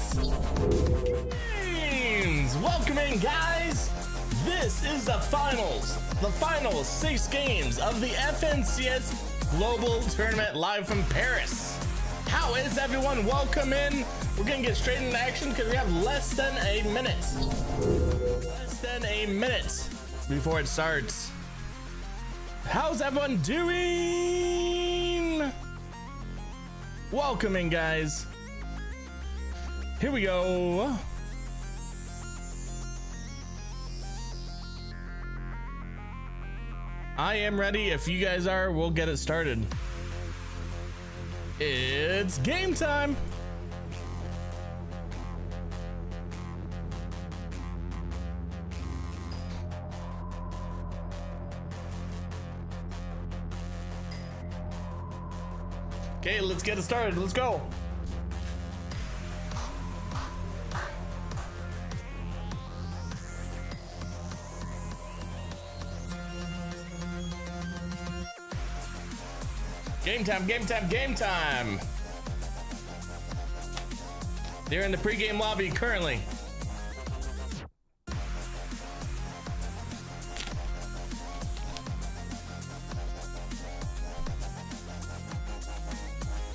FNCS Games. Welcome in, guys. This is the final 6 games of the FNCS Global Tournament live from Paris. How is everyone? Welcome in. We're gonna get straight into action because we have less than a minute. Before it starts. How's everyone doing? Welcome in, guys. Here we go. I am ready. If you guys are, we'll get it started. It's game time. Okay, let's get it started. Let's go. Game time, game time, game time. They're in the pregame lobby currently.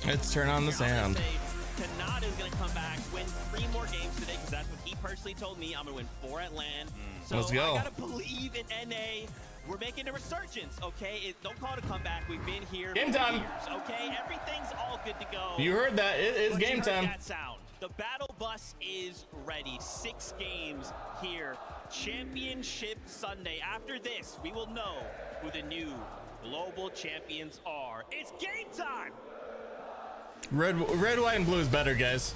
Let's turn on the sound. Kanata is going to come back, win 3 more games today, because that's what he personally told me. I'm going to win 4 at LAN. So let's go. I got to believe in NA. We're making a resurgence, okay? Don't call it a comeback. We've been here game for time. years, okay? Everything's all good to go. You heard that. It is But game you heard time. that sound. The battle bus is ready. 6 games here. Championship Sunday. After this, we will know who the new global champions are. It's game time. Red, white, and blue is better, guys.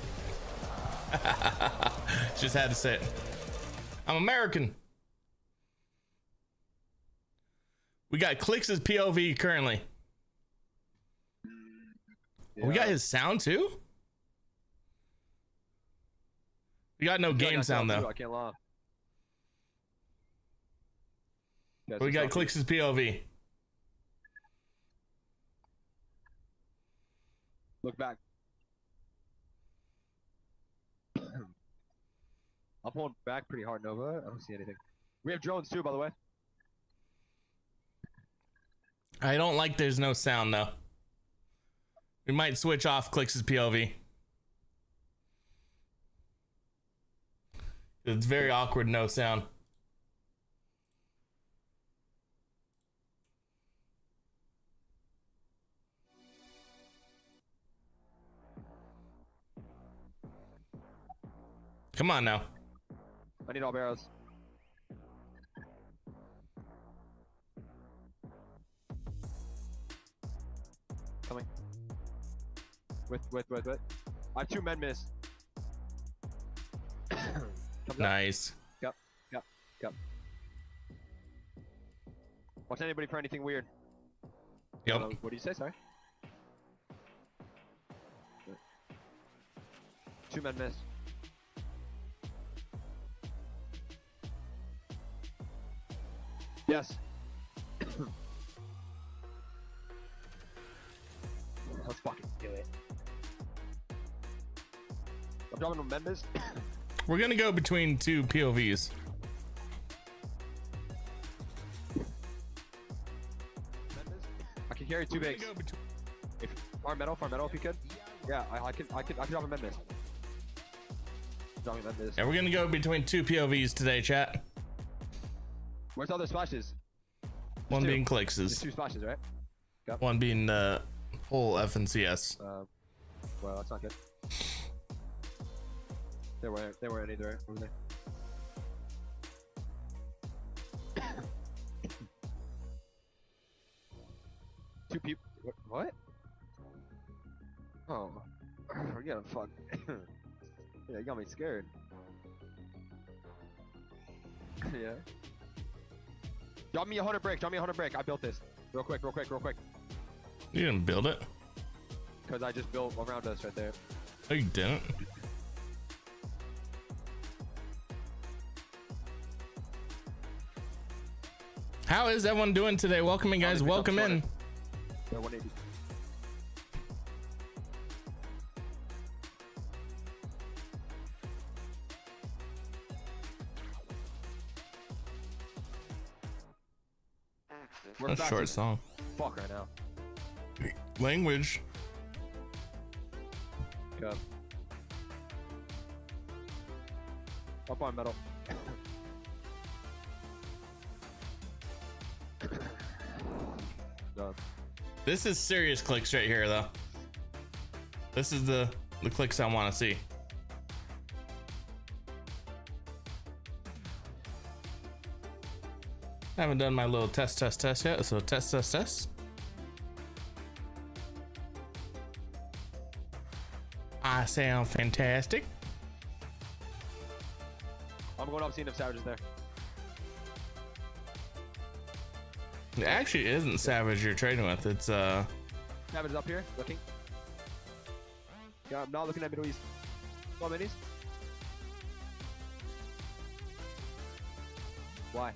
Just had to say it. I'm American. We got Clix's POV currently. Yeah. We got his sound too. We got no game sound though. I can't lie. But we got Clix's POV. Look back. I'm pulling back pretty hard, Nova. I don't see anything. We have drones too, by the way. I don't like there's no sound though. We might switch off Clix's POV. It's very awkward, no sound. Come on now. I need all barrels. Coming. With. I have 2 men missed. Nice. Yep. Watch anybody for anything weird. Yep. What do you say? Sorry. 2 men missed. Yes. Let's fucking do it. I'm dropping members. We're gonna go between 2 POVs. I can carry 2 bigs. If farm metal if you could. Yeah, I can drop a members. Dropping members. Yeah, we're gonna go between 2 POVs today, chat. Where's all the splashes? One 2. being There's Clix's, 2 splashes, right? one being the whole FNCS. Well, that's not good. They weren't either, were they? Two people. What? Oh, we're getting fucked. Yeah, you got me scared. Yeah. Drop me 100 brick. I built this. Real quick. You didn't build it. Because I just built around us right there. No, you didn't. How is everyone doing today? Welcome in, guys. Welcome in. Yeah, 180. We're That's a fast short as song. fuck right now. Language. Okay. Up on metal. Done. This is serious clicks right here, though. This is the clicks I want to see. I haven't done my little test yet, so test. I sound fantastic. I'm going up seeing if Savage is there. It actually isn't Savage you're trading with. It's Savage is up here, looking. Yeah, I'm not looking at Middle East. Come on, Minis. Why?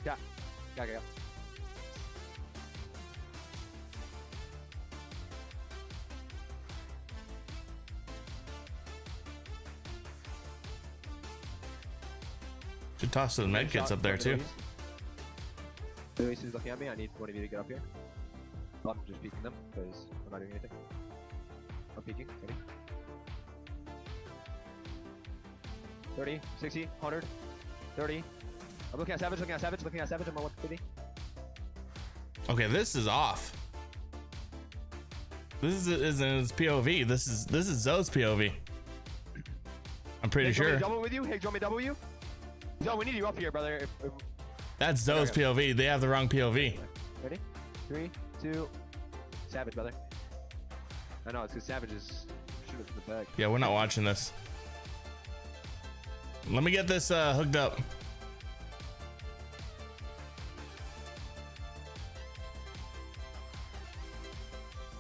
Yeah. should toss the med kits up there too. Middle East is looking at me. I need one of you to get up here. I'm just peeking them because I'm not doing anything. I'm peeking. 30, 60, 100, 30. I'm looking at Savage, looking at Savage. I'm on 150. Okay, this is off. This is in his POV. This is Zoe's POV. I'm pretty Hey, do you want me sure to double with you? Hey, do you want me to double you? Zoe, we need you up here, brother. If that's Zoe's POV. They have the wrong POV. Ready? 3, 2, Savage, brother. I know, it's because Savage is shooting from the back. Yeah, we're not watching this. Let me get this hooked up.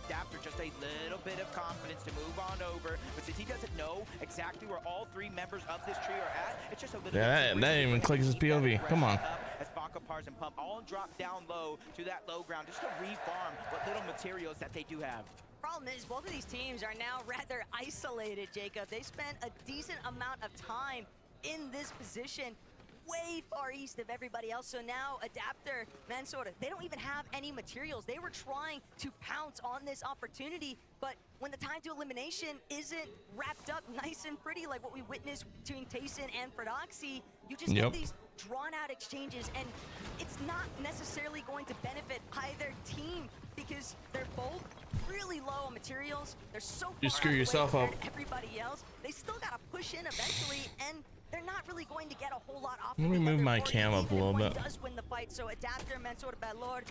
Adapter just a little bit of confidence to move on over, but since he doesn't know exactly where all three members of this tree are at, it's just a little Yeah, bit that even clicks his POV. Come on. As Baka, Pars, and Pump all drop down low to that low ground just to refarm what little materials that they do have. Problem is, both of these teams are now rather isolated, Jacob. They spent a decent amount of time in this position, way far east of everybody else. So now Adapter, Mansoda, they don't even have any materials. They were trying to pounce on this opportunity, but when the time to elimination isn't wrapped up nice and pretty like what we witnessed between Tayson and Fredoxy, you just get these drawn out exchanges, and it's not necessarily going to benefit either team because they're both really low on materials. They're so You far screw out of the way yourself up. compared to everybody else. They still gotta push in eventually, and they're not really going to get a whole lot off. Let me move my cam up a little bit. Does win the fight, so Adapter, Mansoda, Balord,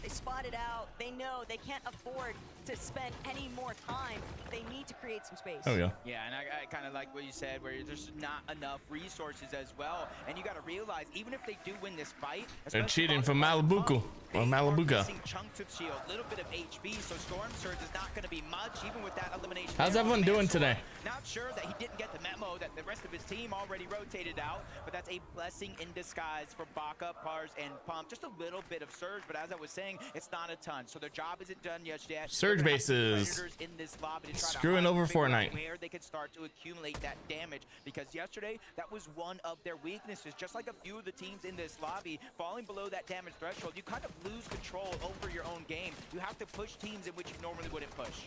they spot it out. They know they can't afford to spend any more time. They need to create some space. There we go. Yeah, and I kind of like what you said, where there's not enough resources as well. And you got to realize, even if they do win this fight, They're cheating Baka, from Pars, and Malibuku Pump, or they Malabuka. are missing chunks of shield, a little bit of HP, so Storm Surge is not going to be much, even with that elimination. How's everyone doing today? Not sure that he didn't get the memo that the rest of his team already rotated out, but that's a blessing in disguise for Baka, Pars, and Pump. Just a little bit of Surge, but as I was saying, it's not a ton, so their job isn't done yet. Surge bases. In this lobby to try Screwing to over figure out Fortnite. where they could start to accumulate that damage, because yesterday that was one of their weaknesses. Just like a few of the teams in this lobby, falling below that damage threshold, you kind of lose control over your own game. You have to push teams in which you normally wouldn't push.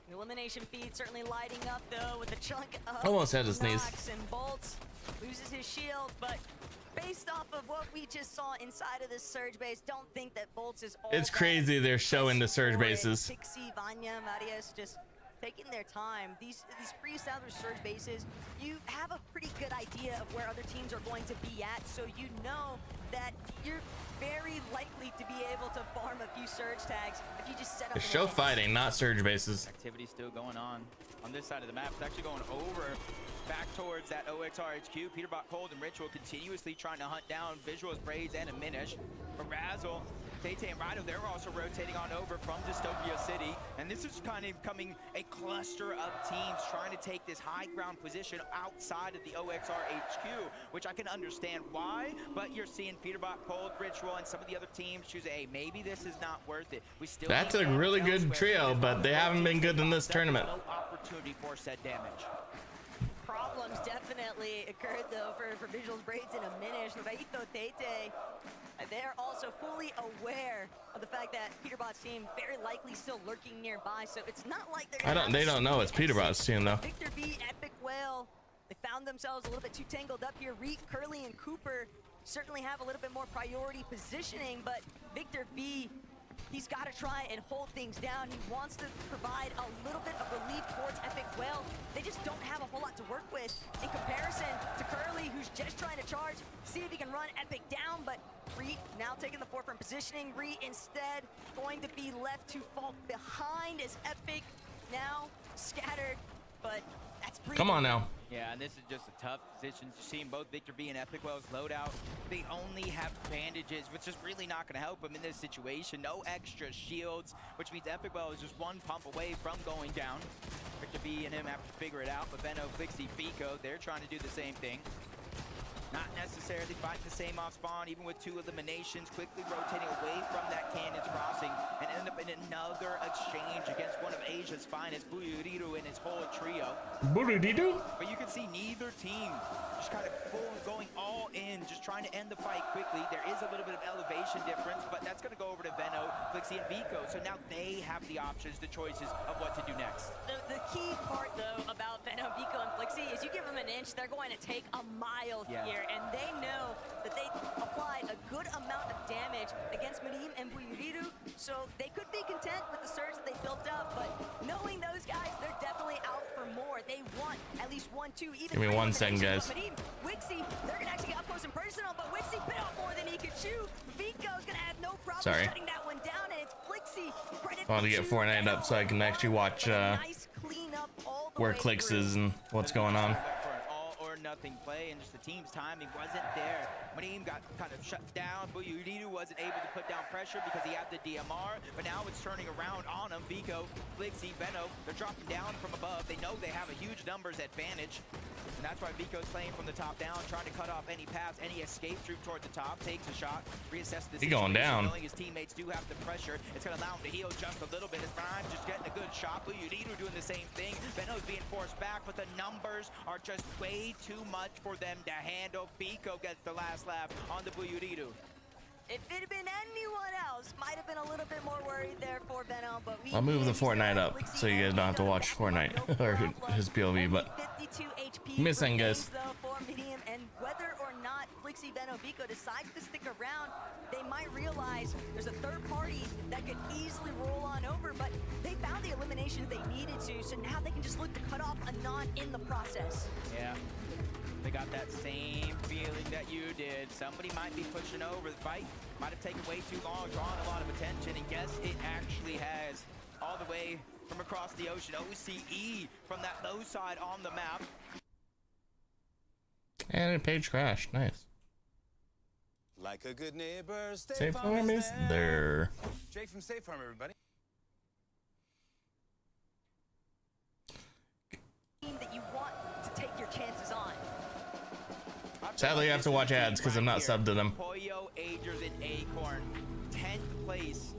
The elimination feed certainly lighting up though with a chunk of Almost had to sneeze. knocks and bolts. Loses his shield, but based off of what we just saw inside of this Surge base, don't think that Bolts is all It's that crazy they're showing the Surge for it. bases. Pixie, Vanya, Marius just taking their time. These pre-established Surge bases, you have a pretty good idea of where other teams are going to be at, so you know that you're very likely to be able to farm a few Surge tags if you just set up. It's an show event. fighting, not Surge bases. Activity still going on this side of the map. It's actually going over back towards that OXR HQ. Peterbot, Cold, and Ritual continuously trying to hunt down Visuals, Braids, and Aminish. For Razzle, Tay-Tay, and Rhino, they're also rotating on over from Dystopia City. And this is kind of becoming a cluster of teams trying to take this high ground position outside of the OXR HQ, which I can understand why, but you're seeing Peterbot, Cold, Ritual, and some of the other teams choose, hey, maybe this is not worth it. We still That's need a really damage good elsewhere. trio, but they haven't been good in this That's tournament. no opportunity for said damage. Problems definitely occurred though for Visuals, Braids, and Aminish. Novaito, Tete, also fully aware of the fact that Peterbot's team very likely still lurking nearby, so it's not like they're gonna They don't know it's Peterbot's team though. Victor V, Epic Whale, they found themselves a little bit too tangled up here. Reek, Curly, and Cooper certainly have a little bit more priority positioning, but Victor V, he's got to try and hold things down. He wants to provide a little bit of relief towards Epic Whale. They just don't have a whole lot to work with in comparison to Curly, who's just trying to charge, see if he can run Epic down, but Reek now taking the forefront positioning. Reek instead going to be left to fall behind as Epic now scattered, but that's pretty. Come on now. Yeah, and this is just a tough position. You're seeing both Victor V and Epic Well's loadout. They only have bandages, which is really not going to help them in this situation. No extra shields, which means Epic Well is just one pump away from going down. Victor V and him have to figure it out, but Veno, Flixie, Vico, they're trying to do the same thing. Not necessarily fighting the same off spawn, even with 2 eliminations, quickly rotating away from that Cannon's Crossing and end up in another exchange against one of Asia's finest, Buyuriru and his whole trio. Buyuriru? But you can see neither team just kind of going all in, just trying to end the fight quickly. There is a little bit of elevation difference, but that's going to go over to Veno, Flixie, and Vico. So now they have the options, the choices of what to do next. The key part, though, about Veno, Vico, and Flixie is you give them an inch, they're going to take a mile here. And they know that they applied a good amount of damage against Madim and Buyuriru, so they could be content with the surge that they built up, but knowing those guys, they're definitely out for more. They want at least 1, 2, even Give me 3 1 second, guys. Madim, Wixie, they're gonna actually get up close and personal, but Wixie bit off more than he could chew. Vico's gonna have no problem shutting that one down, and it's Flixie. I want to get Fortnite up so I can actually watch Nice cleanup all the where way Clicks through. is and what's going on. Nothing play, and just the team's timing wasn't there. Madim got kind of shut down. Buyuriru wasn't able to put down pressure because he had the DMR, but now it's turning around on him. Vico, Flixie, Veno, they're dropping down from above. They know they have a huge numbers advantage, and that's why Vico's playing from the top down, trying to cut off any paths, any escape through toward the top, takes a shot, reassesses the situation, going down. knowing his teammates do have the pressure. It's going to allow him to heal just a little bit. It's fine, just getting a good shot. Buyuriru doing the same thing. Veno's being forced back, but the numbers are just way too much for them to handle. Vico gets the last laugh on the Buyuriru. If it had been anyone else, might have been a little bit more worried there for Veno, but I'll move the Fortnite up so you guys don't have to watch Fortnite or his POV, but 52 HP missing, guys. though, for Medium, and whether or not Flixie, Veno, Vico decides to stick around, they might realize there's a third party that could easily roll on over, but they found the eliminations they needed to, so now they can just look to cut off Anon in the process. Yeah. They got that same feeling that you did. Somebody might be pushing over. The fight might have taken way too long, drawn a lot of attention, and guess it actually has. All the way from across the ocean, OCE from that low side on the map. And a page crashed. Nice. Like a good neighbor, State Farm is there. Jake from State Farm, everybody. Team that you want to take your chances on. Sadly, I have to watch ads because I'm not subbed to them. Poyo, Agers, and Acorn, 10th place.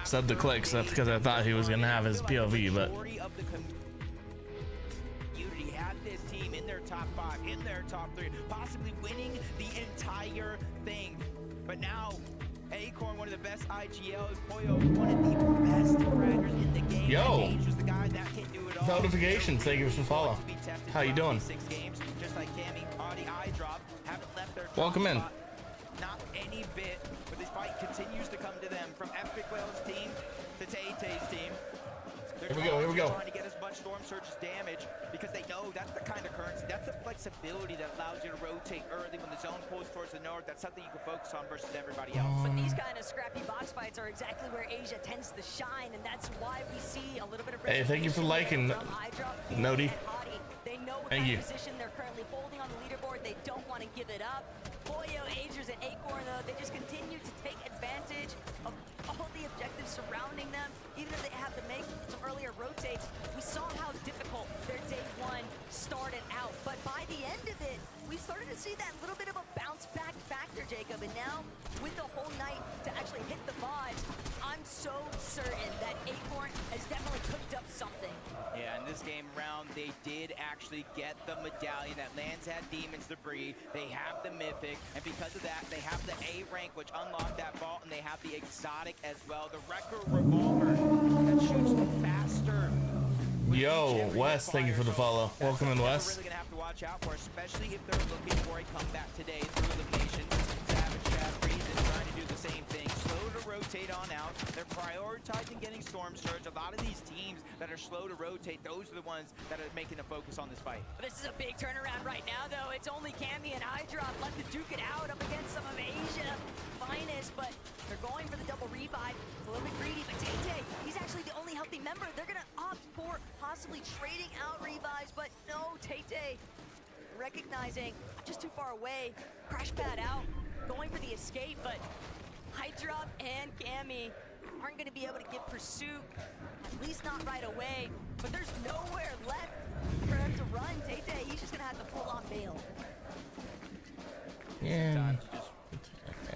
Subbed to Clicks. That's because I thought he was gonna have his POV, but Unity had this team in their top 5, in their top 3, possibly winning the entire thing. But now, Acorn, one of the best IGLs, Poyo, one of the best fraggers in the game. Yo. Ager's the guy that can do it all. Notifications. Thank you for follow. How you doing? 6 games, just like Cammy, Audi, iDrop, haven't left their top Welcome in. spot. Not any bit, but this fight continues to come to them. From Epic Whale's team to Tay-Tay's team. They're Here we go. trying to get as much Storm Surge's damage because they know that's the kind of currency, that's the flexibility that allows you to rotate early when the zone pulls towards the north. That's something you can focus on versus everybody else. But these kind of scrappy box fights are exactly where Asia tends to shine, and that's why we see a little bit of Hey, thank you for liking, from iDrop, Nodi. and Audi. They know what Thank kind you. of position they're currently holding on the leaderboard. They don't want to give it up. Poyo, Agers, and Acorn, though, they just continue to take advantage of all the objectives surrounding them, even if they have to make some earlier rotates. We saw how difficult their day 1 started out, but by the end of it, we started to see that little bit of a bounce back factor, Jacob, and now with the whole night to actually hit the vibes, I'm so certain that Acorn has definitely cooked up something. Yeah, in this game round, they did actually get the medallion that lands had Demon's Debris. They have the Mythic, and because of that, they have the A rank, which unlocked that vault, and they have the exotic as well. The Wrecker Revolver that shoots faster. with Yo, each and every Wes, thank you for the fire. follow. So that's Welcome in, something Wes. We're really gonna have to watch out for, especially if they're looking for a comeback today through elimination. Savage, Chad, Reason trying to do the same thing. Slow to rotate on out. They're prioritizing getting Storm Surge. A lot of these teams that are slow to rotate, those are the ones that are making a focus on this fight. This is a big turnaround right now, though. It's only Cammy and Hydra left to duke it out up against some of Asia finest, but they're going for the double revive. It's a little bit greedy, but Tay, he's actually the only healthy member. They're gonna opt for possibly trading out revives, but no, Tay recognizing just too far away. Crash pad out, going for the escape, but Hydra and Cammy aren't gonna be able to give pursuit, at least not right away, but there's nowhere left for him to run. Tay, he's just gonna have to pull off bail. Yeah. Sometimes you just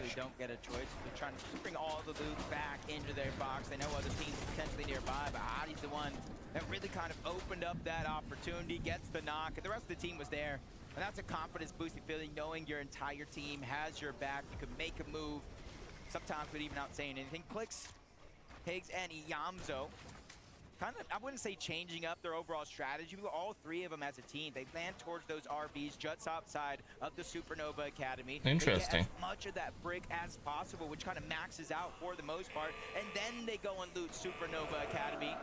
really don't get a choice. They're trying to just bring all the loot back into their box. They know other teams potentially nearby, but Adi's the one that really kind of opened up that opportunity, gets the knock, and the rest of the team was there. And that's a confidence-boosting feeling, knowing your entire team has your back. You can make a move, sometimes without even not saying anything. Clix, Higgs, and Yamzo kind of, I wouldn't say changing up their overall strategy, but all three of them as a team, they land towards those RVs just outside of the Supernova Academy. Interesting. They get as much of that brick as possible, which kind of maxes out for the most part, and then they go and loot Supernova Academy.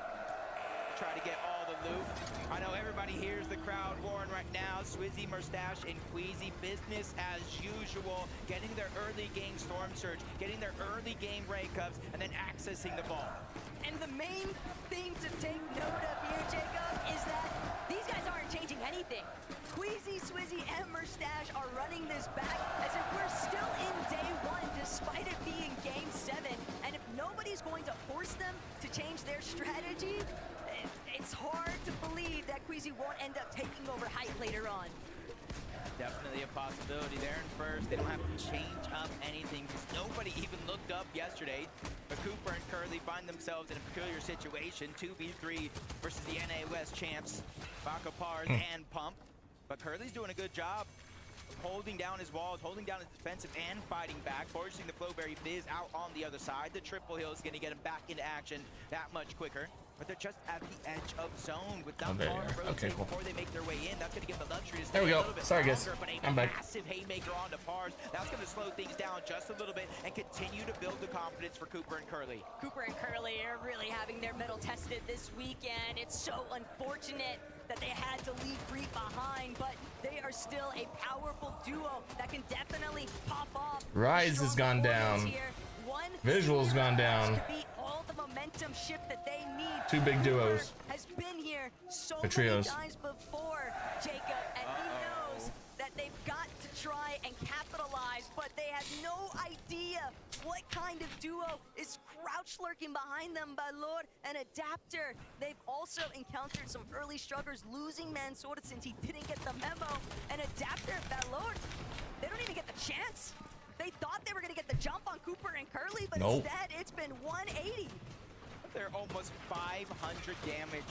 Try to get all the loot. I know everybody hears the crowd roaring right now. Swizzy, Mustache, and Queasy, business as usual, getting their early game Storm Surge, getting their early game breakups, and then accessing the ball. And the main thing to take note of here, Jacob, is that these guys aren't changing anything. Queasy, Swizzy, and Mustache are running this back as if we're still in day one, despite it being game 7. And if nobody's going to force them to change their strategy, it's hard to believe that Queasy won't end up taking over height later on. Definitely a possibility there in first. They don't have to change up anything because nobody even looked up yesterday. But Cooper and Curly find themselves in a peculiar situation. 2v3 versus the NA West champs, Baka Pars and Pump. But Curly's doing a good job holding down his walls, holding down his defensive and fighting back, forcing the Flowberry Fizz out on the other side. The triple hill is going to get him back into action that much quicker. But they're just at the edge of zone with not there far you to are. rotate Okay, cool. before they make their way in. That's going to give them the luxury to stay There we a go. little bit Sorry, guys. longer, but a I'm back. massive haymaker onto Pars. That's going to slow things down just a little bit and continue to build the confidence for Cooper and Curly. Cooper and Curly are really having their mettle tested this weekend. It's so unfortunate that they had to leave Reap behind, but they are still a powerful duo that can definitely pop off. Rise has gone down. Visual's gone down. To be all the momentum shift that they need. Two big duos. Cooper has been here so The many trios. times before, Jacob, and he knows that they've got to try and capitalize, but they have no idea what kind of duo is crouch lurking behind them. Balor and Adapter, they've also encountered some early strugglers, losing Mansoor since he didn't get the memo, and Adapter and Balor, they don't even get the chance. They thought they were gonna get the jump on Cooper and Curly, but Nope. instead it's been 180. They're almost 500 damage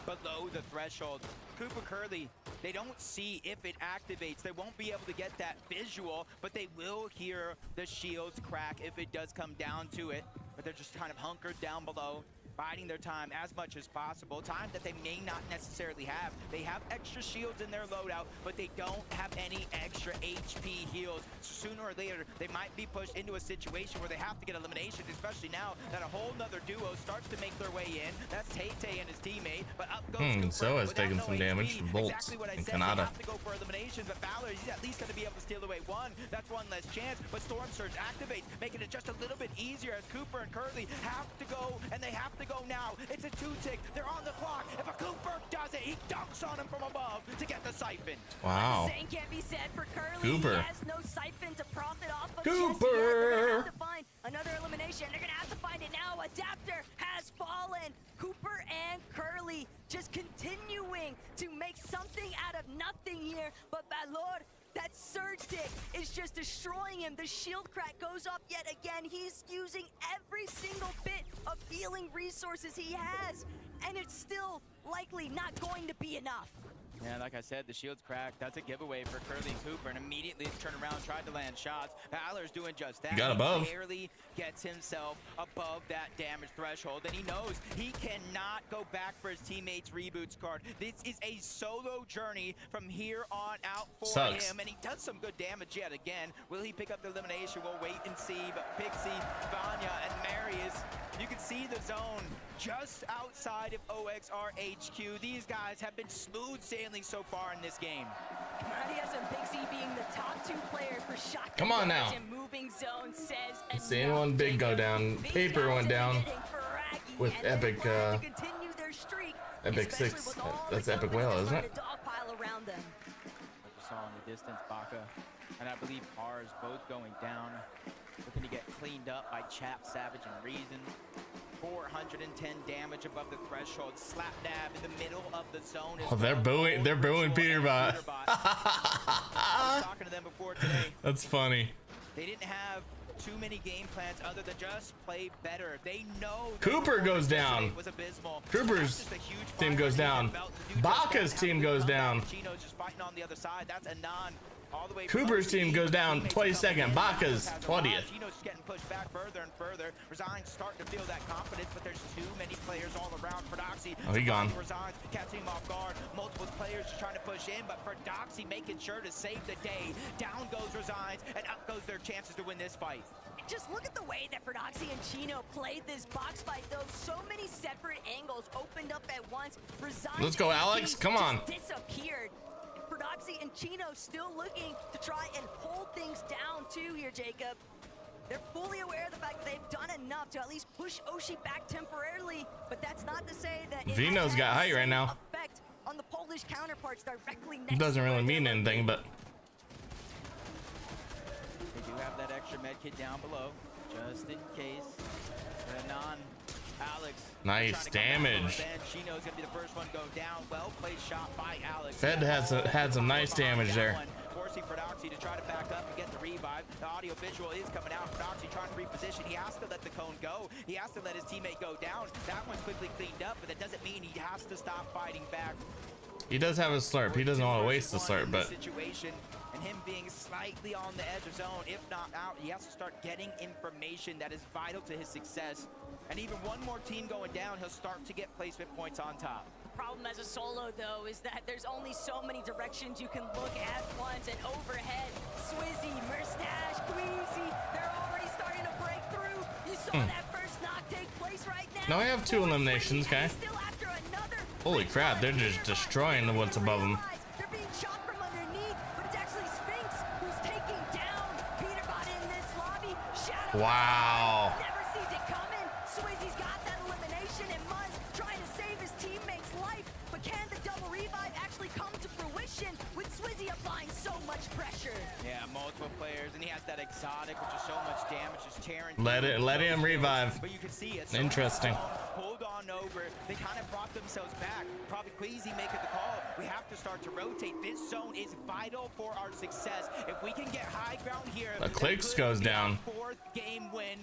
below the threshold. Cooper Curly, they don't see if it activates. They won't be able to get that visual, but they will hear the shields crack if it does come down to it. But they're just kind of hunkered down below, biding their time as much as possible. Time that they may not necessarily have. They have extra shields in their loadout, but they don't have any extra HP heals. So sooner or later, they might be pushed into a situation where they have to get elimination, especially now that a whole nother duo starts to make their way in. That's Tay and his teammate, but up goes Cooper. So has without taken no some damage HP. from Bolts Exactly what I and said. Kanata. They have to go for eliminations, but Valor, he's at least going to be able to steal away one. That's one less chance, but Storm Surge activates, making it just a little bit easier as Cooper and Curly have to go, and they have to go now. It's a 2-tick. They're on the clock. If a Cooper does it, he dunks on him from above to get the siphon. Wow. The same can't be said for Curly. Cooper. He has no siphon to profit off of. Cooper. Just yet. They're gonna have to find another elimination. They're gonna have to find it now. Adapter has fallen. Cooper and Curly just continuing to make something out of nothing here. But Valor, that surge stick is just destroying him. The shield crack goes up yet again. He's using every single bit of healing resources he has, and it's still likely not going to be enough. Yeah, like I said, the shield's cracked. That's a giveaway for Curly Cooper, and immediately turned around, tried to land shots. Valor's doing just that. Got above. He barely gets himself above that damage threshold, and he knows he cannot go back for his teammates' reboots card. This is a solo journey from here on out for Sucks. him, and he does some good damage yet again. Will he pick up the elimination? We'll wait and see, but Pixie, Vanya, and Marius, you can see the zone just outside of OXR HQ. These guys have been smooth sailing so far in this game. Marius and Pixie being the top 2 players for shotgun Come on now. damage and moving zone says See enough, anyone big go Jacob. down. These Paper guys went have down been hitting Fraggy, with and they Epic, plan to continue their streak, Epic especially 6. with all That's the Epic companies Whale, that isn't run it? a dogpile around them. Like you saw in the distance, Baka and I believe Pars both going down, looking to get cleaned up by Chap, Savage, and Reason. 410 damage above the threshold, slap dab in the middle of the zone. Oh, they're booing Peterbot. I was talking to them before today. That's funny. They didn't have too many game plans other than just play better. They know Cooper goes down. was abysmal. Cooper's That's just a huge team find goes under down. his belt to do just Baka's that. team Have to goes come back. down. Chino's just fighting on the other side. That's Anon all the way from Cooper's OC. team goes down Teammates 22nd. coming in. Baka's Has 20th. arrived. Chino's just getting pushed back further and further. Resign's starting to feel that confidence, but there's too many players all around. Prodoxy. Oh, he gone. Resign's catching him off guard. Multiple players just trying to push in, but Prodoxy making sure to save the day. Down goes Resign's, and up goes their chances to win this fight. Just look at the way that Prodoxy and Chino played this box fight, though. So many separate angles opened up at once. Resigned Let's go, and Alex. Keith Come on. just disappeared. Prodoxy and Chino still looking to try and hold things down too here, Jacob. They're fully aware of the fact that they've done enough to at least push Oshi back temporarily, but that's not to say that it Vino's has got had the height right same now. effect on the Polish counterparts directly next It doesn't to really where mean they're anything, but They do have that extra med kit down below, just in case. Anon, Alex. Nice trying to come back from damage. revenge. Chino's gonna be the first one to go down. Well played shot by Alex. Fed had some nice damage there. Forcing Prodoxy to try to back up and get the revive. The audio visual is coming out. Prodoxy trying to reposition. He has to let the cone go. He has to let his teammate go down. That one's quickly cleaned up, but that doesn't mean he has to stop fighting back. he does have a slurp. He doesn't want to waste the One in slurp, but situation, and him being slightly on the edge of zone, if not out, he has to start getting information that is vital to his success. And even one more team going down, he'll start to get placement points on top. Problem as a solo, though, is that there's only so many directions you can look at once, and overhead, Swizzy, Merstash, Queasy, they're already starting to break through. You saw that first knock take place right now. Now we have 2 eliminations, Swizzy, and okay? he's still after another. Holy crap, they're just destroying what's above them. They're being shot from underneath, but it's actually Sphinx who's taking down Peterbot in this lobby. Shadow Wow. never sees it coming. Swizzy's got that elimination, and Muzz trying to save his teammate's life. But can the double revive actually come to fruition with Swizzy applying so much pressure? Yeah, multiple players, and he has that exotic, which is so much damage, just tearing. let him revive. But you can see it. Interesting. Hold on over. They kind of brought themselves back. Probably Queasy making the call. We have to start to rotate. This zone is vital for our success. If we can get high ground here, The that Clicks could goes be down. our 4th game win.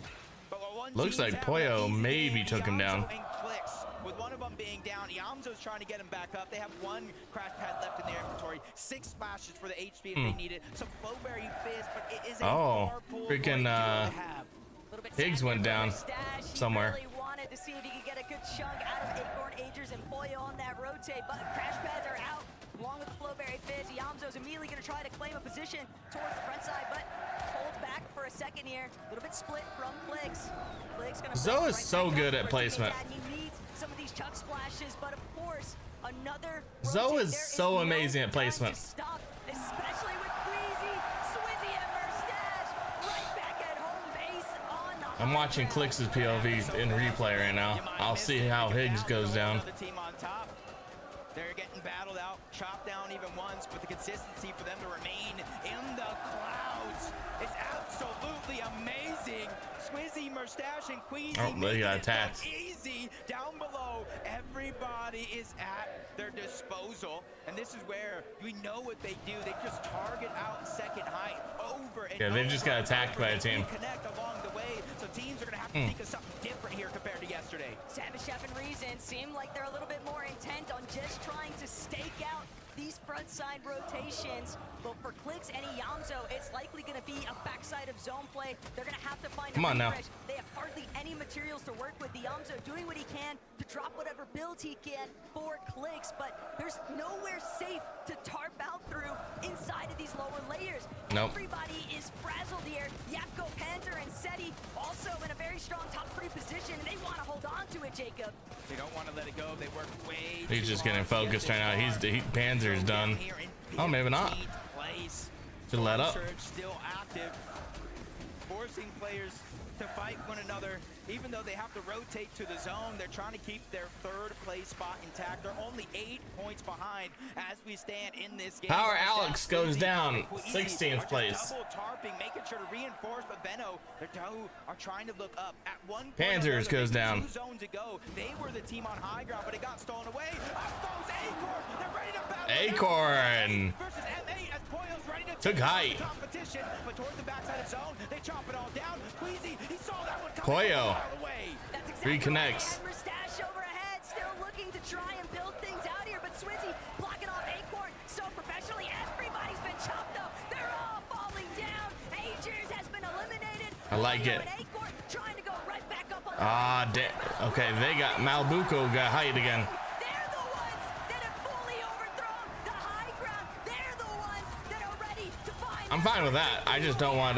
But one Looks team's like having an Poyo easy maybe game. took him down. Yamzo and Clicks, with one of them being down. Yamzo's trying to get him back up. They have 1 crash pad left in their inventory. 6 splashes for the HP if they need it. Some Flowberry Fizz, but it is a Oh, far pool freaking, to have. Little bit Higgs sad went for down Merstash. He somewhere. really wanted to see if he could get a good chunk out of Acorn, Agers, and Poyo on that rotate, but crash pads are out along with the Flowberry Fizz. Yamzo's immediately going to try to claim a position towards the front side, but holds back for a second here. A little bit split from Clicks. Clicks gonna Zoe push is right so back good up at for his teammate placement. that He needs some of these chuck splashes, but of course, another Zoe rotate. is There so no amazing at time to placement. stop, especially with Queasy, Swizzy, and Merstash right back at home base on the I'm watching high Clicks' ground. POV in replay right now. I'll see how Higgs goes down. The team on top. They're getting battled out, chopped down even once, but the consistency for them to remain in the clouds is absolutely amazing. Swizzy, Mustache, and Queasy Oh, they got attacked. easy down below. Everybody is at their disposal, and this is where we know what they do. They just target out second height over and Yeah, they just got attacked by a team. Connect along the way, so teams are gonna have to think of something different here compared to yesterday. Savage Chef and Reason seem like they're a little bit more intent on just trying to stake out these front side rotations. But for Clix and Yamzo, it's likely going to be a backside of zone play. They're going to have to find Come a on now. refresh. They have hardly any materials to work with. Yamzo doing what he can to drop whatever builds he can for Clix, but there's nowhere safe to tarp out through inside of these lower layers. Nope. Everybody is frazzled here. Yapko, Panther, and Seti also in a very strong top 3 position, and they want to hold on to it, Jacob. They don't want to let it go. They work way He's too just getting hard to get focused this right now. far. Panzer's done. Here in Oh, maybe not. 15th place. Should let up. Surge still active, forcing players to fight one another. Even though they have to rotate to the zone, they're trying to keep their 3rd place spot intact. They're only 8 points behind as we stand in this game. Power Alex goes Queasy down, and Queasy 16th are just place. Double tarping, making sure to reinforce, but Veno, the two are trying to look up. At one point Panzers or another, goes maybe down. 2 zones ago, they were the team on high ground, but it got stolen away. Up goes Acorn. They're ready to battle. Acorn Versus M8 as Poyo's ready to took take on height. the competition, but towards the backside of zone, they chop it all down. Queasy, he saw that one coming Poyo. from a mile away. That's exactly Reconnects. right. And Mustache overhead, still looking to try and build things out here, but Swizzy blocking off Acorn so professionally. Everybody's been chopped up. They're all falling down. Agers has been eliminated. I like Poyo it. and Acorn trying to go right back up on the Ah, okay, they got Malbuco got height again. They're the ones that have fully overthrown the high ground. They're the ones that are ready to find. I'm fine with that. I just don't want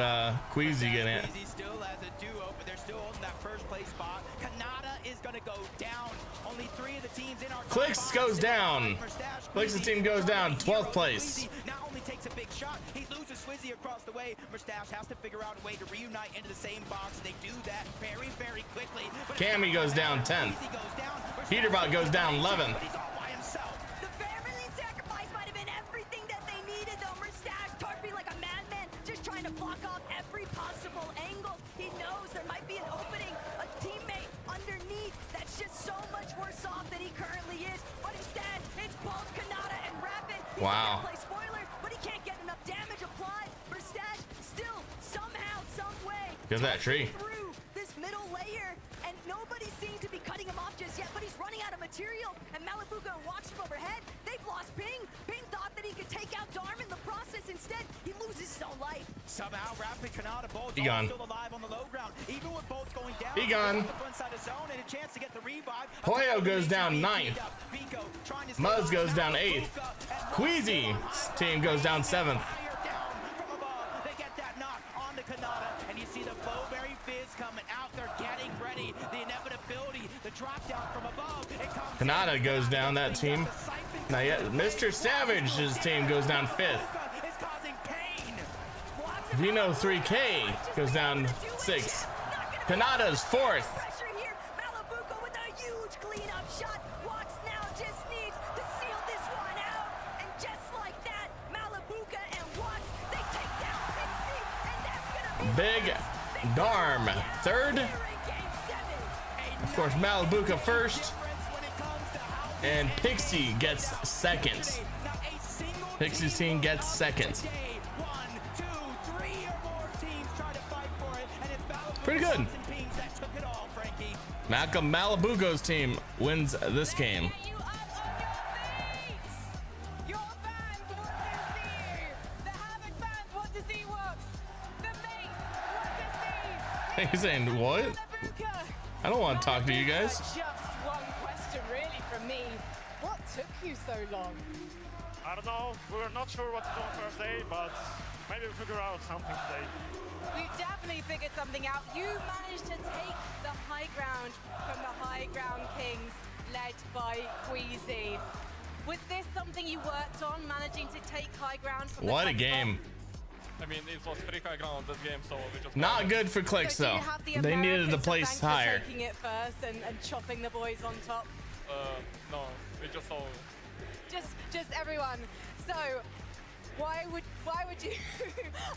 Queasy getting it. Queasy still has a duo, but they're still holding that 1st place spot. Kanata is going to go down. Only 3 of the teams in our top Clix 5 goes still down. fight. Mustache, Clix's Queasy, team goes down, Hero, 12th place. Queasy not only takes a big shot, he loses Swizzy across the way. Mustache has to figure out a way to reunite into the same box. They do that very, very quickly. But Cammy goes down 10th. Queasy goes down. Peterbot goes down 11th. But he's all by himself. The family sacrifice might have been everything that they needed, though. Mustache tarping like a madman, just trying to block off every possible angle. He knows there might be an opening, a teammate underneath that's just so much worse off than he currently is. But instead, it's both Kanata and Rapid. He's Wow. gonna play spoiler, but he can't get enough damage applied. Mustache still somehow, some way Get that tree. through this middle layer, and nobody seems to be cutting him off just yet, but he's running out of material, and Malibuco walks from overhead. They've lost Ping. Ping thought that he could take out Darm in the process. Instead, he loses his own life. Somehow, Rapid Kanata both He gone. still alive on the low ground. Even with both going down, He gone. on the front side of zone and a chance to get the revive. Poyo goes down 9th. Pico trying to stay Muzz alive. goes down Now 8th. Luka and Queasy's team goes down 7th. Fire down from above. They get that knock on the Kanata, and you see the Bowberry Fizz coming out. They're getting ready. The inevitability, the drop down from above. It comes Kanata in. goes down that team. The siphon Not yet. comes Mr. in. Savage's team goes down 5th. Luka is causing pain. Vino 3K goes down 6th. Kanata's 4th. Pressure here. Malibuco with a huge cleanup shot. Watts now just needs to seal this one out. And just like that, Malibuca and Watts, they take down Pixie. And that's gonna be Big Darm 3rd. here in game 7. Of course, Malibuca 1st. And Pixie gets 2nd. Pixie's team gets 2nd. Pretty good. Malcolm Malibuco's team wins this game. You up on your feet! Your fans want to see you! The Havoc fans want to see Wox! The mates want to see He's saying, what? Malibuca! I don't want to talk to you guys. Just one question really from me. What took you so long? I don't know. We were not sure what to do on first day, but maybe we'll figure out something today. We definitely figured something out. You managed to take the high ground from the high ground kings led by Queasy. Was this something you worked on, managing to take high ground from the What a top game. I mean, it was pretty high ground this game, so we just... Not good for Clix So do though. you have the They needed the Americans to place thank for higher. taking it first and chopping the boys on top? No, we just saw just everyone. So why would you?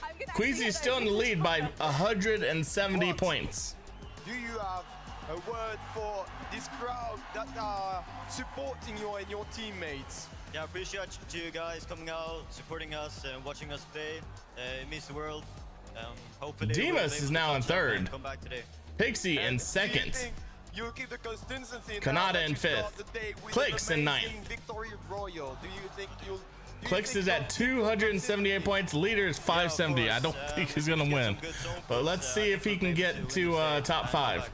I'm gonna Queasy's still in the lead by 170 points. Do you have a word for this crowd that are supporting you and your teammates? Yeah, appreciate you guys coming out, supporting us, and watching us play. It means the world. Hopefully, Demas is now in third. Come back today. Pixie in second. You'll keep the consistency. Kanata in fifth. Clicks in ninth. Victory Royal. Do you think you'll? Clicks is at 278 points. Leader is 570. I don't think he's gonna win, but let's see if he can get to top 5.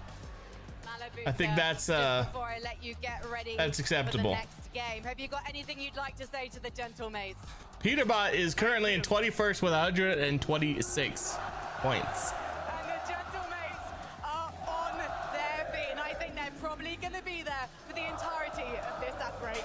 I think that's before I let you get ready that's acceptable. For the next game. Have you got anything you'd like to say to the gentlemates? Peterbot is currently in 21st with 126 points. And the gentlemates are on their feet, and I think they're probably going to be there for the entirety of this ad break.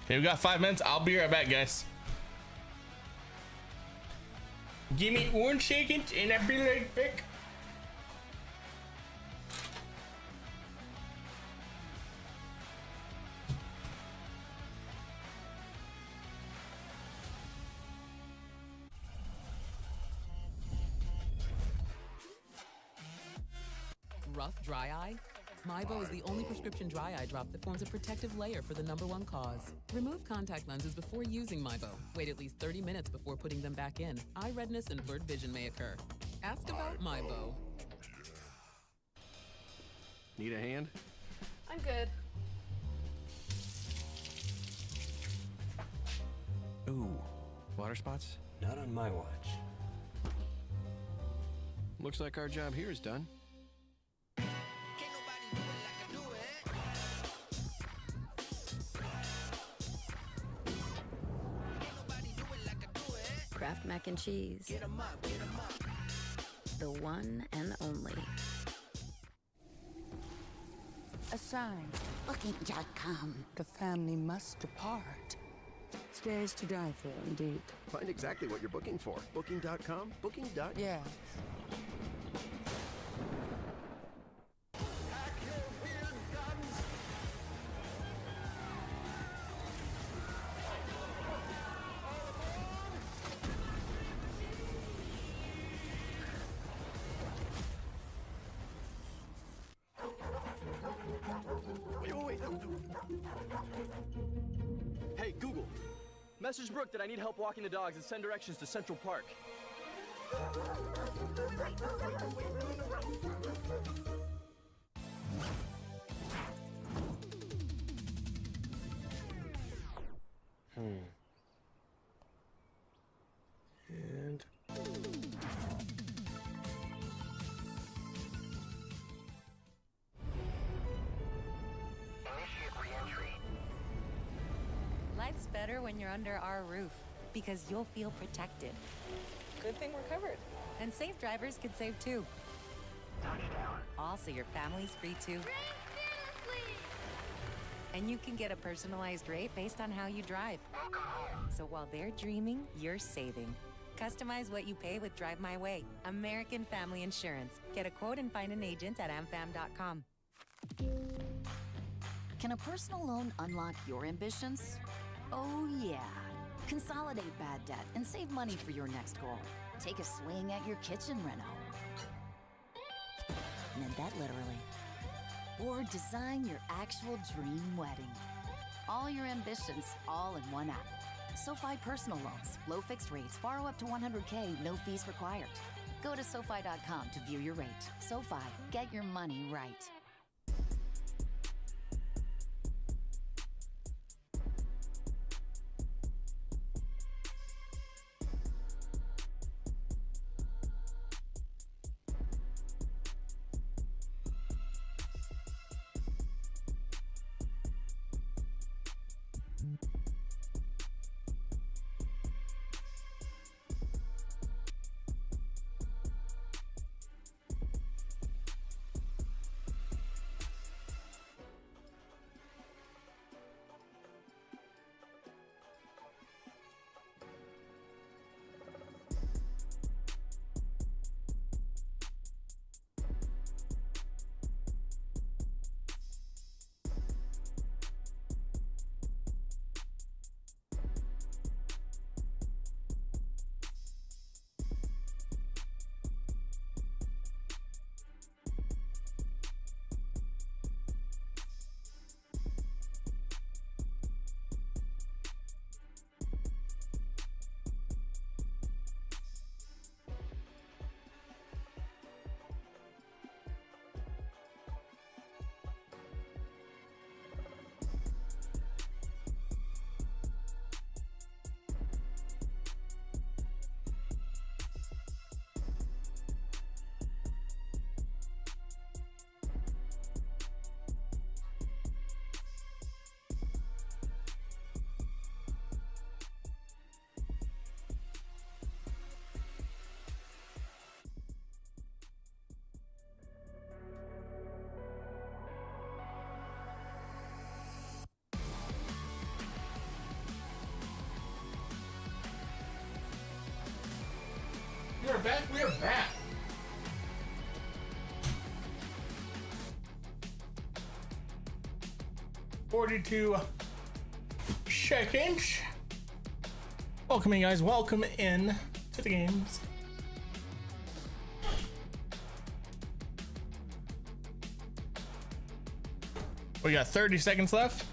Okay, we got 5 minutes. I'll be right back, guys. Give me 1 second and I'll be right back. Rough, dry eye? MyBo is the only prescription dry eye drop that forms a protective layer for the #1 cause. Remove contact lenses before using MyBo. Wait at least 30 minutes before putting them back in. Eye redness and blurred vision may occur. Ask about MyBo. Need a hand? I'm good. Ooh, water spots? Not on my watch. Looks like our job here is done. Kraft mac and cheese. Get 'em up, get 'em up. The one and only. A sign. Booking.com. The family must depart. Stairs to die for, indeed. Find exactly what you're booking for. Booking.com? Booking.com? Yes. Hey, Google. Message Brooke that I need help walking the dogs and send directions to Central Park. And Life's better when you're under our roof, because you'll feel protected. Good thing we're covered. And safe drivers could save too. Also, your family's free too. And you can get a personalized rate based on how you drive. So while they're dreaming, you're saving. Customize what you pay with Drive My Way. American Family Insurance. Get a quote and find an agent at amfam.com. Can a personal loan unlock your ambitions? Oh yeah. Consolidate bad debt and save money for your next goal. Take a swing at your kitchen reno. Meant that literally. Or design your actual dream wedding. All your ambitions, all in one app. SoFi Personal Loans. Low fixed rates. Borrow up to $100K, no fees required. Go to SoFi.com to view your rate. SoFi, get your money right. back. We are back. "42 seconds. Welcome in, guys. Welcome in to the games. We got 30 seconds left.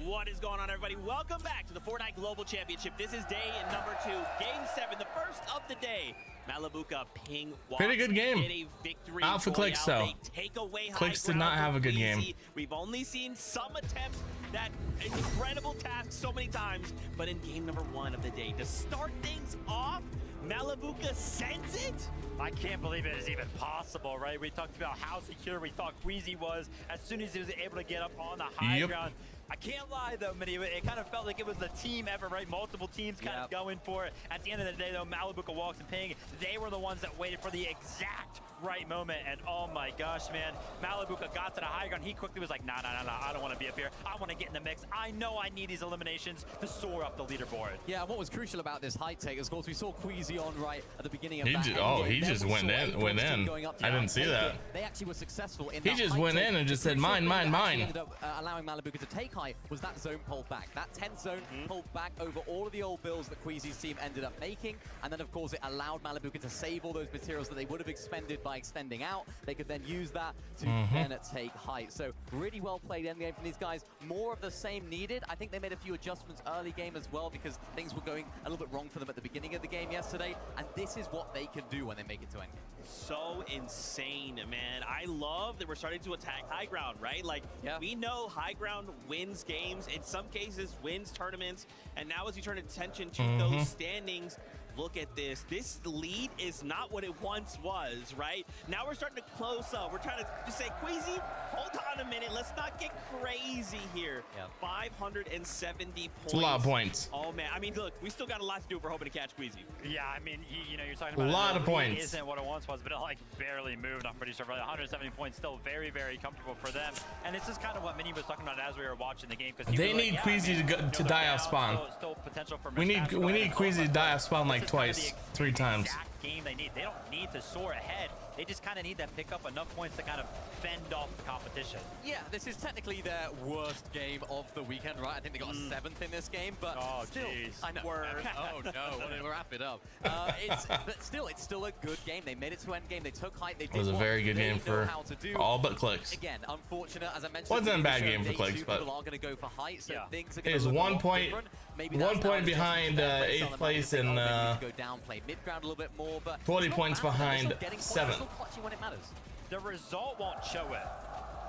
What is going on, everybody? Welcome back to the Fortnite Global Championship. This is day number 2, Game 7, the first of the day. Malibuca ping Pretty good game. Get a victory Not for Clicks, though. They take away Clicks high did not ground have a good from game. Queasy. We've only seen some attempts that incredible task so many times, but in game number 1 of the day, to start things off, Malibuca sends it. I can't believe it is even possible, right? We talked about how secure we thought Queasy was as soon as he was able to get up on the high ground. I can't lie, though, Minnie, it kind of felt like it was the team effort, right? Multiple teams kind of going for it. At the end of the day, though, Malibuca walks and ping. They were the ones that waited for the exact right moment, and oh my gosh, man, Malibuca got to the high ground. He quickly was like, nah, I don't want to be up here. I want to get in the mix. I know I need these eliminations to soar up the leaderboard. Yeah, what was crucial about this height take is, of course, we saw Queasy on right at the beginning of He that just, endgame. he Then just we went saw in. Apex Went team in. going up to I didn't see take that. it. They actually were successful in He that just height went take. in and just The said, crucial mine, thing mine, that actually mine. ended up allowing Malibuca to take height was that zone pulled back. That 10th zone pulled back over all of the old builds that Queasy's team ended up making, and then of course it allowed Malibuca to save all those materials that they would have expended by extending out. They could then use that to then take height. So really well played endgame from these guys. More of the same needed. I think they made a few adjustments early game as well because things were going a little bit wrong for them at the beginning of the game yesterday, and this is what they can do when they make it to endgame. So insane, man. I love that we're starting to attack high ground, right? Like, we know high ground wins games, in some cases wins tournaments, and now as you turn attention to those standings, look at this. This lead is not what it once was, right? Now we're starting to close up. We're trying to just say, Queasy, hold on a minute. Let's not get crazy here. 570 points. It's a lot of points. Oh, man. I mean, look, we still got a lot to do if we're hoping to catch Queasy. Yeah, I mean, you know, you're talking about a lot of the lead points. Isn't what it once was, but it like barely moved. I'm pretty sure, right? 170 points, still very, very comfortable for them. And this is kind of what Minnie was talking about as we were watching the game. Because They need Queasy to go to die off spawn. Still potential for We need Queasy to die off spawn like twice, 3 times. game they need. They don't need to soar ahead. They just kind of need to pick up enough points to kind of fend off the competition. Yeah, this is technically their worst game of the weekend, right? I think they got a 7th in this game, but still, I know. Oh no, we'll wrap it up. But still, it's still a good game. They made it to end game. They took height. They did It was a what very good they game know for how to do. all but Clicks. Again, unfortunate, as I mentioned. Wasn't a bad show, game for day Clicks, 2 but people are going to go for height, so things are it going is to look a 1 lot point, different. Maybe 1 that's now point just behind their place on 8th the place map. and They need to go down, play mid-ground a little bit more, but 20 it's not points bad. They're behind still getting points, 7th. they're still clutching when it matters. The result won't show it,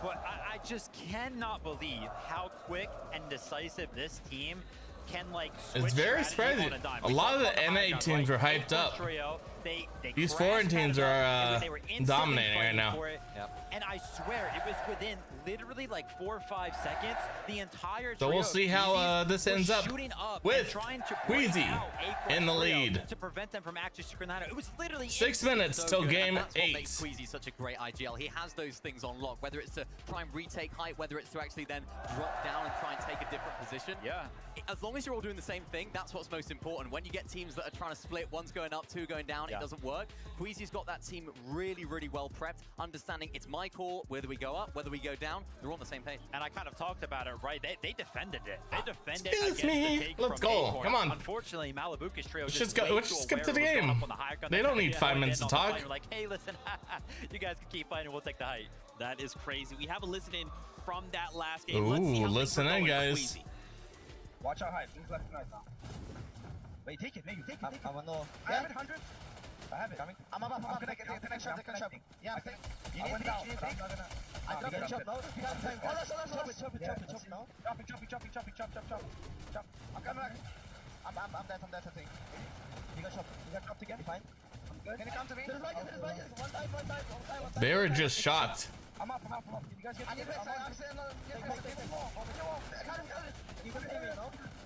but I just cannot believe how quick and decisive this team can like switch It's very strategy spread. on a dime. A We lot saw of the it on NA high ground, teams right? are hyped The up. trio, they These crashed foreign teams Canada, are and they were instantly dominating right fighting now. for it. And I swear it was within literally like 4 or 5 seconds. The entire So we'll trio of see how Queasies this was ends up shooting up with and trying to break Queasy out a in the trio lead. to prevent them from actually securing that. It was literally 6 instant. minutes So till good, game and that's what 8. makes Queasy such a great IGL. He has those things on lock, whether it's to try and retake height, whether it's to actually then drop down and try and take a different position. Yeah. As long as you're all doing the same thing, that's what's most important. When you get teams that are trying to split, one's going up, 2 going down, it doesn't work. Queasy's got that team really, really well prepped, understanding it's my call, whether we go up, whether we go down, they're on the same page. And I kind of talked about it, right? They defended it. They defended Excuse against me. the take Let's from go. Acorn. Come on. Unfortunately, Malibuca's trio Let's just just skip to the game. They don't need 5 minutes to talk. Like, hey, listen, you guys can keep fighting. We'll take the height. That is crazy. We have a listen in from that last game. Let's see Ooh, how listen things are in, going for guys. Queasy. Watch out high. Things left and right now. Wait, take it. Maybe take it. I have it 100. I have it. I'm up. I'm gonna get shot. Yeah, I think. You need to think. I dropped the chop now. You got time. Chop it now. Chop. I'm coming back. I'm dead, I think. You got chopped again. Fine. Can you come to me? One side. They were just shocked. I'm up. Did you guys get me?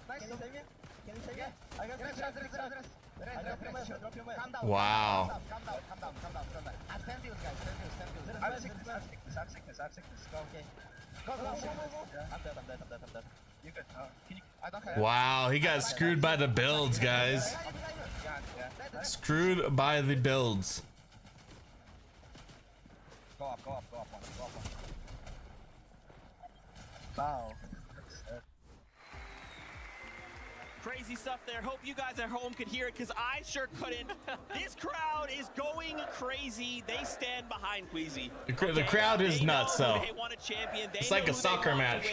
Nice. Can you save me? I got calm down. Wow. Calm down. I stand you guys. I have sickness. Go, okay. Go. I'm dead. You good? Can you? I don't care. Wow, he got screwed by the builds, guys. Screwed by the builds. Go up. Wow. Crazy stuff there. Hope you guys at home could hear it, because I sure couldn't. This crowd is going crazy. They stand behind Queasy. The crowd is nuts, though. They want a champion. It's like a soccer match.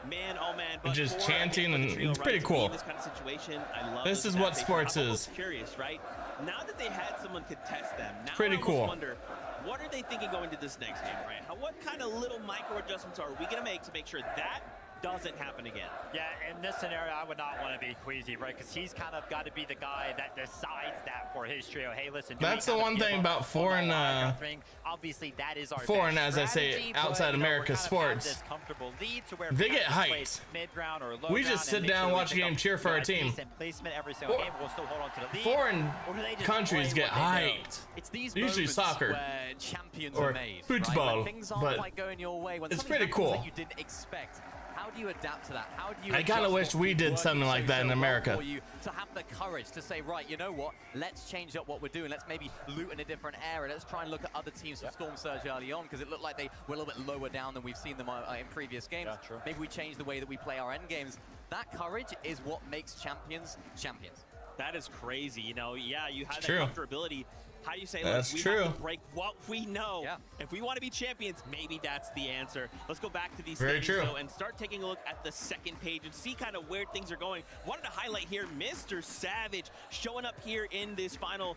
Man, oh man. But Just for, chanting, again, and the trio, it's pretty right, to be cool. in this kind of situation, I love This is that what they- sports I'm is. almost curious, right? Now that they had someone contest them, now Pretty I almost cool. wonder, what are they thinking going to this next game, right? What kind of little micro adjustments are we going to make sure that doesn't happen again? Yeah, in this scenario, I would not want to be Queasy, right? Because he's kind of got to be the guy that decides that for his trio. Hey, listen. do we That's the kind of one give thing up about on foreign, the high ground ring? Obviously, that is our foreign, best as I say, strategy, outside but, you know, America we're kind of at sports. this comfortable lead to where They if we get have to play hyped. mid-ground or low We ground just sit and make down, sure we watch a pick game, up, cheer for you know, our a team. decent placement every single game. We'll still hold on to the lead. Foreign Or do they just countries play get what they know? hyped. It's these Usually moments soccer where champions or are made, football, right? When things aren't but quite going your way, when it's something pretty happens cool. that you didn't expect. How do you adapt to that? How do you I kinda adjust wish what we keeps did working something like that in well America. for you to have the courage to say, right, you know what? Let's change up what we're doing. Let's maybe loot in a different area. Let's try and look at other teams from Storm Surge early on, because it looked like they were a little bit lower down than we've seen them in previous games. Yeah, true. Maybe we change the way that we play our end games. That courage is what makes champions champions. That is crazy. You know, yeah, you have It's that true. comfortability. How do you say, That's look, we true. have to break what we know. Yeah. If we want to be champions, maybe that's the answer. Let's go back to these Very standings, true. though, and start taking a look at the second page and see kind of where things are going. Wanted to highlight here Mr. Savage showing up here in this final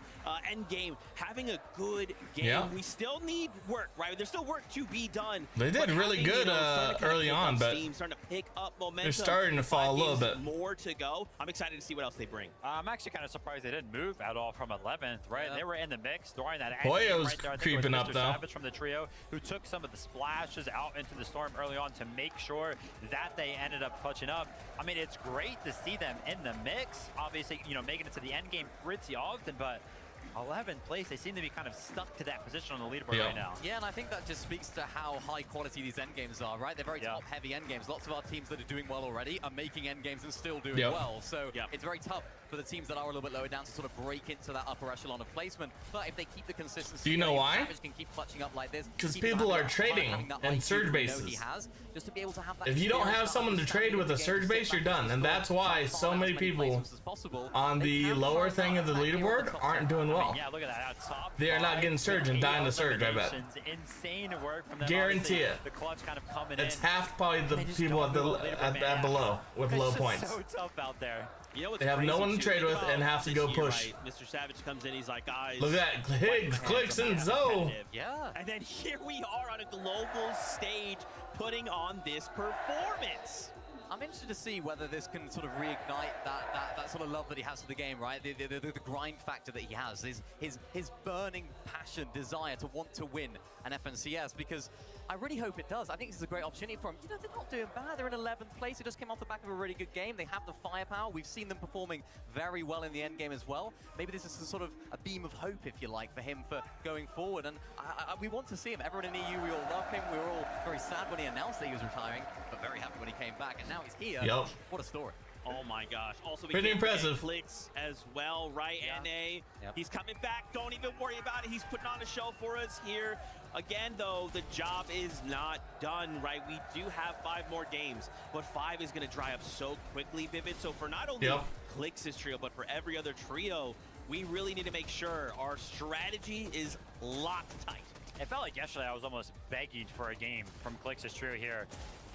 end game, having a good game. Yeah. We still need work, right? There's still work to be done. They did but really having, good, starting to kind of early pick on, up but steam, starting to pick up momentum. they're starting to fall a little But is bit. more to go. I'm excited to see what else they bring. I'm actually kind of surprised they didn't move at all from 11th, right? Yeah. They were in the mix during that. Hoyo's end game right there. I think it was creeping up, Mr. though. Savage from the trio, who took some of the splashes out into the storm early on to make sure that they ended up clutching up. I mean, it's great to see them in the mix. Obviously, you know, making it to the end game pretty often, but 11th place, they seem to be kind of stuck to that position on the leaderboard Yeah. right now. Yeah, and I think that just speaks to how high quality these end games are, right? They're very top-heavy end games. Lots of our teams that are doing well already are making end games and still doing Yep. well. So it's very tough for the teams that are a little bit lower down to sort of break into that upper echelon of placement. But if they keep the consistency, Do you know going, why? Savage can keep clutching up like this. 'Cause keep people having are that trading having that in IQ surge that we know he bases. has, just to be able to have that If you don't experience, have that someone to understanding trade with a of the game, surge sit base, you're back done. And score, that's why try so and many find as many people placements as possible. on They the can lower find thing that of the back here on leaderboard top aren't side. doing well. Yeah, look at that. Top They are not five, getting surge and the dying to surge, I bet. eliminations. Insane work from them. Guarantee Obviously, it. The clutch kind of coming It's in. half probably the They just people don't at the move a little bit, at man. below with It's low just points. so tough out there. You know what's They have no crazy, one to too? trade Think with about and have to this go year, push. right? Mr. Savage comes in, he's like, guys. Look at that. Higgs, Clicks, and Zoe. competitive. Yeah. And then here we are on a global stage putting on this performance. I'm interested to see whether this can sort of reignite that sort of love that he has for the game, right? The grind factor that he has, his burning passion, desire to want to win an FNCS, because I really hope it does. I think this is a great opportunity for him. You know, they're not doing bad. They're in 11th place. They just came off the back of a really good game. They have the firepower. We've seen them performing very well in the end game as well. Maybe this is a sort of a beam of hope, if you like, for him for going forward. And we want to see him. Everyone in EU, we all love him. We were all very sad when he announced that he was retiring, but very happy when he came back. And now he's here. Yep. What a story. Oh my gosh. Also, we Pretty can't forget impressive. Clicks as well, right? NA. Yep. He's coming back. Don't even worry about it. He's putting on a show for us here. Again, though, the job is not done, right? We do have 5 more games, but 5 is going to dry up so quickly, Vivid. So for not only Clicks' trio, but for every other trio, we really need to make sure our strategy is locked tight. It felt like yesterday I was almost begging for a game from Clicks' trio here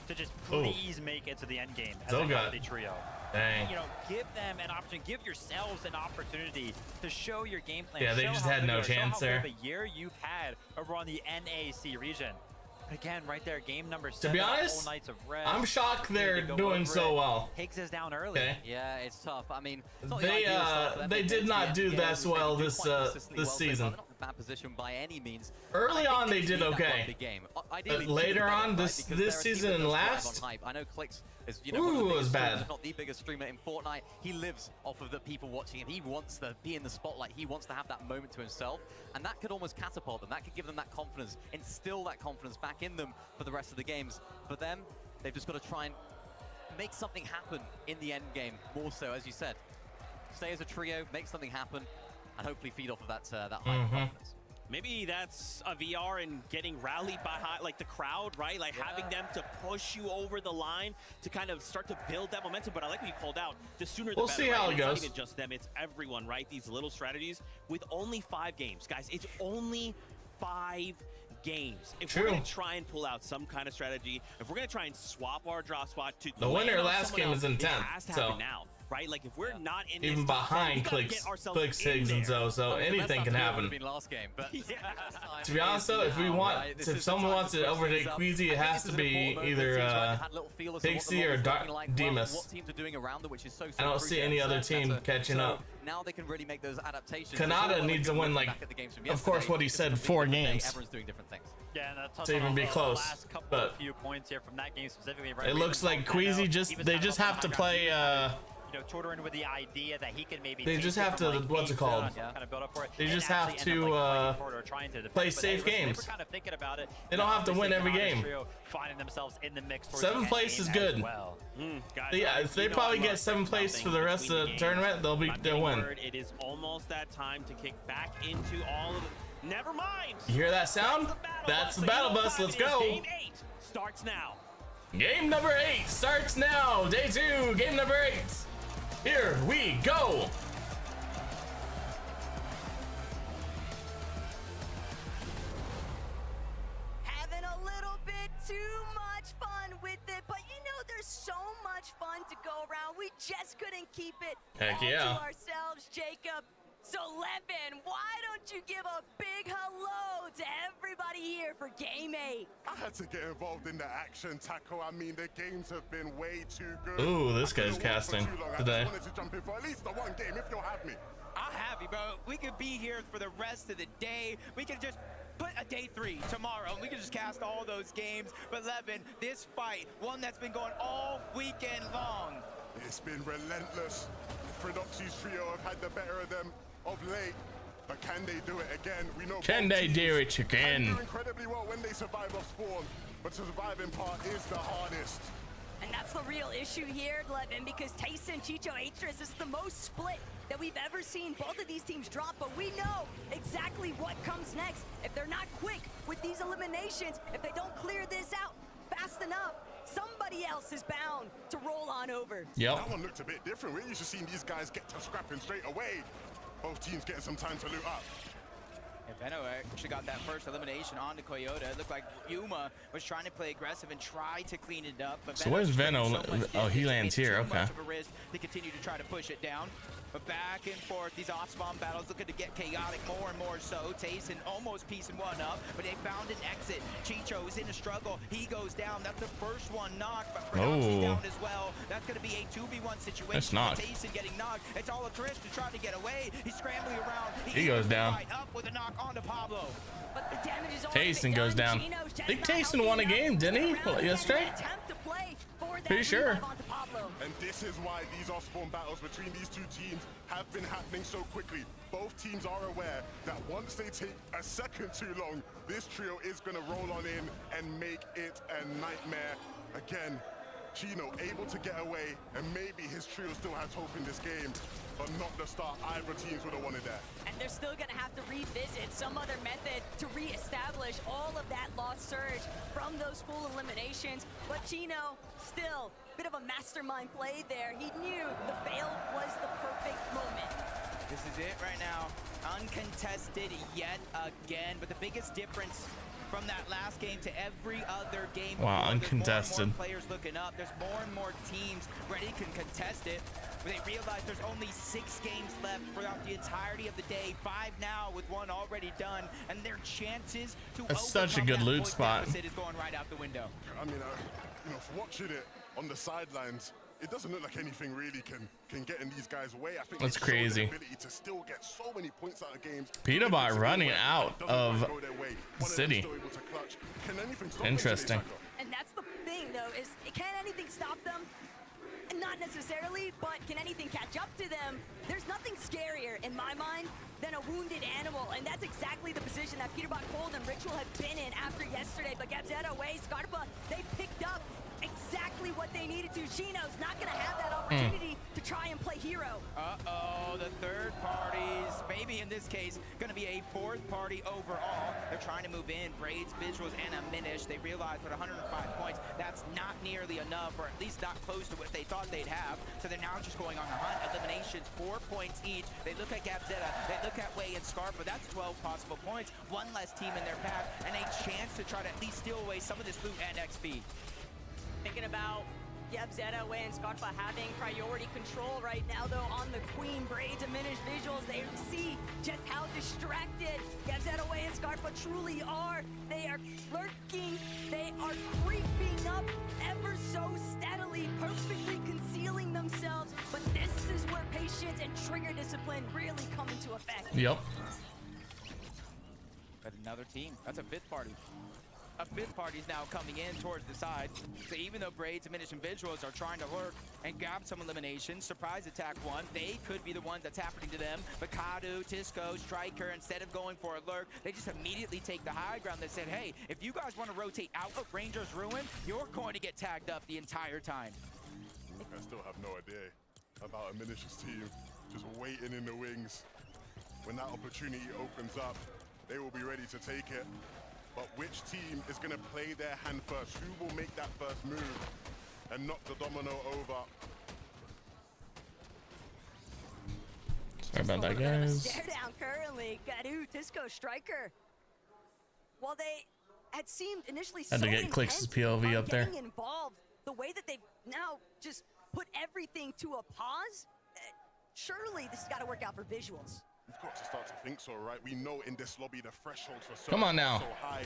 to just please make it to the end game as a healthy trio. Dang. You know, give them an opportunity, give yourselves an opportunity to show your game plan. Yeah, they show just how had good no you are, show chance how good there. of a year you've had over on the NAC region. Again, right there, game number 7. To be honest, Whole Knights of Red. I'm shocked they're doing so well. Higgs is down early. Okay. Yeah, it's tough. I mean, it's not They did not do that well this season. Bad position by any means. Early on they did okay. But later on this season and last, I know Clix is ooh, it was bad. Not the biggest streamer in Fortnite. He lives off of the people watching him. He wants to be in the spotlight. He wants to have that moment to himself, and that could almost catapult them. That could give them that confidence, instill that confidence back in them for the rest of the games. For them, they've just got to try and make something happen in the end game. More so, as you said, stay as a trio, make something happen, and hopefully feed off of that high confidence. Maybe that's a VR and getting rallied by like the crowd, right? Like having them to push you over the line to kind of start to build that momentum. But I like what you called out. The sooner the better. We'll see how it goes. It's not even just them, it's everyone, right? These little strategies with only 5 games. Guys, it's only 5 games. If we're going to try and pull out some kind of strategy, if we're going to try and swap our drop spot to the winner last game is in 10th. It has to happen now. Right, like if we're not in even behind Clix, Higgs, and so anything can happen. Last game, but to be honest, though, if someone wants to overtake Queasy, it has to be either Pixie or Demas. I don't see any other team catching up. Now they can really make those adaptations. Kanata needs to win, like, of course, what he said, 4 games. Everyone's doing different things. Yeah, and that's to even be close. But few points here from that game specifically. Right, it looks like Queasy they just have to play. Tutoring with the idea that he can maybe. They just have to. What's it called? Kind of build up for it, they just have to play safe games. Kind of thinking about it. They don't have to win every game. Finding themselves in the mix. 7th place is good. Well. Yeah, if they probably get 7th place for the rest of the tournament, they'll win. It is almost that time to kick back into all of the. Never mind. You hear that sound? That's the battle bus. Let's go. Game 8 starts now. Game number 8 starts now. Day 2. Game number 8. Here we go! Having a little bit too much fun with it, but you know there's so much fun to go around. We just couldn't keep it Heck all yeah. to ourselves, Jacob. So Levin, why don't you give a big hello to everybody here for Game 8? I had to get involved in the action, Taco. I mean, the games have been way too good. Ooh, this guy's casting today. I just wanted to jump in for at least the 1 game, if you'll have me. I'll have you, bro. We could be here for the rest of the day. We could just put a day 3 tomorrow, and we can just cast all those games. But Levin, this fight, one that's been going all weekend long. It's been relentless. Prodoxy's trio have had the better of them of late, but can they do it again? We know. Can they do it again? They do incredibly well when they survive off spawn, but the surviving part is the hardest. And that's the real issue here, Levin, because Tyson, Chicho, Atris is the most split that we've ever seen both of these teams drop, but we know exactly what comes next. If they're not quick with these eliminations, if they don't clear this out fast enough, somebody else is bound to roll on over. Yep. That one looked a bit different. We're used to seeing these guys get to scrapping straight away. Both teams getting some time to loot up. Veno actually got that first elimination on the Coyote. It looked like Yuma was trying to play aggressive and try to clean it up. But so where's Veno? Oh, he lands here. Okay. Much of a risk to continue to try to push it down. But back and forth, these off-spawn battles looking to get chaotic more and more so. Tayson almost piecing one up, but they found an exit. Chicho is in a struggle. He goes down. That's the first one knocked, but Prodoxy down as well. That's going to be a 2v1 situation. That's knocked. Tayson getting knocked. It's all a twist to try to get away. He's scrambling around. He goes down. Up with a knock onto Pablo. But the damage is Tayson goes down. I think Tayson won a game, didn't he? Yesterday? Pretty sure. And this is why these off-spawn battles between these two teams have been happening so quickly. Both teams are aware that once they take a second too long, this trio is going to roll on in and make it a nightmare. Again, Chino able to get away, and maybe his trio still has hope in this game, but not the start either teams would have wanted that. And they're still gonna have to revisit some other method to reestablish all of that lost surge from those full eliminations. But Chino, still, bit of a mastermind play there. He knew the fail was the perfect moment. This is it right now. Uncontested yet again, but the biggest difference from that last game to every other game. Wow, before. uncontested. There's more and more players looking up. There's more and more teams ready to contest it. But they realize there's only 6 games left throughout the entirety of the day. 5 now with 1 already done, and their chances to That's such a good loot spot. is going right out the window. I mean, you know, watching it on the sidelines, it doesn't look like anything really can get in these guys' way. I think that's they showed their crazy. ability to still get so many points out of games. Peterbot running out of the city. Interesting. And that's the thing, though, is can anything stop them? Not necessarily, but can anything catch up to them? There's nothing scarier, in my mind, than a wounded animal, and that's exactly the position that Peterbot Cold and Ritual have been in after yesterday. But Gabzetta, Way, Scarpa, they picked up exactly what they needed to. Chino's not going to have that opportunity to try and play hero. Uh-oh, the third parties, maybe in this case, going to be a 4th party overall. They're trying to move in. Braids, Visuals, and a Minish. They realize with 105 points, that's not nearly enough, or at least not close to what they thought they'd have. So they're now just going on the hunt. Eliminations, 4 points each. They look at Gabzetta, they look at Way and Scarpa. That's 12 possible points. 1 less team in their path, and a chance to try to at least steal away some of this loot and XP. Thinking about Gabzetta, Way, and Scarpa having priority control right now, though, on the Queen. Braids, diminished Visuals. They see just how distracted Gabzetta, Way, and Scarpa truly are. They are lurking. They are creeping up ever so steadily, perfectly concealing themselves. But this is where patience and trigger discipline really come into effect. Yep. But another team. That's a 5th party. A 5th party's now coming in towards the side. So even though Braids, Diminish, and Visuals are trying to lurk and grab some eliminations, surprise attack 1, they could be the ones that's happening to them. But Kadu, Tisco, Striker, instead of going for a lurk, they just immediately take the high ground. They said, hey, if you guys want to rotate out of Rangers Ruin, you're going to get tagged up the entire time. I still have no idea about a Minish's team just waiting in the wings. When that opportunity opens up, they will be ready to take it. But which team is going to play their hand first? Who will make that first move and knock the domino over? Sorry about that, guys. Stare down currently. Gadu, Tisco, Striker. While they had seemed initially Had so to get Clix's intent POV on up there. getting involved, the way that they've now just put everything to a pause, surely this has got to work out for Visuals. We've got to start to think so, right? We know in this lobby the thresholds for so, Come on now. so high.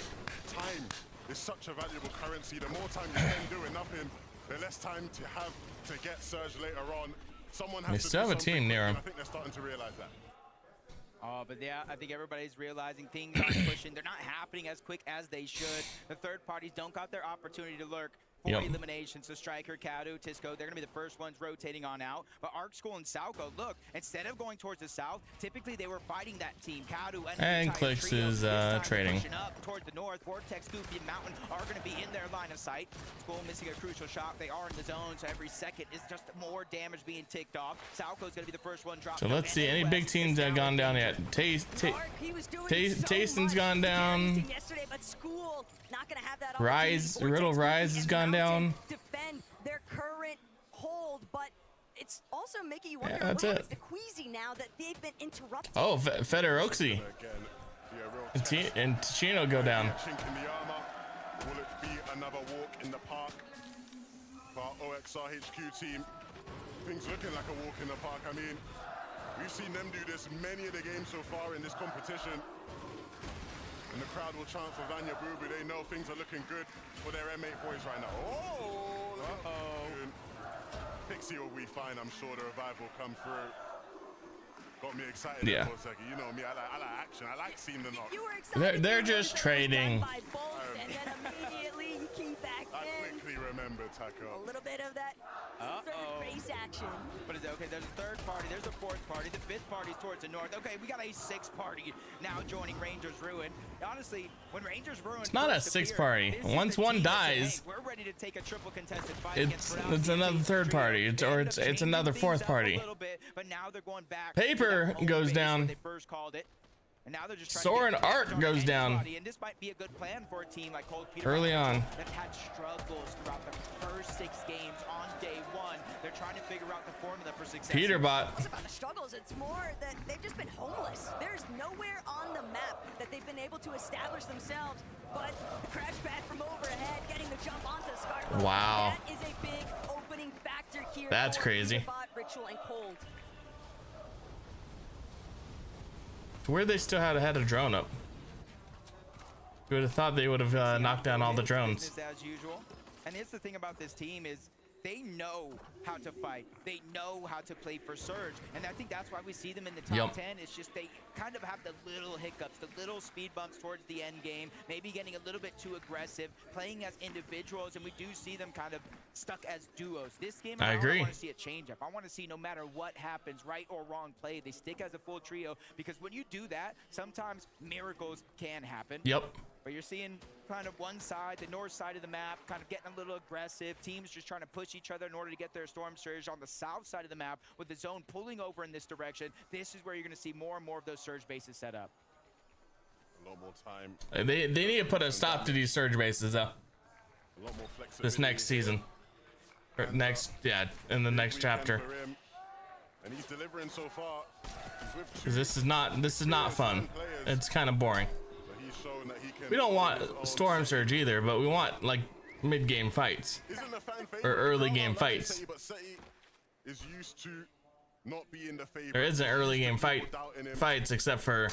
Time is such a valuable currency. The more time you spend doing nothing, the less time to have to get Surge later on. Someone has They to still do have a team something near quick, him. and I think they're starting to realize that. Oh, but yeah, I think everybody's realizing things aren't pushing. They're not happening as quick as they should. The 3rd parties don't got their opportunity to lurk. 40 eliminations, so Striker, Kadu, Tisco, they're going to be the first ones rotating on out. But Arc School and Salco, look, instead of going towards the south, typically they were fighting that team. Kadu And Clix is trading. pushing up towards the north. Vortex, Goofy, and Mountain are going to be in their line of sight. School missing a crucial shot. They are in the zone, so every second is just more damage being ticked off. Salco's going to be the first one dropped. So let's see, any big teams that have gone down yet? Taston's gone down. Yesterday, but School not going to have that Rise, Riddle Rise has gone down. Defend their current hold, but it's also making you wonder Yeah, that's what it. happens to Queasy now that they've been interrupted. Oh, Federoxy. And Ticino go down. Chink in the armor. Will it be another walk in the park for our OXR HQ team? Things looking like a walk in the park. I mean, we've seen them do this many of the games so far in this competition. And the crowd will chant for Vanya Bubu. They know things are looking good for their M8 boys right now. Oh, uh-oh. Pixie will be fine. I'm sure the revive will come through. Got me excited Yeah. for a second. You know me, I like action. I like seeing the knock. They're just trading. And then immediately you key back I in. quickly remember Taco. A little bit of that third base action. But is it okay? There's a 3rd party, there's a 4th party, the 5th party's towards the north. Okay, we got a 6th party now joining Rangers Ruin. Honestly, when Rangers Ruin, It's not a 6th party. Once one dies, we're ready to take a triple contested fight it's another 3rd party, it's another 4th party. but now they're going back. Paper goes down. They first called it. And now they're just trying Soren to get Art goes down. and this might be a good plan for a team like Cold Peter Early on. that had struggles throughout the first 6 games on day 1. They're trying to figure out the formula for success. Peterbot. It's about the struggles. It's more that they've just been homeless. There's nowhere on the map that they've been able to establish themselves. But the crash pad from overhead, getting the jump onto Scarpa. Wow. That is a big opening factor here. That's for crazy. Peterbot, Ritual, and Cold. Where they still had a drone up. You would have thought they would have knocked down all the drones. Business as usual. And it's the thing about this team is they know how to fight. They know how to play for Surge. And I think that's why we see them in the top 10. It's just they kind of have the little hiccups, the little speed bumps towards the end game, maybe getting a little bit too aggressive, playing as individuals, and we do see them kind of stuck as duos. This game, I agree. I want to see a change up. I want to see no matter what happens, right or wrong play, they stick as a full trio, because when you do that, sometimes miracles can happen. Yep. But you're seeing kind of one side, the north side of the map, kind of getting a little aggressive. Teams just trying to push each other in order to get their Storm Surge. On the south side of the map, with the zone pulling over in this direction, this is where you're going to see more and more of those Surge bases set up. A lot more time. They need to put a stop to these Surge bases though. A lot more flexibility. This next season. Or next, yeah, in the next chapter. And he's delivering so far. Because this is not fun. It's kind of boring. We don't want Storm Surge either, but we want like mid-game fights or early game fights. But Seti is used to not being the favorite. There isn't early game fights except for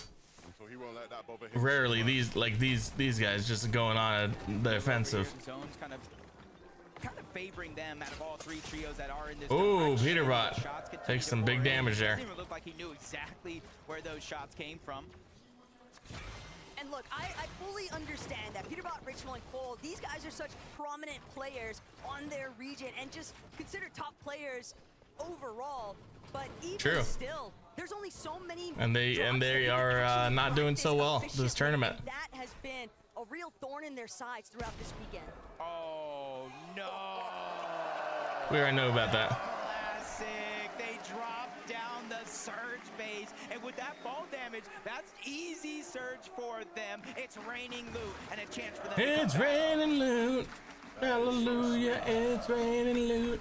So he won't let that bother him. rarely these guys just going on the offensive. Zones kind of favoring them out of all 3 trios that are in this. Ooh, Peterbot takes some big damage there. It looked like he knew exactly where those shots came from. And look, I fully understand that Peterbot, Ritual, and Cole, these guys are such prominent players on their region and just considered top players overall. But even still, there's only so many. And they are not doing so well this tournament. That has been a real thorn in their sides throughout this weekend. Oh no! We already know about that. Classic. They dropped down the Surge base, and with that fall damage, that's easy Surge for them. It's raining loot and a chance for them. It's raining loot. Hallelujah! It's raining loot.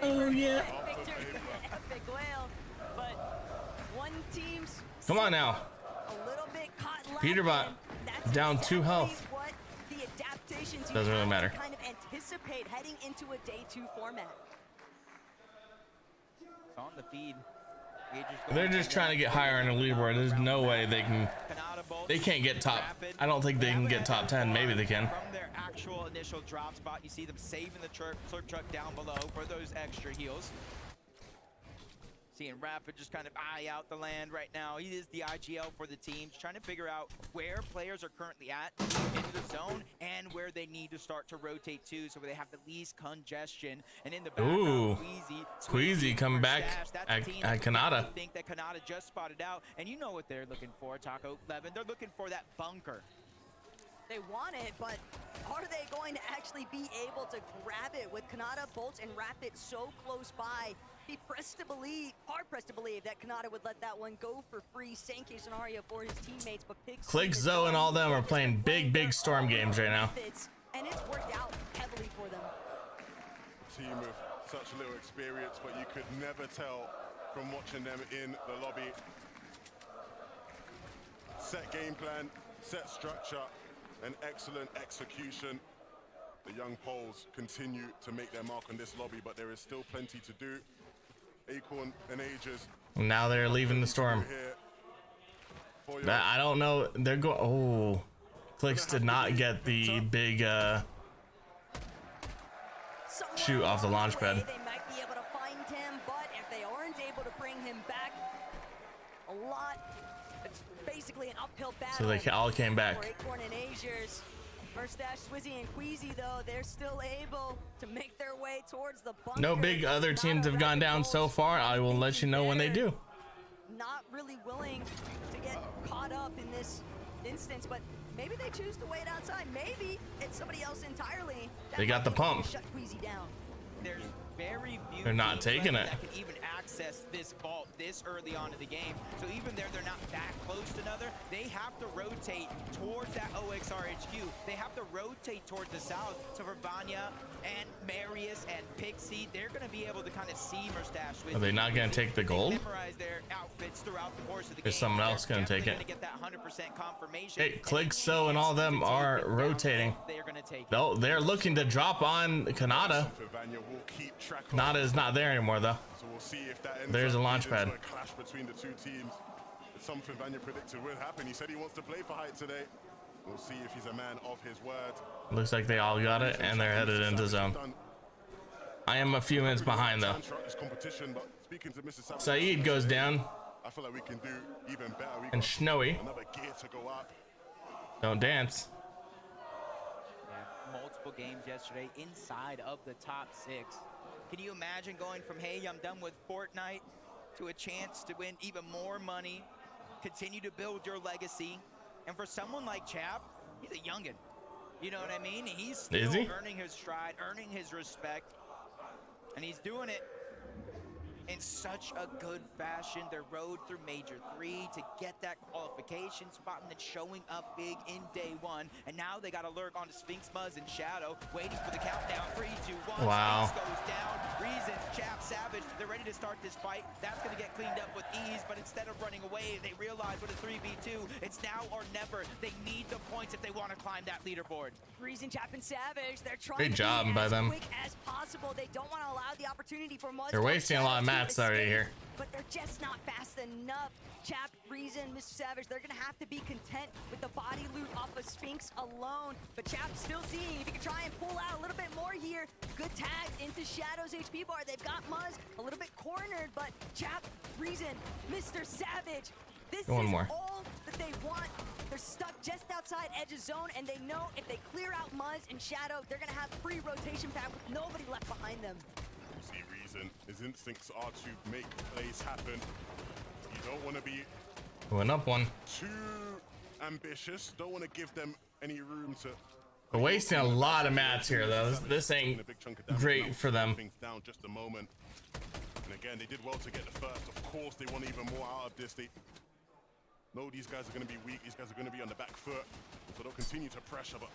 Oh yeah. Epic whale, but one team's Come on now. a little bit caught Peterbot down 2 health. what the adaptations Doesn't really matter. kind of anticipate heading into a day 2 format. It's on the feed. They're just trying to get higher on the leaderboard. There's no way they can't get top. I don't think they can get top 10. Maybe they can. From their actual initial drop spot, you see them saving the slurp truck down below for those extra heals. Seeing Rapid just kind of eye out the land right now. He is the IGL for the team, trying to figure out where players are currently at into the zone and where they need to start to rotate to, so they have the least congestion. And in the background, Queasy coming back at Kanata. I think that Kanata just spotted out, and you know what they're looking for, Taco Levin. They're looking for that bunker. They want it, but are they going to actually be able to grab it with Kanata, Bolts, and Rapid so close by? Be pressed to believe, hard pressed to believe that Kanata would let that one go for free. Same case scenario for his teammates, but Click Zoe and all them are playing big Storm games right now. And it's worked out heavily for them. Team with such little experience, but you could never tell from watching them in the lobby. Set game plan, set structure, and excellent execution. The young Poles continue to make their mark on this lobby, but there is still plenty to do. Acorn and Aegis. Now they're leaving the Storm. I don't know. They're going. Oh, Clicks did not get the big shoot off the launch pad. They might be able to find him, but if they aren't able to bring him back, it's basically an uphill battle. So they all came back. For Acorn and Aegis. Mustache, Swizzy, and Queasy, though, they're still able to make their way towards the bunker. No big other teams have gone down so far. I will let you know when they do. Not really willing to get caught up in this instance, but maybe they choose to wait outside. Maybe it's somebody else entirely. They got the pump. Shut Queasy down. There's very few They're not taking it. that can even access this vault this early on in the game. So even there, they're not that close to another. They have to rotate towards that OXR HQ. They have to rotate towards the south. So for Vanya and Marius and Pixie, they're going to be able to kind of see Mustache with. Are they not going to take the gold? Memorize their outfits throughout the course of the game. There's someone else going to take it. Get that 100% confirmation. Hey, Clixo and all them are rotating. No, they're looking to drop on Kanata. Kanata is not there anymore, though. So we'll see if that ends There's a up launch leading pad. to a clash between the two teams. It's something Vanya predicted would happen. He said he wants to play for Height today. We'll see if he's a man of his word. Looks like they all got it, and they're headed into zone. I am a few minutes behind, though. Saeed goes down. I feel like we can do even better. We And got Snowy. another gear to go up. Don't dance. Yeah, multiple games yesterday inside of the top 6. Can you imagine going from, hey, I'm done with Fortnite, to a chance to win even more money, continue to build your legacy? And for someone like Chap, he's a youngin'. You know what I mean? He's still earning his stride, earning his respect. And he's doing it in such a good fashion. Their road through Major 3 to get that qualification spot and then showing up big in day 1. And now they got to lurk onto Sphinx, Muzz, and Shadow, waiting for the countdown. 3, 2, 1. Wow. Sphinx goes down. Reason, Chap, Savage, they're ready to start this fight. That's going to get cleaned up with ease, but instead of running away, they realize with a 3v2, it's now or never. They need the points if they want to climb that leaderboard. Reason, Chap, and Savage, they're trying Great to job be by as them. quick as possible. They don't want to allow the opportunity for Muzz. They're wasting a lot of to mats already escape, here. but they're just not fast enough. Chap, Reason, Mr. Savage, they're gonna have to be content with the body loot off of Sphinx alone. But Chap's still seeing if he can try and pull out a little bit more here. Good tag into Shadow's HP bar. They've got Muzz a little bit cornered, but Chap, Reason, Mr. Savage, this One is more. all that they want. They're stuck just outside edge of zone, and they know if they clear out Muzz and Shadow, they're gonna have free rotation pack with nobody left behind them. You see Reason. His instincts are to make plays happen. You don't want to be Went up one. too ambitious. Don't want to give them any room to. They're wasting a lot of mats here, though. This ain't great for them. Things down just a moment. And again, they did well to get the first. Of course, they want even more out of this. They know these guys are going to be weak. These guys are going to be on the back foot. So they'll continue to pressure, but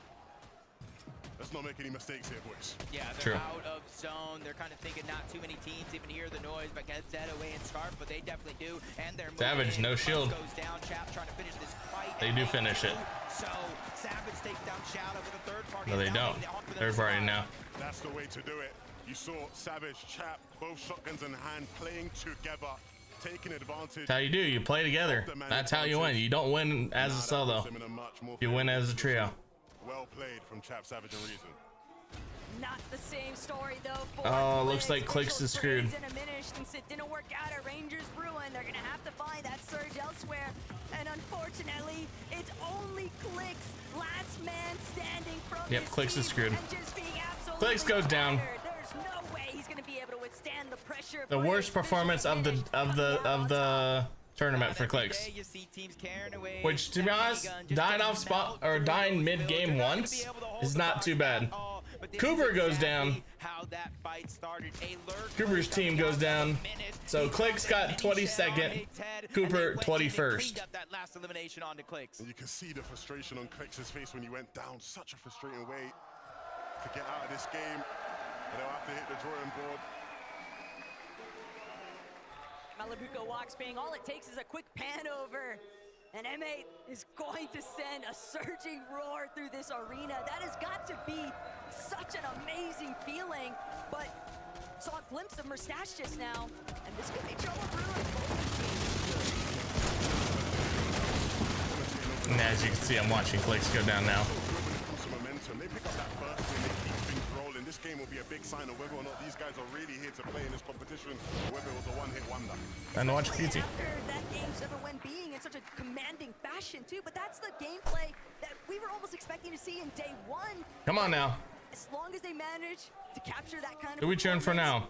let's not make any mistakes here, boys. Yeah, they're out of zone. They're kind of thinking not too many teams even hear the noise, but get Zed away and Scarf, but they definitely do. And they're Savage, no shield. Goes down. Chap trying to finish this fight. They do finish it. So Savage takes down Shadow with a third party. No, they don't. Third party now. That's the way to do it. You saw Savage, Chap, both shotguns in hand, playing together, taking advantage. That's how you do. You play together. That's how you win. You don't win as a solo. You win as a trio. Well played from Chap, Savage, and Reason. Not the same story though. For Oh, looks like Clix is screwed. Since it didn't work out at Rangers Ruin, they're gonna have to find that surge elsewhere. And unfortunately, it's only Clix, last man standing from Yep, his Clix is team, screwed. and just being absolutely Clix goes down. battered. There's no way he's gonna be able to withstand the pressure. The worst performance of the tournament for Clix. Which, to be honest, dying off spot or dying mid game once is not too bad. Cooper goes down. Cooper's team goes down. So Clix got 22nd. Cooper 21st. And you can see the frustration on Clix's face when he went down. Such a frustrating way to get out of this game. But they'll have to hit the drawing board. Malibuco walks being all it takes is a quick pan over. And M8 is going to send a surging roar through this arena. That has got to be such an amazing feeling. But saw a glimpse of Mustache just now, and this could be trouble brewing. And as you can see, I'm watching Clix go down now. Some momentum. They pick up that first win, they keep things rolling. This game will be a big sign of whether or not these guys are really here to play in this competition, or whether it was a one-hit wonder. And watch QT. After that game never went being in such a commanding fashion too, but that's the gameplay that we were almost expecting to see in day one. Come on now. As long as they manage to capture that kind of Who we cheering for now?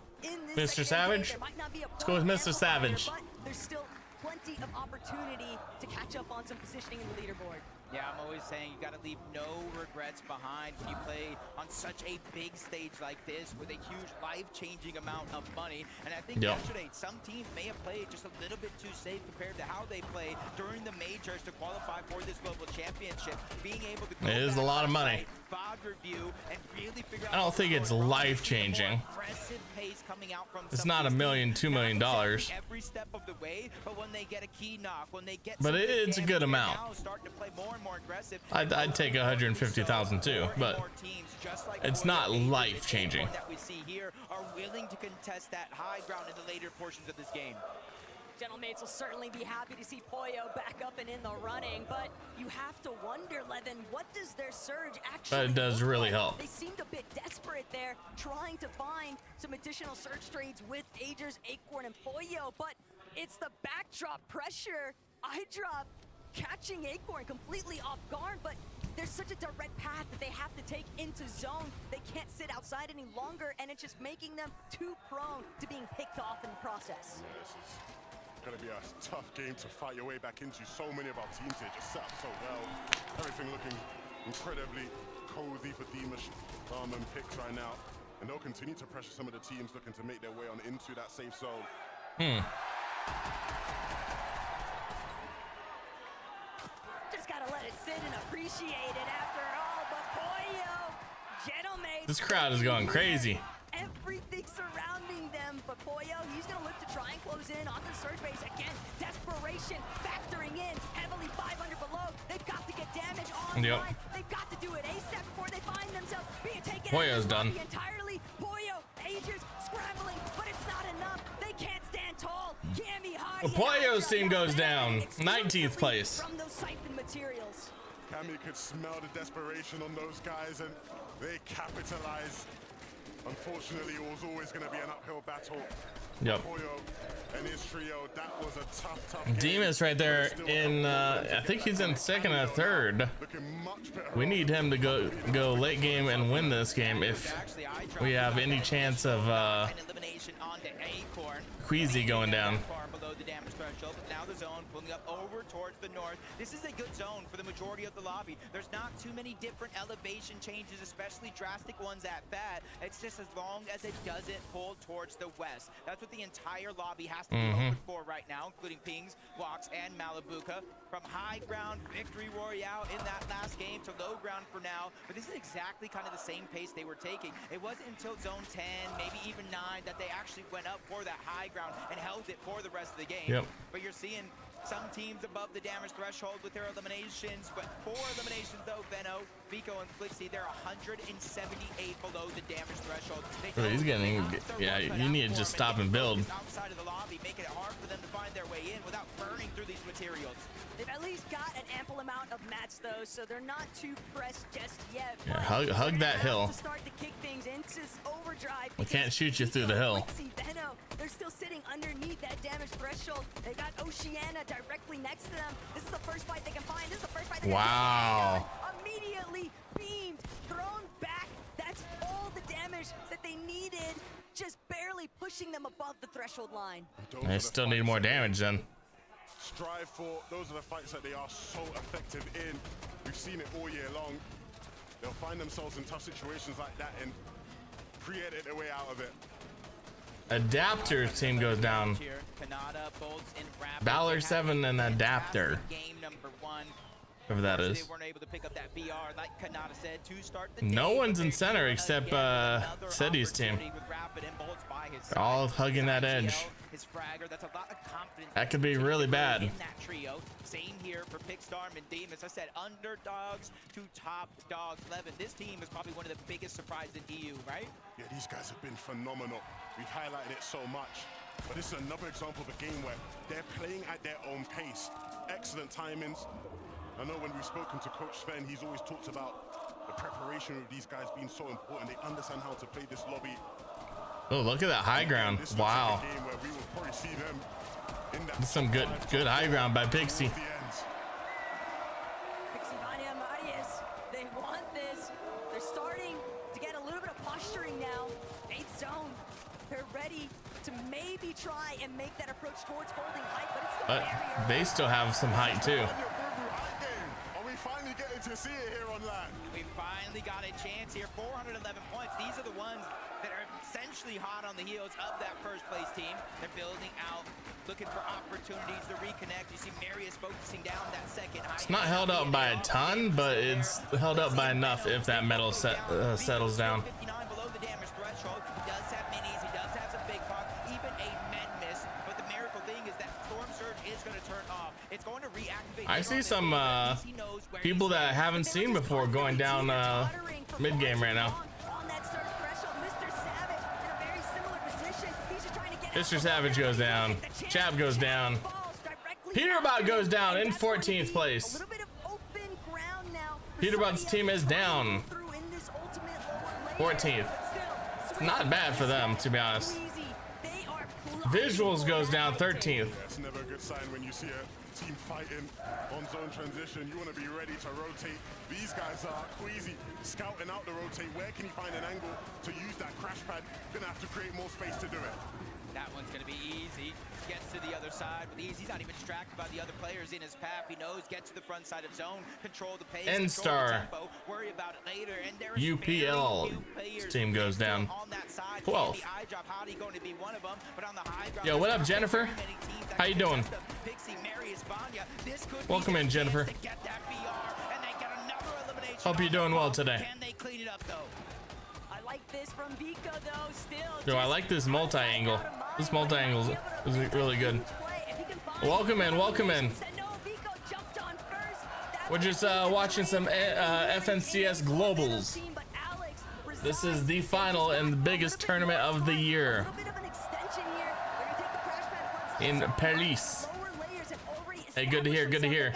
Mr. Savage? Let's go with Mr. Savage. But there's still plenty of opportunity to catch up on some positioning in the leaderboard. Yeah, I'm always saying you got to leave no regrets behind when you play on such a big stage like this with a huge life-changing amount of money. And I think yesterday, some teams may have played just a little bit too safe compared to how they play during the majors to qualify for this global championship. Being able to go it is a lot of money. VOD review and really figure out I don't think it's life-changing. It's not $1 million, $2 million. Every step of the way, but when they get a key knock, when they get but it's a good amount. I'd take 150,000 too, but it's not life-changing. That we see here are willing to contest that high ground in the later portions of this game. Gentlemates will certainly be happy to see Poyo back up and in the running, but you have to wonder, Levin, what does their surge actually That does really help. They seemed a bit desperate there, trying to find some additional surge trades with Agers, Acorn, and Poyo, but it's the backdrop pressure. iDrop catching Acorn completely off guard, but there's such a direct path that they have to take into zone. They can't sit outside any longer, and it's just making them too prone to being picked off in the process. Yeah, this is going to be a tough game to fight your way back into. So many of our teams here just set up so well. Everything looking incredibly cozy for Demus, and Picks right now. And they'll continue to pressure some of the teams looking to make their way on into that safe zone. Just gotta let it sit and appreciate it after all, but Poyo, Gentlemates. This crowd is going crazy. Everything surrounding them, but Poyo, he's gonna look to try and close in on the surge base again. Desperation factoring in, heavily 500 below. They've got to get damage on line. They've got to do it ASAP before they find themselves being taken Poyo's done entirely. Poyo, Agers scrambling, but it's not enough. They can't stand tall. Yami Hadi. Poyo's team goes down, 19th place. From those siphon materials. Cammy could smell the desperation on those guys, and they capitalize. Unfortunately, it was always going to be an uphill battle. Yep. Poyo and his trio, that was a tough game. Demus right there in, I think he's in second or third. We need him to go late game and win this game if we have any chance of Queasy going down. Below the damage threshold, but now the zone pulling up over towards the north. This is a good zone for the majority of the lobby. There's not too many different elevation changes, especially drastic ones at that. It's just as long as it doesn't pull towards the west. That's what the entire lobby has to be open for right now, including Pings, Walks, and Malibuca. From high ground victory royale in that last game to low ground for now, but this is exactly kind of the same pace they were taking. It wasn't until zone 10, maybe even 9, that they actually went up for that high ground and held it for the rest of the game. But you're seeing some teams above the damage threshold with their eliminations, but 4 eliminations though. Veno, Vico, and Flixie, they're 178 below the damage threshold. He's getting, yeah, you need to just stop and build. Outside of the lobby, making it hard for them to find their way in without burning through these materials. They've at least got an ample amount of mats though, so they're not too pressed just yet. Yeah, hug that hill. To start to kick things into overdrive. We can't shoot you through the hill. Veno, they're still sitting underneath that damage threshold. They got Oceana directly next to them. This is the first fight they can find. This is the first fight they can find. Immediately beamed, thrown back. That's all the damage that they needed, just barely pushing them above the threshold line. They still need more damage then. Strive for, those are the fights that they are so effective in. We've seen it all year long. They'll find themselves in tough situations like that and create their way out of it. Adapter's team goes down. Valor 7 and Adapter. Whoever that is. No one's in center except Seti's team. They're all hugging that edge. That could be really bad. Same here for Pickstorm and Demus. I said underdogs to top dogs. Levin, this team is probably one of the biggest surprises in EU, right? Yeah, these guys have been phenomenal. We've highlighted it so much. But this is another example of a game where they're playing at their own pace. Excellent timings. I know when we've spoken to Coach Sven, he's always talked about the preparation of these guys being so important. They understand how to play this lobby. Oh, look at that high ground. Wow. Like a game where we will probably see them in that some good high ground by Pixie. Pixie Vania Marius, they want this. They're starting to get a little bit of posturing now. 8th zone. They're ready to maybe try and make that approach towards holding height, but it's the barrier. They still have some height too. Are we finally getting to see it here on land. We finally got a chance here. 411 points. These are the ones that are essentially hot on the heels of that first place team. They're building out, looking for opportunities to reconnect. You see Marius focusing down that second high. It's not held up by a ton, but it's held up by enough if that metal settles down. 59 below the damage threshold. He does have minis. He does have some big pop, even a med miss. But the miracle thing is that Storm Surge is going to turn off. It's going to reactivate. I see some people that I haven't seen before going down mid game right now. Mr. Savage goes down. Chap goes down. Peterbot goes down in 14th place. Peterbot's team is down 14th. Not bad for them, to be honest. Visuals goes down 13th. It's never a good sign when you see a team fighting on zone transition. You want to be ready to rotate. These guys are Queasy scouting out the rotate. Where can he find an angle to use that crash pad? Gonna have to create more space to do it. That one's going to be easy. Gets to the other side with ease. He's not even distracted by the other players in his path. He knows, get to the front side of zone, control the pace, N-Star. control the tempo, worry about it later. And there is UPL team goes down. on that side. 12. The eye drop, Howdy going to be one of them, but on the high ground, Yo, what up, Jennifer? How you doing? Pixie, Marius, Vanya. This could Welcome in, Jennifer. to get that BR, and they get another elimination. Hope you're doing well today. Can they clean it up though? I like this from Vico though. Still. Yo, I like this multi-angle. This multi-angle is really good. Welcome in, welcome in. We're just watching some FNCS Globals. This is the final and the biggest tournament of the year in Paris. Hey, good to hear, good to hear.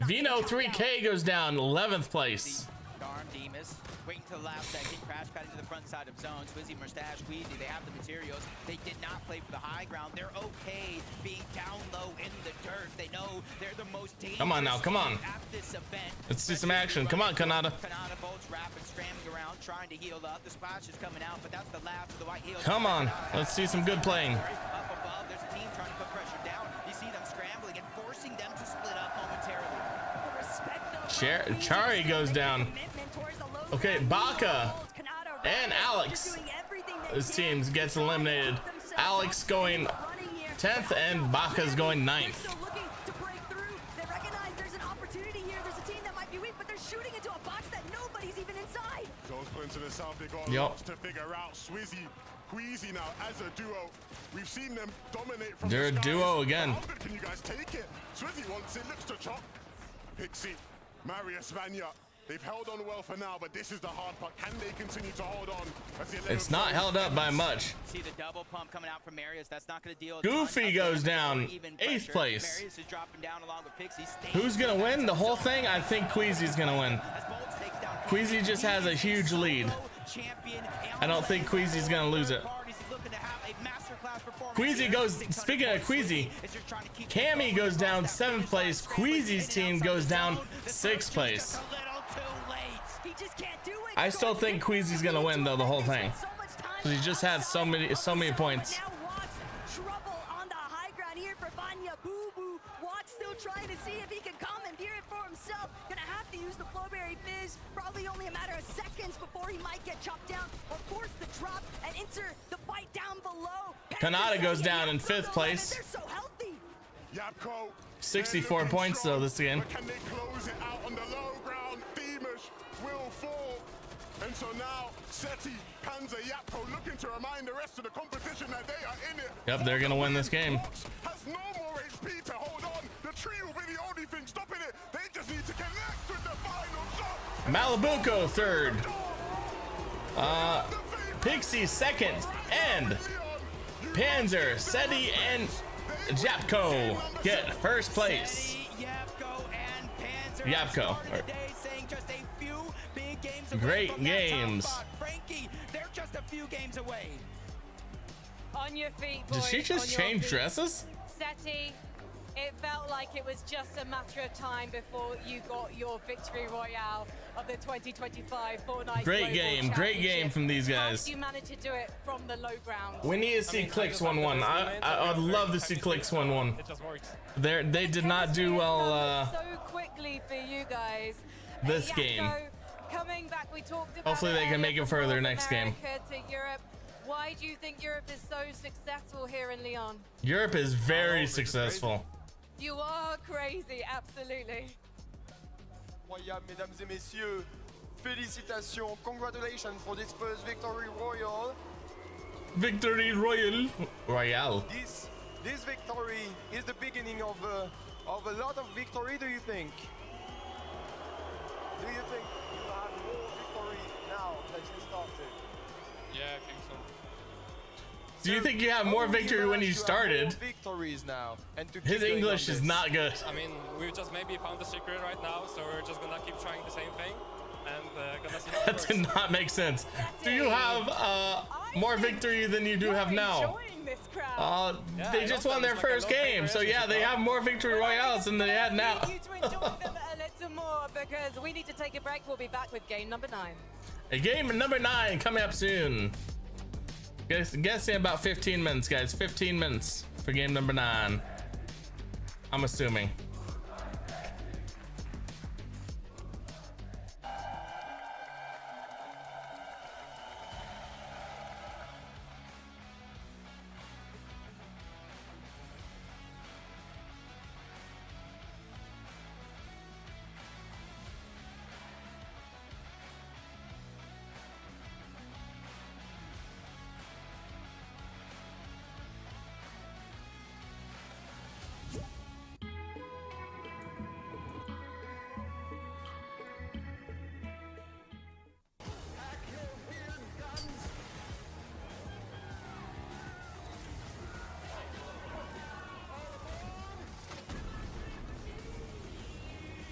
Vino 3K goes down 11th place. Darn Demas, waiting till the last second, crash pad into the front side of zone. Swizzy, Mustache, Queasy, they have the materials. They did not play for the high ground. They're okay being down low in the dirt. They know they're the most dangerous. Come on now, come on. At this event. Let's see some action. Come on, Kanata. Kanata bolts rapid, scrambling around, trying to heal up. The splash is coming out, but that's the last of the white heels. Come on, let's see some good playing. Up above, there's a team trying to put pressure down. You see them scrambling and forcing them to split up momentarily. Chari goes down. Okay, Baka and Alex. This team gets eliminated. Alex going 10th and Baka's going 9th. Goes into the south. They got Yup. lots to figure out. Swizzy, Queasy now as a duo. We've seen them dominate from They're a the skies. duo again. How good can you guys take it? Swizzy wants it, looks to chop. Pixie, Marius, Vanya. They've held on well for now, but this is the hard part. Can they continue to hold on? It's not held up by much. See the double pump coming out from Marius. That's not going to deal. Goofy goes down 8th place. Marius is dropping down along with Pixie. Who's gonna win the whole thing? I think Queasy's gonna win. Queasy just has a huge lead. I don't think Queasy's gonna lose it. Queasy goes, speaking of Queasy, Cammy goes down 7th place. Queasy's team goes down 6th place. I still think Queasy's gonna win though the whole thing. Because he just had so many points. Trouble on the high ground here for Vanya. Boo Boo. Watt's still trying to see if he can commandeer it for himself. Gonna have to use the Flowberry Fizz. Probably only a matter of seconds before he might get chopped down or force the drop and enter the fight down below. Kanata goes down in 5th place. They're so healthy. Yapko. 64 points though this game. Can they close it out on the low ground? Demas will fall. And so now, Seti, Panzer, Yapko looking to remind the rest of the competition that they are in it. Yep, they're gonna win this game. Has no more HP to hold on. The tree will be the only thing stopping it. They just need to connect with the final shot. Malabuco 3rd. Pixie 2nd. And Panzer, Seti, and Japko get 1st place. Yapko. Great games. Frankie, they're just a few games away. On your feet, Did boys, she just on your change feet. dresses? Seti, it felt like it was just a matter of time before you got your victory royale of the 2025 Fortnite Great Global great game from these How guys. did you manage to do it from the low ground? We need to see Clicks 1-1. I'd love to see Clicks 1-1. It just works. They did not do well So quickly for you guys. this game. So, coming back, we talked about Hopefully they can make it further North next game. America to Europe. Why do you think Europe is so successful here in Lyon? Europe is very successful. You are crazy, absolutely. Incroyable, mesdames et messieurs. Félicitations, congratulations for this first victory royal. Victory Royale. This victory is the beginning of a lot of victory. Do you think? Do you think you have more victory now that you started? Yeah, I think so. Do you think you have more victory when you started? Victories now, and to His keep going English on is this. not good. I mean, we've just maybe found the secret right now, so we're just gonna keep trying the same thing and gonna see how it That works. did not make sense. Do you have more victory than you do have now? They just won their first game, so yeah, they have more victory royales than they had now. You to enjoy them a little more because we need to take a break. We'll be back with game number 9. Game number 9 coming up soon. Guessing about 15 minutes, guys. 15 minutes for game number 9. I'm assuming.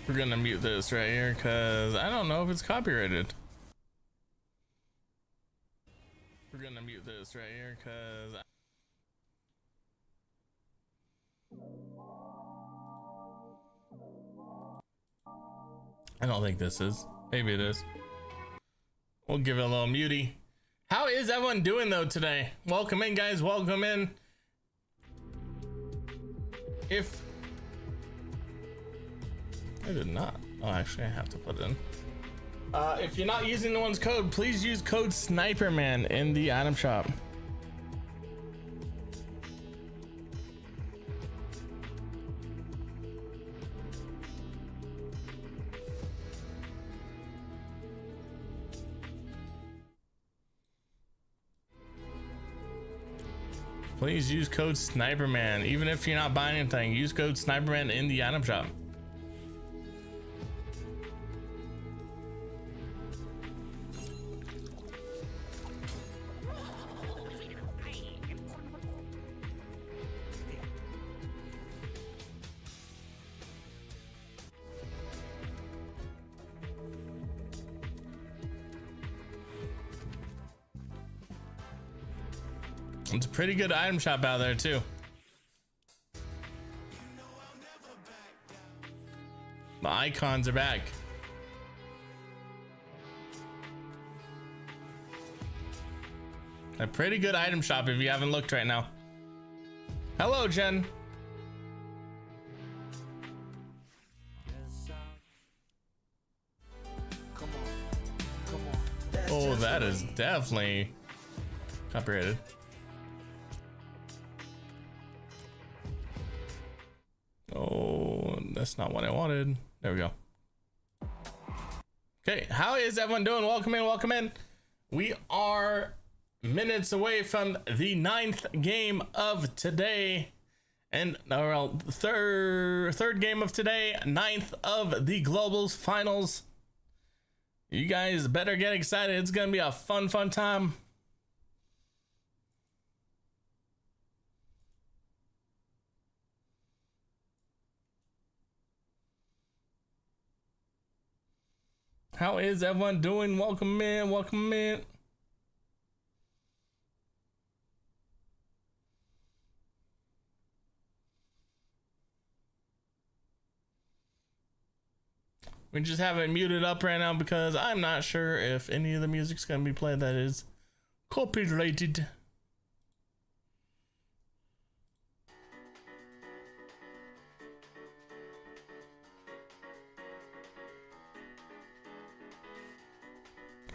We're gonna mute this right here because I don't know if it's copyrighted. We're gonna mute this right here because I don't think this is. Maybe it is. We'll give it a little mutie. How is everyone doing though today? Welcome in, guys. Welcome in. If I did not. Oh, actually, I have to put it in. If you're not using the one's code, please use code SNIPERMAN in the item shop. Please use code SNIPERMAN. Even if you're not buying anything, use code SNIPERMAN in the item shop. It's a pretty good item shop out there too. The icons are back. A pretty good item shop if you haven't looked right now. Hello, Jen. Oh, that is definitely copyrighted. Oh, that's not what I wanted. There we go. Okay, how is everyone doing? Welcome in, welcome in. We are minutes away from the 9th game of today. And our third game of today, 9th of the Globals Finals. You guys better get excited. It's gonna be a fun time. How is everyone doing? Welcome in, welcome in. We just have it muted up right now because I'm not sure if any of the music's gonna be played that is copyrighted.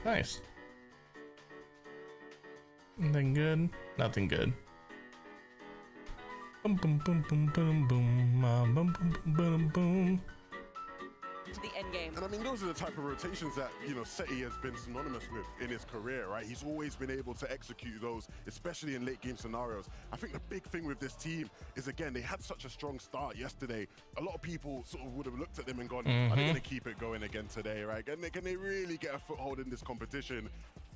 Nice. Nothing good. Nothing good. Boom boom boom boom boom boom boom boom boom boom. To the end game. And I mean, those are the type of rotations that, you know, Seti has been synonymous with in his career, right? He's always been able to execute those, especially in late game scenarios. I think the big thing with this team is, again, they had such a strong start yesterday. A lot of people sort of would have looked at them and gone, are they going to keep it going again today, right? Can they really get a foothold in this competition?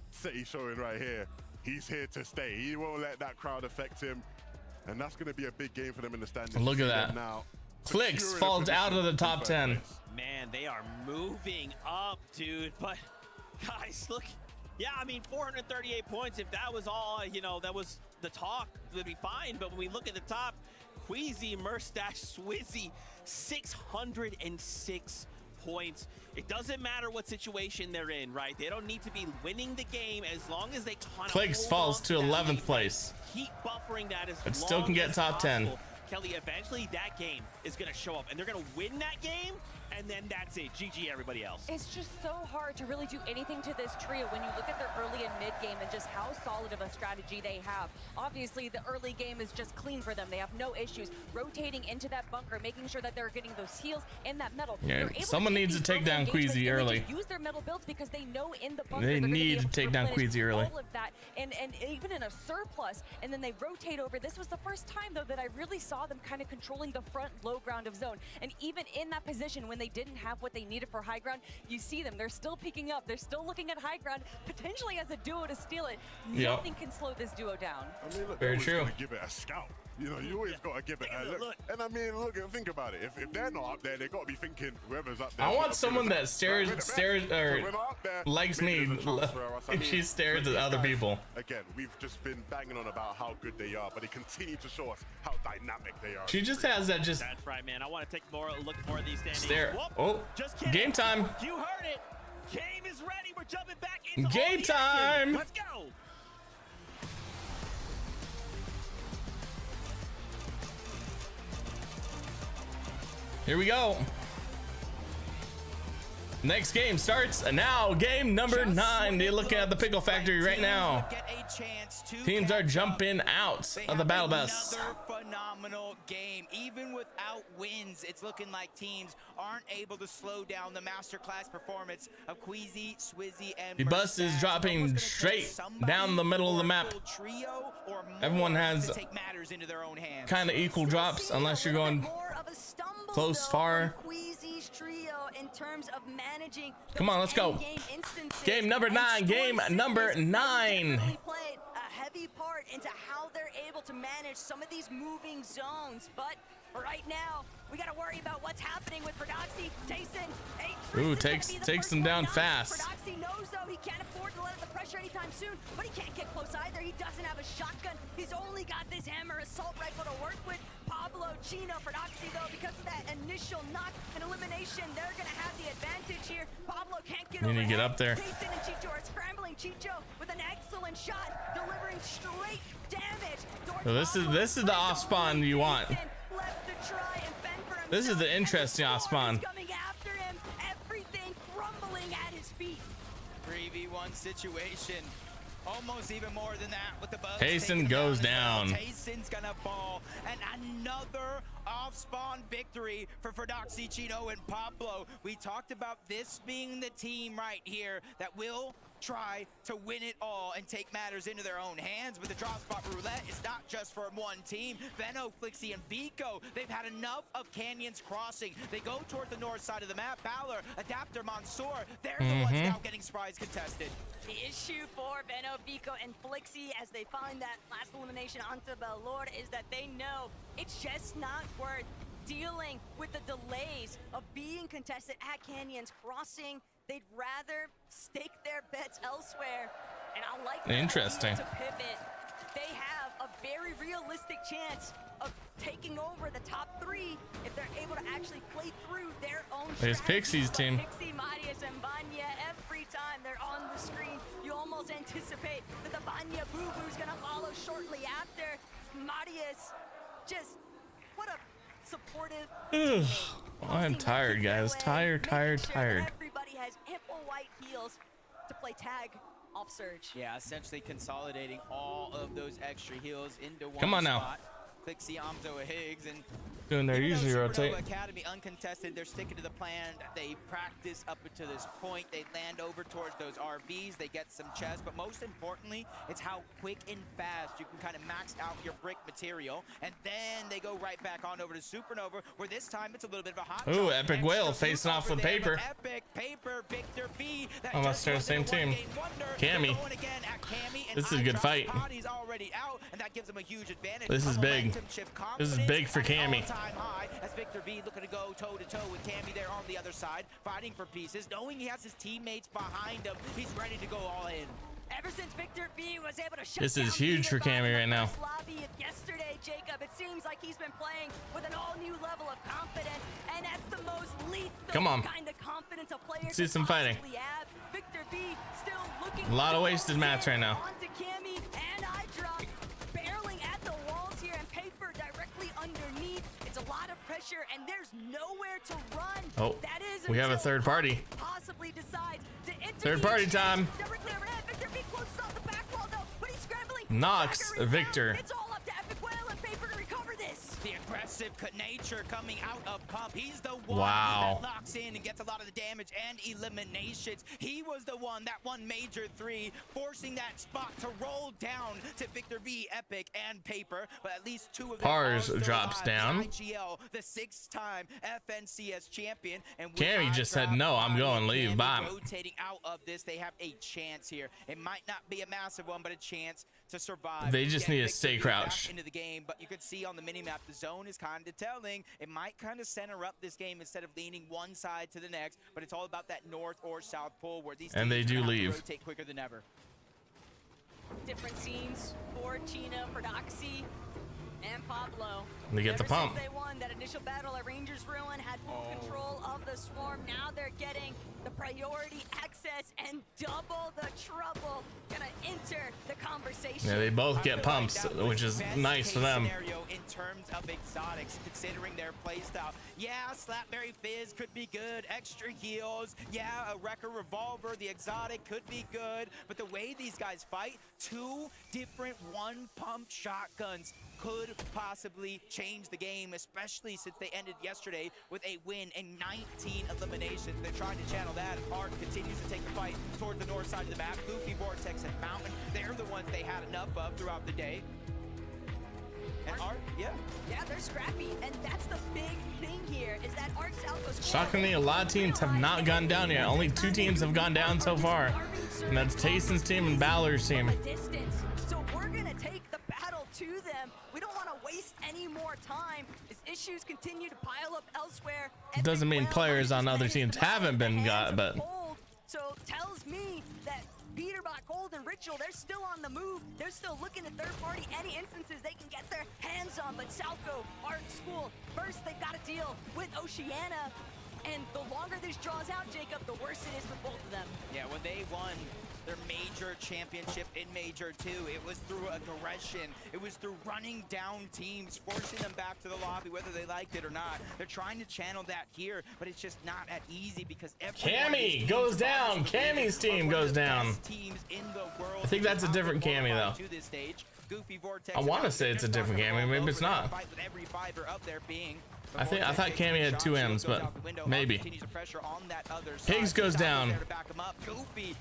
Seti showing right here, he's here to stay. He won't let that crowd affect him. And that's going to be a big game for them in the standings. Look at that. Now, Clicks falls out of the top 10. Man, they are moving up, dude. But guys, look, yeah, I mean, 438 points. If that was all, you know, that was the talk, would be fine. But when we look at the top, Queasy, Murstache, Swizzy, 606 points. It doesn't matter what situation they're in, right? They don't need to be winning the game as long as they kind of Clicks falls to 11th place. Keep buffering that as But still can get top 10. Kelly, eventually that game is going to show up, and they're going to win that game, and then that's it. GG, everybody else. It's just so hard to really do anything to this trio when you look at their early and mid game and just how solid of a strategy they have. Obviously, the early game is just clean for them. They have no issues rotating into that bunker, making sure that they're getting those heals in that metal. Yeah, someone needs to take down Queasy early. Use their metal builds because they know in the bunker They need to take down Queasy early. All of that, and even in a surplus, and then they rotate over. This was the first time, though, that I really saw them kind of controlling the front low ground of zone. And even in that position, when they didn't have what they needed for high ground, you see them. They're still peeking up. They're still looking at high ground, potentially as a duo to steal it. Nothing can slow this duo down. I mean, look, very true. Give it a scout. You know, you always got to give it a look. And I mean, look, think about it. If they're not up there, they got to be thinking whoever's up there. I want someone that stares or likes me if she stares at other people. Again, we've just been banging on about how good they are, but they continue to show us how dynamic they are. She just has that just. That's right, man. I want to take more look at more of these standings. Stare. Whoop, Oh, just kidding. game time. You heard it. Game is ready. We're jumping back into game time. Let's go. Here we go. Next game starts now. Game number 9. They're looking at the Pickle Factory right now. Teams are jumping out of the battle bus. Another phenomenal game. Even without wins, it's looking like teams aren't able to slow down the masterclass performance of Queasy, Swizzy, and The bus is dropping straight down the middle of the map. Everyone has kind of equal drops unless you're going close, far. Queasy's trio in terms of managing. Come on, let's go. Game number 9. Game number 9. Played a heavy part into how they're able to manage some of these moving zones, but right now we got to worry about what's happening with Prodoxy. Tayson, Ooh, takes them down fast. Prodoxy knows though he can't afford to let up the pressure anytime soon, but he can't get close either. He doesn't have a shotgun. He's only got this hammer assault rifle to work with. Pablo, Chino, Prodoxy though, because of that initial knock and elimination, they're gonna have the advantage here. Pablo can't get You need to get overhead. up there. Tayson and Chicho are scrambling. Chicho with an excellent shot, delivering straight damage. So this is the off spawn you want. This is the interesting off spawn. Coming after him, everything crumbling at his feet. 3v1 situation. Almost even more than that with the bugs. Tayson goes down. Tayson's gonna fall, and another off-spawn victory for Prodoxy, Chino, and Pablo. We talked about this being the team right here that will try to win it all and take matters into their own hands. But the drop spot roulette is not just for one team. Veno, Flixie, and Vico, they've had enough of Canyons crossing. They go toward the north side of the map. Balor, Adapter, Mansoor, they're the ones now getting surprise contested. The issue for Veno, Vico, and Flixie as they find that last elimination onto Bellord is that they know it's just not worth dealing with the delays of being contested at Canyons Crossing. They'd rather stake their bets elsewhere. And I like that Interesting. to pivot. They have a very realistic chance of taking over the top 3 if they're able to actually play through their own There's strategy. Pixie's team. Pixie, Marius, and Vanya, every time they're on the screen, you almost anticipate that the Vanya boo-boo's gonna follow shortly after. Marius, just what a supportive I'm tired, guys. Tired. everybody has ample white heals to play tag off Surge. Yeah, essentially consolidating all of those extra heals into one Come on now. spot. Clixie, Amzo, Higgs, and Doing their usually rotate. Supernova Academy uncontested. They're sticking to the plan. They practice up until this point. They land over towards those RVs. They get some chests, but most importantly, it's how quick and fast you can kind of max out your brick material, and then they go right back on over to Supernova, where this time it's a little bit of a hot. Ooh, Epic Whale facing off with Paper. Epic Paper, Victor B. Almost they're the same team. Cammy. This is a good fight. This is big. This is big for Cammy. High as Victor B looking to go toe to toe with Cammy there on the other side, fighting for pieces, knowing he has his teammates behind him. He's ready to go all in. Ever since Victor B was able to shut This is down huge for Cammy right now. lobby of yesterday, Jacob, it seems like he's been playing with an all-new level of confidence, and that's the most lethal Come on. kind of confidence a player See could some fighting. possibly have. Victor B still looking A lot of wasted mats right now. onto Cammy, and I drop barreling at the walls here, and Paper directly underneath. It's a lot of pressure, and there's nowhere to run. Oh, That is we have a until third party. possibly decides to enter Third the party exchange. time. Directly overhead. Victor B closes off the back wall though, but he's scrambling. Knocks Tracker is Victor. down. It's all up to Epic Whale and Paper to recover this. The aggressive nature coming out of Pump. He's the one Wow. that locks in and gets a lot of the damage and eliminations. He was the one that won Major 3, forcing that spot to roll down to Victor B, Epic, and Paper. But at least 2 of them Pars are still drops alive. down. The IGL, the 6-time FNCS champion. And with Cammy just said, iDrop, no, I'm going, leave, Cammy bye. rotating out of this, they have a chance here. It might not be a massive one, but a chance to survive. They just Get need to Victor stay B crouched. back into the game, but you can see on the minimap the zone is kind of telling. It might kind of center up this game instead of leaning one side to the next, but it's all about that north or south pole where these And they teams do have to leave. rotate quicker than ever. Different scenes for Chino, for Doxy, and Pablo. They get the Ever pump. since they won that initial battle at Rangers Ruin, had full control of the swarm. Now they're getting the priority access and double the trouble. Gonna enter the conversation. Yeah, they both get pumps, which is nice for them. Scenario in terms of exotics, considering their playstyle. Yeah, Slapberry Fizz could be good. Extra heals. Yeah, a Wrecker Revolver, the exotic could be good. But the way these guys fight, 2 different one-pump shotguns could possibly change the game, especially since they ended yesterday with a win and 19 eliminations. They're trying to channel that. Arc continues to take the fight towards the north side of the map. Goofy, Vortex, and Mountain, they're the ones they had enough of throughout the day. And Arc, yeah, they're scrappy, and that's the big thing here, is that Arc South was Shockingly, a lot of teams have not gone down yet. Only 2 teams have gone down so far, and that's Tayson's team and Balor's team. distance. So we're gonna take the battle to them. We don't want to waste any more time as issues continue to pile up elsewhere. It doesn't mean players on other teams haven't been got, but So tells me that Peterbot, Gold, and Ritual, they're still on the move. They're still looking at third party, any instances they can get their hands on. But Salco, Art School, first they've got to deal with Oceania. And the longer this draws out, Jacob, the worse it is for both of them. Yeah, when they won their major championship in Major 2, it was through aggression. It was through running down teams, forcing them back to the lobby, whether they liked it or not. They're trying to channel that here, but it's just not that easy because Cammy goes down. Cammy's team goes down. teams in the world. I think that's a different Cammy though. To this stage. Goofy, Vortex, I want to say it's a different Cammy. Maybe it's not. fight with every fiber up there being I thought Cammy had 2 M's, but maybe. Higgs goes down. Goofy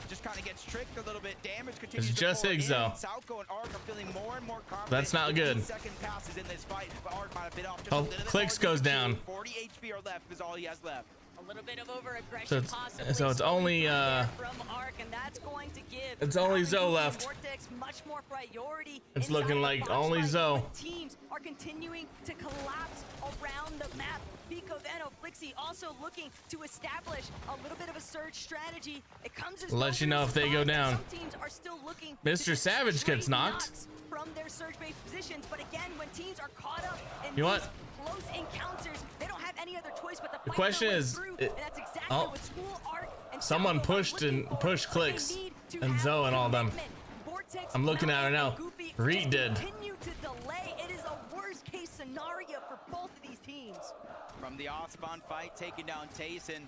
just kind of gets tricked a little bit. Damage continues It's just to pour Higgs in. though. Salco and Arc are feeling more and more confident. That's not good. Second passes in this fight, but Arc might have bit off just a Oh, little bit. Clicks goes down. 40 HP are left is all he has left. A little bit of over-aggression So it's, possibly. so it's only from Arc, and that's going to give it's only Alvin Zoe Goofy left. Vortex much more priority. It's inside looking of like box only fight, Zoe. but teams are continuing to collapse around the map. Pico, Veno, Flixie also looking to establish a little bit of a surge strategy. It comes as Let you know if they go down. Some teams are still looking Mr. Savage gets knocked. from from their surge-based positions. But again, when teams are caught up in You know these what? close encounters, they don't have any other choice but to The fight question their way is, through, it- and that's exactly oh, what School Art and someone Salvo are pushed looking and for. pushed But they clicks need to and have Zoe and all them. commitment. Vortex, I'm looking at her now. Goofy Reed just did. continue to delay. It is a worst-case scenario for both of these teams. From the off-spawn fight, taking down Tayson.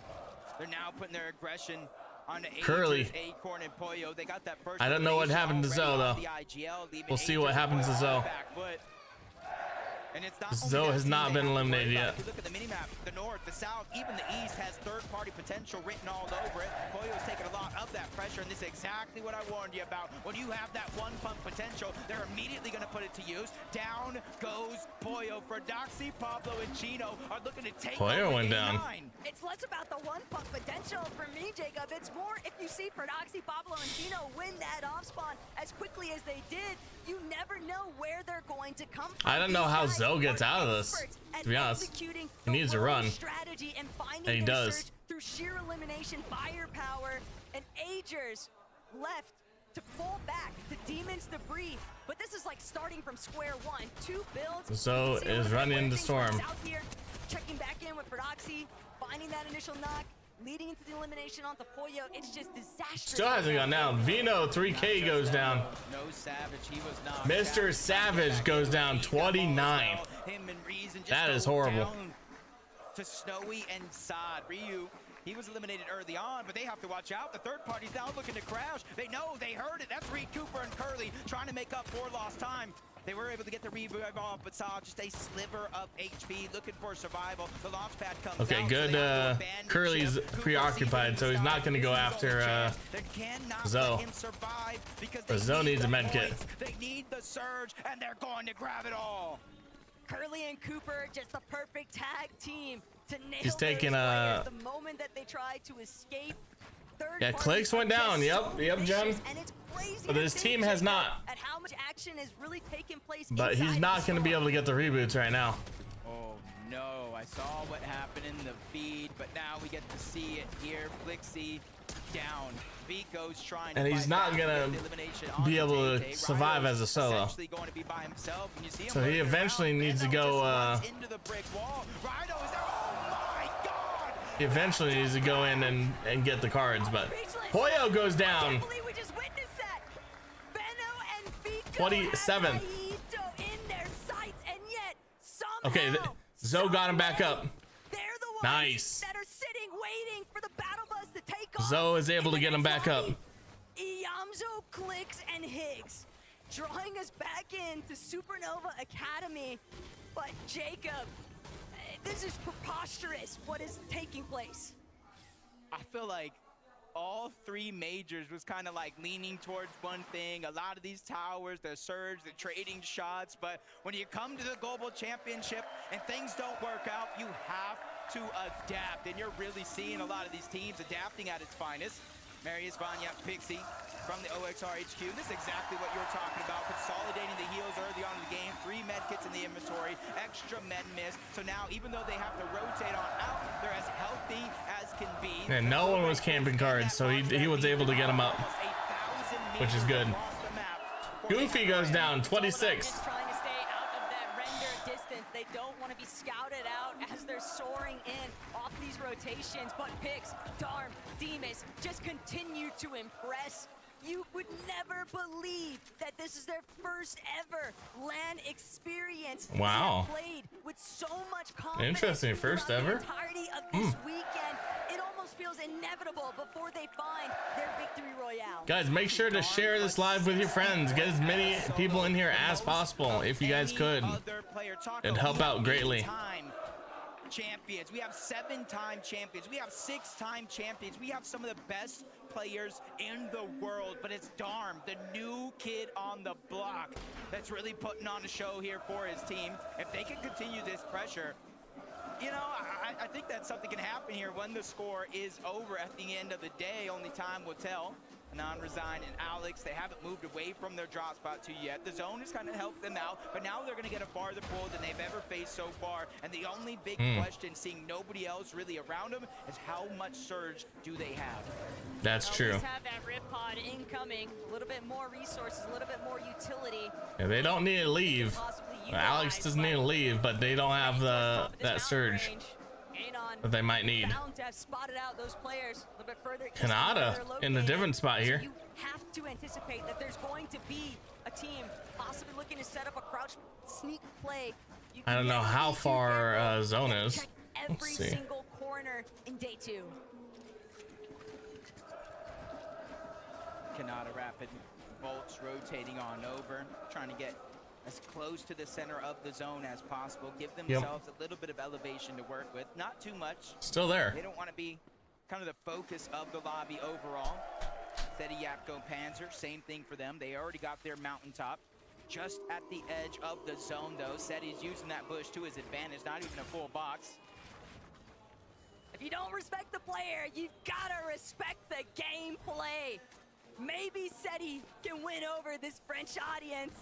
They're now putting their aggression on the Curly. Acorn and Pollo. They got that first I don't know what elimination happened to already Zoe, off though. the IGL, leaving We'll see what Acorn happens to on the Zoe. back foot. And it's not Zoe only that has team not they been have to worry eliminated about. yet. If you look at the minimap, the north, the south, even the east has third-party potential written all over it. Pollo's taking a lot of that pressure, and this is exactly what I warned you about. When you have that one-pump potential, they're immediately going to put it to use. Down goes Pollo. Doxy, Pablo, and Chino are looking to take Pollo over went game down. 9. It's less about the one-pump potential for me, Jacob. It's more if you see Ferdoxy, Pablo, and Chino win that off-spawn as quickly as they did, you never know where they're going to come from. I don't know These how guys Zoe gets are out of this, experts at to be honest. executing He needs the to lone run. strategy and finding And he their does. surge through sheer elimination, firepower, and Agers left to pull back the Demon's debris. But this is like starting from square one. 2 builds. Zoe See a little is bit running where into things work Storm. out here, checking back in with Ferdoxy, finding that initial knock, leading into the elimination onto Pollo. It's just disastrous. Still hasn't gone down. Vino 3K goes down. No Savage, he was not. Mr. Savage goes down 29. Him and Reason just That is go horrible. down to Snowy and Sod. Ryu, he was eliminated early on, but they have to watch out. The third party's now looking to crash. They know, they heard it. That's Reed Cooper and Curly trying to make up for lost time. They were able to get the revive off, but saw just a sliver of HP, looking for survival. The launch pad comes Okay, out, good. so they have to abandon Curly's ship. Cooper preoccupied, sees so he's him not going to go this is after his only chance. They cannot Zoe. let him survive because But they Zoe need needs a the med kit. points. They need the surge, and they're going to grab it all. Curly and Cooper, just the perfect tag team to nail He's taking those players the moment that they try to escape. Yeah, clicks went down. Yep, Jen. And it's crazy But to his think, team has Jacob, not. at how much action is really taking place. But he's inside not the going to be able to get the reboots right now. Oh no, I saw what happened in the feed, but now we get to see it here. Blixie down. Vico's trying And to he's fight not back gonna with the elimination on be the able to Tay-Tay. survive Ryo's as a solo. essentially going to be by himself, and you see him So he working eventually around. needs to Benno go, just runs into the brick wall. Rhino is there. Oh my god! He eventually needs to go in and get the cards, but Pollo goes down. We just witnessed that. Benno and Vico 27th. have Naito in their sights, and yet somehow Okay, Zoe got him back up. they're the ones Nice. that are sitting waiting for the battle bus to take off. Zoe is able to get him back up. Iamzo, Clicks, and Higgs drawing us back into Supernova Academy. But Jacob, this is preposterous what is taking place. I feel like all 3 majors was kind of like leaning towards one thing. A lot of these towers, the surge, the trading shots, but when you come to the global championship and things don't work out, you have to adapt, and you're really seeing a lot of these teams adapting at its finest. Marius Vanya, Pixie from the OXR HQ. This is exactly what you were talking about, consolidating the heals early on in the game, 3 med kits in the inventory, extra med miss. So now, even though they have to rotate on out, they're as healthy as can be. And no one was camping cards, so he was able to get him up, which is good. Goofy goes down 26. Trying to stay out of that render distance. They don't want to be scouted out as they're soaring in off these rotations. But Pix, Darm, Demas just continue to impress. You would never believe that this is their first ever LAN experience. Wow. They have played with so much confidence. Interesting, first throughout ever. The entirety of this weekend. It almost feels inevitable before they find their victory royale. Guys, make sure to share this live with your friends. Get as many people in here as possible if you guys could. It'd help out greatly. Champions. We have 7-time champions. We have 6-time champions. We have some of the best players in the world, but it's Darm, the new kid on the block, that's really putting on a show here for his team. If they can continue this pressure, you know, I think that something can happen here when the score is over at the end of the day. Only time will tell. Non-Resign and Alex, they haven't moved away from their drop spot too yet. The zone has kind of helped them out, but now they're going to get a farther pull than they've ever faced so far. And the only big question, seeing nobody else really around them, is how much surge do they have? That's true. Always have that rip pod incoming, a little bit more resources, a little bit more utility. utility. Yeah, they don't need to leave. Alex doesn't need to leave, but they don't have that surge that they might need. Kanata in a different spot here. You have to anticipate that there's going to be a team possibly looking to set up a crouch sneak play. I don't know how far zone is. Every Let's see. single corner in day 2. Kanata rapid bolts rotating on over, trying to get as close to the center of the zone as possible. Give themselves a little bit of elevation to work with. Not too much. Still there. They don't want to be kind of the focus of the lobby overall. Steady Yapko Panzer, same thing for them. They already got their mountaintop. Just at the edge of the zone, though. Seti's using that bush to his advantage, not even a full box. If you don't respect the player, you've got to respect the gameplay. Maybe Seti can win over this French audience.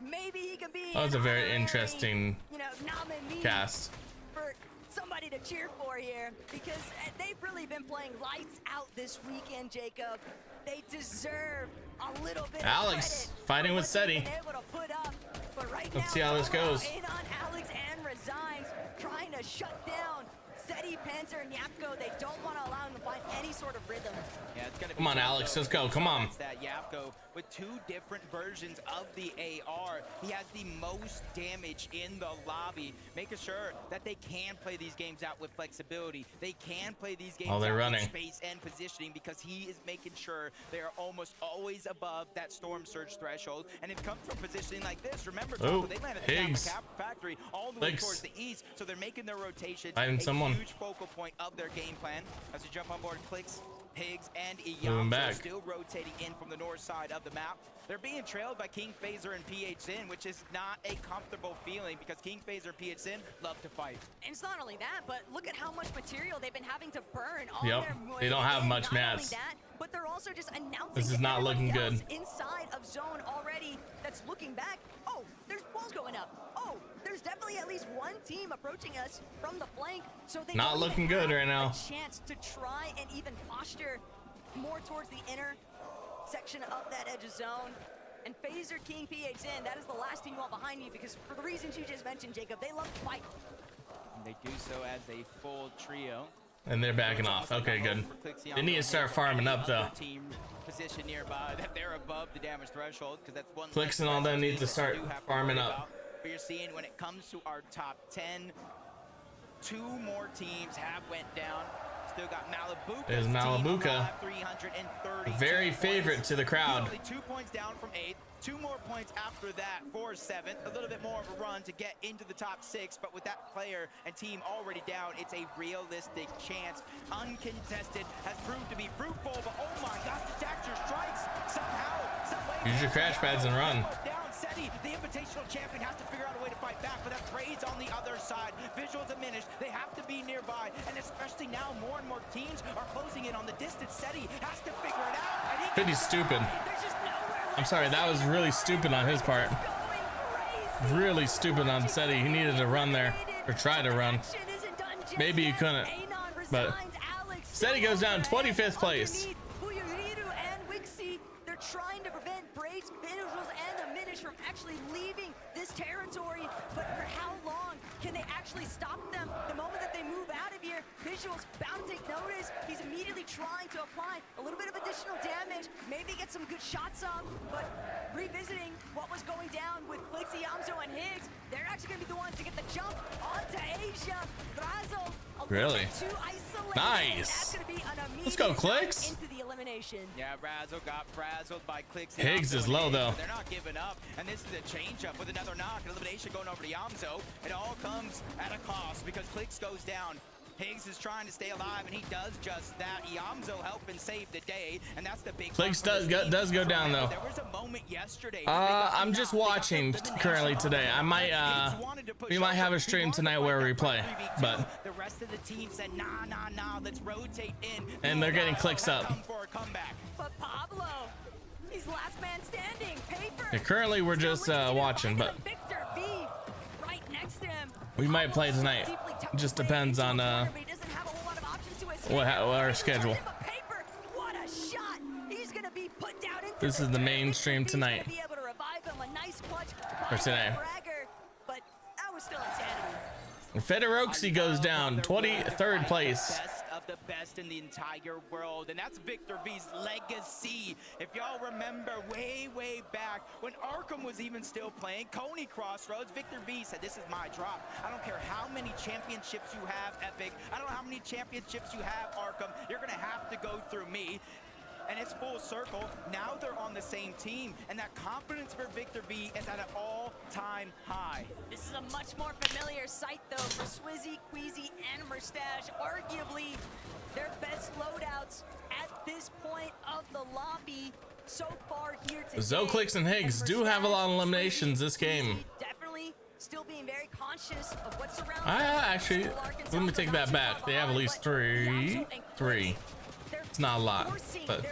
Maybe he can be That was a very interesting nominee cast. for somebody to cheer for here, because they've really been playing lights out this weekend, Jacob. They deserve a little bit Alex of credit fighting with for what Seti. they've been able to put up. But right Let's now, see how this goes. in on Alex and Resigns, trying to shut down Seti, Panzer, and Yapko. They don't want to allow him to find any sort of rhythm. Yeah, it's gonna be Come on, Alex, let's go. Come on. It's that Yapko with 2 different versions of the AR. He has the most damage in the lobby, making sure that they can play these games out with flexibility. They can play these games out running. with space and positioning, because he is making sure they are almost always above that storm surge threshold. And it comes from positioning like this. Remember, Oh, they landed Higgs. the factory all the way Higgs. towards the east, so they're making their rotation Fighting a someone. huge focal point of their game plan. As we jump on board, Clicks, Higgs, and Moving Iyamso back. still rotating in from the north side of the map. They're being trailed by King Phaser and PHN, which is not a comfortable feeling, because King Phaser and PHN love to fight. And it's not only that, but look at how much material they've been having to burn on Yep, their way they don't have in. much Not only mats. that, but they're also just announcing This is to not looking everybody good. else inside of zone already that's looking back. Oh, there's walls going up. Oh, there's definitely at least one team approaching us from the flank. So they Not don't looking even good have right now. a chance to try and even posture more towards the inner section of that edge of zone. And Phaser, King, PHN, that is the last team you want behind you, because for the reasons you just mentioned, Jacob, they love to fight. And they do so as a full trio. And they're backing off. Okay, good. They need to start farming up, though. Team position nearby that they're above the damage threshold, because that's one. Clicks and all them need to start farming up. But you're seeing when it comes to our top 10, 2 more teams have went down. Still got Malabuka. There's Malabuka. Very favorite to the crowd. Only 2 points down from 8th. 2 more points after that for 7th. A little bit more of a run to get into the top 6, but with that player and team already down, it's a realistic chance. Uncontested has proved to be fruitful, but oh my gosh, the Daxter strikes somehow. Use your crash pads and run. Down Seti, the invitational champion, has to figure out a way to fight back, but that Praise on the other side. Visual diminished. They have to be nearby, and especially now, more and more teams are closing in on the distance. Seti has to figure it out. And he Pretty stupid. I'm sorry, that was really stupid on his part. Really stupid on Seti. He needed to run there, or try to run. Maybe he couldn't, but Seti goes down 25th place. Buyuriru and Wixie, they're trying to prevent Braves, Visuals, and the Minish from actually leaving this territory, but for how long can they actually stop them? The moment that they move out of here, Visuals bound to take notice. He's immediately trying to apply a little bit of additional damage, maybe get some good shots up, but revisiting what was going down with Clicks, Iyamso, and Higgs, they're actually going to be the ones to get the jump onto Asia. Razzle, Really? too isolated. Nice. That's going to be an Let's go, immediate Clicks. into the elimination. Yeah, Razzle got frazzled by Clicks. Higgs is low, though. They're not giving up, and this is a change-up with another knock. Elimination going over to Iyamso. It all comes at a cost because Clicks goes down. Higgs is trying to stay alive, and he does just that. Iyamso helping save the day, and that's the big. Clicks does go down though. There was a moment yesterday. I'm just watching currently today. I might we might have a stream tonight where we play, but the rest of the team said nah, let's rotate in. and they're getting clicks up. For a comeback. But Pablo, he's last man standing. Paper. Yeah, currently we're just watching, but Victor B right next to him. we might play tonight. It just depends on what our schedule. What a shot! He's gonna be put down into This is the main stream tonight. Be able to revive him. A nice clutch For today. Bragger, but that was still insanity. Federoxy goes down, 23rd place. Best of the best in the entire world, and that's Victor V's legacy. If y'all remember way back when Arkham was even still playing, Coney Crossroads, Victor V said, this is my drop. I don't care how many championships you have, Epic. I don't know how many championships you have, Arkham. You're gonna have to go through me. And it's full circle. Now they're on the same team, and that confidence for Victor V is at an all-time high. This is a much more familiar sight, though, for Swizzy, Queasy, and Merstash. Arguably their best loadouts at this point of the lobby so far here today. Zoclix and Higgs do have a lot of eliminations this game. Definitely still being very conscious of what's around. Actually, let me take that back. They have at least three. It's not a lot, but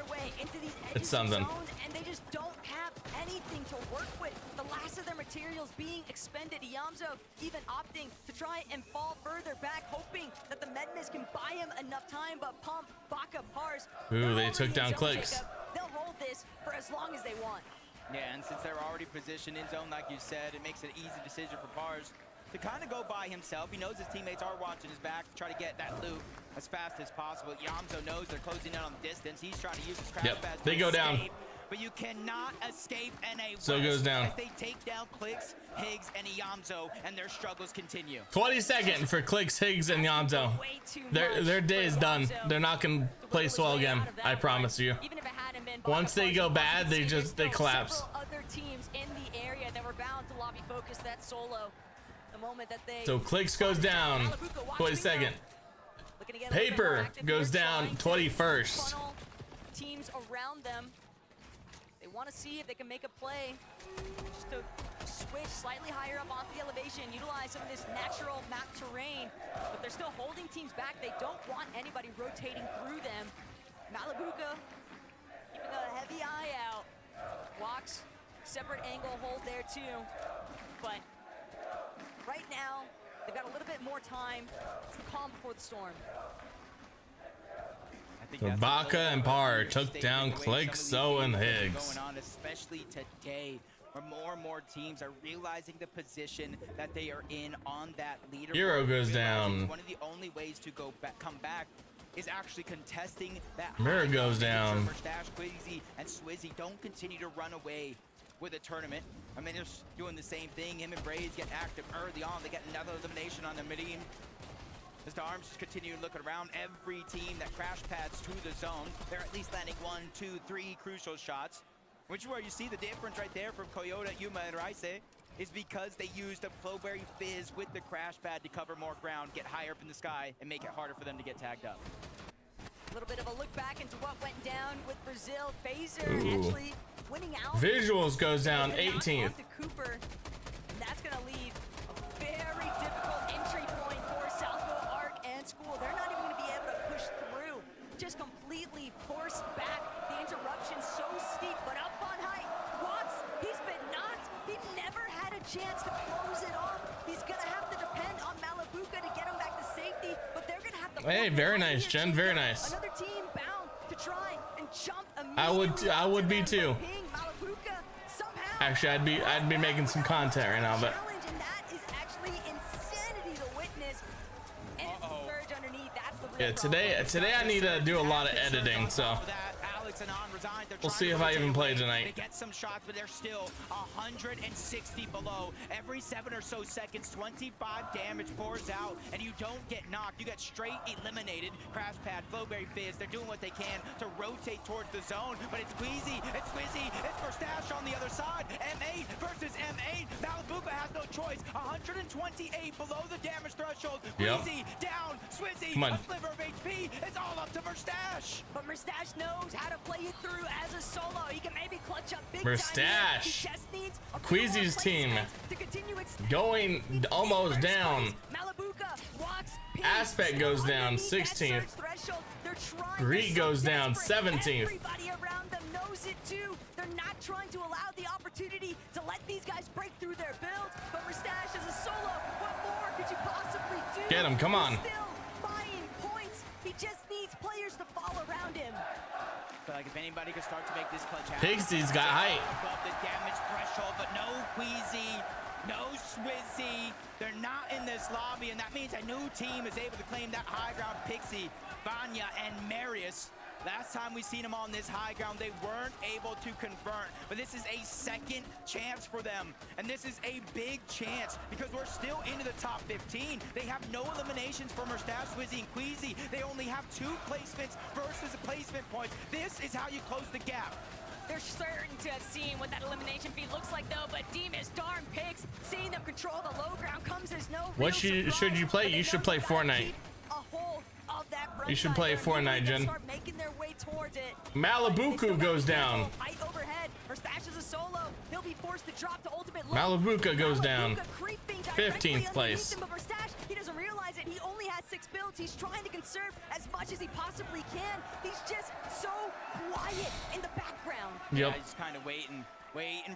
it's something. And they just don't have anything to work with. The last of their materials being expended. Yamzo even opting to try and fall further back, hoping that the Medmis can buy him enough time, but Pump, Baka, Pars. Ooh, they took down Clicks. They'll hold this for as long as they want. Yeah, and since they're already positioned in zone, like you said, it makes it an easy decision for Pars to kind of go by himself. He knows his teammates are watching his back to try to get that loot as fast as possible. Yamzo knows they're closing in on the distance. He's trying to use his crash pad they go down. But you cannot escape NA. So goes down. As they take down Clicks, Higgs, and Yamzo, and their struggles continue. 22nd for Clicks, Higgs, and Yamzo. Their day is done. They're not gonna play well again. I promise you. Once they go bad, they collapse. Other teams in the area that were bound to lobby focus that solo. The moment that they So Clicks goes down, 22nd. Paper goes down, 21st. Teams around them. They want to see if they can make a play. Just to switch slightly higher up onto the elevation, utilize some of this natural map terrain, but they're still holding teams back. They don't want anybody rotating through them. Malabuka keeping a heavy eye out. Walks, separate angle hold there too. But right now, they've got a little bit more time. It's the calm before the storm. So Baka and Par took down Clicks, So, and Higgs. Going on, especially today, where more and more teams are realizing the position that they are in on that leaderboard. Hero goes down. One of the only ways to come back is actually contesting that. Mirror goes down. Merstash, Quizzy, and Swizzy don't continue to run away with a tournament. I mean, they're doing the same thing. Him and Braids getting active early on. They get another elimination on the mid-team. As the Arms continue looking around, every team that crash pads to the zone, they're at least landing 1, 2, 3 crucial shots, which is where you see the difference right there from Coyote, Yuma, and Raise, is because they used a Flowberry Fizz with the crash pad to cover more ground, get higher up in the sky, and make it harder for them to get tagged up. A little bit of a look back into what went down with Brazil. Phaser actually winning out. Visuals goes down 18th. To Cooper, and that's going to leave a very difficult entry point for Southfield Arc and School. They're not even going to be able to push through. Just completely forced back. The interruption so steep, but up on height. Watts, he's been knocked. He never had a chance to close it off. He's going to have to depend on Malabuka to get him back to safety, but they're going to have to. Hey, very nice, Jen. Very nice. Another team bound to try and jump I would be too. Actually, I'd be making some content right now, but and that is actually insanity to witness. And it's the surge underneath. That's the yeah, today I need to do a lot of editing, so we'll see if I even play tonight. They get some shots, but they're still 160 below. Every 7 or so seconds, 25 damage pours out, and you don't get knocked. You get straight eliminated. Crash pad, Flowberry Fizz, they're doing what they can to rotate towards the zone, but it's Queasy, it's Swizzy, it's Merstash on the other side. M8 versus M8. Malabuka has no choice. 128 below the damage threshold. Queasy down, Swizzy, a sliver of HP. It's all up to Merstash. But Merstash knows how to play it through as a solo. He can maybe clutch up big Merstash, Queasy's team going almost down. Aspect goes down 16th. Reed goes down 17th. Everybody around them knows it too. They're not trying to allow the opportunity to let these guys break through their builds. But Merstash is a solo. What more could you possibly do? Get him, come on. He's still buying points. He just needs players to fall around him. But like if anybody could start to make this clutch happen. Pixie's got height. Above the damage threshold, but no Queasy, no Swizzy. They're not in this lobby, and that means a new team is able to claim that high ground. Pixie, Vanya, and Marius. Last time we seen them on this high ground, they weren't able to convert, but this is a second chance for them. And this is a big chance because we're still into the top 15. They have no eliminations from Mustache, Swizzy, and Queasy. They only have 2 placements versus the placement points. This is how you close the gap. They're certain to have seen what that elimination feed looks like, though. But Demas, Darm, Pigs, seeing them control the low ground comes as no. What should you play? You should play Fortnite. You should play Fortnite, Jen. Malibuku goes down. Malibuka goes down. 15th place. He doesn't realize it. He only has 6 builds. He's trying to conserve as much as he possibly can. He's just so quiet in the background. Yep. Yeah, he's kind of waiting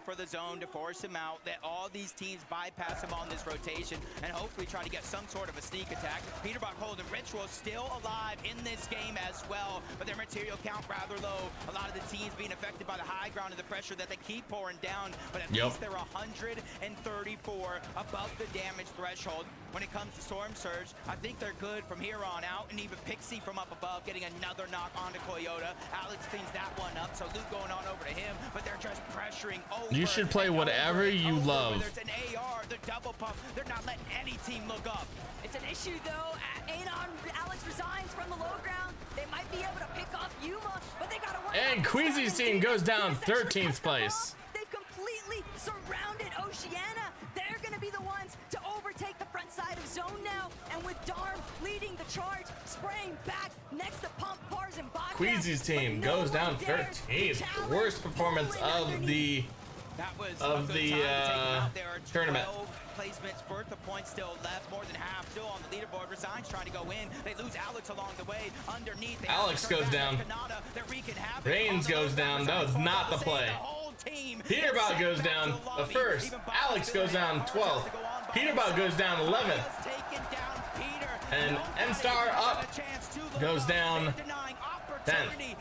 for the zone to force him out, that all these teams bypass him on this rotation and hopefully try to get some sort of a sneak attack. Peterbot Cold and Ritual still alive in this game as well, but their material count rather low. A lot of the teams being affected by the high ground and the pressure that they keep pouring down, but at least they're 134 above the damage threshold. When it comes to Storm Surge, I think they're good from here on out, and even Pixie from up above getting another knock onto Coyota. Alex cleans that one up, so Luke going on over to him, but they're just pressuring over. You should play whatever you love. There's an AR, the double pump. They're not letting any team look up. It's an issue though. Anon, Alex resigns from the low ground. They might be able to pick off Yuma, but they gotta work. And Queasy's team goes down 13th place. They've completely surrounded Oceania. They're gonna be the ones to overtake the front side of zone now. And with Darm leading the charge, spraying back next to Pump, Bars, and Bot. Queasy's team goes down 13th. Worst performance of the tournament. Placements, worth of points still left, more than half still on the leaderboard. Resigns trying to go in. They lose Alex along the way. Underneath, Alex goes down. Reigns goes down. That was not the play. Peterbot goes down the first. Alex goes down 12th. Peterbot goes down 11th. And M-Star up goes down 10th.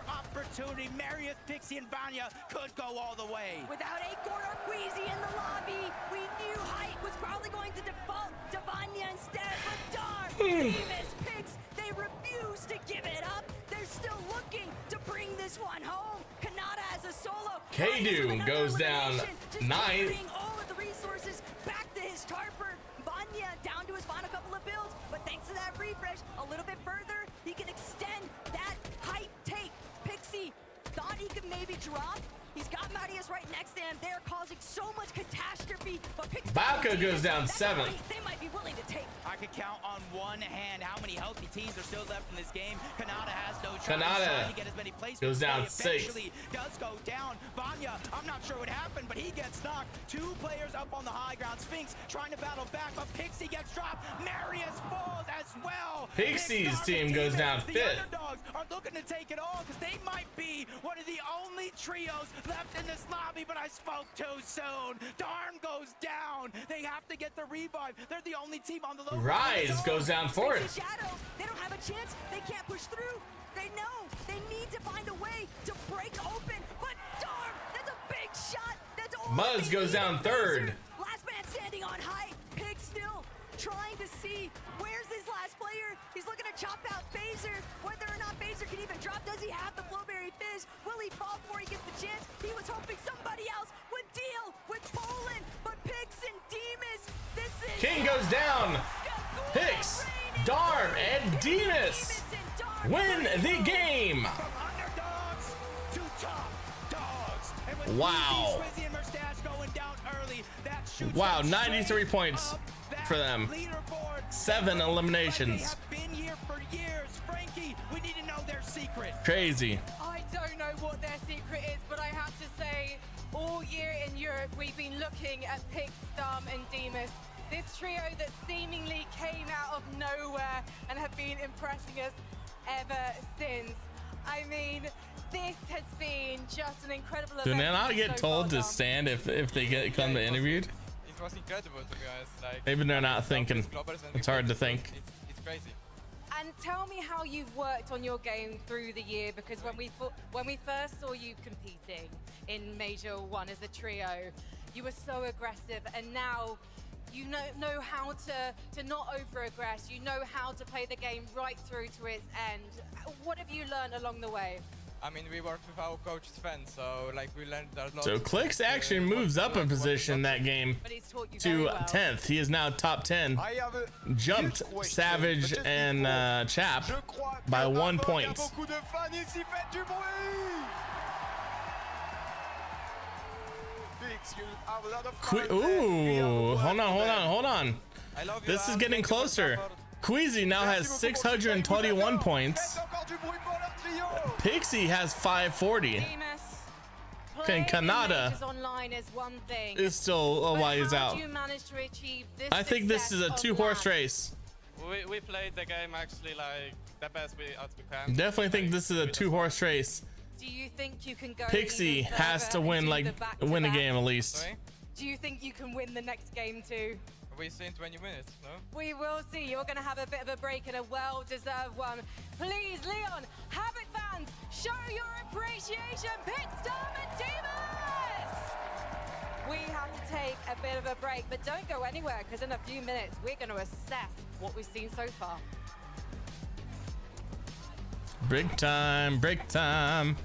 Opportunity, Marius, Pixie, and Vanya could go all the way. Without Acorn or Queasy in the lobby, we knew Height was probably going to default to Vanya instead. But Darm, Demas, Pigs, they refuse to give it up. They're still looking to bring this one home. Kanata has a solo. Kadu goes down 9th. All of the resources back to his Tarper. Vanya down to his final couple of builds, but thanks to that refresh, a little bit further, he can extend that Height take. Pixie thought he could maybe drop. He's got Marius right next to him. They're causing so much catastrophe. But Pixie Baka goes down 7th. They might be willing to take. I could count on one hand how many healthy teams are still left in this game. Kanata has no choice. Kanata to get as many placements. goes down Eventually 6th. does go down. Vanya, I'm not sure what happened, but he gets knocked. 2 players up on the high ground. Sphinx trying to battle back, but Pixie gets dropped. Marius falls as well. Pixie's team goes down 5th. The underdogs are looking to take it all because they might be one of the only trios left in this lobby, but I spoke too soon. Darm goes down. They have to get the revive. They're the only team on the low. Rise goes down 4th. Shadow, they don't have a chance. They can't push through. They know they need to find a way to break open. But Darm, that's a big shot. That's all. Muzz goes down 3rd. Last man standing on high. Pig still trying to see where's this last player. He's looking to chop out Phaser. Whether or not Phaser can even drop, does he have the Flowberry Fizz? Will he fall before he gets the chance? He was hoping somebody else would deal with Poland, but Pix and Demas, this is King goes down. Pix, Darm, and Demas win the game. Wow. Wow, 93 points for them. 7 eliminations. Crazy. I don't know what their secret is, but I have to say, all year in Europe, we've been looking at Pix, Darm, and Demas. This trio that seemingly came out of nowhere and have been impressing us ever since. I mean, this has been just an incredible event. Do they not get told to stand if they come to interviewed? It was incredible, to be honest. Like, Maybe they're not thinking. It's hard to think. It's crazy. And tell me how you've worked on your game through the year, because when we first saw you competing in Major 1 as a trio, you were so aggressive, and now you know how to not over-aggress. You know how to play the game right through to its end. What have you learned along the way? I mean, we worked with our coach Sven, so like we learned a lot. So Clix actually moves up a position that game to 10th. He is now top 10. Jumped Savage and Chap by 1 point. Ooh, hold on. This is getting closer. Queasy now has 621 points. Pixie has 540. Okay, Kanata is still a ways out. I think this is a 2-horse race. We played the game actually like the best we can. Definitely think this is a 2-horse race. Do you think you can go? Pixie has to win, win the game at least. Sorry? Do you think you can win the next game too? We see in 20 minutes, no? We will see. You're going to have a bit of a break and a well-deserved one. Please, Leon, Habit fans, show your appreciation. Pitstorm and Divas! We have to take a bit of a break, but don't go anywhere, because in a few minutes, we're going to assess what we've seen so far. Break time, break time.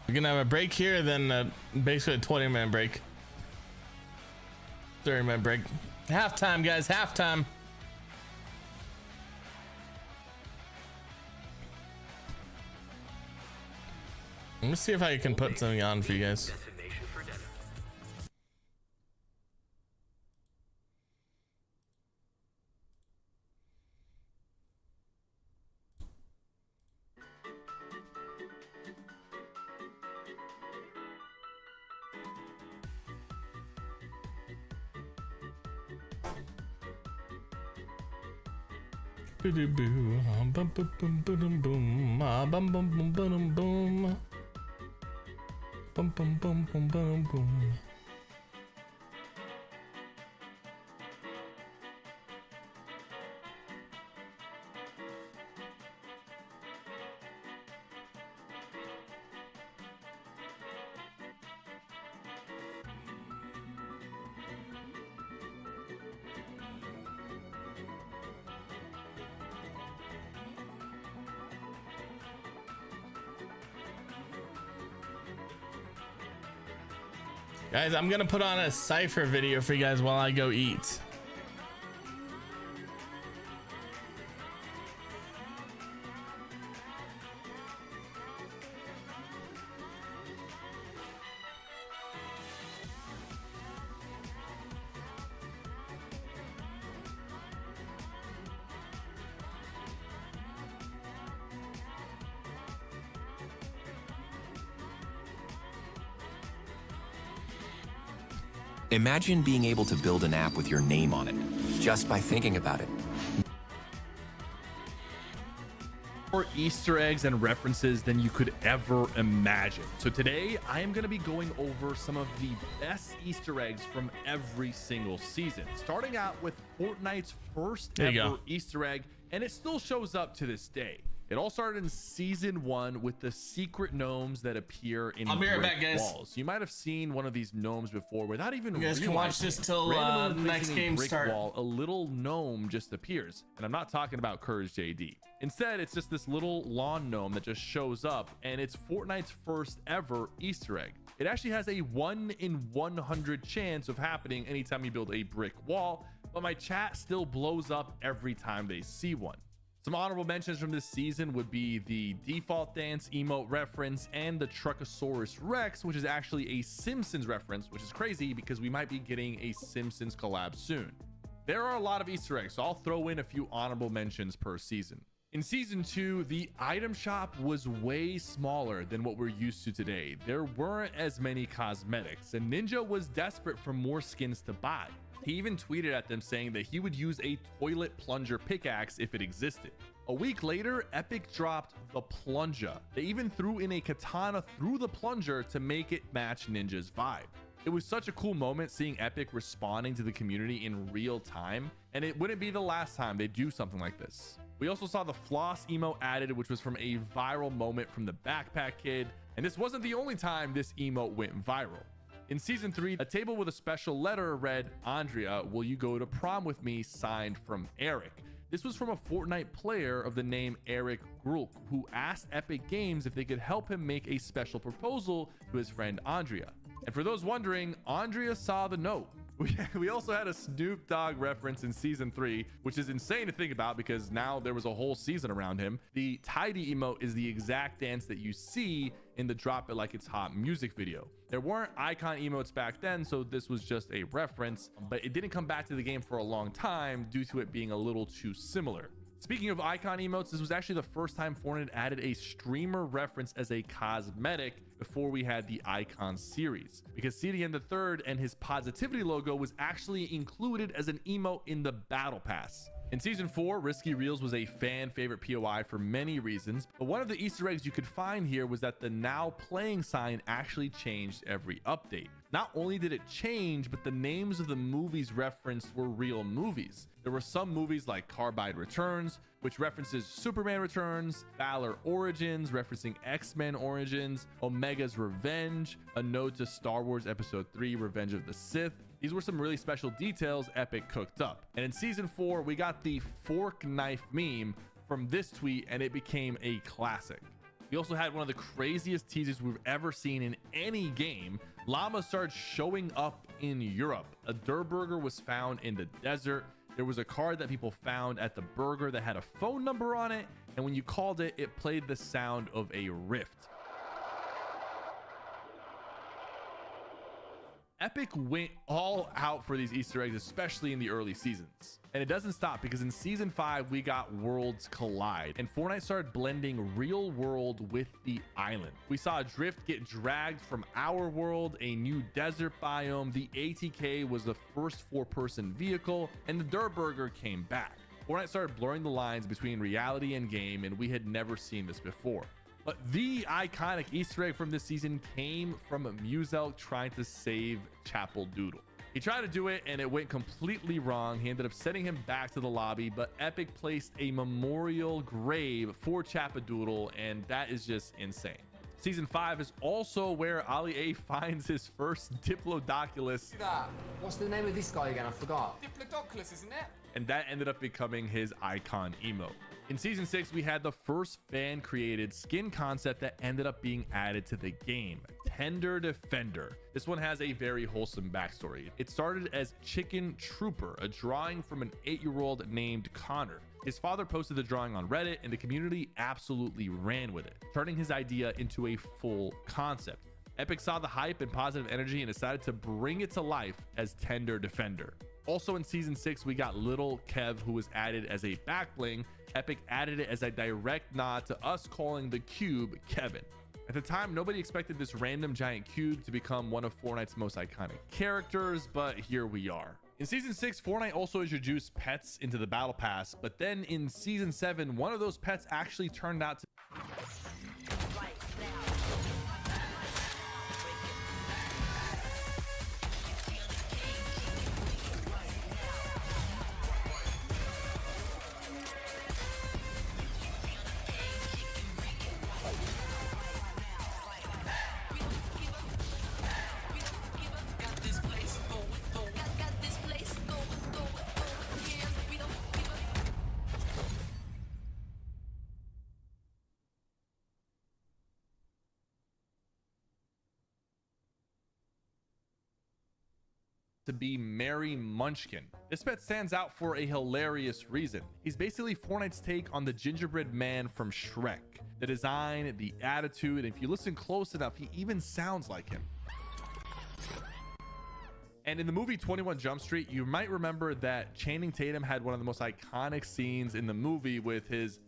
We're gonna have a break here, then basically a 20-minute break. 30-minute break. Halftime, guys, halftime. Let me see if I can put something on for you guys. Bum bum bum bum bum boom, bum bum bum bum boom, bum bum bum bum bum boom. Guys, I'm gonna put on a Cypher video for you guys while I go eat. Imagine being able to build an app with your name on it, just by thinking about it. More Easter eggs and references than you could ever imagine. So today, I am going to be going over some of the best Easter eggs from every single season, starting out with Fortnite's first ever Easter egg, and it still shows up to this day. It all started in season 1 with the secret gnomes that appear in walls. You might have seen one of these gnomes before without even you guys can watch this till next game start. A little gnome just appears, and I'm not talking about Courage JD. Instead, it's just this little lawn gnome that just shows up, and it's Fortnite's first ever Easter egg. It actually has a 1 in 100 chance of happening anytime you build a brick wall, but my chat still blows up every time they see one. Some honorable mentions from this season would be the Default Dance emote reference and the Truckosaurus Rex, which is actually a Simpsons reference, which is crazy because we might be getting a Simpsons collab soon. There are a lot of Easter eggs, so I'll throw in a few honorable mentions per season. In season 2, the item shop was way smaller than what we're used to today. There weren't as many cosmetics, and Ninja was desperate for more skins to buy. He even tweeted at them saying that he would use a toilet plunger pickaxe if it existed. A week later, Epic dropped the Plunger. They even threw in a katana through the plunger to make it match Ninja's vibe. It was such a cool moment seeing Epic responding to the community in real time, and it wouldn't be the last time they do something like this. We also saw the floss emote added, which was from a viral moment from the Backpack Kid, and this wasn't the only time this emote went viral. In Season 3, a table with a special letter read, "Andrea, will you go to prom with me?" signed from Eric. This was from a Fortnite player of the name Eric Grulk, who asked Epic Games if they could help him make a special proposal to his friend Andrea. And for those wondering, Andrea saw the note. We also had a Snoop Dogg reference in Season 3, which is insane to think about because now there was a whole season around him. The tidy emote is the exact dance that you see in the Drop It Like It's Hot music video. There weren't icon emotes back then, so this was just a reference, but it didn't come back to the game for a long time due to it being a little too similar. Speaking of icon emotes, this was actually the first time Fortnite added a streamer reference as a cosmetic before we had the icon series, because CDN the Third and his positivity logo was actually included as an emote in the battle pass. In Season 4, Risky Reels was a fan favorite POI for many reasons, but one of the Easter eggs you could find here was that the now playing sign actually changed every update. Not only did it change, but the names of the movies referenced were real movies. There were some movies like Carbide Returns, which references Superman Returns, Valor Origins, referencing X-Men Origins, Omega's Revenge, a nod to Star Wars Episode 3, Revenge of the Sith. These were some really special details Epic cooked up. And in Season 4, we got the fork knife meme from this tweet, and it became a classic. We also had one of the craziest teasers we've ever seen in any game. Llama started showing up in Europe. A Durr Burger was found in the desert. There was a card that people found at the burger that had a phone number on it, and when you called it, it played the sound of a rift. Epic went all out for these Easter eggs, especially in the early seasons. And it doesn't stop, because in Season 5, we got Worlds Collide, and Fortnite started blending real world with the island. We saw a drift get dragged from our world, a new desert biome, the ATK was the first 4-person vehicle, and the Durr Burger came back. Fortnite started blurring the lines between reality and game, and we had never seen this before. But the iconic Easter egg from this season came from Muselk trying to save Chapel Doodle. He tried to do it and it went completely wrong. He ended up sending him back to the lobby, but Epic placed a memorial grave for Chapadoodle, and that is just insane. Season 5 is also where Ali A finds his first Diplodocus. What's the name of this guy again? I forgot. Diplodocus, isn't it? And that ended up becoming his icon emote. In Season 6, we had the first fan-created skin concept that ended up being added to the game, Tender Defender. This one has a very wholesome backstory. It started as Chicken Trooper, a drawing from an 8-year-old named Connor. His father posted the drawing on Reddit, and the community absolutely ran with it, turning his idea into a full concept. Epic saw the hype and positive energy and decided to bring it to life as Tender Defender. Also in Season 6, we got Little Kev, who was added as a backbling. Epic added it as a direct nod to us calling the cube Kevin. At the time, nobody expected this random giant cube to become one of Fortnite's most iconic characters, but here we are. In Season 6, Fortnite also introduced pets into the Battle Pass, but then in Season 7, one of those pets actually turned out to... to be Merry Munchkin. This pet stands out for a hilarious reason. He's basically Fortnite's take on the gingerbread man from Shrek. The design, the attitude, and if you listen close enough, he even sounds like him. And in the movie 21 Jump Street, you might remember that Channing Tatum had one of the most iconic scenes in the movie with his...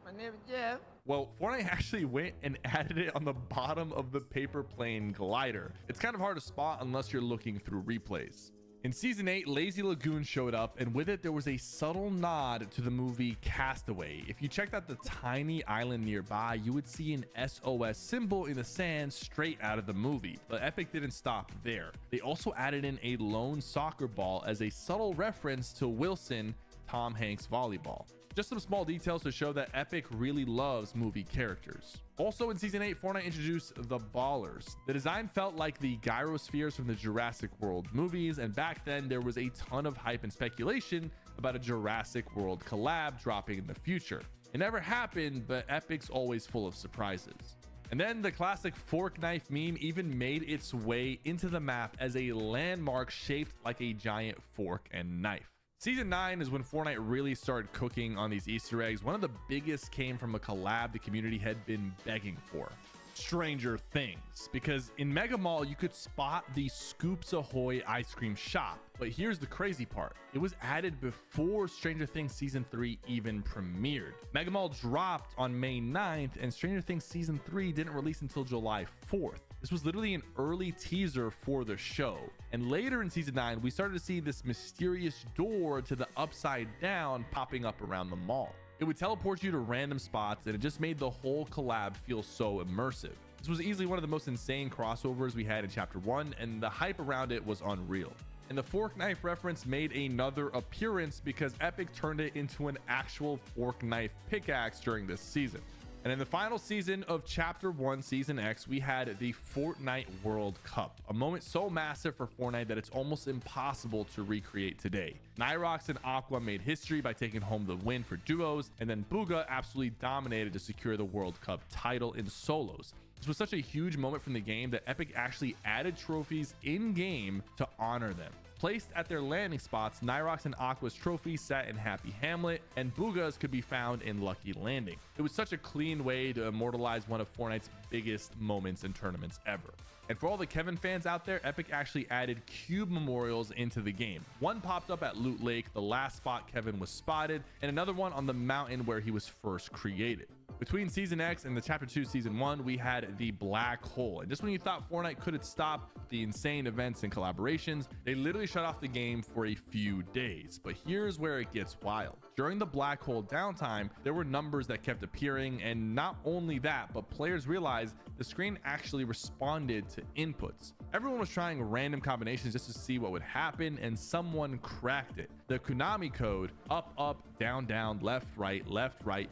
My name is Jeff. Well, Fortnite actually went and added it on the bottom of the paper plane glider. It's kind of hard to spot unless you're looking through replays. In Season 8, Lazy Lagoon showed up, and with it, there was a subtle nod to the movie Castaway. If you checked out the tiny island nearby, you would see an SOS symbol in the sand straight out of the movie. But Epic didn't stop there. They also added in a lone soccer ball as a subtle reference to Wilson, Tom Hanks' volleyball. Just some small details to show that Epic really loves movie characters. Also in Season 8, Fortnite introduced the Ballers. The design felt like the gyrospheres from the Jurassic World movies, and back then there was a ton of hype and speculation about a Jurassic World collab dropping in the future. It never happened, but Epic's always full of surprises. And then the classic fork knife meme even made its way into the map as a landmark shaped like a giant fork and knife. Season 9 is when Fortnite really started cooking on these Easter eggs. One of the biggest came from a collab the community had been begging for: Stranger Things. Because in Mega Mall, you could spot the Scoops Ahoy ice cream shop. But here's the crazy part. It was added before Stranger Things Season 3 even premiered. Mega Mall dropped on May 9th, and Stranger Things Season 3 didn't release until July 4th. This was literally an early teaser for the show. And later in Season 9, we started to see this mysterious door to the Upside Down popping up around the mall. It would teleport you to random spots, and it just made the whole collab feel so immersive. This was easily one of the most insane crossovers we had in Chapter 1, and the hype around it was unreal. And the fork knife reference made another appearance because Epic turned it into an actual fork knife pickaxe during this season. And in the final season of Chapter 1 Season X, we had the Fortnite World Cup, a moment so massive for Fortnite that it's almost impossible to recreate today. Nyrox and Aqua made history by taking home the win for duos, and then Bugha absolutely dominated to secure the World Cup title in solos. This was such a huge moment from the game that Epic actually added trophies in-game to honor them. Placed at their landing spots, Nyrox and Aqua's trophies sat in Happy Hamlet, and Bugha's could be found in Lucky Landing. It was such a clean way to immortalize one of Fortnite's biggest moments in tournaments ever. And for all the Kevin fans out there, Epic actually added cube memorials into the game. One popped up at Loot Lake, the last spot Kevin was spotted, and another one on the mountain where he was first created. Between Season X and the Chapter 2 Season 1, we had the Black Hole. And just when you thought Fortnite couldn't stop the insane events and collaborations, they literally shut off the game for a few days. But here's where it gets wild. During the Black Hole downtime, there were numbers that kept appearing, and not only that, but players realized the screen actually responded to inputs. Everyone was trying random combinations just to see what would happen, and someone cracked it. The Konami code up, up, down, down, left, right,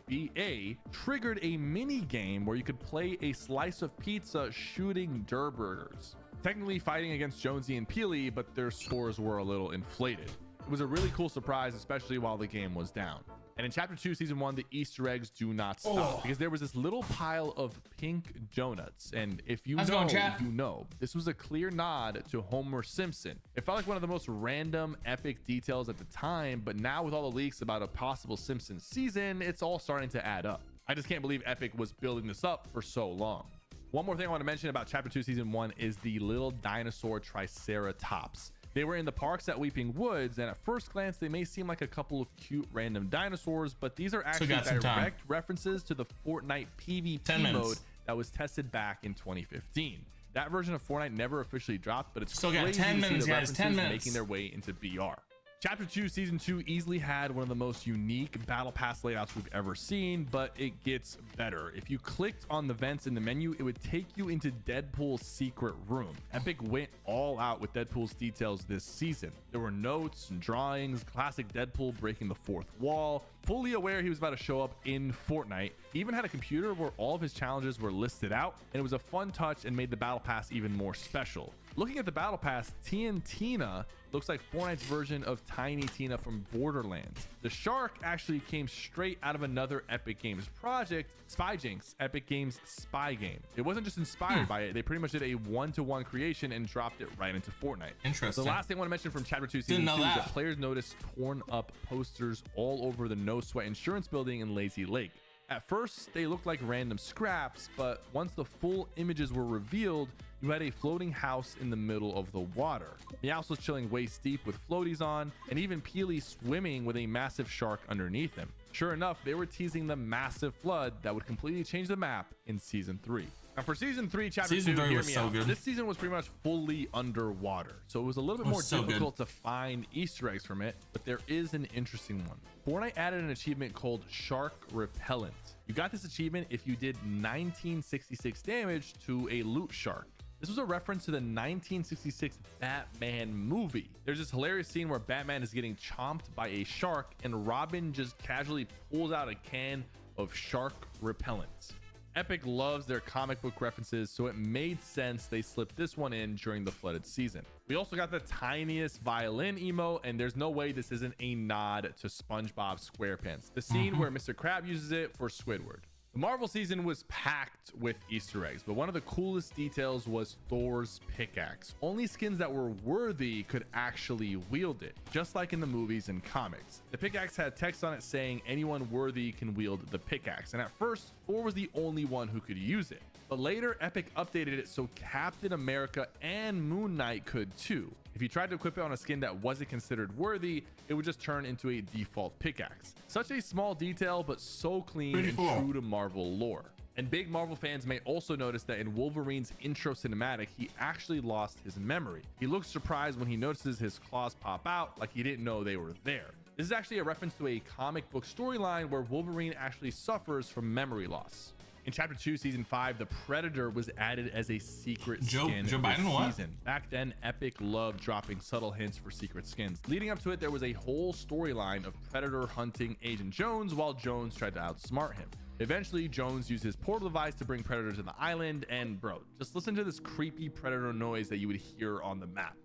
BA triggered a mini game where you could play a slice of pizza shooting Durr Burgers. Technically fighting against Jonesy and Peely, but their scores were a little inflated. It was a really cool surprise, especially while the game was down. And in Chapter 2 Season 1, the Easter eggs do not stop because there was this little pile of pink donuts. And if you know, you know. This was a clear nod to Homer Simpson. It felt like one of the most random epic details at the time, but now with all the leaks about a possible Simpsons season, it's all starting to add up. I just can't believe Epic was building this up for so long. One more thing I want to mention about Chapter 2 Season 1 is the little dinosaur Triceratops. They were in the parks at Weeping Woods, and at first glance, they may seem like a couple of cute random dinosaurs, but these are actually direct references to the Fortnite PvP mode that was tested back in 2015. That version of Fortnite never officially dropped, but it's still crazy got 10 to minutes, see the guys. 10 references minutes making their way into BR. Chapter 2 Season 2 easily had one of the most unique battle pass layouts we've ever seen, but it gets better. If you clicked on the vents in the menu, it would take you into Deadpool's secret room. Epic went all out with Deadpool's details this season. There were notes and drawings, classic Deadpool breaking the fourth wall, fully aware he was about to show up in Fortnite. He even had a computer where all of his challenges were listed out, and it was a fun touch and made the battle pass even more special. Looking at the battle pass, TNTina looks like Fortnite's version of Tiny Tina from Borderlands. The shark actually came straight out of another Epic Games project, Spyjinx, Epic Games spy game. It wasn't just inspired by it, they pretty much did a one-to-one creation and dropped it right into Fortnite. Interesting. The last thing I want to mention from Chapter 2 Season 2 is that players noticed torn up posters all over the No Sweat Insurance building in Lazy Lake. At first, they looked like random scraps, but once the full images were revealed, you had a floating house in the middle of the water. The house was chilling waist deep with floaties on, and even Peely swimming with a massive shark underneath him. Sure enough, they were teasing the massive flood that would completely change the map in Season 3. Now for season 3, chapter Season 2, 3 hear was me so out. good. This season was pretty much fully underwater, so it was a little bit It more was so good. difficult to find Easter eggs from it, but there is an interesting one. Fortnite added an achievement called Shark Repellent. You got this achievement if you did 1966 damage to a loot shark. This was a reference to the 1966 Batman movie. There's this hilarious scene where Batman is getting chomped by a shark and Robin just casually pulls out a can of shark repellent. Epic loves their comic book references, so it made sense they slipped this one in during the flooded season. We also got the tiniest violin emo, and there's no way this isn't a nod to SpongeBob SquarePants, the scene where Mr. Krab uses it for Squidward. The Marvel season was packed with Easter eggs, but one of the coolest details was Thor's pickaxe. Only skins that were worthy could actually wield it, just like in the movies and comics. The pickaxe had text on it saying anyone worthy can wield the pickaxe, and at first, Thor was the only one who could use it. But later, Epic updated it so Captain America and Moon Knight could too. If you tried to equip it on a skin that wasn't considered worthy, it would just turn into a default pickaxe. Such a small detail, but so clean and true to Marvel lore. And big Marvel fans may also notice that in Wolverine's intro cinematic, he actually lost his memory. He looks surprised when he notices his claws pop out, like he didn't know they were there. This is actually a reference to a comic book storyline where Wolverine actually suffers from memory loss. In Chapter 2, Season 5, the Predator was added as a secret skin Joe Biden, this what? season. Back then, Epic loved dropping subtle hints for secret skins. Leading up to it, there was a whole storyline of Predator hunting Agent Jones while Jones tried to outsmart him. Eventually, Jones used his portal device to bring Predator to the island, and bro, just listen to this creepy Predator noise that you would hear on the map.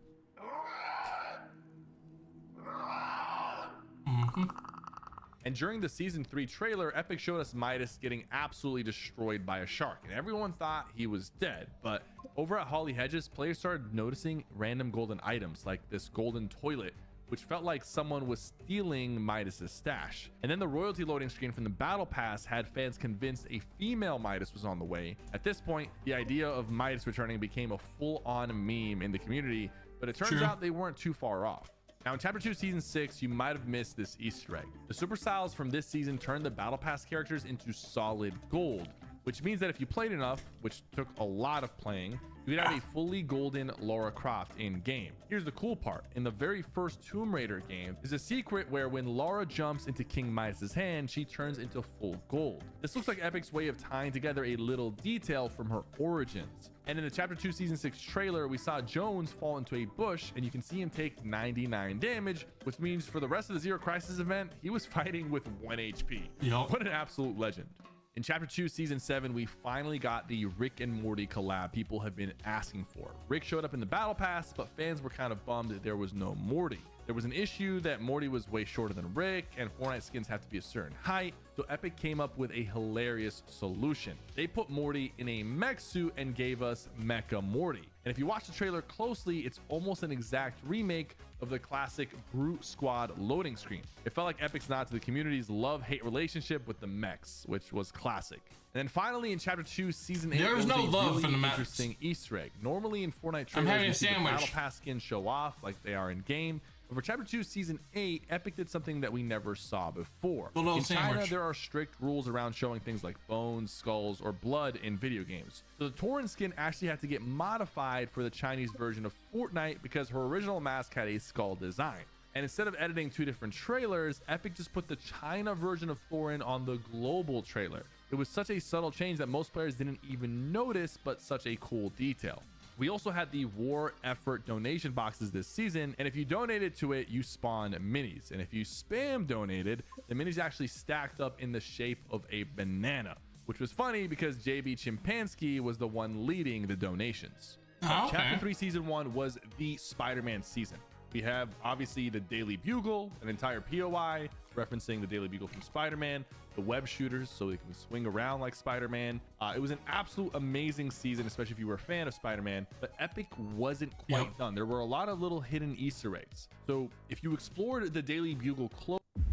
And during the season 3 trailer, Epic showed us Midas getting absolutely destroyed by a shark, and everyone thought he was dead. But over at Holly Hedges, players started noticing random golden items like this golden toilet, which felt like someone was stealing Midas's stash. And then the royalty loading screen from the battle pass had fans convinced a female Midas was on the way. At this point, the idea of Midas returning became a full-on meme in the community, but it turns out they weren't too far off. Now in Chapter 2 Season 6, you might have missed this Easter egg. The Super Styles from this season turned the Battle Pass characters into solid gold, which means that if you played enough, which took a lot of playing, you could have a fully golden Lara Croft in game. Here's the cool part. In the very first Tomb Raider game, there's a secret where when Lara jumps into King Midas's hand, she turns into full gold. This looks like Epic's way of tying together a little detail from her origins. And in the Chapter 2 Season 6 trailer, we saw Jones fall into a bush, and you can see him take 99 damage, which means for the rest of the Zero Crisis event, he was fighting with 1 HP. What an absolute legend. In Chapter 2 Season 7, we finally got the Rick and Morty collab people have been asking for. Rick showed up in the Battle Pass, but fans were kind of bummed that there was no Morty. There was an issue that Morty was way shorter than Rick, and Fortnite skins have to be a certain height, so Epic came up with a hilarious solution. They put Morty in a mech suit and gave us Mecha Morty. And if you watch the trailer closely, it's almost an exact remake of the classic Brute Squad loading screen. It felt like Epic's nod to the community's love-hate relationship with the mechs, which was classic. And then finally in Chapter 2 Season 8, There was no love for the mechs. interesting Easter egg. Normally in Fortnite I'm having trailers, a you see the sandwich. Battle Pass skins show off like they are in game. But for Chapter 2 Season 8, Epic did something that we never saw before. The little In China, sandwich. there are strict rules around showing things like bones, skulls, or blood in video games. So the Torin skin actually had to get modified for the Chinese version of Fortnite because her original mask had a skull design. And instead of editing 2 different trailers, Epic just put the China version of Thorin on the global trailer. It was such a subtle change that most players didn't even notice, but such a cool detail. We also had the War Effort donation boxes this season, and if you donated to it, you spawned minis. And if you spam donated, the minis actually stacked up in the shape of a banana, which was funny because JB Chimpanski was the one leading the donations. Oh, okay. Chapter 3 Season 1 was the Spider-Man season. We have obviously the Daily Bugle, an entire POI referencing the Daily Bugle from Spider-Man, the web shooters so they can swing around like Spider-Man. It was an absolute amazing season, especially if you were a fan of Spider-Man, but Epic wasn't quite done. There were a lot of little hidden Easter eggs. So if you explored the Daily Bugle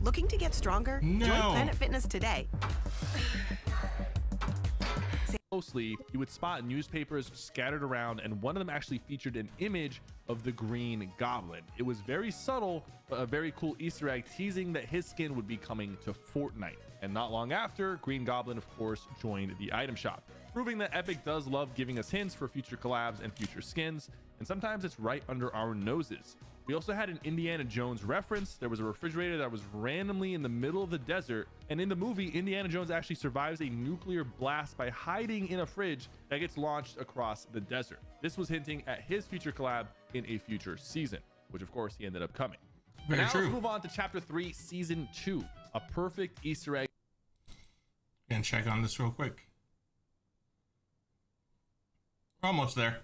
Looking to get stronger? No. Join Planet Fitness today. closely, you would spot newspapers scattered around, and one of them actually featured an image of the Green Goblin. It was very subtle, but a very cool Easter egg teasing that his skin would be coming to Fortnite. And not long after, Green Goblin, of course, joined the item shop. proving that Epic does love giving us hints for future collabs and future skins, and sometimes it's right under our noses. We also had an Indiana Jones reference. There was a refrigerator that was randomly in the middle of the desert, and in the movie, Indiana Jones actually survives a nuclear blast by hiding in a fridge that gets launched across the desert. This was hinting at his future collab in a future season, which of course he ended up coming. Very now true. Let's move on to Chapter 3, Season 2, a perfect Easter egg. And check on this real quick. We're almost there.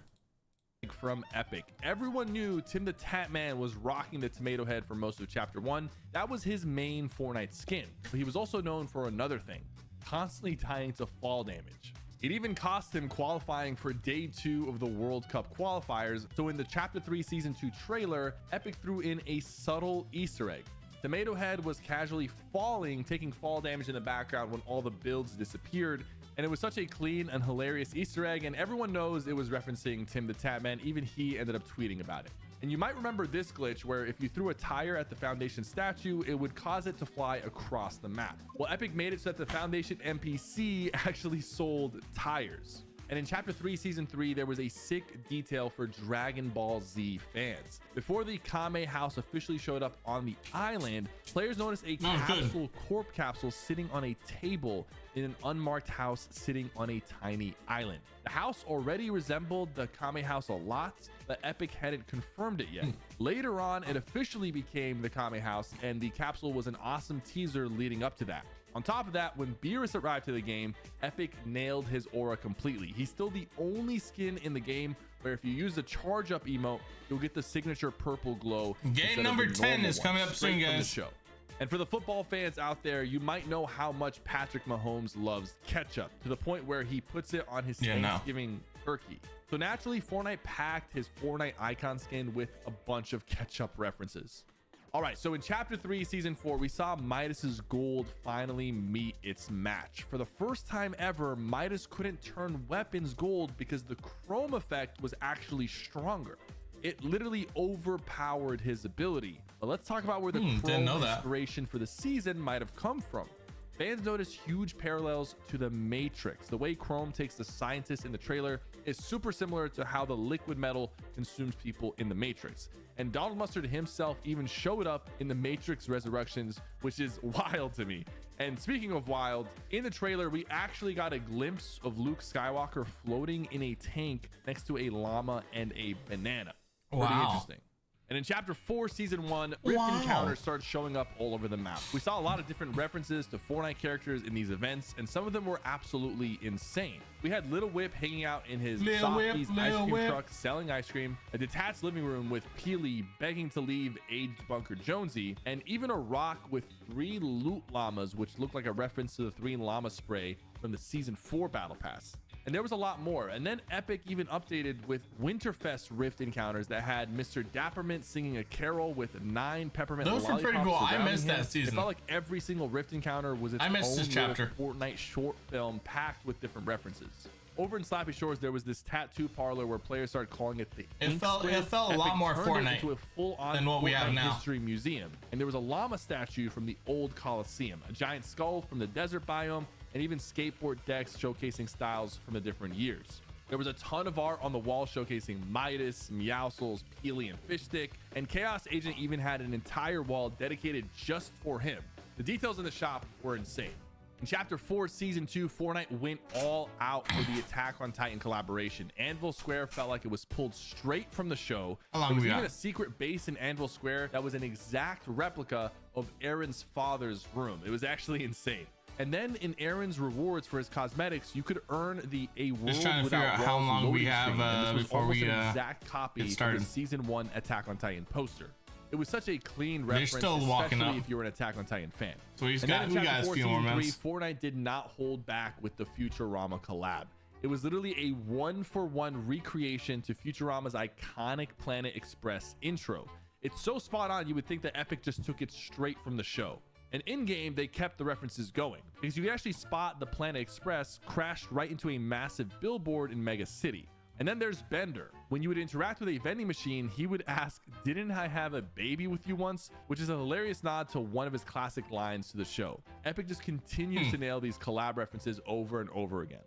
From Epic. Everyone knew Tim the Tatman was rocking the tomato head for most of Chapter 1. That was his main Fortnite skin, but he was also known for another thing, constantly tying to fall damage. It even cost him qualifying for Day 2 of the World Cup qualifiers, so in the Chapter 3 Season 2 trailer, Epic threw in a subtle Easter egg. Tomato Head was casually falling, taking fall damage in the background when all the builds disappeared, and it was such a clean and hilarious Easter egg, and everyone knows it was referencing Tim the Tatman. Even he ended up tweeting about it. And you might remember this glitch where if you threw a tire at the Foundation statue, it would cause it to fly across the map. Well, Epic made it so that the Foundation NPC actually sold tires. And in Chapter 3, Season 3, there was a sick detail for Dragon Ball Z fans. Before the Kame house officially showed up on the island, players noticed a corp capsule sitting on a table in an unmarked house sitting on a tiny island. The house already resembled the Kame house a lot, but Epic hadn't confirmed it yet. Later on, it officially became the Kame house, and the capsule was an awesome teaser leading up to that. On top of that, when Beerus arrived to the game, Epic nailed his aura completely. He's still the only skin in the game where if you use the charge up emote, you'll get the signature purple glow. Game number 10 is coming up soon, guys. And for the football fans out there, you might know how much Patrick Mahomes loves ketchup, to the point where he puts it on his Thanksgiving turkey. So naturally, Fortnite packed his Fortnite icon skin with a bunch of ketchup references. All right, so in Chapter 3, Season 4, we saw Midas's gold finally meet its match. For the first time ever, Midas couldn't turn weapons gold because the chrome effect was actually stronger. It literally overpowered his ability. But let's talk about where the chrome inspiration for the season might have come from. Fans noticed huge parallels to the Matrix. The way Chrome takes the scientist in the trailer is super similar to how the liquid metal consumes people in the Matrix. And Donald Mustard himself even showed up in the Matrix Resurrections, which is wild to me. And speaking of wild, in the trailer, we actually got a glimpse of Luke Skywalker floating in a tank next to a llama and a banana. Pretty interesting. And in Chapter 4, Season 1, Rift encounters started showing up all over the map. We saw a lot of different references to Fortnite characters in these events, and some of them were absolutely insane. We had Little Whip hanging out in his Softies ice cream truck selling ice cream, a detached living room with Peely begging to leave aged Bunker Jonesy, and even a rock with 3 loot llamas, which looked like a reference to the 3 llama spray from the Season 4 Battle Pass. And there was a lot more. And then Epic even updated with Winterfest Rift encounters that had Mr. Dappermint singing a carol with 9 peppermint lollipops. Those were pretty cool. I missed that season. It felt like every single Rift encounter was its own little Fortnite short film packed with different references. Over in Slappy Shores, there was this tattoo parlor where players started calling it the Ink Squid. It felt a lot more Fortnite into a full-on than what we have now. History museum. And there was a llama statue from the old Coliseum, a giant skull from the desert biome, and even skateboard decks showcasing styles from the different years. There was a ton of art on the wall showcasing Midas, Meowscles, Peely, and Fishstick, and Chaos Agent even had an entire wall dedicated just for him. The details in the shop were insane. In Chapter 4, Season 2, Fortnite went all out for the Attack on Titan collaboration. Anvil Square felt like it was pulled straight from the show. There was even a secret base in Anvil Square that was an exact replica of Aaron's father's room. It was actually insane. And then in Aaron's rewards for his cosmetics, you could earn a world just trying to figure out how long we have before we an exact copy of the Season 1 Attack on Titan poster. It was such a clean reference, especially if you're an Attack on Titan fan. So we got a few more minutes. Fortnite did not hold back with the Futurama collab. It was literally a 1-for-1 recreation to Futurama's iconic Planet Express intro. It's so spot on, you would think that Epic just took it straight from the show. And in-game, they kept the references going, because you could actually spot the Planet Express crashed right into a massive billboard in Mega City. And then there's Bender. When you would interact with a vending machine, he would ask, "Didn't I have a baby with you once?" Which is a hilarious nod to one of his classic lines to the show. Epic just continues to nail these collab references over and over again.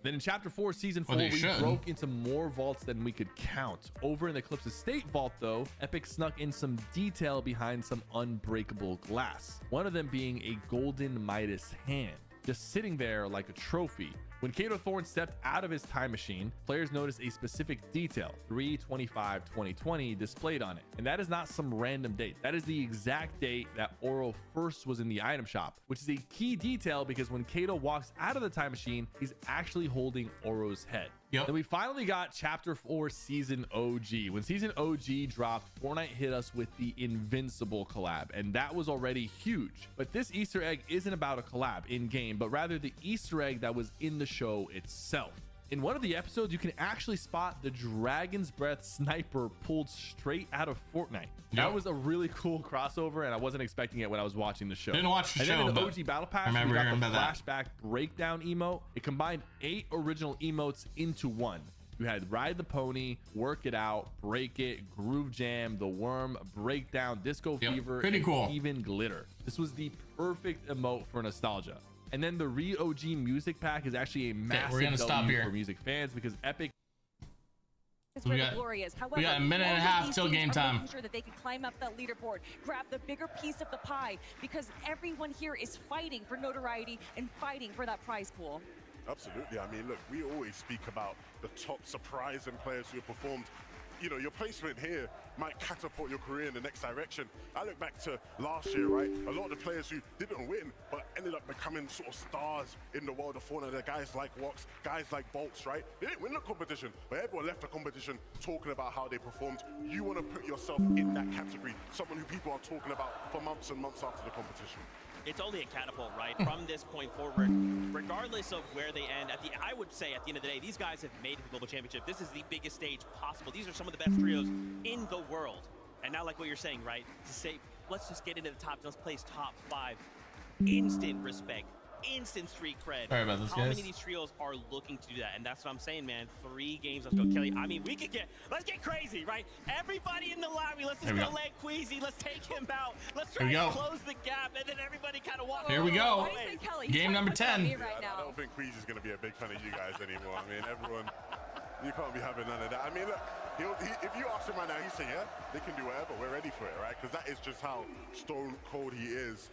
Then in Chapter 4, Season 4, they we should. broke into more vaults than we could count. Over in the Eclipse Estate vault, though, Epic snuck in some detail behind some unbreakable glass. One of them being a golden Midas hand, just sitting there like a trophy. When Kato Thorne stepped out of his time machine, players noticed a specific detail, 3/25/2020, displayed on it. And that is not some random date. That is the exact date that Oro first was in the item shop, which is a key detail because when Kato walks out of the time machine, he's actually holding Oro's head. Yep. Then we finally got Chapter 4 Season OG. When Season OG dropped, Fortnite hit us with the Invincible collab, and that was already huge. But this Easter egg isn't about a collab in-game, but rather the Easter egg that was in the show itself. In one of the episodes, you can actually spot the Dragon's Breath sniper pulled straight out of Fortnite. That was a really cool crossover, and I wasn't expecting it when I was watching the show. Didn't watch the and show, then in the but OG Battle Pass, I remember we got hearing the about flashback breakdown emote. It combined 8 original emotes into one. You had Ride the Pony, Work It Out, Break It, Groove Jam, The Worm, Breakdown, Disco Fever, pretty and cool. even Glitter. This was the perfect emote for nostalgia. And then the Re-OG music pack is actually a massive we're gonna stop W here. for music fans because Epic Is where the glory is. However, we got a minute and a all of half these till teams game are time. making sure that they can climb up that leaderboard, grab the bigger piece of the pie, because everyone here is fighting for notoriety and fighting for that prize pool. Absolutely. I mean, look, we always speak about the top surprising players who have performed. You know, your placement here might catapult your career in the next direction. I look back to last year, right? A lot of the players who didn't win, but ended up becoming sort of stars in the world of Fortnite. There are guys like Wox, guys like Bolts, right? They didn't win the competition, but everyone left the competition talking about how they performed. You want to put yourself in that category, someone who people are talking about for months and months after the competition. It's only a catapult, right? From this point forward, regardless of where they end, I would say at the end of the day, these guys have made it to the Global Championship. This is the biggest stage possible. These are some of the best trios in the world. And now, like what you're saying, right? To say, let's just get into the top, let's place top 5. Instant respect, instant street cred. Sorry about this, How guys. many of these trios are looking to do that? And that's what I'm saying, man. 3 games, let's go, Kelly. I mean, let's get crazy, right? Everybody in the lobby, let's just go let Queasy, let's take him out. Let's try to close the gap, and then everybody kind of walk Here we go. away. Game number 10. I don't think Queasy's going to be a big fan of you guys anymore. I mean, everyone, you can't be having none of that. I mean, look, if you ask him right now, he'd say, yeah, they can do whatever. We're ready for it, right? Because that is just how stone cold he is.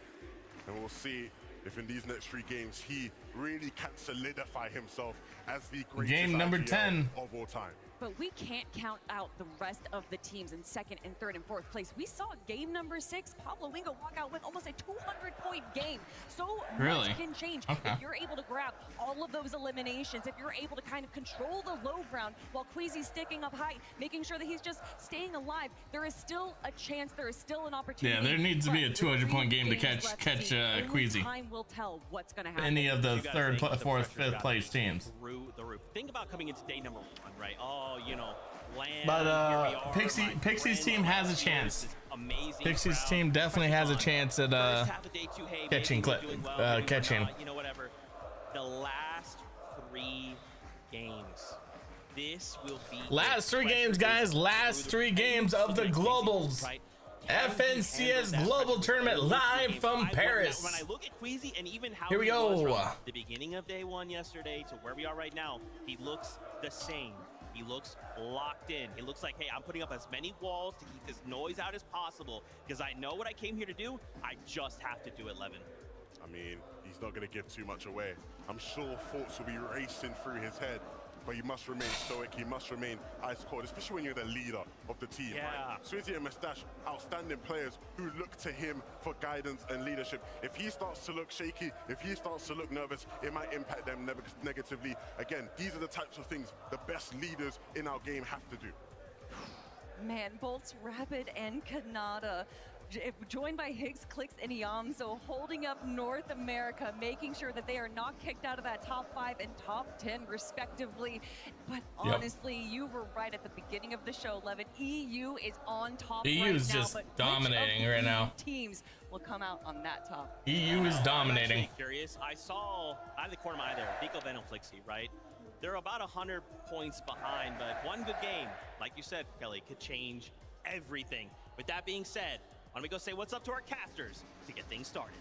And we'll see if in these next 3 games he really can solidify himself as the greatest Game number IGL 10 of all time. But we can't count out the rest of the teams in 2nd and 3rd and 4th place. We saw game number 6, Pablo Wingo walk out with almost a 200-point game. So Really? much can change Okay. if you're able to grab all of those eliminations, if you're able to kind of control the low ground while Queasy's sticking up high, making sure that he's just staying alive. There is still a chance, there is still an opportunity. Yeah, there needs to be a but with 200-point 3 game to games left catch see, only Queasy. Time will tell what's going to happen. Any of the You gotta 3rd, think the 4th, pressure's 5th gotta place be teams. Through the roof. Think about coming into day number 1, right? Oh, you know, land. But here we are, my Pixie's friends, team has a this chance. amazing Pixie's crowd. team definitely has a chance at First half of day 2, hey, catching maybe we're doing well, maybe we're catching. not, you know, whatever. The last 3 games. This will be Last 3 games, guys. Last 3 games of the Globals. FNCS Global Tournament live from Paris. When I look at Queasy and even how Here we he was go. from the beginning of day 1 yesterday to where we are right now, he looks the same. He looks locked in. It looks like, hey, I'm putting up as many walls to keep this noise out as possible because I know what I came here to do. I just have to do it, Levin. I mean, he's not going to give too much away. I'm sure thoughts will be racing through his head, but he must remain stoic. He must remain ice cold, especially when you're the leader of the team. Yeah. Right? Swizzy and Mustache, outstanding players who look to him for guidance and leadership. If he starts to look shaky, if he starts to look nervous, it might impact them negatively. Again, these are the types of things the best leaders in our game have to do. Man, Bolts, Rapid, and Kanata, joined by Higgs, Clicks, and Iamzo, holding up North America, making sure that they are not kicked out of that top 5 and top 10, respectively. But honestly, you were right at the beginning of the show, Levin. EU is on top EU right is now, just but which dominating of the right now. Teams will come out on that top. EU is dominating. I'm actually curious. I saw out of the corner of my eye there, Vico Venom Flixie, right? They're about 100 points behind, but one good game, like you said, Kelly, could change everything. With that being said, why don't we go say what's up to our casters to get things started.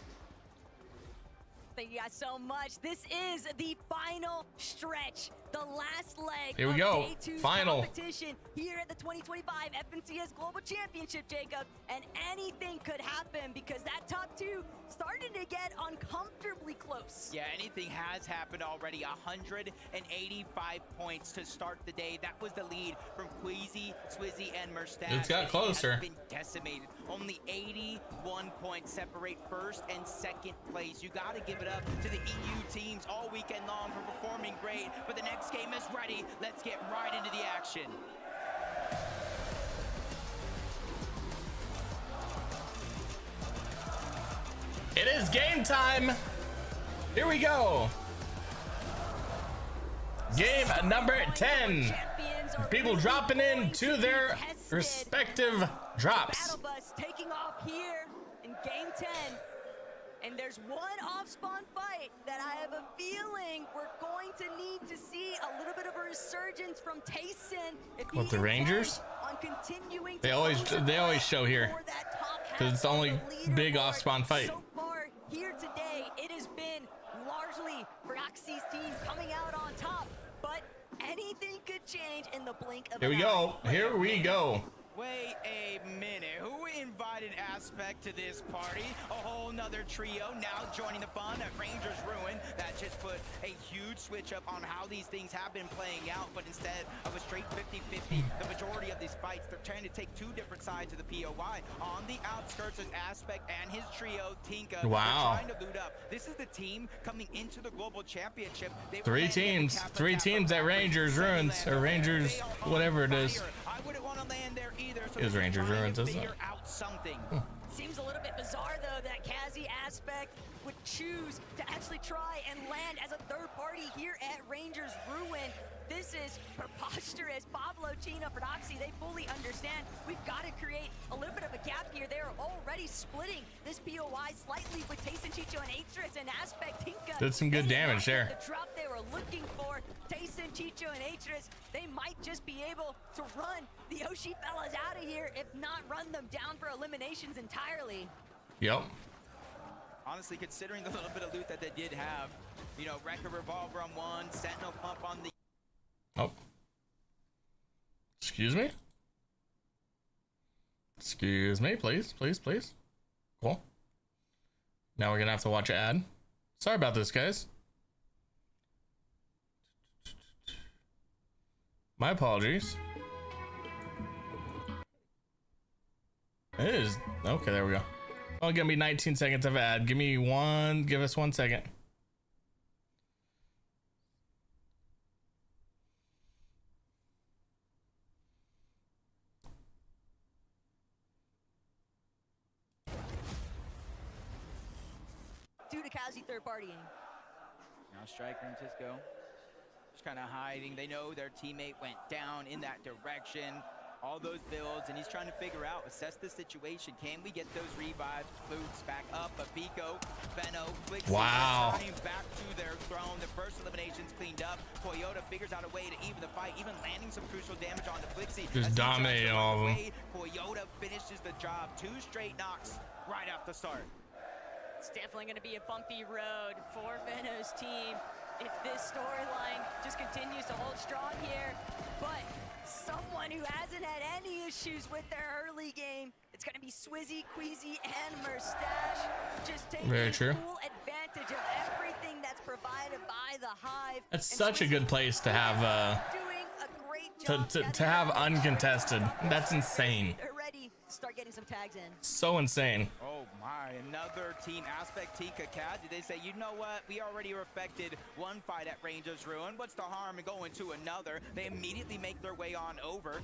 thank you guys so much. This is the final stretch, the last leg Here we of go. Day 2's Final competition here at the 2025 FNCS Global Championship, Jacob. And anything could happen because that top two started to get uncomfortably close. Yeah, anything has happened already. 185 points to start the day. That was the lead from Queasy, Swizzy, and Merstash. It's got closer. Has been decimated. Only 81 points separate first and second place. You got to give it up to the EU teams all weekend long for performing great. But the next game is ready. Let's get right into the action. It is game time. Here we go. Game number 10. People dropping in to their respective drops. Battle Bus taking off here in game 10. And there's one off-spawn fight that I have a feeling we're going to need to see a little bit of a resurgence from Tayson. What, the Rangers? They always show here because it's the only big off-spawn fight. So far here today, it has been largely Proxy's team coming out on top, but anything could change in the blink of an eye. Here we go. Wait a minute, who invited Aspect to this party? A whole nother trio now joining the fun at Rangers Ruin. That just put a huge switch up on how these things have been playing out, but instead of a straight 50-50, the majority of these fights, they're trying to take two different sides of the POI. On the outskirts is Aspect and his trio, Tinka. Wow. They're trying to loot up. This is the team coming into the Global Championship. Three teams at Rangers Ruins, or Rangers, whatever it is. I wouldn't want to land there either. So Is Rangers Ruins, isn't it? Seems a little bit bizarre though that Kazi Aspect would choose to actually try and land as a third party here at Rangers Ruin. This is preposterous. Pablo, Chino, Proxy, they fully understand we've got to create a little bit of a gap here. They're already splitting this POI slightly with Tayson, Chicho, and Atris, and Aspect Tinka. Did some good damage there. The drop they were looking for, Tayson, Chicho, and Atris, they might just be able to run the Oshi fellas out of here, if not run them down for eliminations entirely. Yep. Honestly, considering the little bit of loot that they did have, you know, Wrecker Revolver on one, Sentinel Pump on the... Oh. Excuse me? Excuse me, please, please, please. Cool. Now we're gonna have to watch an ad. Sorry about this, guys. My apologies. It is okay. There we go. Oh, give me 19 seconds of ad. Give us 1 second. Due to Kazi third partying. Now Striker and Tisco just kind of hiding. They know their teammate went down in that direction. All those builds, and he's trying to figure out, assess the situation. Can we get those revives, boots back up? But Pico, Feno, Flixie, wow, returning back to their throne. The first elimination's cleaned up. Toyota figures out a way to even the fight, even landing some crucial damage on the Flixie. Just dominating all of them. Toyota finishes the job. 2 straight knocks right off the start. It's definitely going to be a bumpy road for Feno's team if this storyline just continues to hold strong here. But someone who hasn't had any issues with their early game, it's going to be Swizzy, Queasy, and Merstash. Just taking full advantage of everything that's provided by the Hive. That's such a good place to have to have uncontested. That's insane. They're ready to start getting some tags in. So insane. Oh my, another team, Aspect Tika Cat. Did they say, you know what, we already affected one fight at Rangers Ruin, what's the harm in going to another? They immediately make their way on over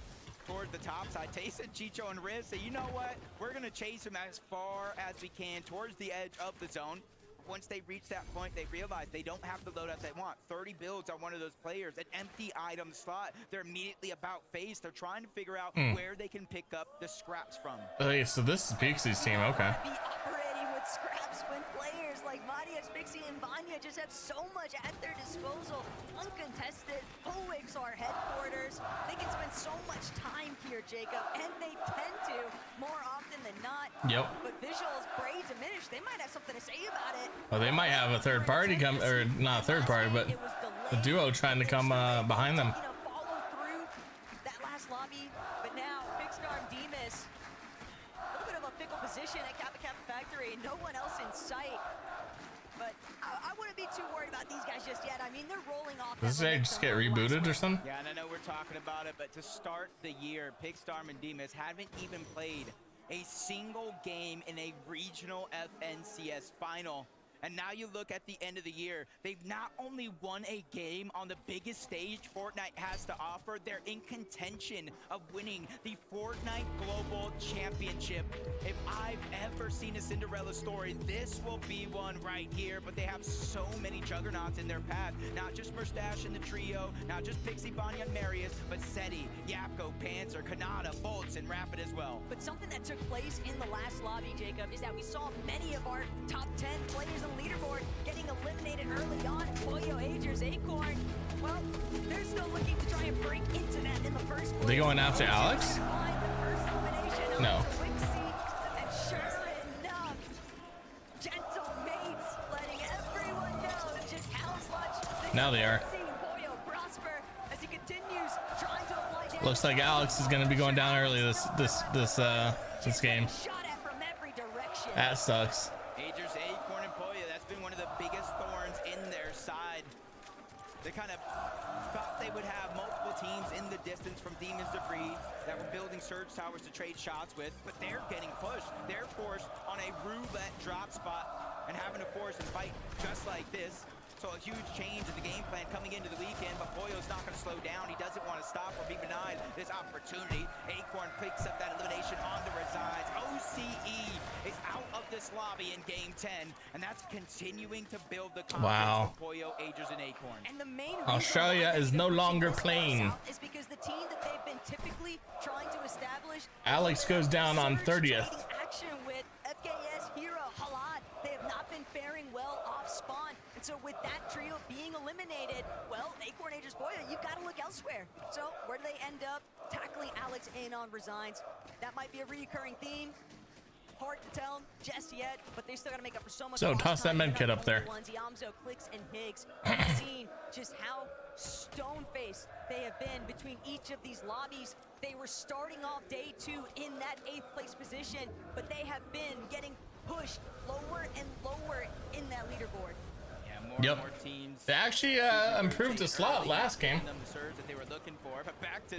toward the top side. Tayson, Chicho, and Riz say, you know what, we're gonna chase him as far as we can towards the edge of the zone. Once they reach that point, they realize they don't have the loadout they want. 30 builds on one of those players, an empty item slot. They're immediately about face. They're trying to figure out where they can pick up the scraps from. Okay, so this is Pixie's team, okay. Be operating with scraps when players like Marius, Pixie, and Vanya just have so much at their disposal. Uncontested, Poix are headquarters. They can spend so much time here, Jacob, and they tend to more often than not. Yep. But Visuals, Brave, Diminish, they might have something to say about it. Well, they might have a third party come, or not a third party, but a duo trying to come behind them. Follow through that last lobby, but now Pigstar and Demas, a little bit of a fickle position at Kappa Kappa Factory, no one else in sight. But I wouldn't be too worried about these guys just yet. I mean, they're rolling off. Does they just get rebooted or something? Yeah, and I know we're talking about it, but to start the year, Pigstar and Demas haven't even played a single game in a regional FNCS final. And now you look at the end of the year, they've not only won a game on the biggest stage Fortnite has to offer, they're in contention of winning the Fortnite Global Championship. If I've ever seen a Cinderella story, this will be one right here. But they have so many juggernauts in their path. Not just Mustache in the trio, not just Pixie, Vanya, and Marius, but Seti, Yapko, Panzer, Kanata, Bolts, and Rapid as well. But something that took place in the last lobby, Jacob, is that we saw many of our top 10 players on the leaderboard getting eliminated early on. Polio, Agers, Acorn, well, they're still looking to try and break into that in the first place. Are they going after Alex? No. And sure enough, Gentle Mates letting everyone know just how much Now they are. Polio prosper as he continues trying to apply damage. Looks like Alex is going to be going down early this game. That sucks. Agers, Acorn, and Polio, that's been one of the biggest thorns in their side. They kind of thought they would have multiple teams in the distance from Demon's Debris that were building surge towers to trade shots with, but they're getting pushed. They're forced on a roulette drop spot and having to force and fight just like this. So a huge change in the game plan coming into the weekend, but Polio's not going to slow down. He doesn't want to stop or be denied this opportunity. Acorn picks up that elimination on the Resides. OCE is out of this lobby in game 10, and that's continuing to build the confidence of Polio, Agers, and Acorn. And the main Australia is no longer playing. is because the team that they've been typically trying to establish. Alex goes down on 30th. Action with FKS, Hero, Halad. They have not been faring well off spawn. And so with that trio being eliminated, well, Acorn, Agers, Polio, you've got to look elsewhere. So where do they end up? Tackling Alex in on Resigns. That might be a recurring theme. Hard to tell just yet, but they still got to make up for so much. So toss that med kit up there. Yamzo, Clicks, and Higgs. We've seen just how stone-faced they have been between each of these lobbies. They were starting off day 2 in that 8th place position, but they have been getting pushed lower and lower in that leaderboard. Yep. They actually improved a slot last game. They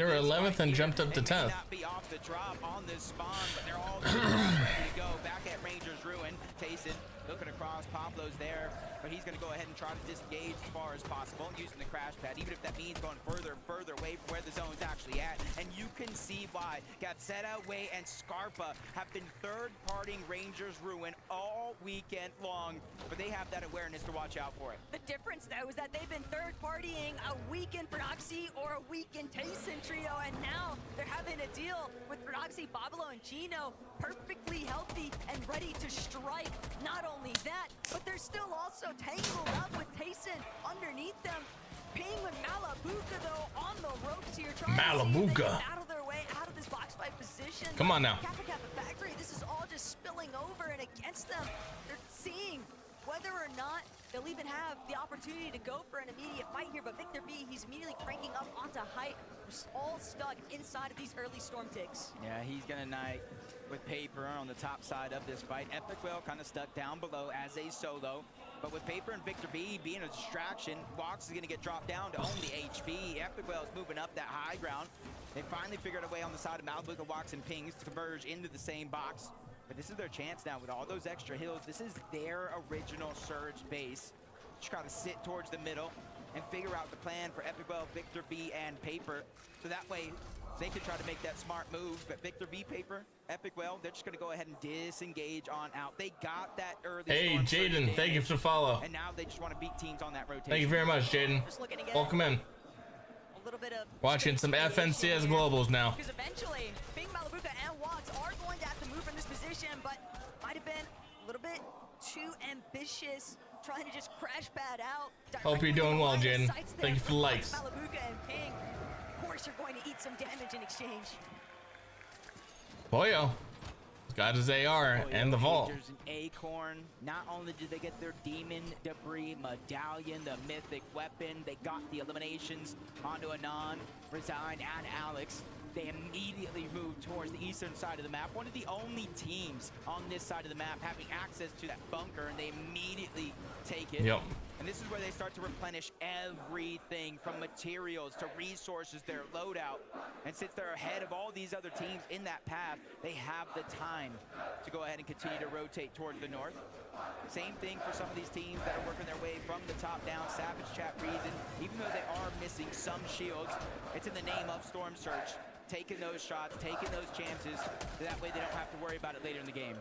were 11th and jumped up to 10th. Be off the drop on this spawn, but they're all ready to go. Back at Rangers Ruin, Tayson looking across. Pablo's there, but he's going to go ahead and try to disengage as far as possible using the crash pad, even if that means going further and further away from where the zone's actually at. And you can see why Gapseta, Way, and Scarpa have been third-partying Rangers Ruin all weekend long, but they have that awareness to watch out for it. The difference, though, is that they've been third-partying a weekend Proxy or a weekend Tayson trio, and now they're having to deal with Proxy, Pablo, and Gino perfectly healthy and ready to strike. Not only that, but they're still also tangled up with Tayson underneath them. Penguin Malabuka, though, on the ropes here, trying to get out of their way, out of this box fight position. Come on now. Kappa Kappa Factory, this is all just spilling over and against them. They're seeing whether or not they'll even have the opportunity to go for an immediate fight here, but Victor B, he's immediately cranking up onto height. We're all stuck inside of these early storm ticks. Yeah, he's gonna knight with Paper on the top side of this fight. Epic Well kind of stuck down below as a solo, but with Paper and Victor B being a distraction, Walks is gonna get dropped down to only HP. Epic Well is moving up that high ground. They finally figured a way on the side of Malabuka, Walks, and Pings to converge into the same box. But this is their chance now with all those extra hills. This is their original Surge base. Just try to sit towards the middle and figure out the plan for Epic Well, Victor B, and Paper. So that way they can try to make that smart move. But Victor B, Paper, Epic Well, they're just going to go ahead and disengage on out. They got that early. Hey, Jaden, thank you for the follow. And now they just want to beat teams on that rotation. Thank you very much, Jaden. Welcome in. A little bit of watching some FNCS Globals now. Because eventually, Bing, Malabuka, and Watts are going to have to move from this position, but might have been little bit too ambitious, trying to just crash pad out. Hope you're doing well, Jen. Thank you for the likes. Malabuka and Ping, of course, are going to eat some damage in exchange. Boyo got his AR and the vault. Rangers and Acorn, not only did they get their Demon Debris Medallion, the mythic weapon, they got the eliminations onto Anon, Resign, and Alex. They immediately moved towards the eastern side of the map. One of the only teams on this side of the map having access to that bunker, and they immediately take it. Yep. And this is where they start to replenish everything from materials to resources, their loadout. And since they're ahead of all these other teams in that path, they have the time to go ahead and continue to rotate towards the north. Same thing for some of these teams that are working their way from the top down. Savage Chat Reason, even though they are missing some shields, it's in the name of Storm Search. Taking those shots, taking those chances, that way they don't have to worry about it later in the game.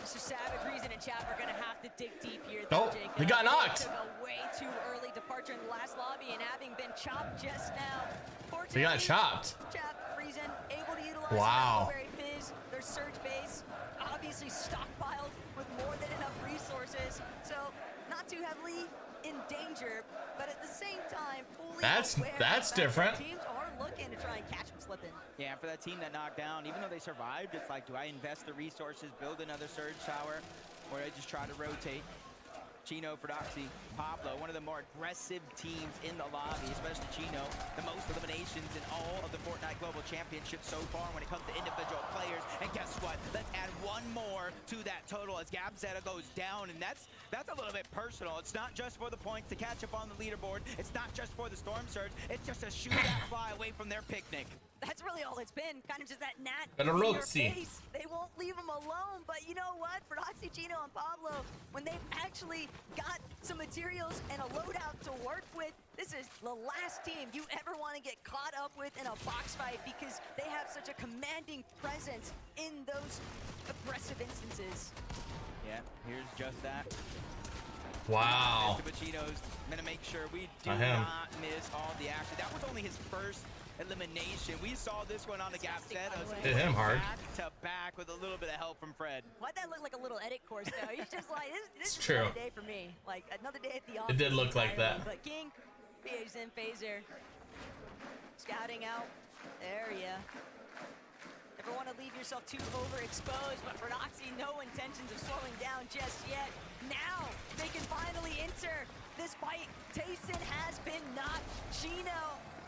So Savage, Reason, and Chap are going to have to dig deep here. Oh, he got knocked. A way too early departure in the last lobby, and having been chopped just now. He got chopped. Chap, Reason, able to utilize wow. Berry Fizz, their surge base, obviously stockpiled with more than enough resources. So not too heavily in danger, but at the same time, fully aware that's that different. Teams are looking to try and catch them slipping. Yeah, for that team that knocked down, even though they survived, it's like, do I invest the resources, build another surge tower, or I just try to rotate? Chino, Frodoxy, Pablo, one of the more aggressive teams in the lobby, especially Chino. The most eliminations in all of the Fortnite Global Championship so far when it comes to individual players. And guess what? Let's add one more to that total as Gabzetta goes down, and that's a little bit personal. It's not just for the points to catch up on the leaderboard. It's not just for the Storm Surge. It's just to shoot that fly away from their picnic. That's really all it's been, kind of just that gnat But in your Roxy. face. They won't leave them alone, but you know what? For Roxy, Chino, and Pablo, when they've actually got some materials and a loadout to work with, this is the last team you ever want to get caught up with in a box fight because they have such a commanding presence in those aggressive instances. Yeah, here's just that. Wow. Chino's gonna make sure we do Not not miss all the action. That was only his first elimination. We saw this one on the Gabzetta. Hit him hard. Back to back with a little bit of help from Fred. Why'd that look like a little edit course though? He's just like, this It's is true. another day for me. Like another day at the office. It did look like that. But King, BA's in phaser. Scouting out area. Never want to leave yourself too overexposed, but for Noxy, no intentions of slowing down just yet. Now they can finally enter this fight. Tayson has been knocked. Chino,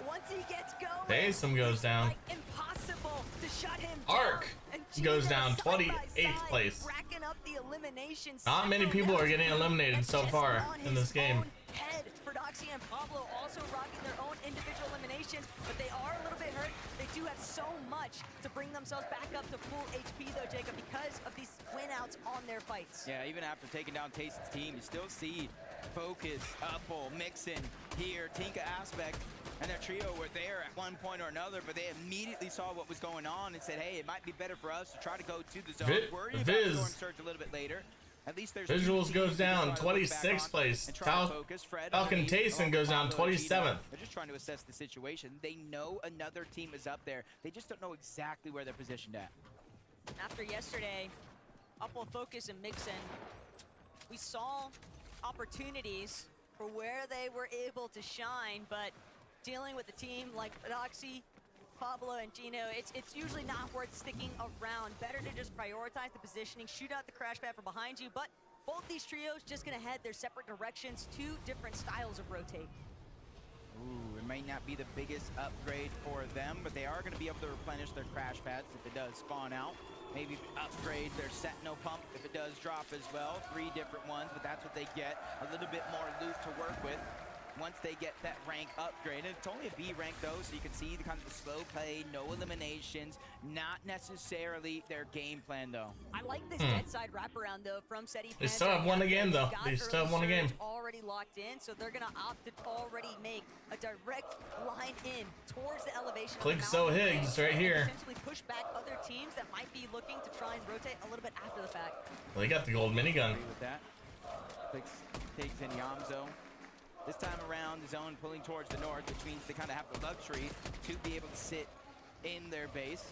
once he gets going, Taysom goes down. like impossible to shut him Arc down. goes down 28th place. Racking up the eliminations. Not many people are getting eliminated so far in this game. Head for Doxy and Pablo also rocking their own individual eliminations, but they are a little bit hurt. They do have so much to bring themselves back up to full HP though, Jacob, because of these win outs on their fights. Yeah, even after taking down Tayson's team, you still see Focus, Upple, Mixon, here, Tinka Aspect, and their trio were there at one point or another, but they immediately saw what was going on and said, hey, it might be better for us to try to go to the zone. Worry about the Storm Surge a little bit later. At least there's Visuals goes down 26th place. Falcon Tayson goes down 27th. They're just trying to assess the situation. They know another team is up there. They just don't know exactly where they're positioned at. After yesterday, Upple, Focus, and Mixon, we saw opportunities for where they were able to shine, but dealing with a team like Doxy, Pablo, and Gino, it's usually not worth sticking around. Better to just prioritize the positioning, shoot out the crash pad from behind you, but both these trios just gonna head their separate directions, two different styles of rotate. Ooh, it may not be the biggest upgrade for them, but they are going to be able to replenish their crash pads if it does spawn out. Maybe upgrade their Sentinel pump if it does drop as well. 3 different ones, but that's what they get. A little bit more loot to work with once they get that rank upgrade. And it's only a B rank though, so you can see the kind of the slow play, no eliminations, not necessarily their game plan though. I like this dead side wraparound though from Seti. They still have won a game though. They still have won a game. Already locked in, so they're gonna opt to already make a direct line in towards the elevation. Click So Higgs right here. Essentially push back other teams that might be looking to try and rotate a little bit after the fact. Well, they got the gold minigun. Agree with that. Clicks takes in Yamzo. This time around, the zone pulling towards the north, which means they kind of have the luxury to be able to sit in their base.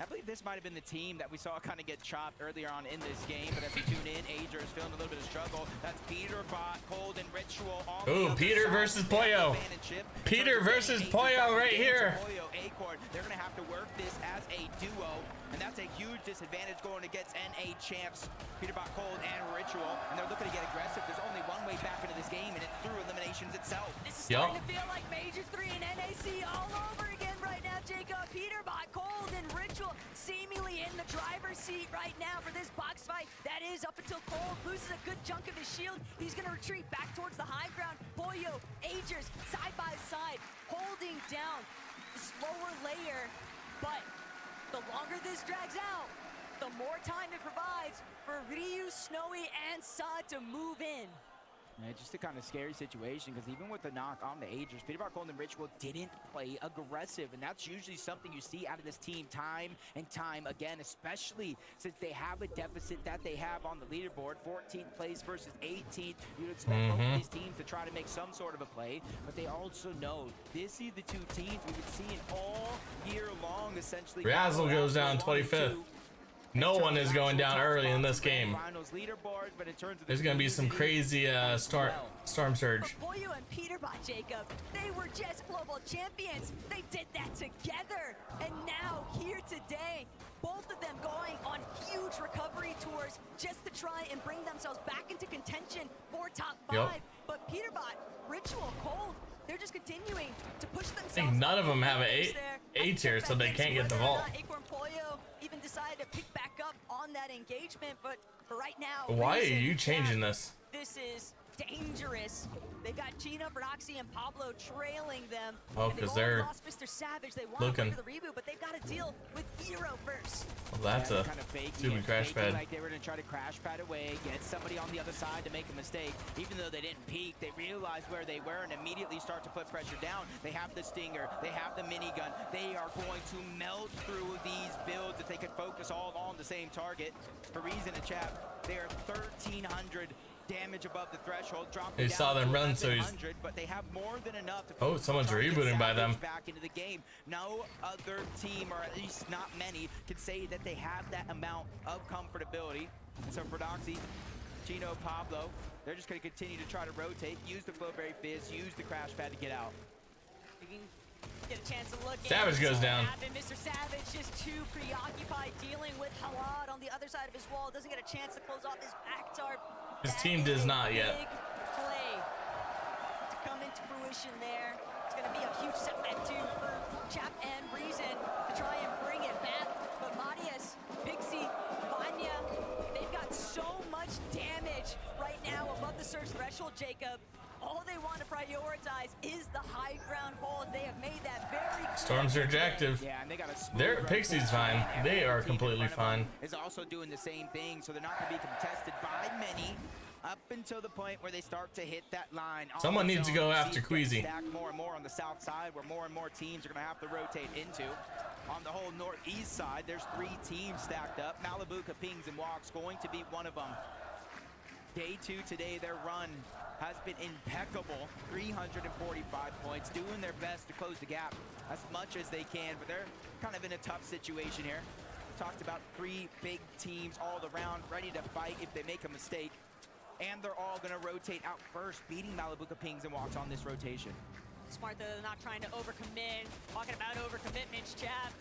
I believe this might have been the team that we saw kind of get chopped earlier on in this game, but as we tune in, Ager is feeling a little bit of struggle. That's Peterbot, Cold, and Ritual on the Ooh, other Peter side. versus Pollo. Peter versus Pollo right here. Pollo, Acorn, they're going to have to work this as a duo, and that's a huge disadvantage going against NA champs, Peterbot, Cold, and Ritual, and they're looking to get aggressive. There's only one way back into this game, and it's through eliminations itself. This is starting to feel like Major 3 and NAC all over again right now, Jacob. Peterbot, Cold, and Ritual seemingly in the driver's seat right now for this box fight. That is up until Cold loses a good chunk of his shield. He's going to retreat back towards the high ground. Pollo, Agers, side by side, holding down this lower layer. But the longer this drags out, the more time it provides for Ryu, Snowy, and Saad to move in. Yeah, just a kind of scary situation, because even with the knock on the Agers, Peterbot, Cold, and Ritual didn't play aggressive, and that's usually something you see out of this team time and time again, especially since they have a deficit that they have on the leaderboard, 14th place versus 18th. You'd expect both of these teams to try to make some sort of a play, but they also know this is the two teams we've been seeing all year long, essentially. Razzle goes down 25th. No one is going down early in this game. There's going to be some crazy storm surge. Pollo and Peterbot, Jacob, they were just global champions. They did that together. And now, here today, both of them going on huge recovery tours just to try and bring themselves back into contention for top 5. But Peterbot, Ritual, Cold, they're just continuing to push themselves. I think none of them have an A tier, so they can't get the vault. Acorn Pollo even decided to pick back up on that engagement, but for right now, why are you changing this? This is dangerous. They got Chino, Broxy, and Pablo trailing them. Oh, because they're lost Mr. Savage. They want looking. to the reboot, but they've got to deal with Hero first. Well, that's a stupid crash pad. Like they were going to try to crash pad away, get somebody on the other side to make a mistake. Even though they didn't peek, they realized where they were and immediately start to put pressure down. They have the Stinger, they have the minigun. They are going to melt through these builds if they could focus all on the same target. For reason in chat, they are 1,300 damage above the threshold. They saw them run, so he's. But they have more than enough to someone's rebooting by them. Back into the game. No other team, or at least not many, can say that they have that amount of comfortability. And so for Doxy, Chino, Pablo, they're just going to continue to try to rotate, use the Flowberry Fizz, use the crash pad to get out. You can get a chance to look. Savage goes down. Mr. Savage just too preoccupied dealing with Halad on the other side of his wall. Doesn't get a chance to close off his back tarp. His team does not yet. Big play to come into fruition there. It's going to be a huge setback too for Chap and Reason to try and bring it back. But Matias, Pixie, Vanya, they've got so much damage right now above the surge threshold, Jacob. All they want to prioritize is the high ground hold. They have made that very clear. Storm Surge active. Yeah, and they got a Their Pixie's fine. They are completely fine. Is also doing the same thing, so they're not going to be contested by many up until the point where they start to hit that line. Someone needs to go after Queasy. Stack more and more on the south side, where more and more teams are going to have to rotate into. On the whole northeast side, there's 3 teams stacked up. Malibuca, Pings, and Walks going to be one of them. Day 2 today, their run has been impeccable. 345 points, doing their best to close the gap as much as they can, but they're kind of in a tough situation here. Talked about 3 big teams all around, ready to fight if they make a mistake. And they're all going to rotate out first, beating Malibuca, Pings, and Walks on this rotation. Smart that they're not trying to overcommit. Talking about overcommitments, Chap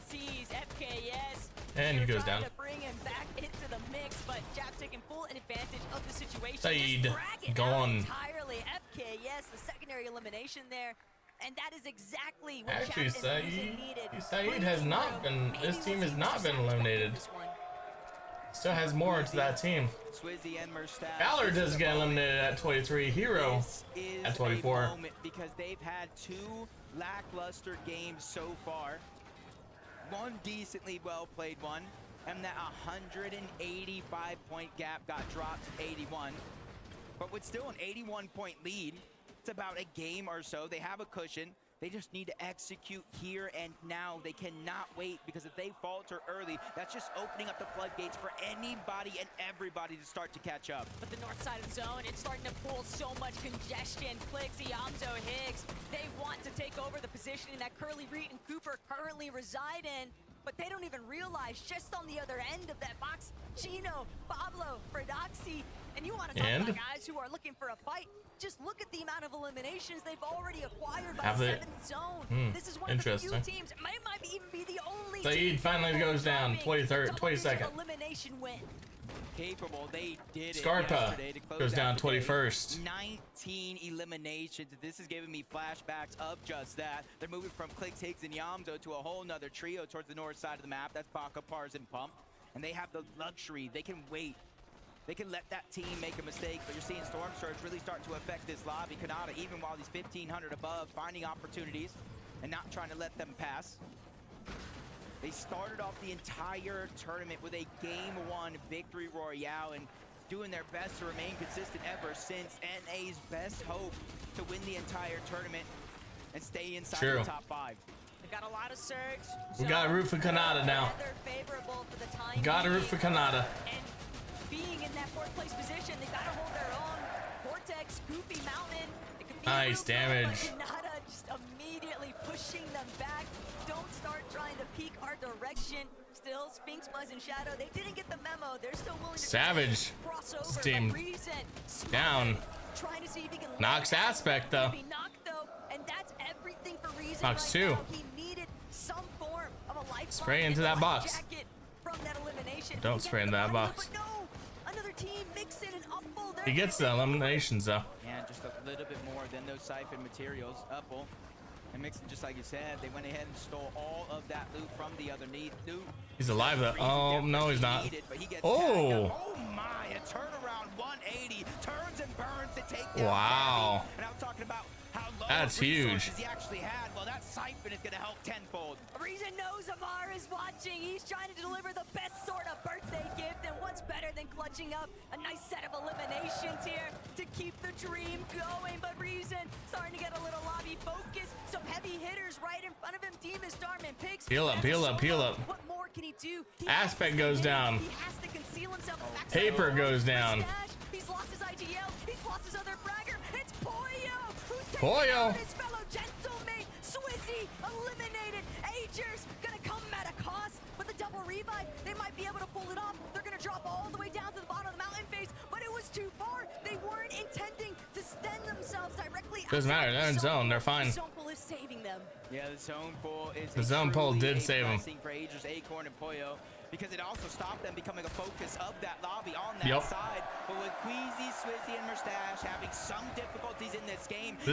sees FKS. And he goes down. To bring him back into the mix, but Jap taking full advantage of the situation. Saeed gone. Entirely. FKS, the secondary elimination there. And that is exactly what actually Chap needed. Saeed has not been, this team has not been eliminated. Still has more to that team. Valor does get eliminated at 23. Hero at 24. Because they've had 2 lackluster games so far. One decently well played one, and that 185-point gap got dropped to 81. But with still an 81-point lead, it's about a game or so. They have a cushion. They just need to execute here and now. They cannot wait, because if they falter early, that's just opening up the floodgates for anybody and everybody to start to catch up. But the north side of the zone, it's starting to pull so much congestion. Clicks, Iamzo, Higgs, they want to take over the position that Curly, Reed, and Cooper currently reside in. but they don't even realize just on the other end of that box, Chino, Pablo, Fredoxy, and you want to talk about guys who are looking for a fight. Just look at the amount of eliminations they've already acquired by the 7th zone. This is one of the few teams, might even be the only team finally goes down 22nd. elimination win. Capable, they did Scarpa goes down 21st. 19 eliminations. This is giving me flashbacks of just that. They're moving from Clicks, Higgs, and Yamzo to a whole nother trio towards the north side of the map. That's Baka, Pars, and Pump. And they have the luxury. They can wait. They can let that team make a mistake, but you're seeing Storm Surge really start to affect this lobby. Kanata, even while he's 1,500 above, finding opportunities and not trying to let them pass. They started off the entire tournament with a Game 1 victory royale and doing their best to remain consistent ever since. NA's best hope to win the entire tournament and stay inside the top 5. They've got a lot of surge. We got to root for Kanata now. Got to root for Kanata. And being in that 4th place position, they got to hold their own. Vortex, Goofy Mountain. Nice damage. Kanata just immediately pushing them back. Don't start trying to peek our direction. Still, Sphinx, Buzz, and Shadow, they didn't get the memo. They're still willing to Savage. crossover. Team down. Trying to see if he can Knocks Aspect though. knocked though, and that's everything for Reason. Knocks right 2. Now. He needed some form of a life Spray into that box. From that elimination. Don't spray into that box. But no, another team mixing and Upple. He gets the eliminations though. Yeah, just a little bit more than those siphon materials. Upple and Mixon, just like you said, they went ahead and stole all of that loot from the other loot. He's alive though. Oh no, he's not. Oh my, a turnaround 180, turns and burns to take down wow. And I'm talking about how low that's huge. He actually had. Well, that siphon is going to help tenfold. Reason knows Amar is watching. He's trying to deliver the best sort of birthday gift, and what's better than clutching up a nice set of eliminations here to keep the dream going. But Reason starting to get a little lobby focus. Some heavy hitters right in front of him. Demon, Starman, Pigs. Heal up, heal up, heal up. What more can he do? Aspect goes down. He has to conceal himself. Paper goes down. He's lost his ITL. He's lost his other fragger. It's Poyo who's Poyo. his fellow gentleman. Swizzy eliminated. Agers gonna come at a cost, but the double revive, they might be able to pull it off. They're gonna drop all the way down to the bottom of the mountain face, but it was too far. They weren't intending to stand themselves directly. Doesn't matter. They're in zone. They're fine. The zone pull is saving them. Yeah, the zone pull is the zone pull did save them. For Agers, Acorn, and Poyo, because it also stopped them becoming a focus of that lobby on that side. But with Queasy, Swizzy, and Mustache having some difficulties in this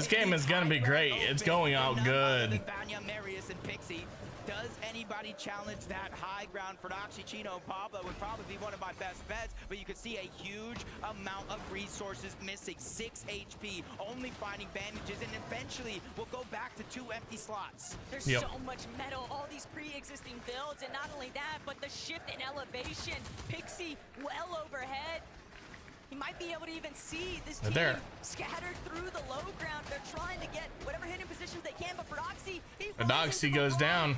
game is gonna be great. It's going out good. Vanya, Marius, and Pixie. Does anybody challenge that high ground for Doxy? Chino Pablo would probably be one of my best bets, but you can see a huge amount of resources missing. 6 HP, only finding bandages, and eventually we'll go back to 2 empty slots. There's so much metal, all these pre-existing builds, and not only that, but the shift in elevation. Pixie well overhead. He might be able to even see this team scattered through the low ground. They're trying to get whatever hidden positions they can, but Feroxy, Feroxy goes down.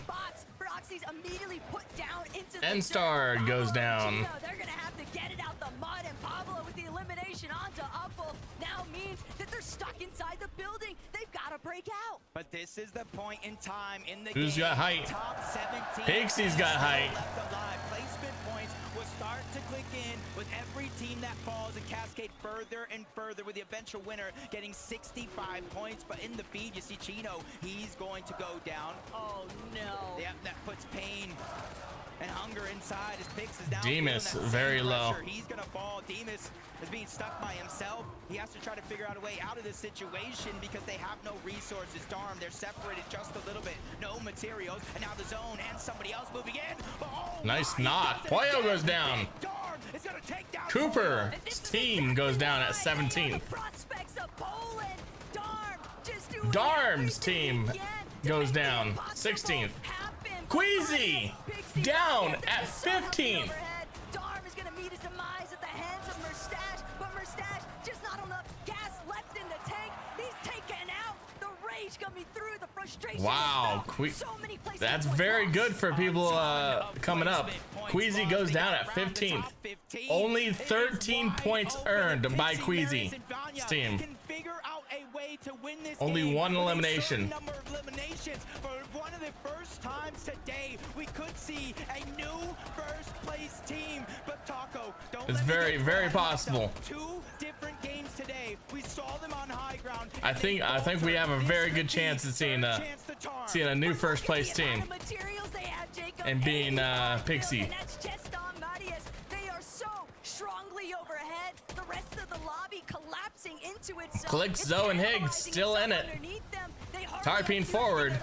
Feroxy's immediately put down into N-Star goes down. They're gonna have to get it out the mud, and Pablo with the elimination onto Upple now means that they're stuck inside the building. They've got to break out. But this is the point in time in the Who's game. got height? Top 17. Pixie's got height. Left alive. Placement points will start to click in with every team that falls and cascade further and further, with the eventual winner getting 65 points. But in the feed, you see Chino. He's going to go down. Oh no. Yeah, that puts pain and hunger inside as Pix is down. Demas very low. He's gonna fall. Demas is being stuck by himself. He has to try to figure out a way out of this situation because they have no resources. Darn, they're separated just a little bit. No materials, and now the zone and somebody else moving in. Nice knock. Poyo goes down. Darn is gonna take down Cooper's team goes down at 17th. Prospects of Poland. Darm's team goes down 16th. Queasy down at 15th. Darm is gonna meet his demise at the hands of Mustache, but Mustache just not enough gas left in the tank. He's taken out. The rage coming through, the frustration. Wow, that's very good for people coming up. Queasy goes down at 15th. Only 13 points earned by Queasy's team. Only one elimination. Number of eliminations. For one of the first times today, we could see a new first place team. But Taco, don't It's very, very possible. 2 different games today. We saw them on high ground. I think we have a very good chance of seeing a new first place team and being Pixie. And that's just on Marius. They are so strongly overhead. The rest of the lobby collapsing into itself. Clicks, Zoe, and Higgs still in it. Tarpine forward.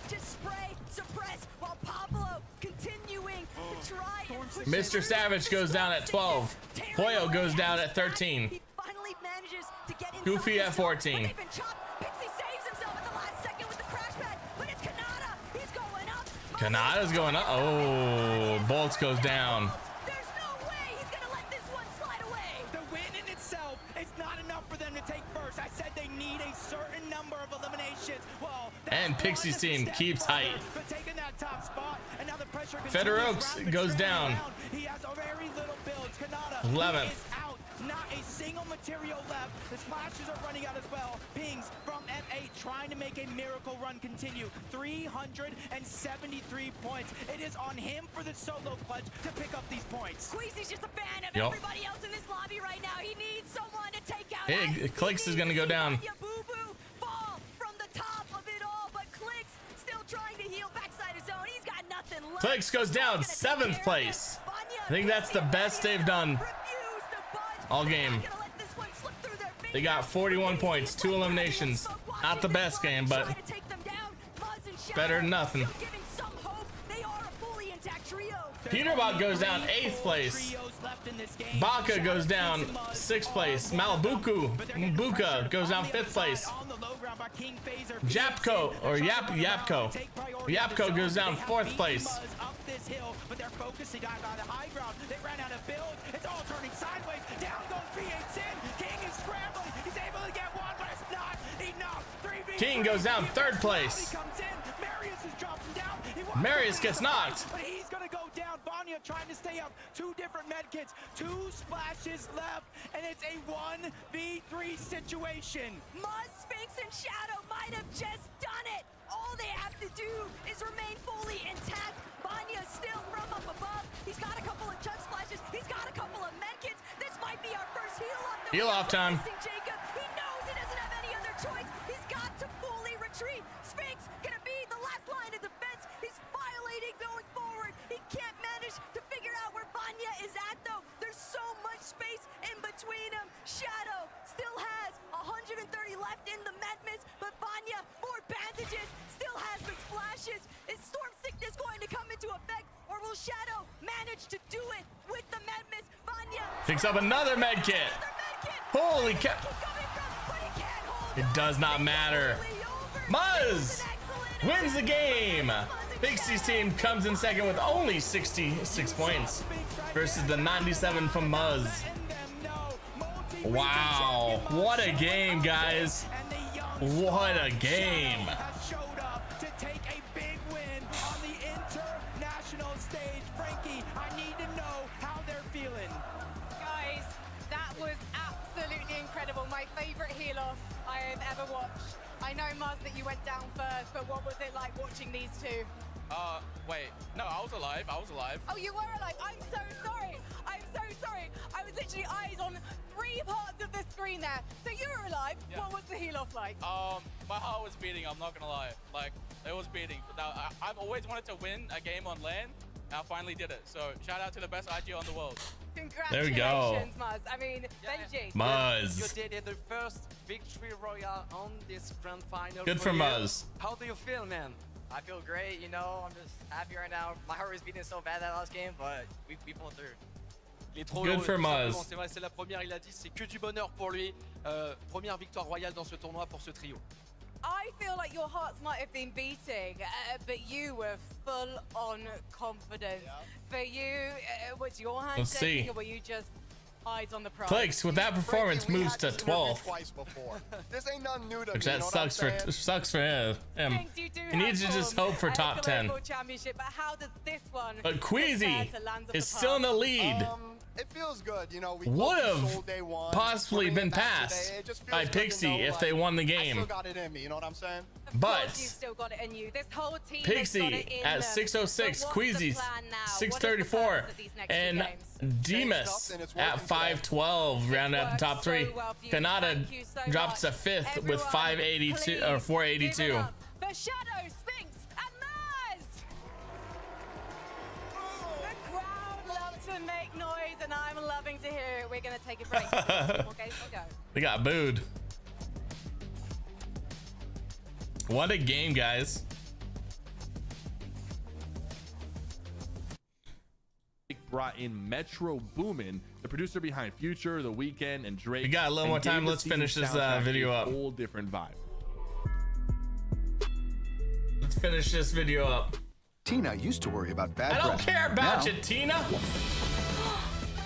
Just spray, suppress, while Pablo continuing to try and push Mr. Savage goes down at 12. Hoyo goes down at 13. He finally manages to get inside Goofy the at zone, 14. but they've been chopped. Pixie saves himself at the last second with the crash pad, but it's Kanata. He's going up. Kanada's going up. Oh, Bolts goes down. There's no way he's gonna let this one slide away. The win in itself is not enough for them to take first. I said they need a certain number of eliminations. Well, And Pixie's team keeps height. but taking that top spot, and now the pressure Feder continues Oaks round and goes round down. and round. He has a very little build. Kanata 11th. is out. Not a single material left. The splashes are running out as well. Pings from F8 trying to make a miracle run continue. 373 points. It is on him for the solo clutch to pick up these points. Queasy's just a fan of Yup. everybody else in this lobby right now. He needs someone to take out. Hey, Clicks is gonna go down. Boo-boo fall from the top of it all, but Clicks still trying to heal backside his own. He's got nothing left. Clicks goes down 7th place. I think that's the best they've done all game. They got 41 points, 2 eliminations. Not the best game, but better than nothing. Peterbot goes down 8th place. Baka goes down 6th place. Buka goes down 5th place. Yapko goes down 4th place. This hill, but they're focusing on the high ground. They ran out of build. It's all turning sideways. Down goes V8 Sin. King is scrambling. He's able to get one, but it's not enough. 3v3. King goes down 3rd place. Comes in. Marius is dropping down. Marius gets knocked. But he's gonna go down. Vanya trying to stay up. 2 different med kits. 2 splashes left, and it's a 1v3 situation. Muzz, Sphinx, and Shadow might have just done it. All they have to do is remain fully intact. Vanya still from up above. He's got a couple of chug splashes. He's got a couple of medkits. This might be our first heal off. Heal off time. Jacob. He knows he doesn't have any other choice. He's got to fully retreat. Sphinx gonna be the last line of defense. He's violating going forward. He can't manage to figure out where Vanya is at though. There's so much space in between them. Shadow still has 130 left in the Medmis, but Vanya, 4 bandages, still has the splashes. Is Storm Sickness going to come into effect, or will Shadow manage to do it with the Medmis? Vanya Picks up another med kit. Holy cow. It does not matter. Muzz wins the game. Pixie's team comes in second with only 66 points versus the 97 from Muzz. Wow, what a game, guys. What a game. Showed up to take a big win on the international stage. Frankie, I need to know how they're feeling. Guys, that was absolutely incredible. My favorite heel off I have ever watched. I know, Muzz, that you went down first, but what was it like watching these two? Wait, no, I was alive. Oh, you were alive. I'm so sorry. I was literally eyes on 3 parts of the screen there. So you were alive. Yeah. What was the heel off like? My heart was beating, I'm not gonna lie. Like, it was beating. Now, I've always wanted to win a game on LAN, and I finally did it. So, shout out to the best IG on the world. Congratulations, There we go. Muzz. I mean, Benji. Muzz. You did the first victory royale on this grand final. Good for you. Muzz. How do you feel, man? I feel great, you know, I'm just happy right now. My heart was beating so bad that last game, but we pulled through. Il est trop Good heureux, for tout Muzz. simplement. C'est vrai, c'est la première, il a dit, c'est que du bonheur pour lui. Première victoire royale dans ce tournoi pour ce trio. I feel like your hearts might have been beating, but you were full on confidence. For you, was your hand Let's shaking, see. or were you just eyes on the prize? Clicks with that performance moves to 12th. Twice before. This ain't nothing new to Which me, that you know what I'm sucks for him. Thanks, you do He needs to have just form hope for at top 10. Global Championship, but how does this one But compare Queasy to Lands of is the still in the Past? lead. it feels good, you know. We would have sold day one, possibly bringing been it back passed today. It just feels by good to Pixie know, if like, they won the I game. still got it in me, you know what I'm saying? But You've still got it in you. This whole team has got Pixie it in at them. 606, But what's the Queasy plan now? 634, What is the purpose of these next two and games? Demas at 512, round out the top three. Kanata drops to fifth with 582 or 482. For Shadow, Sphinx, and Maz! The crowd love to make noise, and I'm loving to hear it. We're going to take a break. Okay, we'll go. They got booed. What a game, guys. Brought in Metro Boomin, the producer behind Future, The Weeknd, and Drake. We got a little more time. Let's finish this video up. Whole different vibe. Let's finish this video up. Tina used to worry about bad I don't breath. care about Now- you, Tina.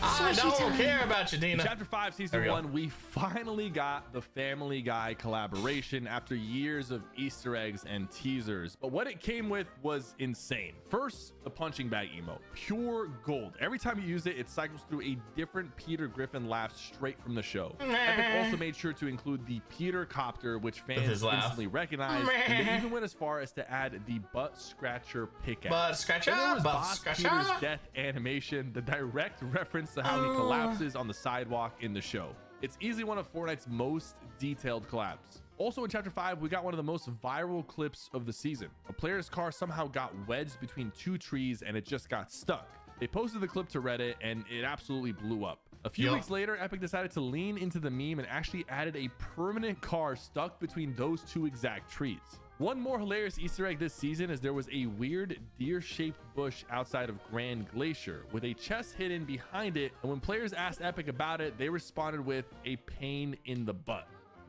I don't care about you, Tina. In Chapter 5, Season 1, we finally got the Family Guy collaboration after years of Easter eggs and teasers. But what it came with was insane. First, the punching bag emote. Pure gold. Every time you use it, it cycles through a different Peter Griffin laugh straight from the show. Epic also made sure to include the Peter Copter, which fans his laugh. instantly recognized. And they even went as far as to add the Butt Scratcher pickaxe. Butt Scratcher, Then there was Butt Boss Scratcher. Peter's death animation, the direct reference to how he collapses on the sidewalk in the show. It's easily one of Fortnite's most detailed collabs. Also in Chapter 5, we got one of the most viral clips of the season. A player's car somehow got wedged between two trees and it just got stuck. They posted the clip to Reddit and it absolutely blew up. A few weeks later, Epic decided to lean into the meme and actually added a permanent car stuck between those two exact trees. One more hilarious Easter egg this season is there was a weird deer-shaped bush outside of Grand Glacier with a chest hidden behind it, and when players asked Epic about it, they responded with a pain in the butt.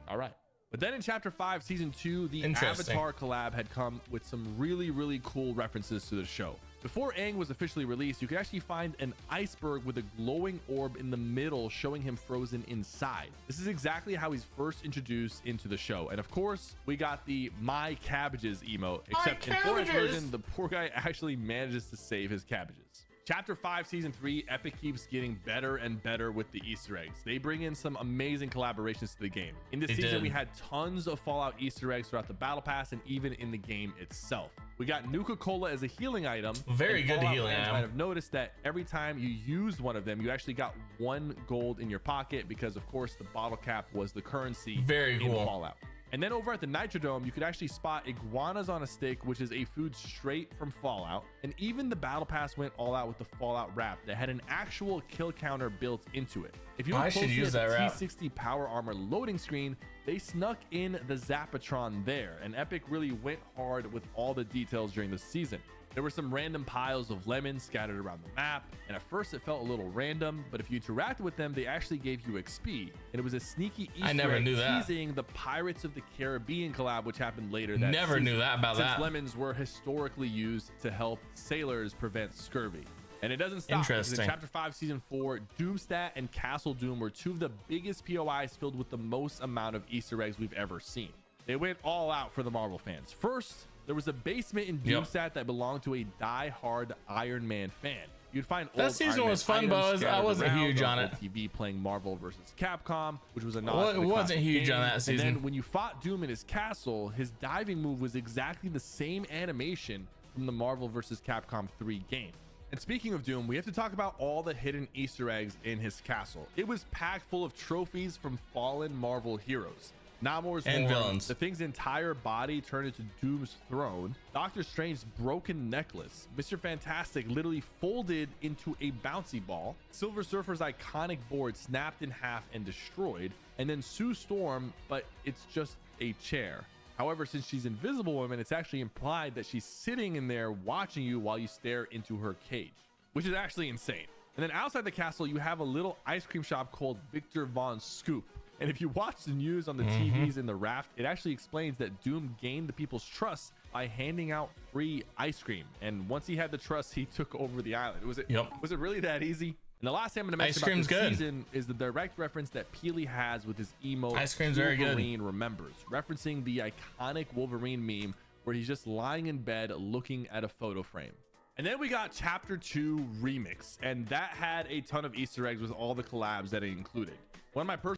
All right. But then in Chapter 5, Season 2, the Avatar collab had come with some really cool references to the show. Before Aang was officially released, you could actually find an iceberg with a glowing orb in the middle showing him frozen inside. This is exactly how he's first introduced into the show. And of course, we got the My Cabbages emote, except in Fortnite's version, the poor guy actually manages to save his cabbages. Chapter 5, Season 3, Epic keeps getting better and better with the Easter eggs. They bring in some amazing collaborations to the game. In this season, we had tons of Fallout Easter eggs throughout the Battle Pass and even in the game itself. We got Nuka-Cola as a healing item. Very good Fallout healing fans item. might have noticed that every time you used one of them, you actually got 1 gold in your pocket because, of course, the bottle cap was the currency Very in cool. Fallout. And then over at the Nitrodome, you could actually spot iguanas on a stick, which is a food straight from Fallout. And even the Battle Pass went all out with the Fallout wrap that had an actual kill counter built into it. If you look I should closely use at the that wrap. T60 Power Armor loading screen, they snuck in the Zapatron there, and Epic really went hard with all the details during the season. There were some random piles of lemons scattered around the map, and at first it felt a little random, but if you interacted with them, they actually gave you XP, and it was a sneaky Easter I never egg knew that. teasing the Pirates of the Caribbean collab, which happened later that Never season, knew that about since that. lemons were historically used to help sailors prevent scurvy. And it doesn't stop, because in Interesting. Chapter 5, Season 4, Doomstat and Castle Doom were two of the biggest POIs filled with the most amount of Easter eggs we've ever seen. They went all out for the Marvel fans. First, there was a basement in Doomstat that belonged to a die-hard Iron Man fan. You'd find That old season Iron Man was fun, items but I scattered wasn't around huge on old it. TV playing Marvel versus Capcom, which was a nod Well, to the it wasn't classic huge on game. that season. And then when you fought Doom in his castle, his diving move was exactly the same animation from the Marvel versus Capcom 3 game. And speaking of Doom, we have to talk about all the hidden Easter eggs in his castle. It was packed full of trophies from fallen Marvel heroes. Namor's And horn, villains. the Thing's entire body turned into Doom's throne, Doctor Strange's broken necklace, Mr. Fantastic literally folded into a bouncy ball, Silver Surfer's iconic board snapped in half and destroyed, and then Sue Storm, but it's just a chair. However, since she's Invisible Woman, it's actually implied that she's sitting in there watching you while you stare into her cage, which is actually insane. And then outside the castle, you have a little ice cream shop called Victor Von Scoop. And if you watch the news on the TVs in the raft, it actually explains that Doom gained the people's trust by handing out free ice cream. And once he had the trust, he took over the island. Was it really that easy? And the last thing I'm going to mention Ice about cream's this good. season is the direct reference that Peely has with his emote Ice cream's very good. Wolverine Remembers, referencing the iconic Wolverine meme where he's just lying in bed looking at a photo frame. And then we got Chapter 2 Remix, and that had a ton of Easter eggs with all the collabs that it included. One of my personal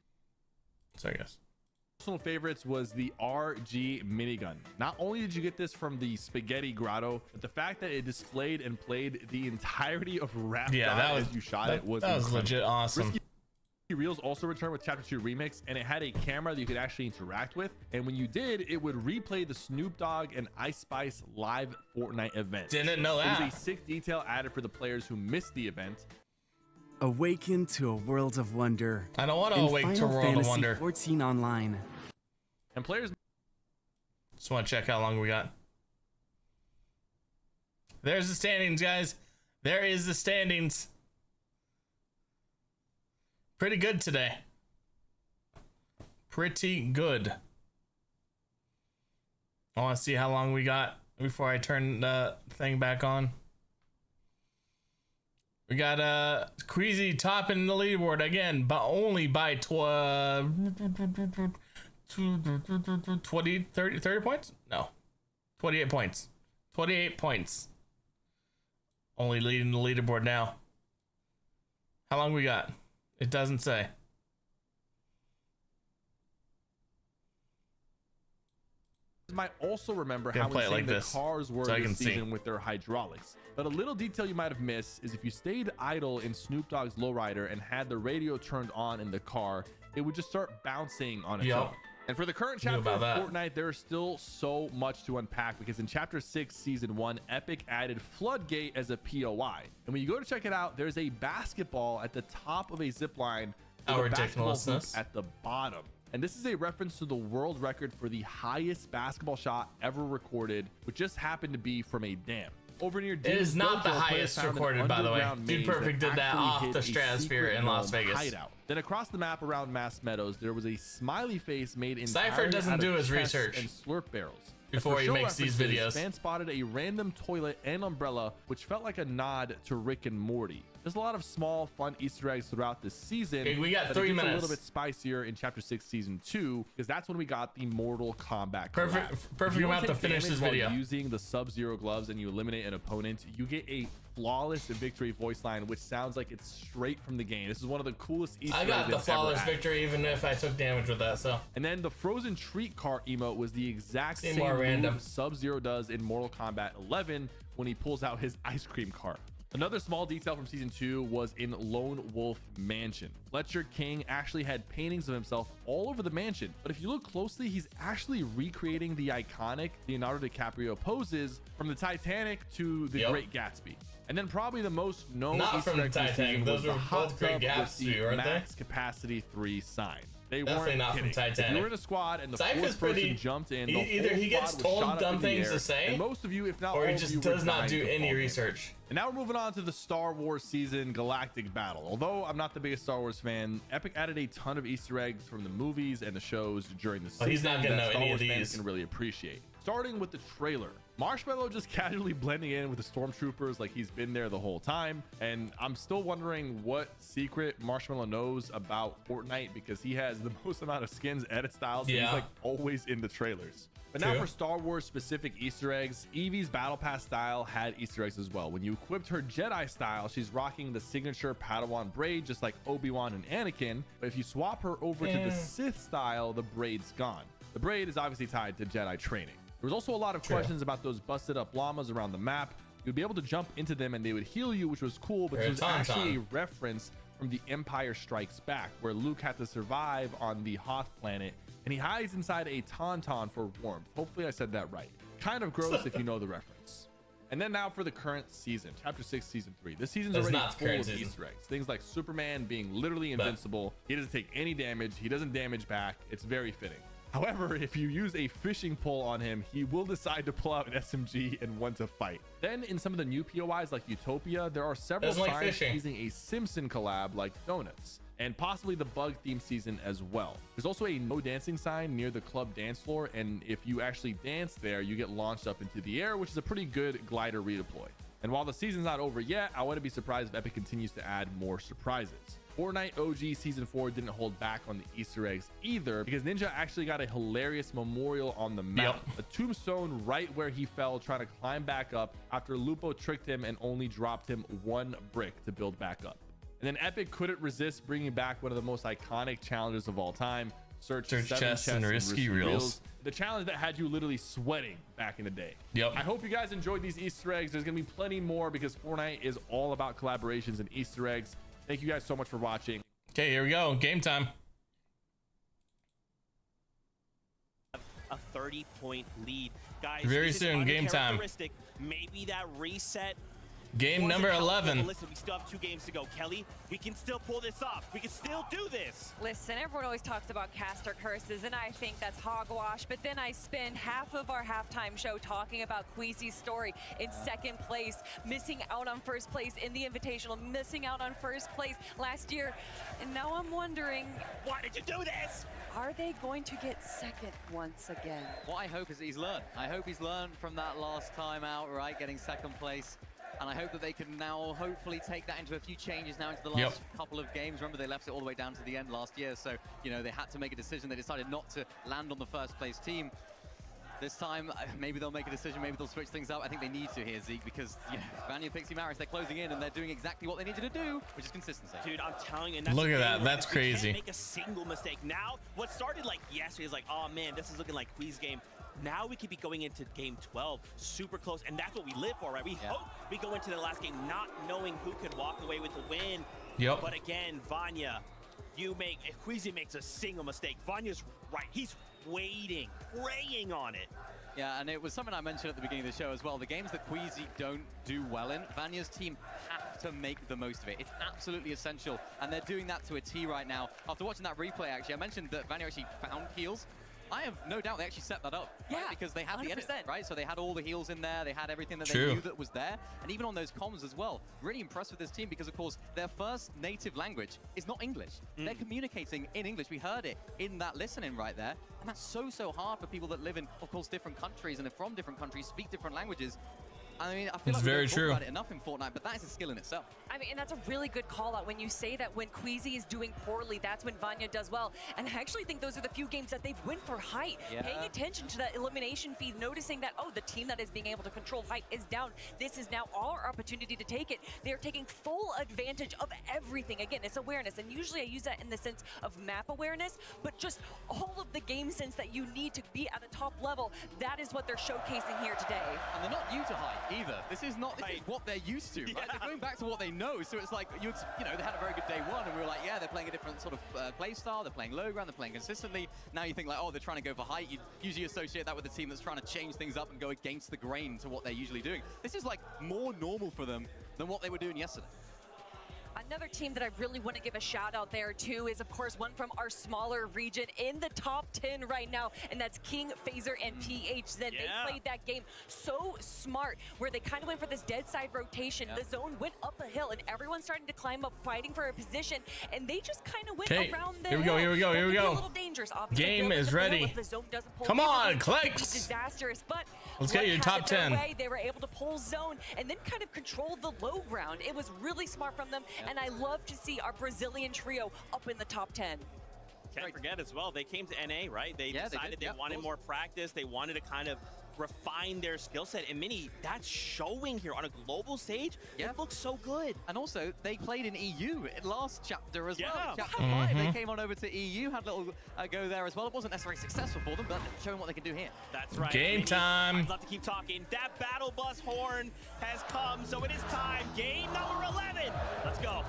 favorites was the RG minigun. Not only did you get this from the Spaghetti Grotto, but the fact that it displayed and played the entirety of Rap God as you shot it was legit awesome. Risky Reels also returned with Chapter 2 Remix, and it had a camera that you could actually interact with, and when you did, it would replay the Snoop Dogg and Ice Spice live Fortnite event. Didn't know that. It was a sick detail added for the players who missed the event. Awaken to a world of wonder. I don't want to awaken to a world of wonder. 14 online. And players just want to check how long we got. There's the standings, guys. There is the standings. Pretty good today. Pretty good. I want to see how long we got before I turn the thing back on. We got Queasy topping the leaderboard again, but only by 30 points? No. 28 points. 28 points. Only leading the leaderboard now. How long we got? It doesn't say. You might also remember Gonna how play it insane like the this, cars were so I this can season see. with their hydraulics. But a little detail you might have missed is if you stayed idle in Snoop Dogg's lowrider and had the radio turned on in the car, it would just start bouncing on its own. And for the current Knew chapter of about that. Fortnite, there's still so much to unpack because in Chapter 6, Season 1, Epic added Floodgate as a POI. And when you go to check it out, there's a basketball at the top of a zip line with a basketball hoop at the bottom. And this is a reference to the world record for the highest basketball shot ever recorded, which just happened to be from a dam. Over near It is not the Dojo, players highest found an recorded, by the way. underground Dude maze Perfect that did that actually off hid the a stratosphere secret in Las gnome Vegas. hideout. Then across the map around Mass Meadows, there was a smiley face made in Cypher doesn't do his research and slurp barrels. before And for he show makes these references, videos. Fans spotted a random toilet and umbrella, which felt like a nod to Rick and Morty. There's a lot of small, fun Easter eggs throughout this season. Okay, we got but 3 it gets minutes. a little bit spicier in Chapter 6, Season 2, because that's when we got the Mortal Kombat Perfect- collab. perfect If you amount don't to take finish damage this while video. using the Sub-Zero gloves and you eliminate an opponent, you get a flawless victory voice line, which sounds like it's straight from the game. This is one of the coolest Easter I eggs got the they've ever flawless added. victory even if I took damage with that, so. And then the frozen treat car emote was the exact Seemed same more move random. Sub-Zero does in Mortal Kombat 11 when he pulls out his ice cream cart. Another small detail from Season 2 was in Lone Wolf Mansion. Fletcher King actually had paintings of himself all over the mansion, but if you look closely, he's actually recreating the iconic Leonardo DiCaprio poses from the Titanic to the Great Gatsby. And then probably the most known Not Easter from the egg this Titanic. season Those was the were hot both Great tub with Gatsby, the weren't they? max capacity 3 sign. They Definitely weren't not from kidding. If Titanic. you were in a squad and the Cypher's fourth person pretty- jumped in, the either whole he gets squad was told shot up dumb in the things air, to say, and most of you, if not or all he of just you, does were not dying do to any fall in. research. And now we're moving on to the Star Wars season Galactic Battle. Although I'm not the biggest Star Wars fan, Epic added a ton of Easter eggs from the movies and the shows during the season he's not gonna that know Star any of Wars fans these. can really appreciate. Starting with the trailer. Marshmallow just casually blending in with the stormtroopers like he's been there the whole time, and I'm still wondering what secret Marshmallow knows about Fortnite because he has the most amount of skins, edit styles, and Yeah. he's like always in the trailers. But now True. for Star Wars specific Easter eggs, Evie's Battle Pass style had Easter eggs as well. When you equipped her Jedi style, she's rocking the signature Padawan braid just like Obi-Wan and Anakin, but if you swap her over to the Sith style, the braid's gone. The braid is obviously tied to Jedi training. There was also a lot of questions about those busted up llamas around the map. You'd be able to jump into them and they would heal you, which was cool, but Or a this was tauntaun. actually a reference from The Empire Strikes Back, where Luke had to survive on the Hoth planet, and he hides inside a tauntaun for warmth. Hopefully I said that right. Kind of gross if you know the reference. And then now for the current season, Chapter 6, Season 3. This season's That's already not the full current of season. Easter eggs. Things like Superman being literally invincible. He doesn't take any damage. He doesn't damage back. It's very fitting. However, if you use a fishing pole on him, he will decide to pull out an SMG and want to fight. Then in some of the new POIs like Utopia, there are several Doesn't like signs fishing. using a Simpson collab like Donuts, and possibly the bug theme season as well. There's also a no dancing sign near the club dance floor, and if you actually dance there, you get launched up into the air, which is a pretty good glider redeploy. And while the season's not over yet, I wouldn't be surprised if Epic continues to add more surprises. Fortnite OG Season 4 didn't hold back on the Easter eggs either, because Ninja actually got a hilarious memorial on the map. A tombstone right where he fell trying to climb back up after Lupo tricked him and only dropped him 1 brick to build back up. And then Epic couldn't resist bringing back one of the most iconic challenges of all time, Search chests and risky reels. The challenge that had you literally sweating back in the day. I hope you guys enjoyed these Easter eggs. There's gonna be plenty more because Fortnite is all about collaborations and Easter eggs. Thank you guys so much for watching. Okay, here we go. Game time. A 30-point lead. Guys, very soon, game time. Maybe that reset. Game number 11. Listen, we still have 2 games to go. Kelly, we can still pull this off. We can still do this. Listen, everyone always talks about caster curses, and I think that's hogwash, but then I spend half of our halftime show talking about Queasy's story in 2nd place, missing out on 1st place in the Invitational, missing out on 1st place last year. And now I'm wondering, why did you do this? Are they going to get 2nd once again? What I hope is that he's learned. I hope he's learned from that last time out, right, getting 2nd place. And I hope that they can now hopefully take that into a few changes now into the last couple of games. Remember, they left it all the way down to the end last year. So, you know, they had to make a decision. They decided not to land on the 1st place team. This time, maybe they'll make a decision. Maybe they'll switch things up. I think they need to here, Zeke, because Vanya, Pixie, Maris, they're closing in and they're doing exactly what they needed to do, which is consistency. Dude, I'm telling you. Look at that. That's crazy. Can't make a single mistake. Now, what started like yesterday is like, oh man, this is looking like Queez game. Now we could be going into game 12 super close, and that's what we live for, right? We hope we go into the last game not knowing who could walk away with the win. But again, Vanya, if Queasy makes a single mistake, Vanya's right. He's waiting, praying on it. Yeah, and it was something I mentioned at the beginning of the show as well. The games that Queasy don't do well in, Vanya's team have to make the most of it. It's absolutely essential, and they're doing that to a T right now. After watching that replay, actually, I mentioned that Vanya actually found heals. I have no doubt they actually set that up, right? Because they had 100%. The edit, right? So they had all the heals in there, they had everything that they knew that was there, and even on those comms as well. Really impressed with this team because, of course, their first native language is not English. They're communicating in English. We heard it in that listening right there, and that's so hard for people that live in, of course, different countries and are from different countries, speak different languages. I mean, I feel like we don't talk about it enough in Fortnite, but that is a skill in itself. I mean, and that's a really good call out when you say that when Queasy is doing poorly, that's when Vanya does well. And I actually think those are the few games that they've won for height. Paying attention to that elimination feed, noticing that, oh, the team that is being able to control height is down. This is now our opportunity to take it. They're taking full advantage of everything. Again, it's awareness. And usually I use that in the sense of map awareness, but just all of the game sense that you need to be at a top level. That is what they're showcasing here today. And they're not new to height either. This is what they're used to, right? They're going back to what they know. So it's like, you know, they had a very good day 1 and we were like, yeah, they're playing a different sort of play style. They're playing low ground, they're playing consistently. Now you think like, oh, they're trying to go for height. You usually associate that with a team that's trying to change things up and go against the grain to what they're usually doing. This is like more normal for them than what they were doing yesterday. Another team that I really want to give a shout out there too is, of course, one from our smaller region in the top 10 right now, and that's King, Phaser, and PhZ. They played that game so smart, where they kind of went for this dead side rotation. The zone went up a hill, and everyone's starting to climb up, fighting for a position, and they just kind of went around the hill. Here we go. A little dangerous, obviously. Game is ready. Come on, Clicks. Disastrous, but let's get your top 10. They were able to pull zone and then kind of control the low ground. It was really smart from them, and I love to see our Brazilian trio up in the top 10. Can't forget as well, they came to NA, right? They decided they wanted more practice. They wanted to kind of refine their skill set. And Mini, that's showing here on a global stage. It looks so good. And also, they played in EU last chapter as well. Chapter 5, they came on over to EU, had a little go there as well. It wasn't necessarily successful for them, but showing what they can do here. That's right. Game time. I'd love to keep talking. That battle bus horn has come, so it is time. Game number 11. Let's go.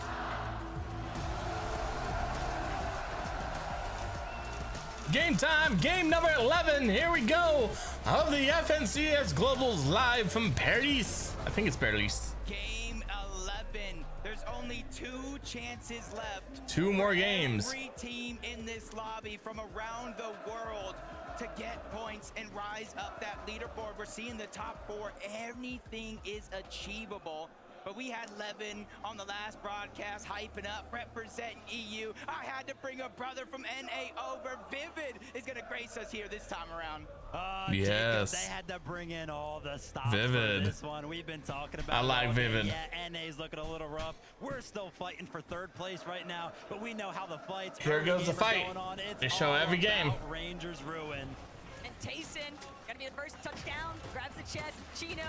Game time, game number 11. Here we go. Of the FNCS Globals live from Paris. I think it's Paris. Game 11. There's only 2 chances left. 2 more games. Every team in this lobby from around the world to get points and rise up that leaderboard. We're seeing the top 4. Anything is achievable. but we had Levin on the last broadcast hyping up, representing EU. I had to bring a brother from NA over. Vivid is going to grace us here this time around. Yes. They had to bring in all the stops Vivid. for this one. We've been talking about I like all day. Vivid. Yeah, NA's looking a little rough. We're still fighting for third place right now, but we know how the fights Here goes the fight. They show every game. Rangers ruin. And Tayson, gonna be the first touchdown, grabs the chest. Chino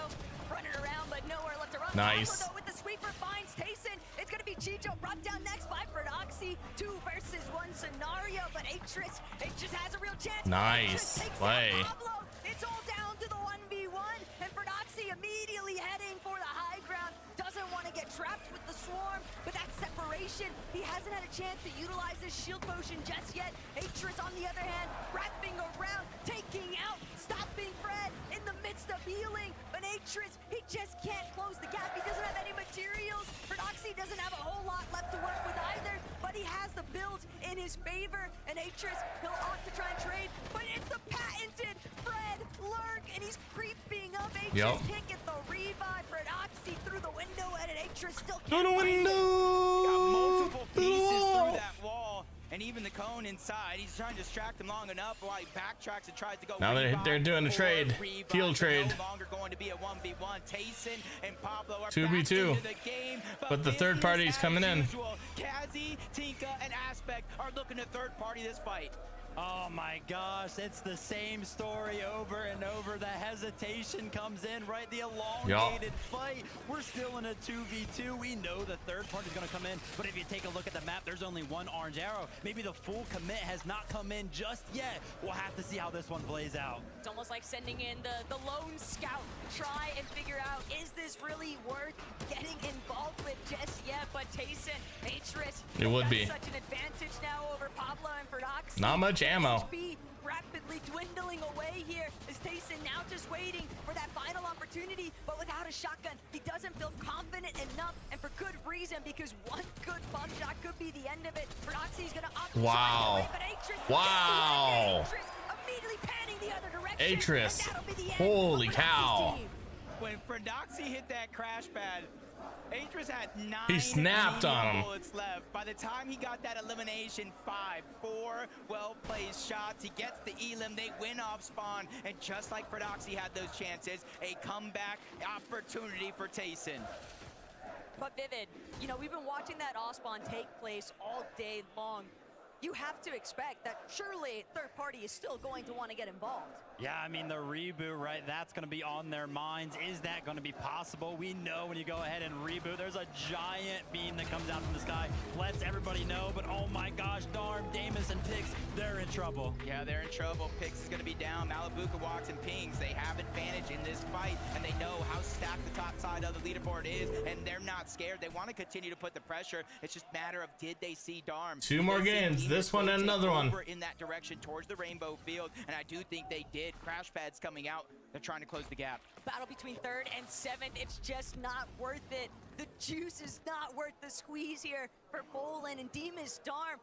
running around, but nowhere left to run. Nice. Pablo, though, with the sweeper finds Tayson. It's gonna be Chicho brought down next by Ferdoxy. 2 versus 1 scenario, but Atris, it just has a real chance. Nice Atris takes play. out Pablo. It's all down to the 1v1, and Ferdoxy immediately heading for the high ground. Doesn't want to get trapped with the swarm, but that separation, he hasn't had a chance to utilize his shield potion just yet. Atris, on the other hand, wrapping around, taking out, stopping Fred in the midst of healing. But Atris, he just can't close the gap. He doesn't have any materials. Ferdoxy doesn't have a whole lot left to work with either, but he has the builds in his favor. And Atris, he'll opt to try and trade, but it's the patented Fred Lurk, and he's creeping up. Atris can't get the revive. Ferdoxy through the window, and Atris still can't. Through the window. Got multiple pieces through that wall, and even the cone inside. He's trying to distract him long enough while he backtracks and tries to go. Now they're doing a trade, field trade. No longer going to be a 1v1. Tayson and Pablo are 2v2, back into the game, but the third party is coming in. Kazi, Tinka, and Aspect are looking to third party this fight. Oh my gosh, it's the same story over and over. The hesitation comes in, right? The elongated fight. We're still in a 2v2. We know the third party's gonna come in, but if you take a look at the map, there's only one orange arrow. Maybe the full commit has not come in just yet. We'll have to see how this one plays out. It's almost like sending in the lone scout to try and figure out, is this really worth getting involved with just yet? But Tayson, Atris, It would be. such an advantage now over Pablo and Ferdoxy. Not much ammo. HP rapidly dwindling away here as Tayson now just waiting for that final opportunity, but without a shotgun, he doesn't feel confident enough, and for good reason, because one good bump shot could be the end of it. Ferdoxy's gonna opt to Wow. away, but Atris, Wow. Atris immediately panning the other direction. Atris. And that'll be the end Holy of Ferdoxy's cow. team. When Ferdoxy hit that crash pad, Atris had 9 He snapped on him. bullets left. By the time he got that elimination, 4 well-placed shots. He gets the elim, they win off spawn, and just like Ferdoxy had those chances, a comeback opportunity for Tayson. But Vivid, you know, we've been watching that off-spawn take place all day long. You have to expect that surely third party is still going to want to get involved. Yeah, I mean, the reboot, right? That's going to be on their minds. Is that going to be possible? We know when you go ahead and reboot, there's a giant beam that comes out from the sky, lets everybody know, but oh my gosh, Darm, Damus, and Pix, they're in trouble. Yeah, they're in trouble. Pix is going to be down. Malabuka walks and pings. They have advantage in this fight, and they know how stacked the top side of the leaderboard is, and they're not scared. They want to continue to put the pressure. It's just a matter of, did they see Darm? 2 more games, this one and another one. In that direction towards the rainbow field, and I do think they did. Crash pads coming out. They're trying to close the gap. Battle between 3rd and 7th, it's just not worth it. The juice is not worth the squeeze here for Bolin and Demas Darm.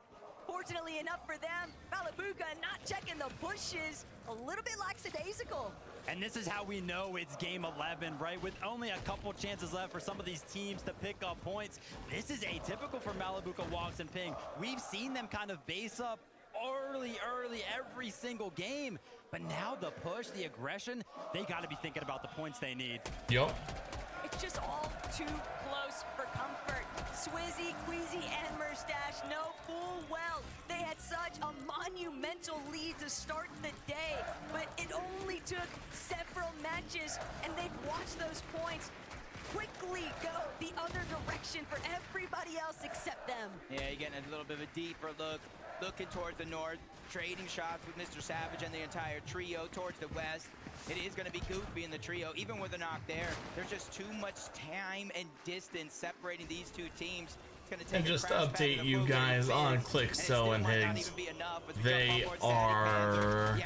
Fortunately enough for them, Malabuka not checking the bushes, a little bit lackadaisical. And this is how we know it's game 11, right? With only a couple chances left for some of these teams to pick up points. This is atypical for Malabuka Walks and Ping. We've seen them kind of base up early every single game. But now the push, the aggression, they got to be thinking about the points they need. Yup. It's just all too close for comfort. Swizzy, Queasy, and Murstache know full well they had such a monumental lead to start the day, but it only took several matches, and they've watched those points quickly go the other direction for everybody else except them. Yeah, you're getting a little bit of a deeper look, looking towards the north, trading shots with Mr. Savage and the entire trio towards the west. It is going to be goofy in the trio, even with a knock there. There's just too much time and distance separating these two teams. It's going to take And just to update you guys on Clixo and Higgs, they are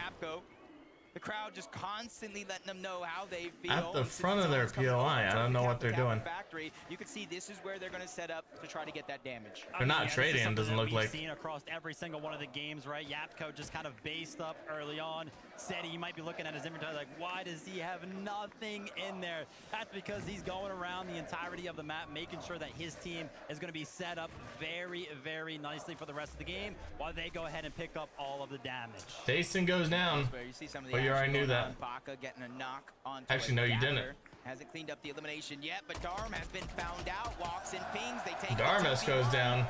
the crowd just constantly letting them know how they feel. at the front of their POI. I don't know what they're doing. Factory, you can see this is where they're going to set up to try to get that damage. They're not trading, doesn't look like. We've seen across every single one of the games, right? Yapko just kind of based up early on, Sadie, you might be looking at his inventory like, why does he have nothing in there? That's because he's going around the entirety of the map, making sure that his team is going to be set up very, very nicely for the rest of the game while they go ahead and pick up all of the damage. Jason goes down. You see some of the Well, you already knew that. Baka getting a knock on. Actually, no, you didn't. Hasn't cleaned up the elimination yet, but Darm has been found out. Walks and pings. They take Darmus goes down.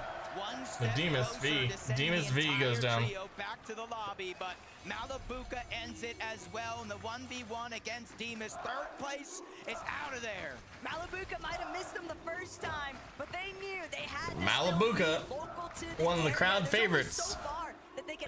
The Demus V. Demus V goes down. Back to the lobby, but Malabuka ends it as well in the 1v1 against Demus. Third place is out of there. Malabuka might have missed them the first time, but they knew they had to Malabuka, one of the crowd favorites,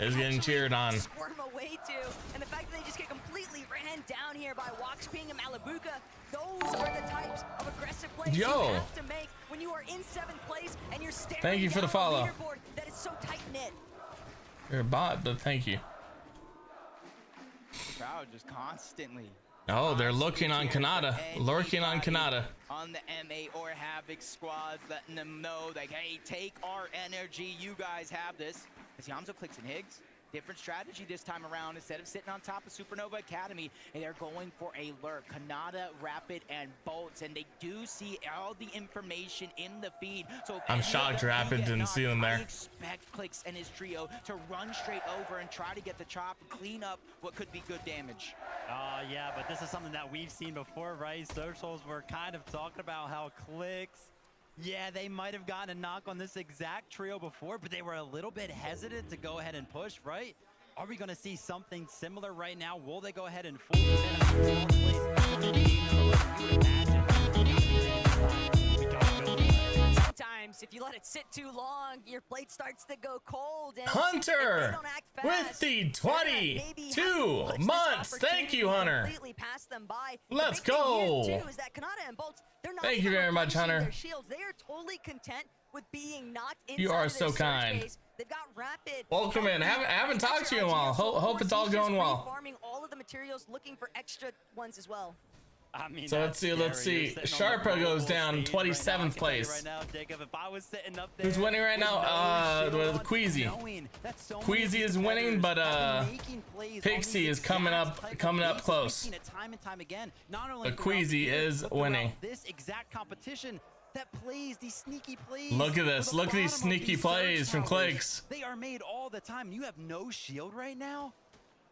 is getting cheered on. Squirm away to, and the fact that they just get completely ran down here by Walks, Ping, and Malabuka, those are the types of aggressive plays you have to make when you are in 7th place and you're staring Thank you for the follow. leaderboard that is so tight knit. You're a bot, but thank you. The crowd just constantly. Oh, they're looking on Kanata. Lurking on Kanata. On the MA or Havoc squads, letting them know, like, hey, take our energy. You guys have this. As Yamzo clicks and Higgs. Different strategy this time around. Instead of sitting on top of Supernova Academy, they're going for a lurk. Kanata, Rapid, and Bolts, and they do see all the information in the feed. So I'm shocked Rapid didn't see them there. I expect Clicks and his trio to run straight over and try to get the chop and clean up what could be good damage. Yeah, but this is something that we've seen before, right? Socials were kind of talking about how Clicks, yeah, they might have gotten a knock on this exact trio before, but they were a little bit hesitant to go ahead and push, right? Are we going to see something similar right now? Will they go ahead and full Sometimes, if you let it sit too long, your plate starts to go cold. And Hunter with the 22 months. Thank you, Hunter. Pass them by. Let's go. Is that Kanata and Bolts, they're not Thank you very much, Hunter. their shields. They are totally content with being knocked inside. You are of their so kind. base. They've got Rapid. Welcome in. Haven't talked to you in a while. Hope it's all going well. Farming all of the materials, looking for extra ones as well. I mean, so let's see. Sharpa goes down 27th place. Right now, Jacob, if I was sitting up there, who's winning right now? Queasy. Queasy is winning, but Pixie is coming up close. But Queasy is winning. This exact competition that plays these sneaky plays. Look at this. Look at these sneaky plays from Clicks. They are made all the time. You have no shield right now.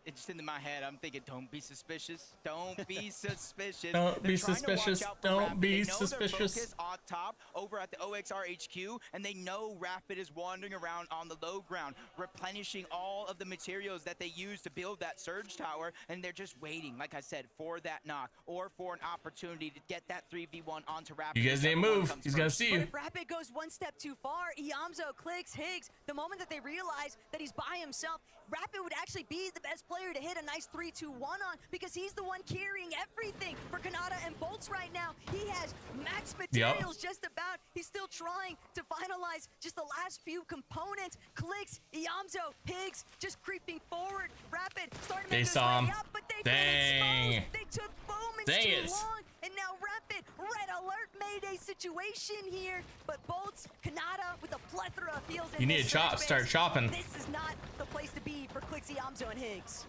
It's just in my head, I'm thinking, don't be suspicious. Don't be suspicious. Don't be suspicious. Don't be suspicious. Focus on top over at the OXR HQ, and they know Rapid is wandering around on the low ground, replenishing all of the materials that they use to build that surge tower, and they're just waiting, like I said, for that knock or for an opportunity to get that 3v1 onto Rapid. You guys need to move. He's gonna see you. But if Rapid goes one step too far, Iamzo, Clicks, Higgs, the moment that they realize that he's by himself, Rapid would actually be the best player to hit a nice 3-2-1 on, because he's the one carrying everything for Kanata and Bolts right now. He has max materials just about. He's still trying to finalize just the last few components. Clicks, Iamzo, Higgs just creeping forward. Rapid starting to make his way up, but they've been exposed. They took moments too long, and now Rapid, red alert Mayday situation here. But Bolts, Kanata with a plethora of heals. You need a chop. Start chopping. This is not the place to be for Clicks, Iamzo, and Higgs.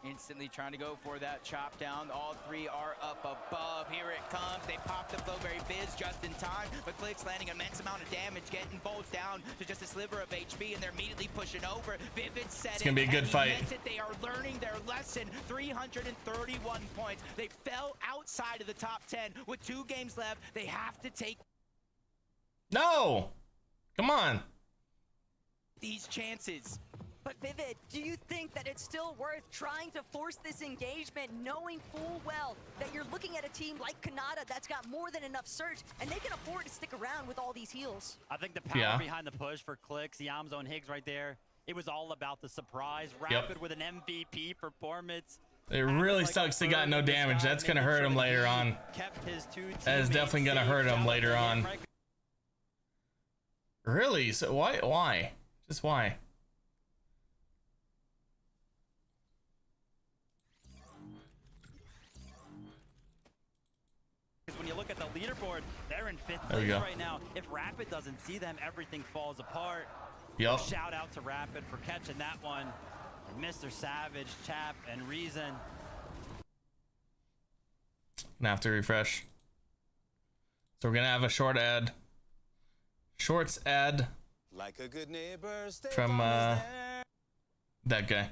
Instantly trying to go for that chop down. All three are up above. Here it comes. They pop the Flowberry Fizz just in time, but Clicks landing an immense amount of damage, getting Bolts down to just a sliver of HP, and they're immediately pushing over. Vivid set. It's gonna be a good fight. They are learning their lesson. 331 points. They fell outside of the top 10 with 2 games left. They have to take. No, come on. These chances. But Vivid, do you think that it's still worth trying to force this engagement, knowing full well that you're looking at a team like Kanata that's got more than enough surge, and they can afford to stick around with all these heals? I think the power behind the push for Clicks, Iamzo, and Higgs right there, it was all about the surprise. Rapid with an MVP performance. It really sucks they got no damage. That's going to hurt him later on. That is definitely going to hurt him later on. Really? So why? Just why? When you look at the leaderboard, they're in 5th place right now. If Rapid doesn't see them, everything falls apart. Yep. Shout out to Rapid for catching that one. Mr. Savage, Chap, and Reason. Gonna have to refresh. So we're gonna have a short ad. Shorts ad Like a good neighbor, from that guy.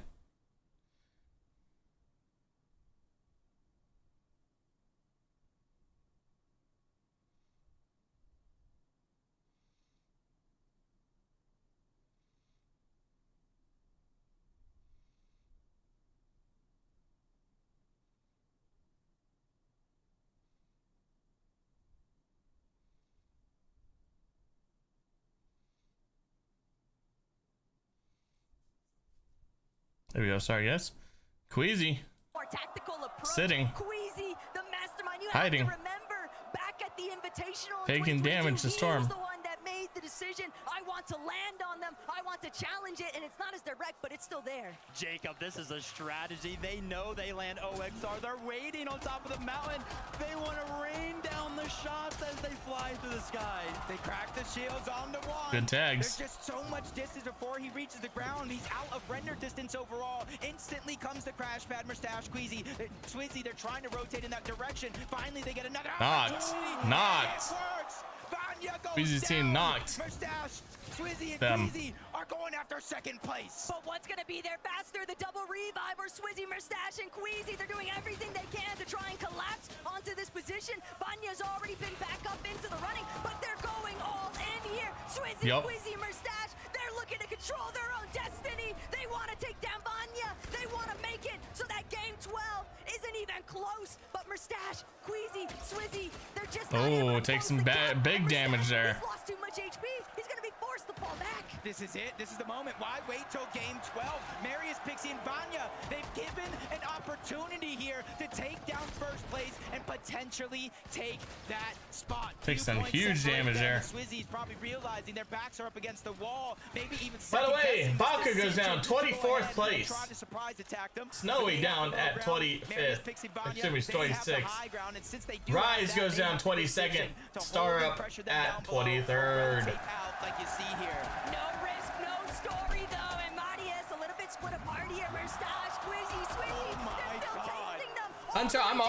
There we go. Sorry, yes. Queasy. Sitting. Queasy, the mastermind. You Hiding. have to remember, back at the Invitational, Taking damage to Storm. He was the one that made the decision. I want to land on them. I want to challenge it, and it's not as direct, but it's still there. Jacob, this is a strategy. They know they land OXR. They're waiting on top of the mountain. They want to rain down the shots as they fly through the sky. They crack the shields on the one. Good tags. There's just so much distance before he reaches the ground. He's out of render distance overall. Instantly comes the crash pad. Mustache, Queasy, Swizzy, they're trying to rotate in that direction. Finally, they get another Knocked. Knocked. Queasy's team knocked. Mustache, Swizzy, and them. Queasy are going after second place. But what's going to be there faster? The double revive or Swizzy, Mustache, and Queasy. They're doing everything they can to try and collapse onto this position. Vanya's already been back up into the running, but they're going all in here. Swizzy, Queasy, Mustache, they're looking to control their own destiny. They want to take down Vanya. They want to make it so that game 12 isn't even close. But Mustache, Queasy, Swizzy, they're just not able to take some big damage there. He's lost too much HP. He's going to be forced to fall back. This is it. This is the moment. Why wait till game 12? Marius, Pixie, and Vanya, they've given an opportunity here to take down first place and potentially take that spot. Take some huge damage there. Swizzy's probably realizing their backs are up against the wall. Maybe even By the way, Baka goes down 24th place. Try to surprise attack them. Snowy down at 25th. Excuse me, 26th. Rise goes down 22nd. Star up at 23rd. Like you see here. No risk, no story though, and Marius a little bit split apart here. Mustache, Quizzy, Swizzy, they're still chasing them. Hunter, I'm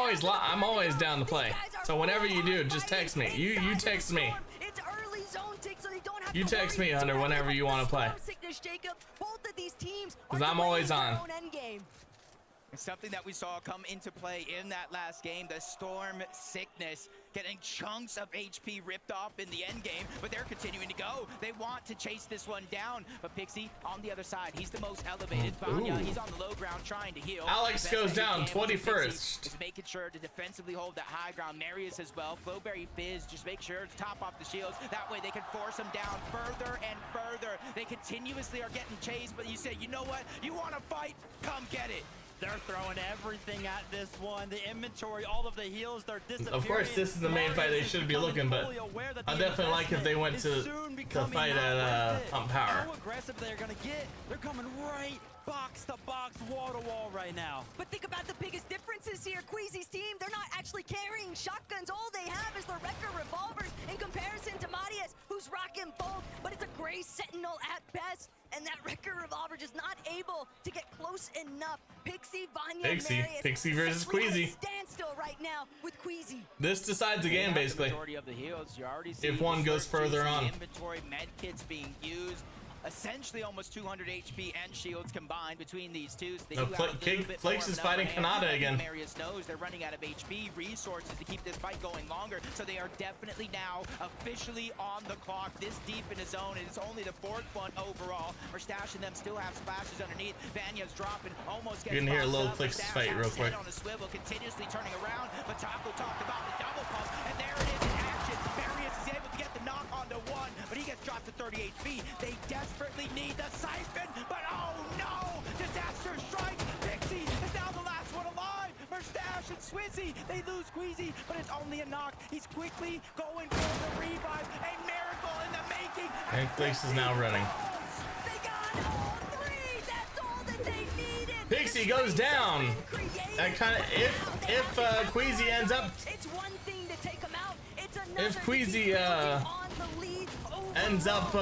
always down to play. So whenever you do, just text me. You text me. It's early zone tick, so they don't have You to text worry me, Hunter, whenever you want to play. Sickness, Jacob. Both of these teams are Because I'm always delaying on. their own endgame. It's something that we saw come into play in that last game, the Storm Sickness, getting chunks of HP ripped off in the end game, but they're continuing to go. They want to chase this one down, but Pixie on the other side, he's the most elevated. Vanya, he's on the low ground trying to heal. Alex goes down 21st. Is making sure to defensively hold that high ground. Marius as well. Flowberry Fizz, just make sure to top off the shields. That way they can force them down further and further. They continuously are getting chased, but you say, you know what? You want to fight? Come get it. They're throwing everything at this one. The inventory, all of the heals, they're disappearing. Of course, this is the main fight they should be looking, but I definitely like if they went to fight at Pump Power. How aggressive they're gonna get. They're coming right box to box, wall to wall right now. But think about the biggest differences here. Queasy's team, they're not actually carrying shotguns. All they have is the Wrecker revolvers in comparison to Marius, who's rocking both, but it's a gray Sentinel at best. And that Wrecker revolver just not able to get close enough. Pixie, Vanya, Marius. Pixie versus Queasy. Standstill right now with Queasy. This decides the game, basically. If one goes further on. Inventory, med kits being used. Essentially almost 200 HP and shields combined between these two. So they do have a little bit Flakes more is of fighting an upper hand. Kanata again. Marius knows they're running out of HP resources to keep this fight going longer. So they are definitely now officially on the clock this deep in his zone. And it's only the fourth one overall. Mustache and them still have splashes underneath. Vanya's dropping, almost getting. You can hear boxed Lil up. Flakes Mustache fight has real his head quick. on a swivel, continuously turning around. But Taco talked about the double pump, and there it is in action. Marius is able to get the knock onto one, but he gets dropped to 30 HP. They desperately need the siphon, but oh no! Disaster strike! Pixie is now the last one alive! Mustache and Swizzy, they lose Queasy, but it's only a knock. He's quickly going for the revive. A miracle in the making. And Flakes is now running. They got all three. That's all that they needed. Pixie goes down. That kind of if Queasy ends up. It's one thing to take him out. It's another If Queasy ends up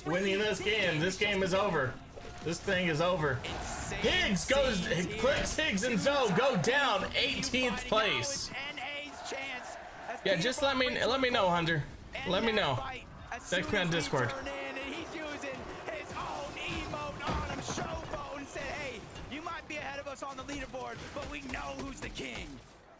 winning this game is over. This thing is over. Higgs goes, clicks Higgs and Zoe go down 18th place. Yeah, just let me know, Hunter. Let me know. Text me on Discord. He's using his own emote on him, Showboat, and said, hey, you might be ahead of us on the leaderboard, but we know who's the king.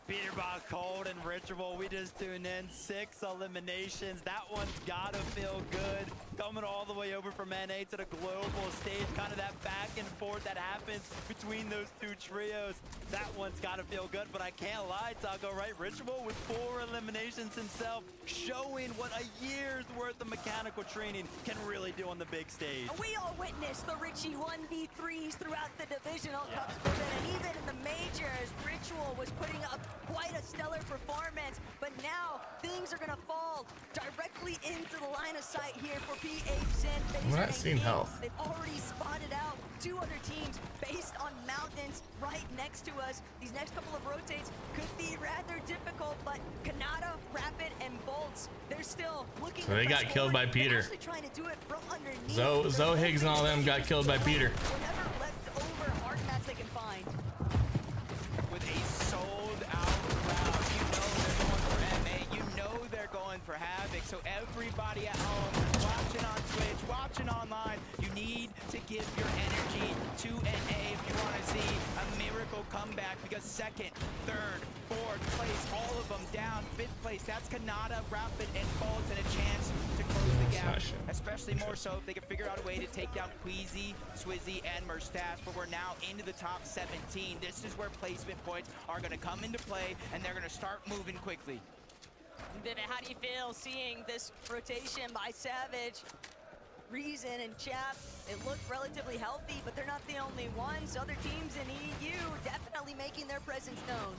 Peterbot, Cold, and Ritual, we just tuned in. 6 eliminations. That one's gotta feel good. Coming all the way over from NA to the global stage. Kind of that back and forth that happens between those two trios. That one's gotta feel good, but I can't lie, Taco, right? Ritual with 4 eliminations himself, showing what a year's worth of mechanical training can really do on the big stage. We all witnessed the Richie 1v3s throughout the divisional cups, and even in the majors, Ritual was putting up quite a stellar performance, but now things are gonna fall directly into the line of sight here for PH Zen. We're not seeing health. They've already spotted out 2 other teams based on mountains right next to us. These next couple of rotates could be rather difficult, but Kanata, Rapid, and Bolts, they're still looking. So they got killed by Peter. Trying to do it from underneath. Zoe Higgs and all them got killed by Peter. Whatever leftover hard mats they can find. With a sold-out crowd, you know they're going for MA, you know they're going for Havoc, so everybody at home, watching on Twitch, watching online, you need to give your energy to NA if you want to see a miracle comeback, because 2nd, 3rd, 4th place, all of them down. 5th place, that's Kanata, Rapid, and Bolt, and a chance to close the gap, especially more so if they can figure out a way to take down Queasy, Swizzy, and Merstash, but we're now into the top 17. This is where placement points are going to come into play, and they're going to start moving quickly. Vivid, how do you feel seeing this rotation by Savage? Reason and Chap, it looked relatively healthy, but they're not the only ones. Other teams in EU definitely making their presence known.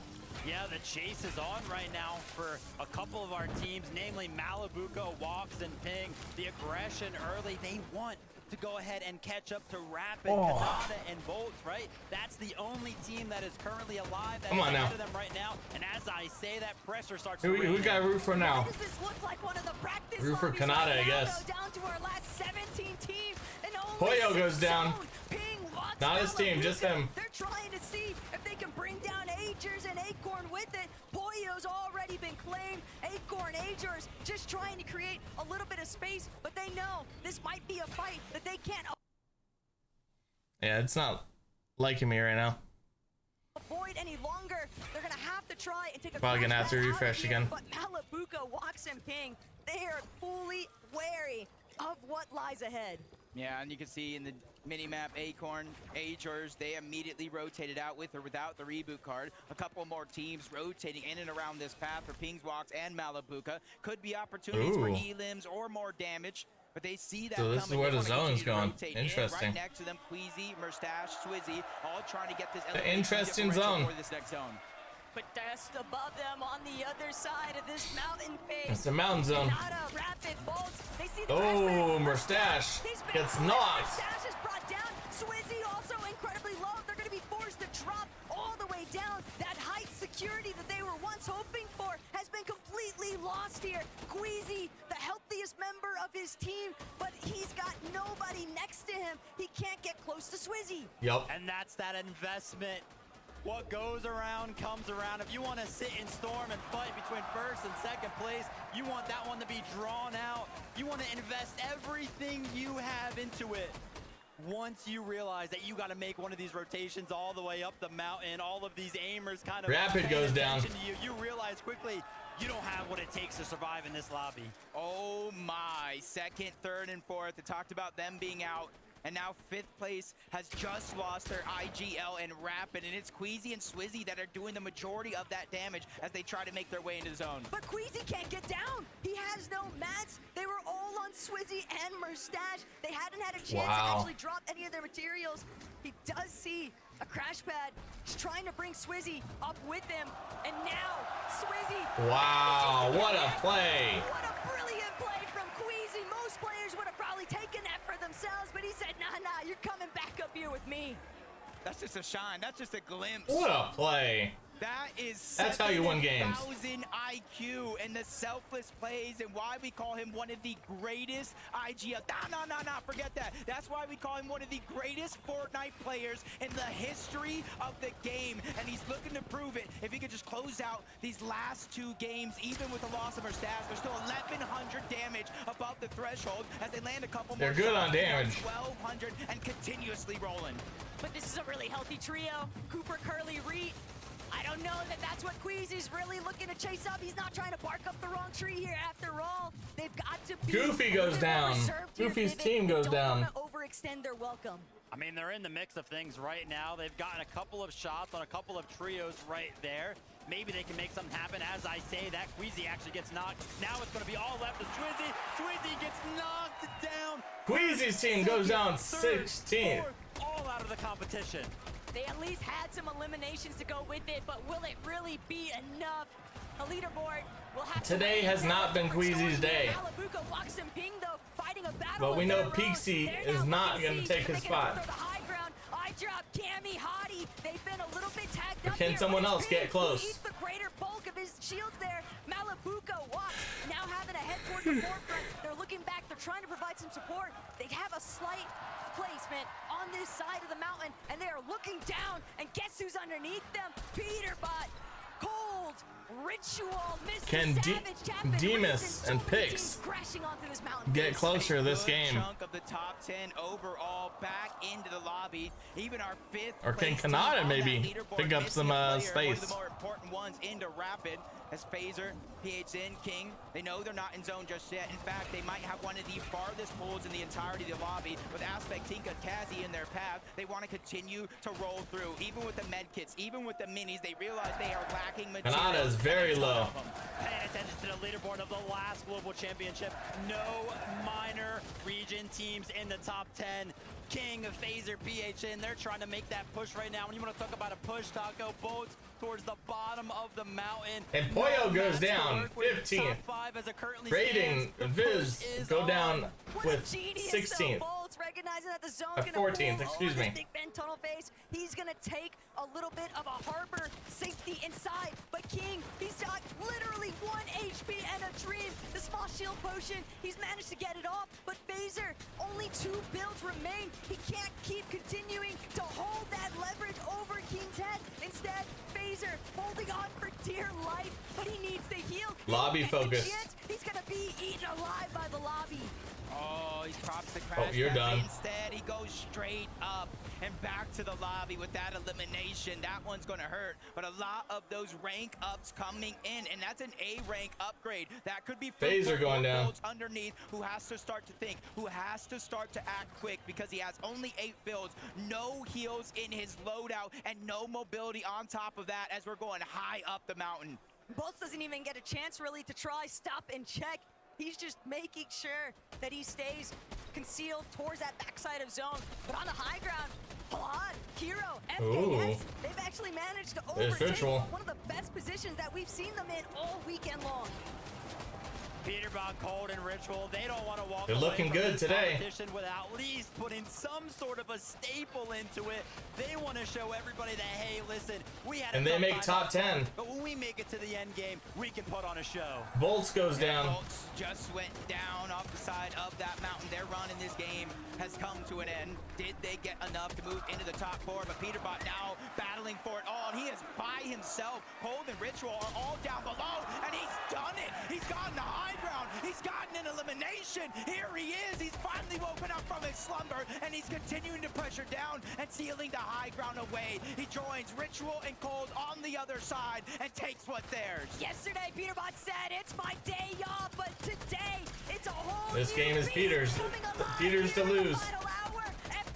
Yeah, the chase is on right now for a couple of our teams, namely Malibuco, Walks, and Ping. The aggression early, they want to go ahead and catch up to Rapid, Kanata, and Bolts, right? That's the only team that is currently alive that is ahead of them right now. And as I say, that pressure starts to Who we got root for now? Does this look like one of the practice Root for Kanata, I guess. Down to our last 17 teams, and Poyo goes down. Ping, Walks, Not his team, just him. They're trying to see if they can bring down Agers and Acorn with it. Poyo's already been claimed. Acorn, Agers just trying to create a little bit of space, but they know this might be a fight that they can't Yeah, it's not liking me right now. avoid any longer. They're gonna have to try and take a Probably gonna have to crash back refresh out of here, again. But Malibuco, Walks, and Ping, they are fully wary of what lies ahead. Yeah, and you can see in the mini-map, Acorn, Agers, they immediately rotated out with or without the reboot card. A couple more teams rotating in and around this path for Pings, Walks, and Malibuca. Could be opportunities for elims or more damage, but they see that So this coming. is where They the wanna zone's continue to going. rotate Interesting. in. Right next to them, Queasy, Merstash, Swizzy, all trying to get this The elevation interesting differential zone. for this next zone. But just above them on the other side of this mountain face. It's a mountain zone. Kanata, Rapid, Bolts, they see the Oh, Merstash gets knocked. Merstash is brought down. Swizzy also incredibly low. They're going to be forced to drop all the way down. That height security that they were once hoping for has been completely lost here. Queasy, the healthiest member of his team, but he's got nobody next to him. He can't get close to Swizzy. Yep. And that's that investment. What goes around comes around. If you want to sit in storm and fight between 1st and 2nd place, you want that one to be drawn out. You want to invest everything you have into it. Once you realize that you got to make one of these rotations all the way up the mountain, all of these aimers kind of Rapid paying goes down. attention to you, you realize quickly you don't have what it takes to survive in this lobby. Oh my, 2nd, 3rd, and 4th. They talked about them being out. And now 5th place has just lost their IGL and Rapid, and it's Queasy and Swizzy that are doing the majority of that damage as they try to make their way into the zone. But Queasy can't get down. He has no mats. They were all on Swizzy and Merstash. They hadn't had a chance to actually drop any of their materials. He does see a crash pad. He's trying to bring Swizzy up with him. And now Swizzy. Wow, what a play. What a brilliant play from Queasy. Most players would have probably taken that for themselves, but he said, nah, you're coming back up here with me. That's just a shine. That's just a glimpse. What a play. That is That's how you win games. 7,000 IQ and the selfless plays, and why we call him one of the greatest IGL. No, forget that. That's why we call him one of the greatest Fortnite players in the history of the game, and he's looking to prove it. If he could just close out these last 2 games, even with the loss of our stats, they're still 1,100 damage above the threshold as they land a couple more. They're good on damage. 1,200 and continuously rolling. But this is a really healthy trio. Cooper, Curly, Reed. I don't know that that's what Queasy's really looking to chase up. He's not trying to bark up the wrong tree here. After all, they've got to be Goofy goes down. Goofy's team goes down. Don't want to overextend their welcome. I mean, they're in the mix of things right now. They've gotten a couple of shots on a couple of trios right there. Maybe they can make something happen. As I say that, Queasy actually gets knocked. Now it's going to be all left to Swizzy. Swizzy gets knocked down. Queasy's team goes down 16. All out of the competition. They at least had some eliminations to go with it, but will it really be enough? The leaderboard will have Today has not been Queasy's day. Malabuka walks him ping though, fighting a battle. But we know of their own. Pixie is not going to take his spot. I drop Cammy, Hottie. They've been a little bit tagged up. Can someone else get close? Eats the greater bulk of his shields there. Malabuka walks, now having to head towards the forefront. They're looking back. They're trying to provide some support. They have a slight placement on this side of the mountain, and they are looking down. And guess who's underneath them? Peterbot, Cold, Ritual, Mr. Can Demas and Pix get closer this game? Chunk of the top 10 overall back into the lobby. Even our 5th. Or can Kanata maybe pick up some space? One of the more important ones into Rapid. As Phaser, PHN, King, they know they're not in zone just yet. In fact, they might have one of the farthest pulls in the entirety of the lobby. With Aspect, Tinka, Kazi in their path, they want to continue to roll through. Even with the med kits, even with the minis, they realize they are lacking material. Kanata is very low. Paying attention to the leaderboard of the last global championship. No minor region teams in the top 10. King, Phaser, PHN, they're trying to make that push right now. When you want to talk about a push, Taco, Bolts towards the bottom of the mountain. And Poyo goes down 15th. Rating Viz go down with 16th. Recognizing that the zone's gonna 14th, excuse me. Big Ben tunnel face. He's gonna take a little bit of a harbor safety inside, but King, he's got literally 1 HP and a dream. The small shield potion, he's managed to get it off, but Phaser, only 2 builds remain. He can't keep continuing to hold that leverage over King's head. Instead, Phaser holding on for dear life, but he needs the heal. Lobby focused. He's gonna be eaten alive by the lobby. Oh, he drops the crash. Oh, you're done. Instead, he goes straight up and back to the lobby with that elimination. That one's going to hurt, but a lot of those rank ups coming in, and that's an A rank upgrade. That could be Phaser going down. Underneath, who has to start to think, who has to start to act quick because he has only 8 builds, no heals in his loadout, and no mobility on top of that as we're going high up the mountain. Bolts doesn't even get a chance really to try stop and check. He's just making sure that he stays concealed towards that backside of zone. But on the high ground, Palad, Hero, FKS, they've actually managed to overtake one of the best positions that we've seen them in all weekend long. Peterbot, Cold, and Ritual, they don't want to walk They're away looking from good this today. competition without at least putting some sort of a staple into it. They want to show everybody that, hey, listen, we had and they make top 10. But when we make it to the end game, we can put on a show. Bolts goes down. Bolts just went down off the side of that mountain. Their run in this game has come to an end. Did they get enough to move into the top 4? But Peterbot now battling for it all, and he is by himself. Cold and Ritual are all down below, and he's done it. He's gotten the high ground. He's gotten an elimination. Here he is. He's finally woken up from his slumber, and he's continuing to pressure down and sealing the high ground away. He joins Ritual and Cold on the other side and takes what's theirs. Yesterday, Peterbot said, it's my day off, but today, it's a whole This new game is league Peters. coming alive Peters to here in the lose. final hour.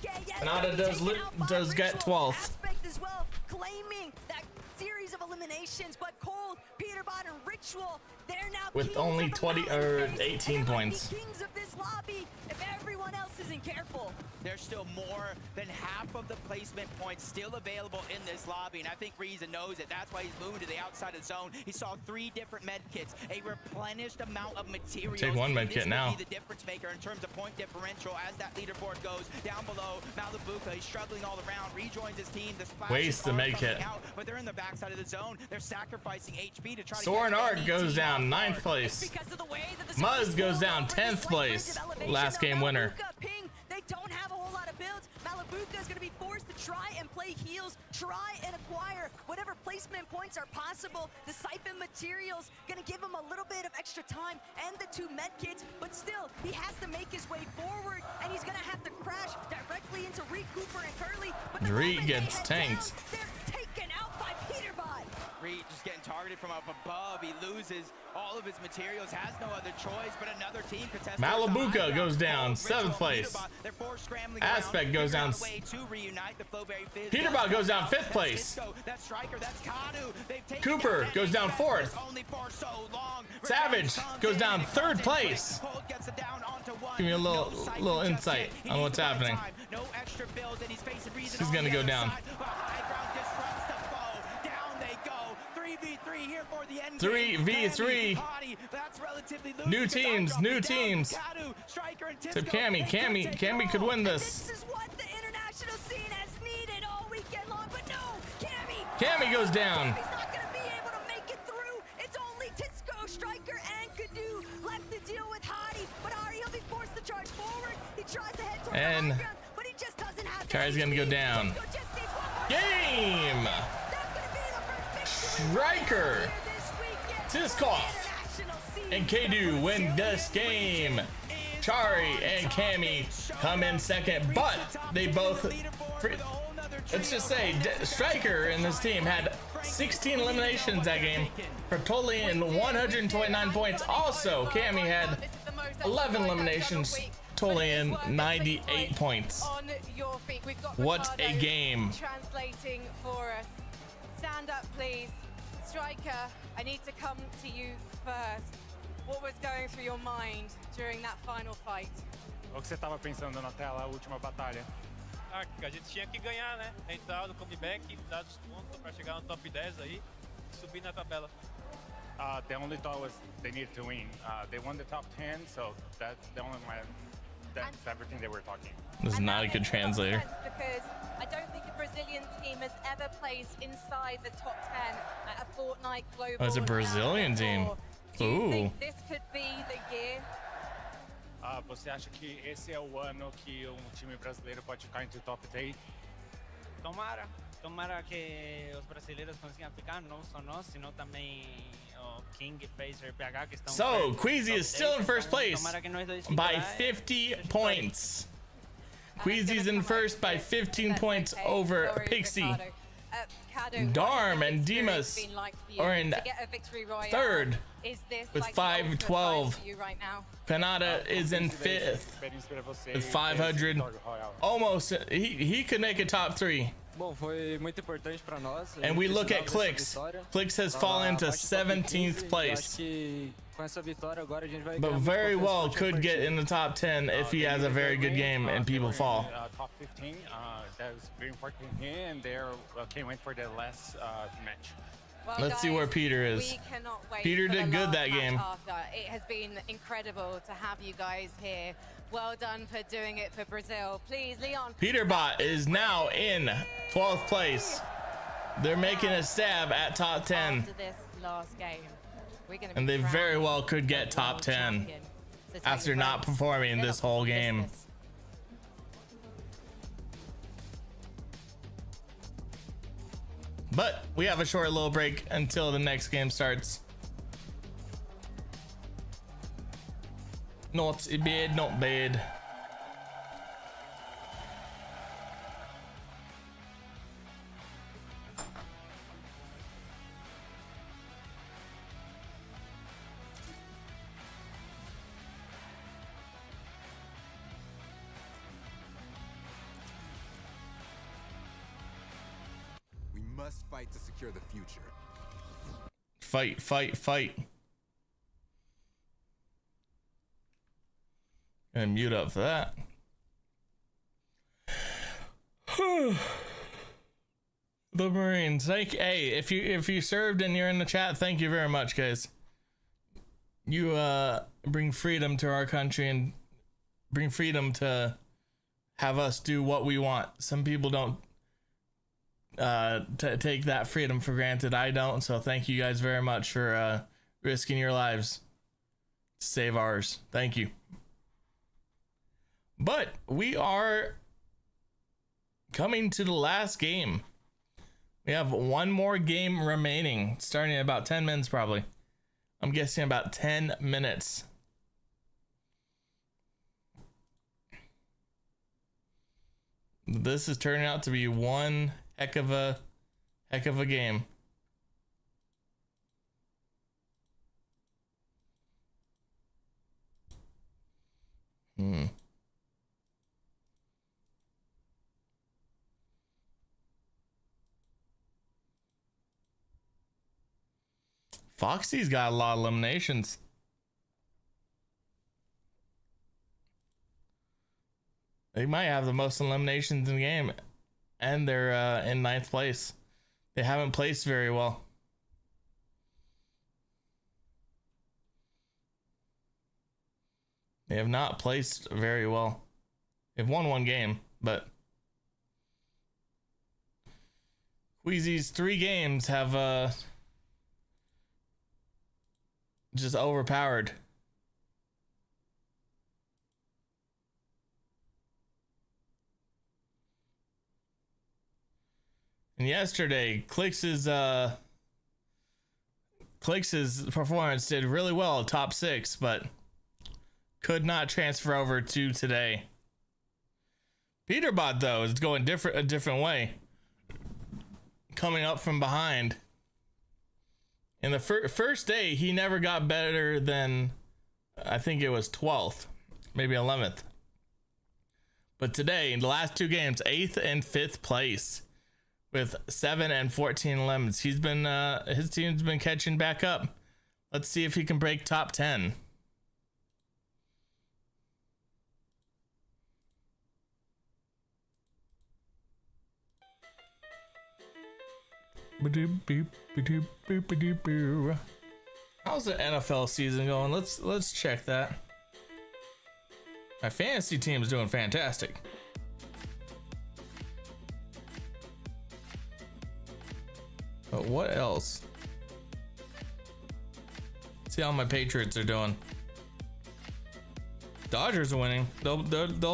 FKS Kanata does get 12th. Aspect as well, claiming that series of eliminations, but Cold, Peterbot, and Ritual, they're now with kings only of the 20 mountain or phase, 18 and they might points. be kings of this this lobby if everyone else isn't careful. There's still more than half of the placement points still available in this lobby, and I think Reason knows it. That's why he's moving to the outside of the zone. He saw 3 different med kits, a replenished amount of materials. Take one med kit now. This will be the difference maker in terms of point differential as that leaderboard goes down below. Malibuca, he's struggling all around, rejoins his team. The Waste the med kit. But they're in the backside of the zone. They're sacrificing HP to try Soren to Arc goes down 9th place. Muzz goes down 10th place. Last game winner. They don't have a whole lot of builds. Malibuca is going to be forced to try and play heals, try and acquire whatever placement points are possible. The siphon materials going to give him a little bit of extra time and the 2 med kits, but still, he has to make his way forward, and he's going to have to crash directly into Reed, Cooper, and Curly. But Reed gets tanked. They're taken out by Peterbot. Reed just getting targeted from up above. He loses all of his materials, has no other choice, but another team contesting. Malibuca goes down 7th place. Aspect goes down. Peterbot goes down 5th place. Cooper goes down 4th. Savage goes down 3rd place. Give me a little insight on what's happening. He's gonna go down. 3v3. New teams. So Cammy could win this. This is what the international scene has needed all weekend long, but no, Cammy goes down. He's not gonna be able to make it through. It's only Tisco, Striker, and Kadu left to deal with Hadi, but Ari will be forced to charge forward. He tries to head toward the high ground, but he just doesn't have Kari's gonna go down. Game. Striker, Tiskov, and Kadu win this game. Chari and Cammy come in second, but they both, let's just say, Striker and his team had 16 eliminations that game for totaling in 129 points. Also, Cammy had 11 eliminations, totaling in 98 points. What a game. Translating for us. Stand up, please. Striker, I need to come to you first. What was going through your mind during that final fight? O que você estava pensando na tela, a última batalha? Que a gente tinha que ganhar, né? Entrar no comeback, dar os pontos para chegar no top 10 aí, subir na tabela. The only thought was they needed to win. They won the top 10, so that's the only that's everything they were talking. This is not a good translator. Because I don't think a Brazilian team has ever placed inside the top 10 at a Fortnite Global. Oh, it's a Brazilian team. Do you Ooh. think this could be the year? Você acha que esse é o ano que time brasileiro pode ficar entre o top 10? Tomara que os brasileiros consigam ficar, não só nós, sino também o King, Phaser, PH que estão. So, Queasy is still in first place by 50 points. Queasy's in first by 15 points over Pixie. Darm and Dimas are in third with 512. Kanata is in 5th with 500. Almost, he could make a top 3. And we look at Clicks. Clicks has fallen to 17th place, but very well could get in the top 10 if he has a very good game and people fall. Top 15, that was very important to him, and they can't wait for the last match. Well, Let's see where Peter is. We cannot wait Peter for the did good last that match game. after. It has been incredible to have you guys here. Well done for doing it for Brazil. Please, Leon. Peterbot is now in 12th place. They're making a stab at top 10. After this last game, we're gonna And be they very well could get top 10 champion. So take after a not breath. performing this whole game. But we have a short little break until the next game starts. Not bad, not bad. We must fight to secure the future. Fight, fight, fight. Gonna mute up for that. The Marines. Hey, if you served and you're in the chat, thank you very much, guys. You bring freedom to our country and bring freedom to have us do what we want. Some people don't take that freedom for granted. I don't, so thank you guys very much for risking your lives to save ours. Thank you. But we are coming to the last game. We have one more game remaining, starting in about 10 minutes probably. I'm guessing about 10 minutes. This is turning out to be one heck of a game. Foxy's got a lot of eliminations. They might have the most eliminations in the game, and they're in 9th place. They haven't placed very well. They have not placed very well. They've won one game, but Queasy's 3 games have just overpowered. And yesterday, Clix's performance did really well at top 6, but could not transfer over to today. Peterbot though is going a different way, coming up from behind. In the first day, he never got better than, I think it was 12th, maybe 11th. But today, in the last 2 games, 8th and 5th place with 7 and 14 lemons. He's been, his team's been catching back up. Let's see if he can break top 10. How's the NFL season going? Let's check that. My fantasy team is doing fantastic. But what else? See how my Patriots are doing. Dodgers are winning. They'll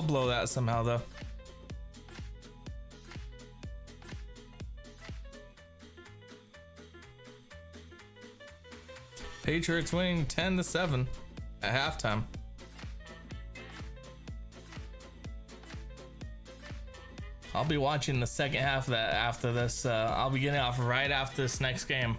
blow that somehow though. Patriots winning 10-7 at halftime. I'll be watching the second half of that after this. I'll be getting off right after this next game.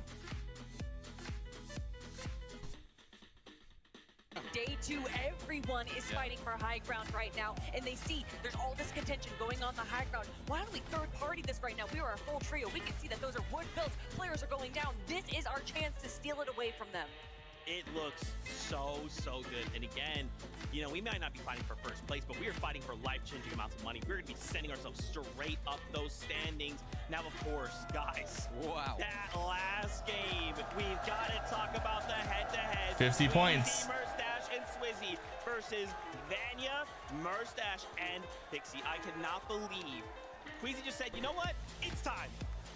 Day 2, everyone is fighting for high ground right now, and they see there's all this contention going on the high ground. Why don't we third party this right now? We are a full trio. We can see that those are wood builds. Players are going down. This is our chance to steal it away from them. It looks so good. And again, you know, we might not be fighting for first place, but we are fighting for life-changing amounts of money. We're going to be sending ourselves straight up those standings. Now, of course, guys, wow, that last game, we've got to talk about the head-to-head. 50 points. Merstash and Swizzy versus Vanya, Merstash, and Pixie. I could not believe Queasy just said, you know what? It's time.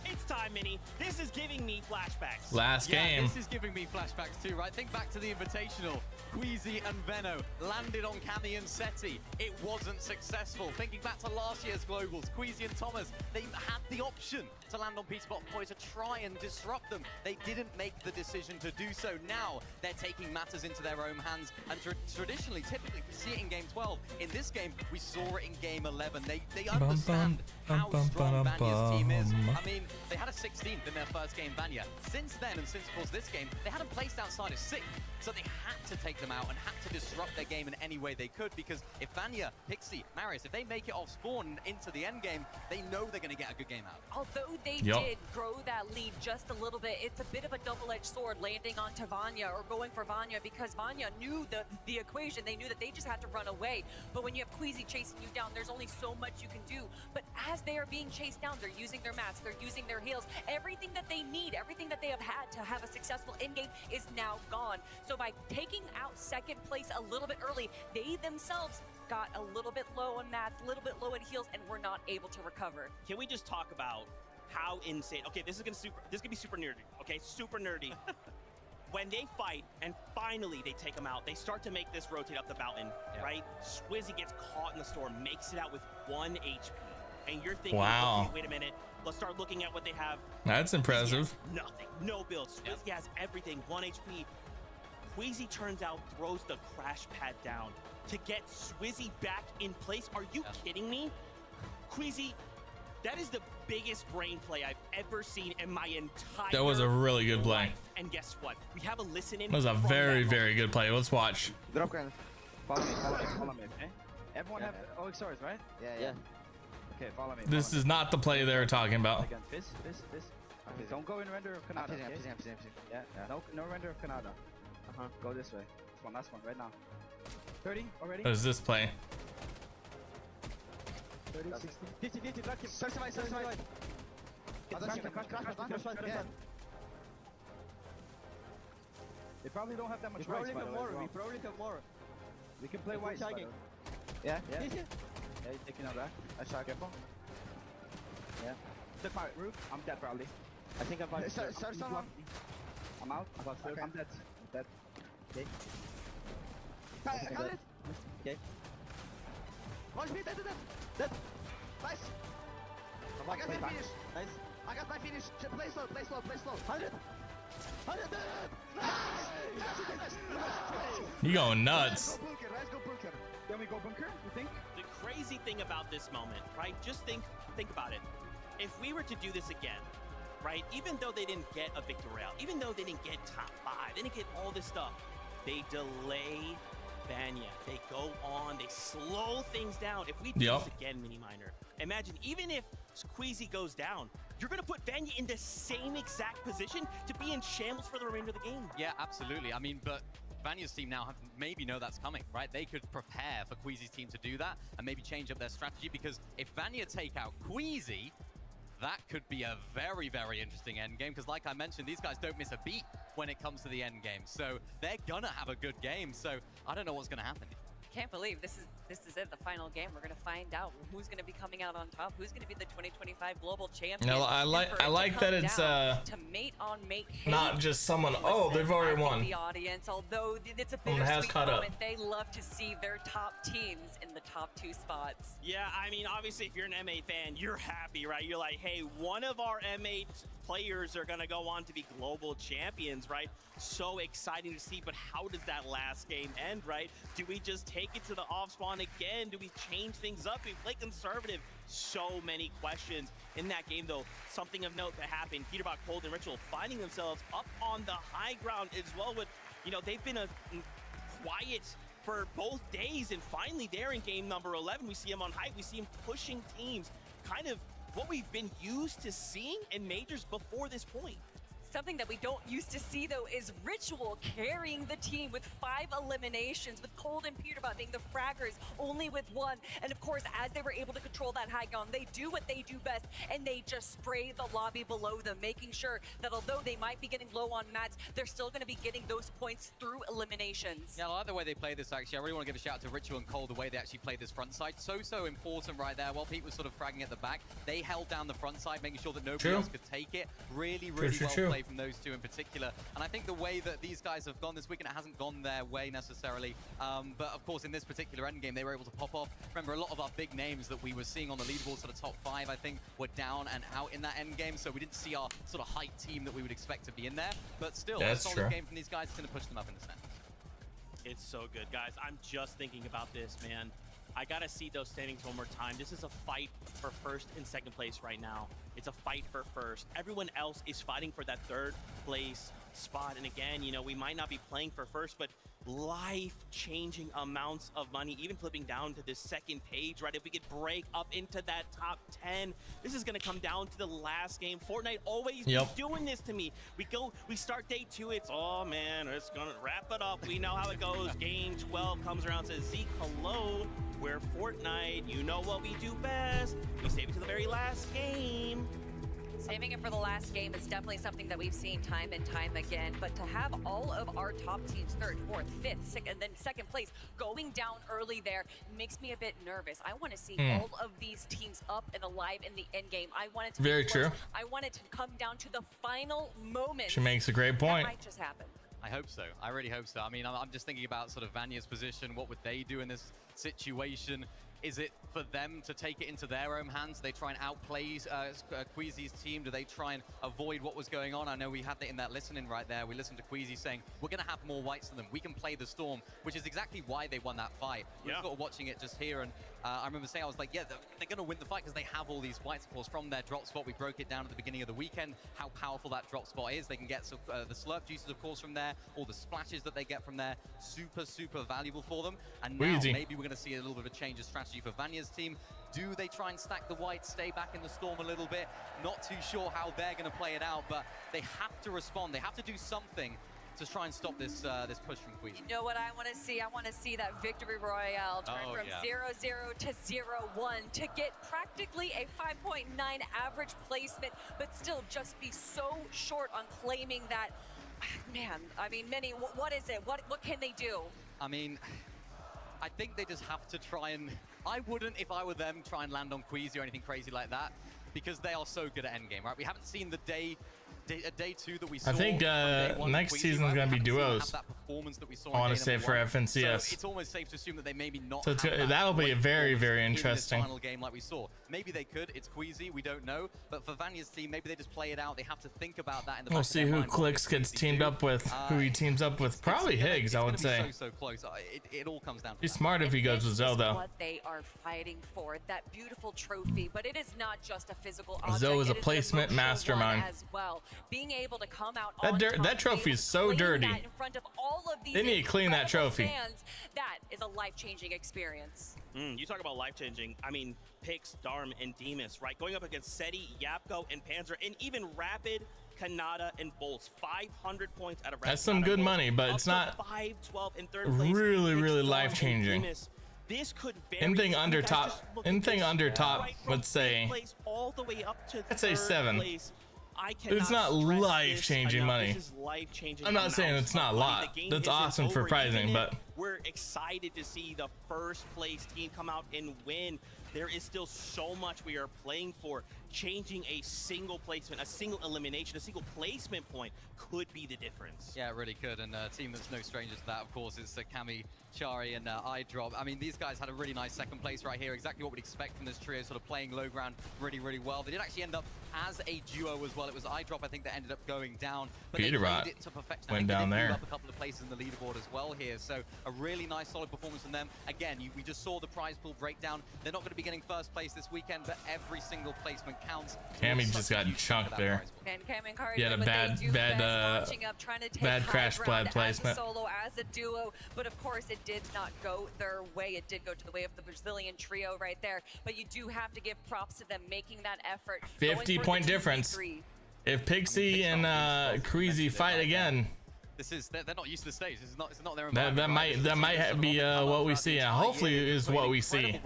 It's time, Mini. This is giving me flashbacks. Last game. This is giving me flashbacks too, right? Think back to the Invitational. Queasy and Venno landed on Cammy and Seti. It wasn't successful. Thinking back to last year's Globals, Queasy and Thomas, they had the option to land on Peterbot Boys to try and disrupt them. They didn't make the decision to do so. Now they're taking matters into their own hands, and traditionally, typically, we see it in Game 12. In this game, we saw it in Game 11. They understand how strong Vanya's team is. I mean, They had a 16th in their first game, Vanya. Since then, and since, of course, this game, they hadn't placed outside of 6th. So they had to take them out and had to disrupt their game in any way they could, because if Vanya, Pixie, Marius, if they make it off spawn into the end game, they know they're going to get a good game out. Although they did grow that lead just a little bit, it's a bit of a double-edged sword landing onto Vanya or going for Vanya, because Vanya knew the equation. They knew that they just had to run away. But when you have Queasy chasing you down, there's only so much you can do. But as they are being chased down, they're using their mats, they're using their heals. Everything that they need, everything that they have had to have a successful end game is now gone. So by taking out second place a little bit early, they themselves got a little bit low on mats, a little bit low in heals, and were not able to recover. Can we just talk about how insane? Okay, this is gonna be super nerdy. Okay, super nerdy. When they fight and finally they take them out, they start to make this rotate up the mountain, right? Swizzy gets caught in the storm, makes it out with 1 HP, and you're thinking, wow, okay, wait a minute, let's start looking at what they have. That's impressive. Nothing, no build. Swizzy has everything, 1 HP. Queasy turns out, throws the crash pad down to get Swizzy back in place. Are you kidding me? Queasy, that is the biggest brain play I've ever seen in my entire That was a really good play. life. And guess what? We have a listen in. That was a very, very good play. Let's watch. Drop ground. Follow me, okay? Everyone have OXRs, right? Yeah. Okay, follow me. This is not the play they were talking about. Again, this. Okay, don't go in render of Canada, okay? Yeah. No render of Canada. Go this way. Last one, right now. 30 already? What is this play? 30, 60. 50, black him. Search right. Crash. They probably don't have that much rights, by the way. We probably have more. We can play white tagging. Yeah, you're taking out back. I shot, careful. Yeah. Took my roof. I'm dead, probably. I think I'm about to start someone. I'm out. I'm dead. Okay. Okay. Watch me, dead. Nice. I got my finish. Nice. I got my finish. Play slow. 100. You going nuts? Let's go bunker. Then we go bunker, you think? The crazy thing about this moment, right? Just think about it. If we were to do this again, right? Even though they didn't get a victory royale, even though they didn't get top 5, they didn't get all this stuff, they delay Vanya. They go on, they slow things down. If we do this again, Mini Miner, imagine even if Queasy goes down, you're going to put Vanya in the same exact position to be in shambles for the remainder of the game. Yeah, absolutely. I mean, but Vanya's team now maybe know that's coming, right? They could prepare for Queasy's team to do that and maybe change up their strategy, because if Vanya take out Queasy, that could be a very, very interesting end game, because like I mentioned, these guys don't miss a beat when it comes to the end game. So they're gonna have a good game. So I don't know what's gonna happen. Can't believe this is it, the final game. We're gonna find out who's gonna be coming out on top, who's gonna be the 2025 global champion. No, I like that it's to mate on mate not just someone. Oh, they've already won. The audience, although it's a Someone has bittersweet caught up. moment, they love to see their top teams in the top 2 spots. Yeah, I mean, obviously, if you're an M8 fan, you're happy, right? You're like, hey, one of our M8 players are going to go on to be global champions, right? So exciting to see, but how does that last game end, right? Do we just take it to the off spawn again? Do we change things up? Do we play conservative? So many questions in that game, though. Something of note that happened, Peterbot, Cold, and Ritual finding themselves up on the high ground as well with, you know, they've been quiet for both days, and finally there in game number 11, we see him on hype, we see him pushing teams, kind of what we've been used to seeing in majors before this point. Something that we don't used to see, though, is Ritual carrying the team with 5 eliminations, with Cold and Peterbot being the fraggers only with 1. And of course, as they were able to control that high ground, they do what they do best, and they just spray the lobby below them, making sure that although they might be getting low on mats, they're still going to be getting those points through eliminations. Yeah, I like the way they play this, actually. I really want to give a shout out to Ritual and Cole, the way they actually played this front side. So important right there. While Pete was sort of fragging at the back, they held down the front side, making sure that nobody else could take it. Really well played from those two in particular. And I think the way that these guys have gone this weekend, it hasn't gone their way necessarily. But of course, in this particular endgame, they were able to pop off. Remember, a lot of our big names that we were seeing on the leaderboard, sort of top 5, I think, were down and out in that endgame. So we didn't see our sort of height team that we would expect to be in there. But still, a solid game from these guys. It's going to push them up in the set. It's so good, guys. I'm just thinking about this, man. I gotta see those standings one more time. This is a fight for first and second place right now. It's a fight for first. Everyone else is fighting for that third place spot. And again, you know, we might not be playing for first, but life-changing amounts of money, even flipping down to this second page, right? If we could break up into that top 10, this is gonna come down to the last game. Fortnite always be doing this to me. We start day 2, it's, oh man, it's gonna wrap it up. We know how it goes. Game 12 comes around, says, Zeke, hello. We're Fortnite, you know what we do best. We save it to the very last game. Saving it for the last game is definitely something that we've seen time and time again, but to have all of our top teams, 3rd, 4th, 5th, 6th, and then 2nd place going down early there makes me a bit nervous. I want to see all of these teams up and alive in the end game. I want it to be Very close. true. I want it to come down to the final moment. She makes a great point. That might just happen. I hope so. I really hope so. I mean, I'm just thinking about sort of Vanya's position. What would they do in this situation? Is it for them to take it into their own hands? Do they try and outplay Queasy's team? Do they try and avoid what was going on? I know we had that in that listening right there. We listened to Queasy saying, we're going to have more whites than them. We can play the Storm, which is exactly why they won that fight. We were sort of watching it just here, and I remember saying, I was like, yeah, they're going to win the fight because they have all these whites, of course, from their drop spot. We broke it down at the beginning of the weekend, how powerful that drop spot is. They can get some, the slurp juices, of course, from there, all the splashes that they get from there, super, super valuable for them. And now maybe we're going to see a little bit of a change of strategy for Vanya's team. Do they try and stack the whites, stay back in the Storm a little bit? Not too sure how they're going to play it out, but they have to respond. They have to do something to try and stop this this push from Queasy. You know what I want to see? I want to see that victory royale turn from 0-0 to 0-1 to get practically a 5.9 average placement, but still just be so short on claiming that. Man, I mean, Mini, what is it? What can they do? I mean, I think they just have to try and... I wouldn't, if I were them, try and land on Queasy or anything crazy like that, because they are so good at endgame, right? We haven't seen the day 2 that we saw. I think next season is going to be duos. I want to say for FNCS. So it's almost safe to assume that they maybe not. So that'll be very, very interesting. In this final game, like we saw, maybe they could. It's Queasy, we don't know. But for Vanya's team, maybe they just play it out. They have to think about that in the. We'll see who Clicks gets teamed up with. Who he teams up with? Probably Higgs, I would say. So close. It all comes down. He's smart if he goes with Zoe, though. What they are fighting for, that beautiful trophy, but it is not just a physical object. Zoe is a placement mastermind as well. Being able to come out that trophy is so dirty. In front of all of these they need to clean that trophy. Fans, that is a life-changing experience. You talk about life-changing. I mean, Pix, Darm, and Demus, right? Going up against Seti, Yapko, and Panzer, and even Rapid, Kanata, and Bolts. 500 points out of Rapid. That's some good money, but it's not 5-12 in 3rd place. Really life-changing. This could anything under top, let's say, all the way up to let's say 7. Place. It's not life-changing money. I'm not saying it's not a lot. That's awesome for pricing, but we're excited to see the first place team come out and win. There is still so much we are playing for. Changing a single placement, a single elimination, a single placement point could be the difference. Yeah, it really could. And a team that's no stranger to that, of course, is Kami, Chari, and iDrop. I mean, these guys had a really nice 2nd place right here. Exactly what we'd expect from this trio, sort of playing low ground really well. They did actually end up as a duo as well. It was iDrop, I think, that ended up going down. But Peter Rot went down there. Up a couple of places in the leaderboard as well here. So a really nice, solid performance from them. Again, we just saw the prize pool breakdown. They're not going to be getting 1st place this weekend, but every single placement counts. Cammy just got chunked there. And Cam and Kari, yeah, a bad crash pad placement. As a solo, as a duo, but of course it did not go their way. It did go to the way of the Brazilian trio right there. But you do have to give props to them making that effort. 50-point difference. If Pixie and Queasy fight again. They're not used to the stage. It's not their environment. That might be what we see. Hopefully, is what we see.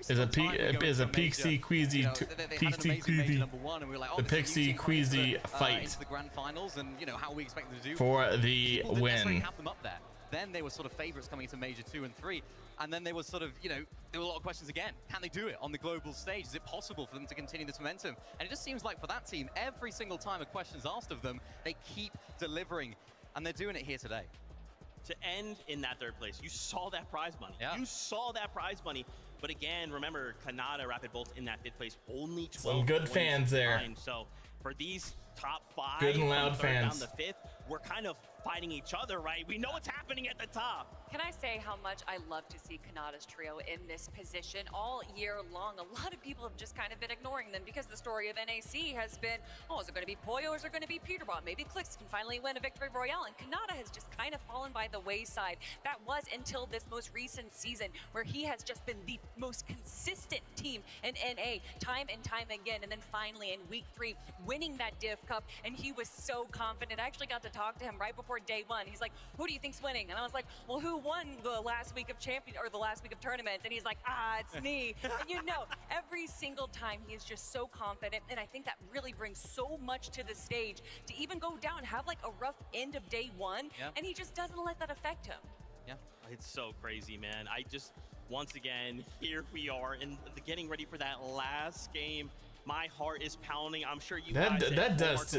Is a Pixie Queasy the Pixie Queasy fight the grand finals, and you know how we expect them to do for the win. Have them up there. Then they were sort of favorites coming into Major 2 and 3. And then there was sort of, you know, there were a lot of questions again. Can they do it on the global stage? Is it possible for them to continue this momentum? And it just seems like for that team, every single time a question's asked of them, they keep delivering. And they're doing it here today. To end in that 3rd place, you saw that prize money. Yeah. You saw that prize money. But again, remember, Kanata, Rapid Bolts in that 5th place, only 12. Some good fans there. So for these top 5, good and loud fans. Down the 5th, we're kind of fighting each other, right? We know what's happening at the top. Can I say how much I love to see Kanata's trio in this position all year long? A lot of people have just kind of been ignoring them because the story of NAC has been, oh, is it going to be Poyo or is it going to be Peterbot? Maybe Clix can finally win a victory royale, and Kanata has just kind of fallen by the wayside. That was until this most recent season where he has just been the most consistent team in NA time and time again, and then finally in week 3 winning that Div Cup, and he was so confident. I actually got to talk to him right before day 1. He's like, who do you think's winning? And I was like, well, who won the last week of the last week of tournaments? And he's like, it's me. And you know, every single time he is just so confident, and I think that really brings so much to the stage to even go down, have like a rough end of day 1, and he just doesn't let that affect him. Yeah, it's so crazy, man. Once again, here we are in getting ready for that last game. My heart is pounding. I'm sure you guys that desk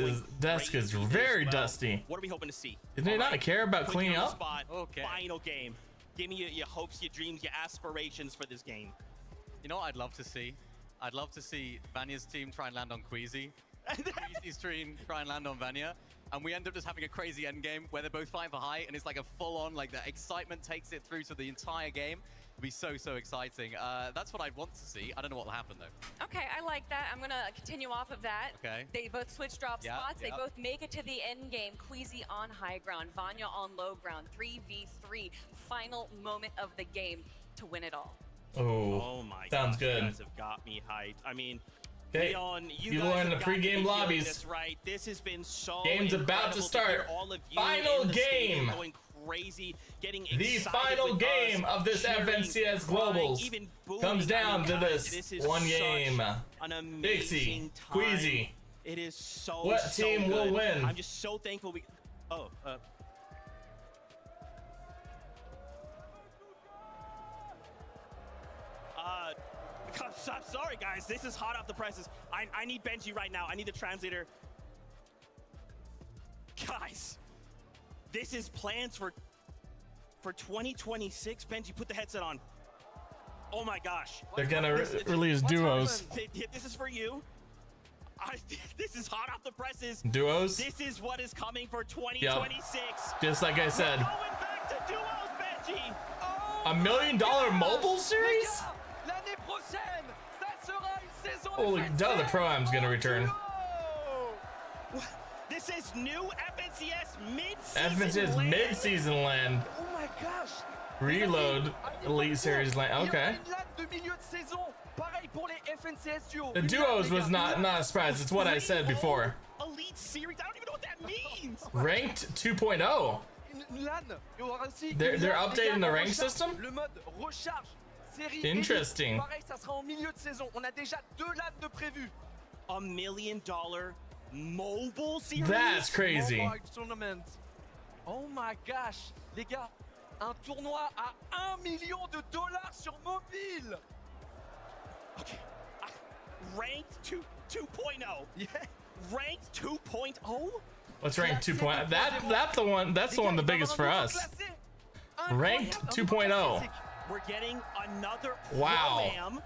is very dusty. What are we hoping to see? Did they not care about cleaning up? Spot, okay. Final game. Give me your hopes, your dreams, your aspirations for this game. You know what I'd love to see? I'd love to see Vanya's team try and land on Queasy. Queasy's team try and land on Vanya. And we end up just having a crazy end game where they're both fighting for height, and it's like a full-on, like the excitement takes it through to the entire game. It'll be so exciting. That's what I'd want to see. I don't know what will happen though. Okay, I like that. I'm gonna continue off of that. Okay. They both switch drop spots. They both make it to the end game. Queasy on high ground, Vanya on low ground. 3v3, final moment of the game to win it all. Oh my sounds gosh, good. You guys have got me hyped. I mean, okay, Leon, you learn the pre-game lobbies. This, right? This has been so game's about to start. All of you Final game. Going crazy, getting the final game of this FNCS Globals comes down to this one game. An Dixie, Queasy. It is so. What team will win? I'm just so thankful we. Oh. I'm sorry, guys. This is hot off the presses. I need Benji right now. I need the translator. Guys, this is plans for 2026. Benji, put the headset on. Oh my gosh. They're gonna release duos. This is for you. This is hot off the presses. Duos? This is what is coming for 2026. Yep. Just like I said. We're going back to duos, Benji. $1 million mobile series? Holy duh, the Pro-Am's gonna return. This is new FNCS mid-season FNCS mid-season land. Oh my gosh. Reload Elite Series land. Okay. The duos was not a surprise. It's what I said before. Elite Series. I don't even know what that means. Ranked 2.0. They're updating the rank system? Interesting. $1 million mobile series. That's crazy. Oh my gosh, les gars, un tournoi à $1 million sur mobile. Okay. Ranked 2.0. Yeah. Ranked 2.0. What's ranked 2.0? That's the one. That's the one the biggest for us. Ranked 2.0. We're getting another wow. Pro-Am.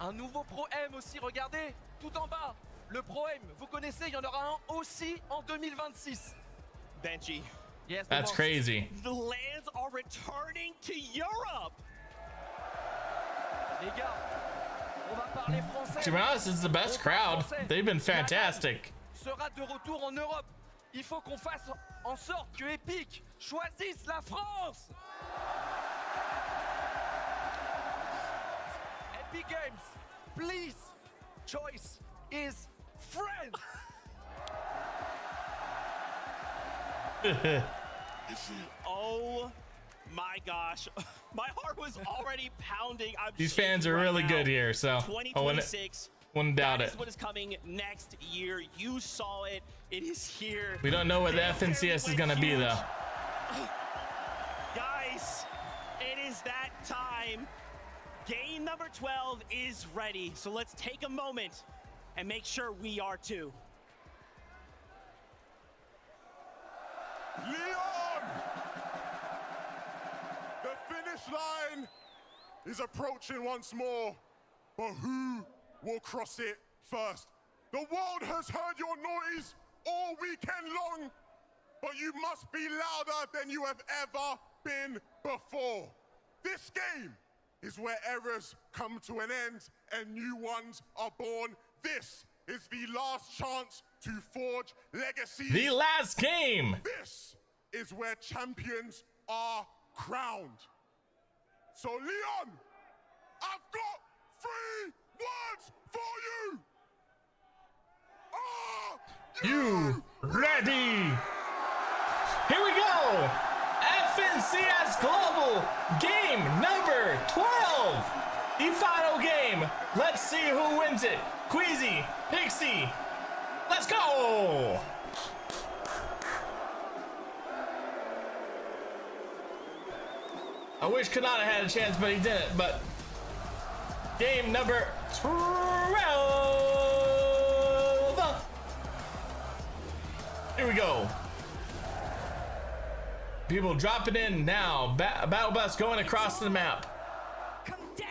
Un nouveau Pro-Am aussi, regardez, tout en bas. Le Pro-Am, vous connaissez, il y en aura un aussi en 2026. Benji. Yes, that's crazy. The lands are returning to Europe. Les gars, on va parler français. To be honest, it's the best crowd. They've been fantastic. Sera de retour en Europe. Il faut qu'on fasse en sorte que Epic choisisse la France. Epic Games, please, choice is France. Oh my gosh, my heart was already pounding. These fans are really good here, so 2026. Wouldn't doubt it. That is what is coming next year. You saw it. It is here. We don't know what the FNCS is gonna be though. Guys, it is that time. Game number 12 is ready. So let's take a moment and make sure we are too. Leon! The finish line is approaching once more, but who will cross it first? The world has heard your noise all weekend long. but you must be louder than you have ever been before. This game is where errors come to an end and new ones are born. This is the last chance to forge legacies. The last game. This is where champions are crowned. So Leon, I've got 3 words for you. Are you ready? Here we go. FNCS Global game number 12. The final game. Let's see who wins it. Queasy, Pixie. Let's go. I wish Kanata had a chance, but he didn't. But game number 12. Here we go. People dropping in now. Battle bus going across the map. Come down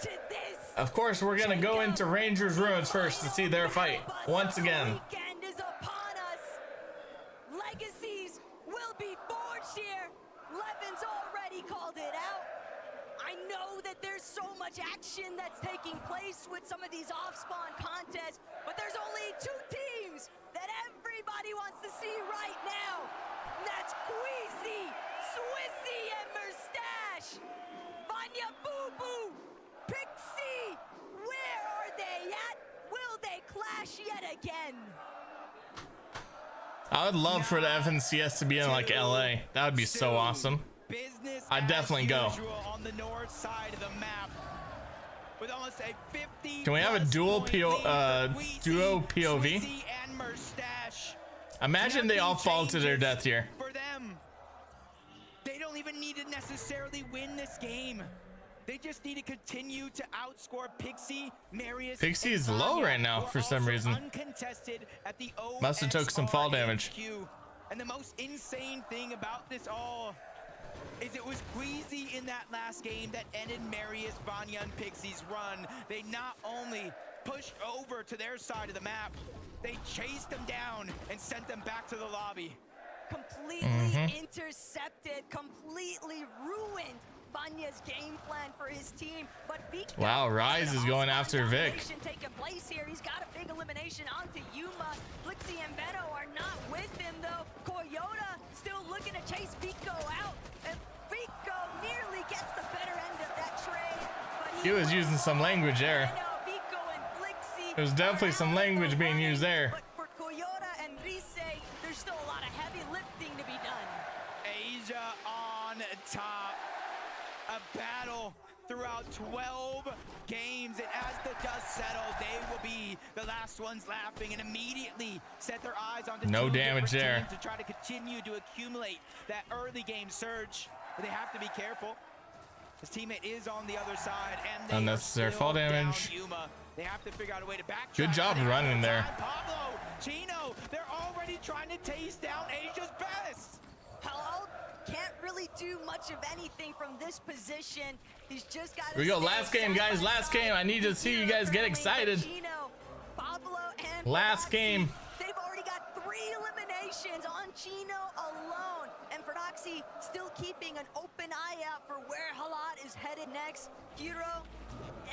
to this. Of course, we're gonna go into Rangers Ruins first to see their fight once again. Weekend is upon us. Legacies will be forged here. Levin's already called it out. I know that there's so much action that's taking place with some of these off-spawn contests, but there's only 2 teams that everybody wants to see right now. That's Queasy, Swissy, and Mustache. Vanya Boo Boo, Pixie, where are they at? Will they clash yet again? I would love for the FNCS to be in like LA. That would be so awesome. I'd definitely go. On the north side of the map, with almost a 50. Can we have a duo POV? And Mustache. Imagine they all fall to their death here. For them, they don't even need to necessarily win this game. They just need to continue to outscore Pixie, Marius. Pixie is low right now for some reason. Uncontested at the Must have took some fall damage. And the most insane thing about this all is it was Queasy in that last game that ended Marius, Vanya, and Pixie's run. They not only pushed over to their side of the map, they chased them down and sent them back to the lobby. Completely intercepted, completely ruined Vanya's game plan for his team. But Vic, wow, Rise is going after Vic. Taking place here. He's got a big elimination onto Yuma. Flixie and Beto are not with him though. Koyota still looking to chase Vico out, and Vico nearly gets the better end of that trade. But He was using some language there. There's definitely some language being used there. But for Koyota and Rise, there's still a lot of heavy lifting to be done. Asia on top. A battle throughout 12 games, and as the dust settles, they will be the last ones laughing and immediately set their eyes on the no damage there to try to continue to accumulate that early game surge. But they have to be careful. His teammate is on the other side, and they unnecessary fall damage. Yuma. They have to figure out a way to backtrack. Good job running there. Pablo, Chino, they're already trying to taste down Asia's best. Hello? Can't really do much of anything from this position. He's just got. Here we go, last game, guys. Last game. I need to see you guys get excited. Pablo and last game. They've already got 3 eliminations on Chino alone, and Ferdoxy still keeping an open eye out for where Halat is headed next. Hero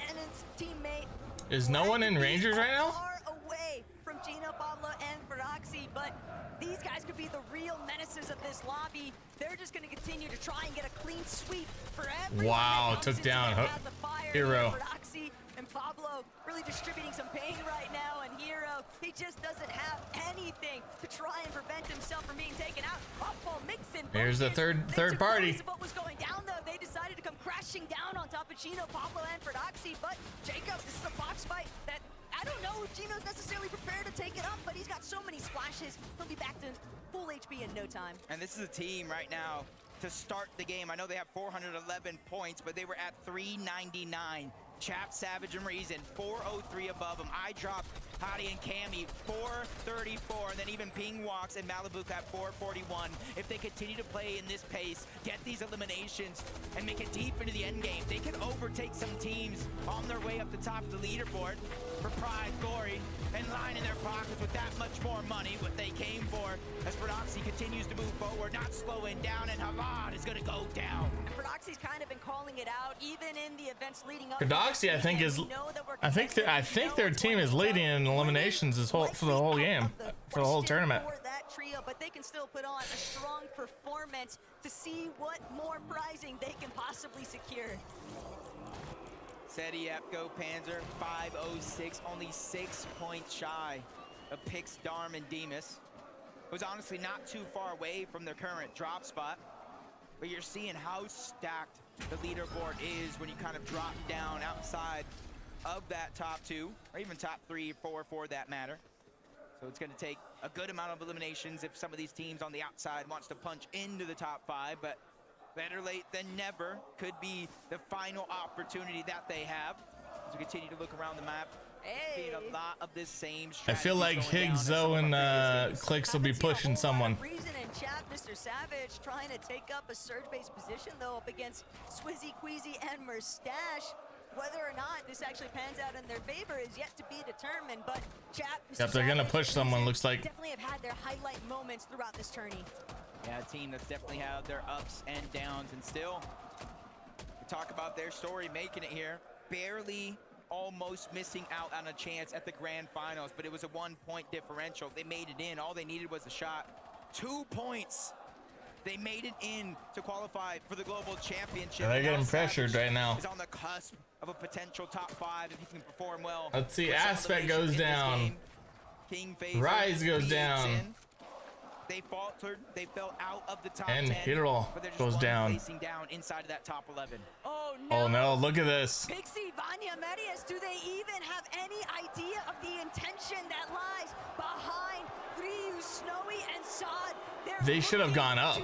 and his teammate. Is no one in Rangers right now? Far away from Chino, Pablo, and Ferdoxy, but these guys could be the real menaces of this lobby. They're just going to continue to try and get a clean sweep for everyone. Wow, took down Hero. Ferdoxy and Pablo really distributing some pain right now, and Hero, he just doesn't have anything to try and prevent himself from being taken out. Mixin. Here's the third party. What was going down though? They decided to come crashing down on top of Chino, Pablo, and Ferdoxy, but Jacob, this is a box fight that I don't know if Gino's necessarily prepared to take it up, but he's got so many splashes. He'll be back to full HP in no time. And this is a team right now to start the game. I know they have 411 points, but they were at 399. Chap, Savage, and Reason, 403 above them. I dropped Hadi and Cammy, 434, and then even Ping Walks and Malibuka at 441. If they continue to play in this pace, get these eliminations, and make it deep into the end game, they can overtake some teams on their way up the top of the leaderboard for pride, glory, and line in their pockets with that much more money, what they came for, as Prodoxy continues to move forward, not slowing down, and Havad is going to go down. Prodoxy's kind of been calling it out, even in the events leading up. Prodoxy, I think, is. I think their team is leading in eliminations for the whole game, for the whole tournament. For that trio, but they can still put on a strong performance to see what more prizing they can possibly secure. Seti, Epco, Panzer, 506, only 6 points shy of Pix, Darm, and Demas. It was honestly not too far away from their current drop spot, but you're seeing how stacked the leaderboard is when you kind of drop down outside of that top 2, or even top 3 or 4 for that matter. So it's going to take a good amount of eliminations if some of these teams on the outside wants to punch into the top 5, but better late than never could be the final opportunity that they have. As we continue to look around the map, seeing a lot of this same I feel like Higgs, Zoe, and Clicks will be pushing someone. Reason in chat, Mr. Savage trying to take up a surge-based position though up against Swizzy, Queasy, and Merstache. Whether or not this actually pans out in their favor is yet to be determined, but chat, Yep, they're gonna push someone, looks like. Definitely have had their highlight moments throughout this tourney. Yeah, a team that's definitely had their ups and downs, and still, we talk about their story making it here. Barely, almost missing out on a chance at the grand finals, but it was a 1-point differential. They made it in. All they needed was a shot. 2 points. They made it in to qualify for the global championship. Yeah, they're getting pressured right now. Is on the cusp of a potential top 5 if he can perform well. Let's see, Aspect goes down. Rise goes down. They faltered. They fell out of the top and 10. Hero goes down. Down inside of that top 11. Oh no! Oh no! Look at this. Pixie, Vanya, Medius, do they even have any idea of the intention that lies behind Ryu, Snowy, and Sod? They should have gone up.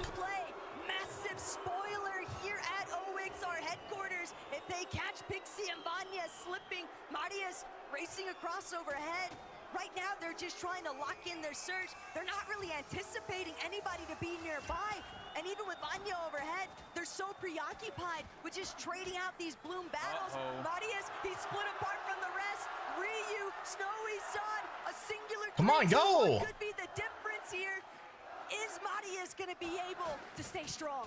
Massive spoiler here at OXR headquarters. If they catch Pixie and Vanya slipping, Marius racing across overhead. Right now, they're just trying to lock in their surge. They're not really anticipating anybody to be nearby. And even with Vanya overhead, they're so preoccupied with just trading out these bloom battles. Marius, he's split apart from the rest. Ryu, Snowy, Sod, a singular. Come on, go! What could be the difference here? Is Marius going to be able to stay strong?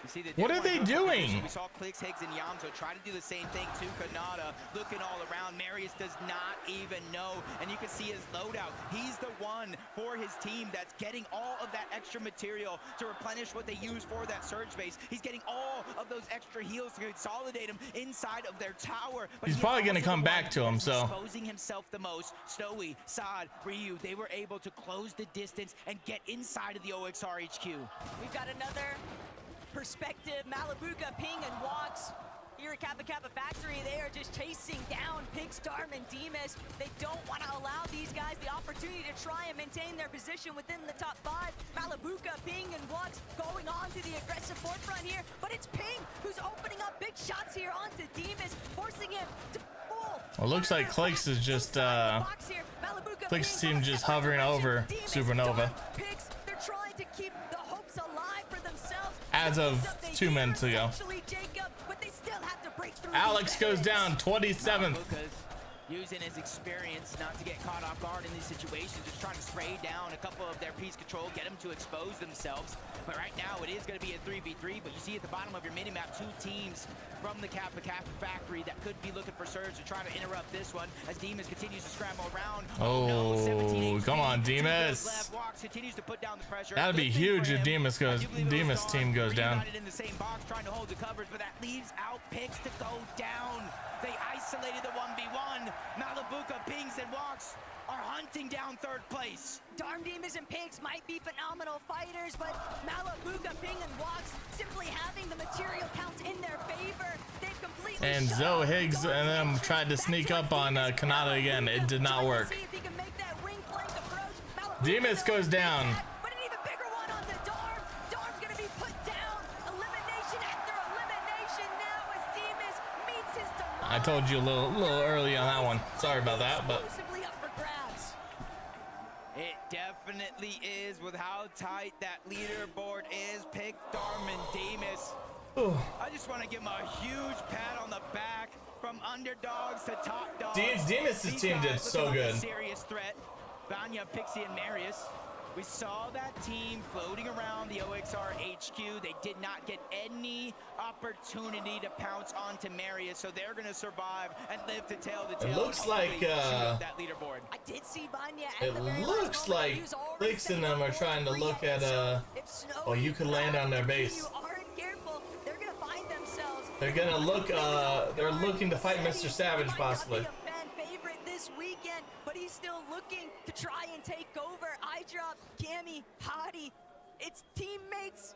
You see What are they doing? We saw Clicks, Higgs, and Yamzo try to do the same thing to Kanata, looking all around. Marius does not even know, and you can see his loadout. He's the one for his team that's getting all of that extra material to replenish what they use for that surge base. He's getting all of those extra heals to consolidate him inside of their tower. But he's probably going to come back to him, so. Exposing himself the most. Snowy, Sod, Ryu, they were able to close the distance and get inside of the OXR HQ. We've got another perspective. Malibuka, Ping, and Walks here at Kappa Kappa Factory. They are just chasing down Pix, Darm, and Demas. They don't want to allow these guys the opportunity to try and maintain their position within the top 5. Malibuka, Ping, and Walks going on to the aggressive forefront here, but it's Ping who's opening up big shots here onto Demas, forcing him to pull. Well, it looks like Clicks is just Clicks team just hovering over Supernova. Pix, they're trying to keep the hopes alive for themselves. As of 2 minutes ago. Alex goes down 27th. Using his experience not to get caught off guard in these situations, just trying to spray down a couple of their piece control, get them to expose themselves. But right now it is going to be a 3v3, but you see at the bottom of your minimap 2 teams from the Kappa Kappa Factory that could be looking for surge to try to interrupt this one as Demas continues to scramble around. Oh, come on, Demas. Continues to put down the pressure. That'd be huge if Demas team goes down. In the same box, trying to hold the covers, but that leaves out Pix to go down. They isolated the 1v1. Malibuka, Pings, and Walks are hunting down 3rd place. Darm, Demas, and Pigs might be phenomenal fighters, but Malibuka, Ping, and Walks simply having the material counts in their favor. They've completely and Zoe, Higgs, and them tried to sneak up on Kanata again. It did not work. Demas goes down. But an even bigger one on the Darm. Darm's going to be put down. Elimination after elimination now as Demas meets his demise. I told you a little early on that one. Sorry about that, but how tight that leaderboard is. Pick Darman Demas. I just want to give him a huge pat on the back. From underdogs to top dogs. Demas' team did so good. Serious threat. Vanya, Pixie, and Marius. We saw that team floating around the OXR HQ. They did not get any opportunity to pounce onto Marius, so they're going to survive and live to tell the tale. It looks like that leaderboard. I did see Vanya. It looks like Flix and them are trying to look at oh, you could land on their base. They're gonna look. They're looking to fight Mr. Savage possibly. Fan favorite this weekend, but he's still looking to try and take over. iDrop, Cammy, Hottie. It's teammates,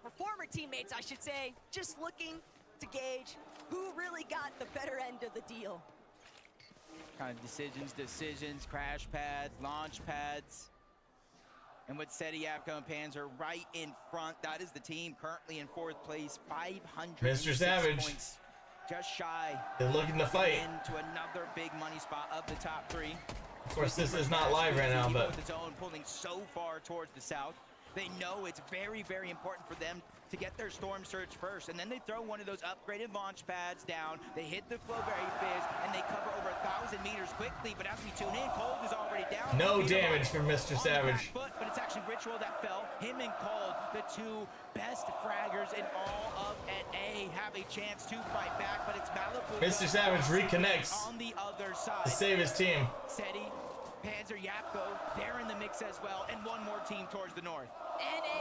or former teammates, I should say, just looking to gauge who really got the better end of the deal. Kind of decisions, crash pads, launch pads. And with SETI, Yapko, and Panzer right in front, that is the team currently in 4th place, 500 Mr. Savage. points, just shy. They're looking to fight. Into another big money spot of the top 3. Of course, this is not live right now, but with his own pulling so far towards the south. They know it's very, very important for them to get their storm surge first, and then they throw one of those upgraded launch pads down. They hit the Flowberry Fizz, and they cover over 1,000 meters quickly. But as we tune in, Cold is already down. no damage from Mr. Savage. But it's actually Ritual that fell. Him and Cold, the 2 best fraggers in all of NA, have a chance to fight back. But it's Malibu. Mr. Savage reconnects on the other side to save his team. SETI, Panzer, Yapko, they're in the mix as well, and one more team towards the north.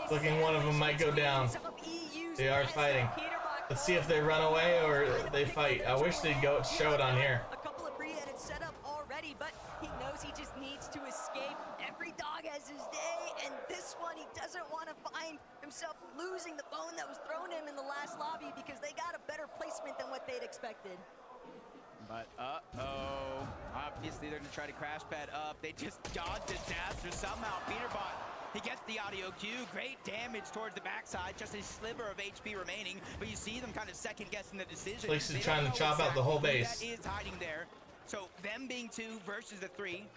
Looking one of them might go down. They are fighting. Let's see if they run away or they fight. I wish they'd go show it on here. A couple of pre-edits set up already, but he knows he just needs to escape. Every dog has his day, and this one he doesn't want to find himself losing the bone that was thrown him in the last lobby because they got a better placement than what they'd expected. But obviously they're gonna try to crash pad up. They just dodged disaster somehow. Peterbot, he gets the audio cue. Great damage towards the backside. Just a sliver of HP remaining. But you see them kind of second guessing the decision. Flix is trying to chop out the whole base. That is hiding there. So them being 2 versus the 3.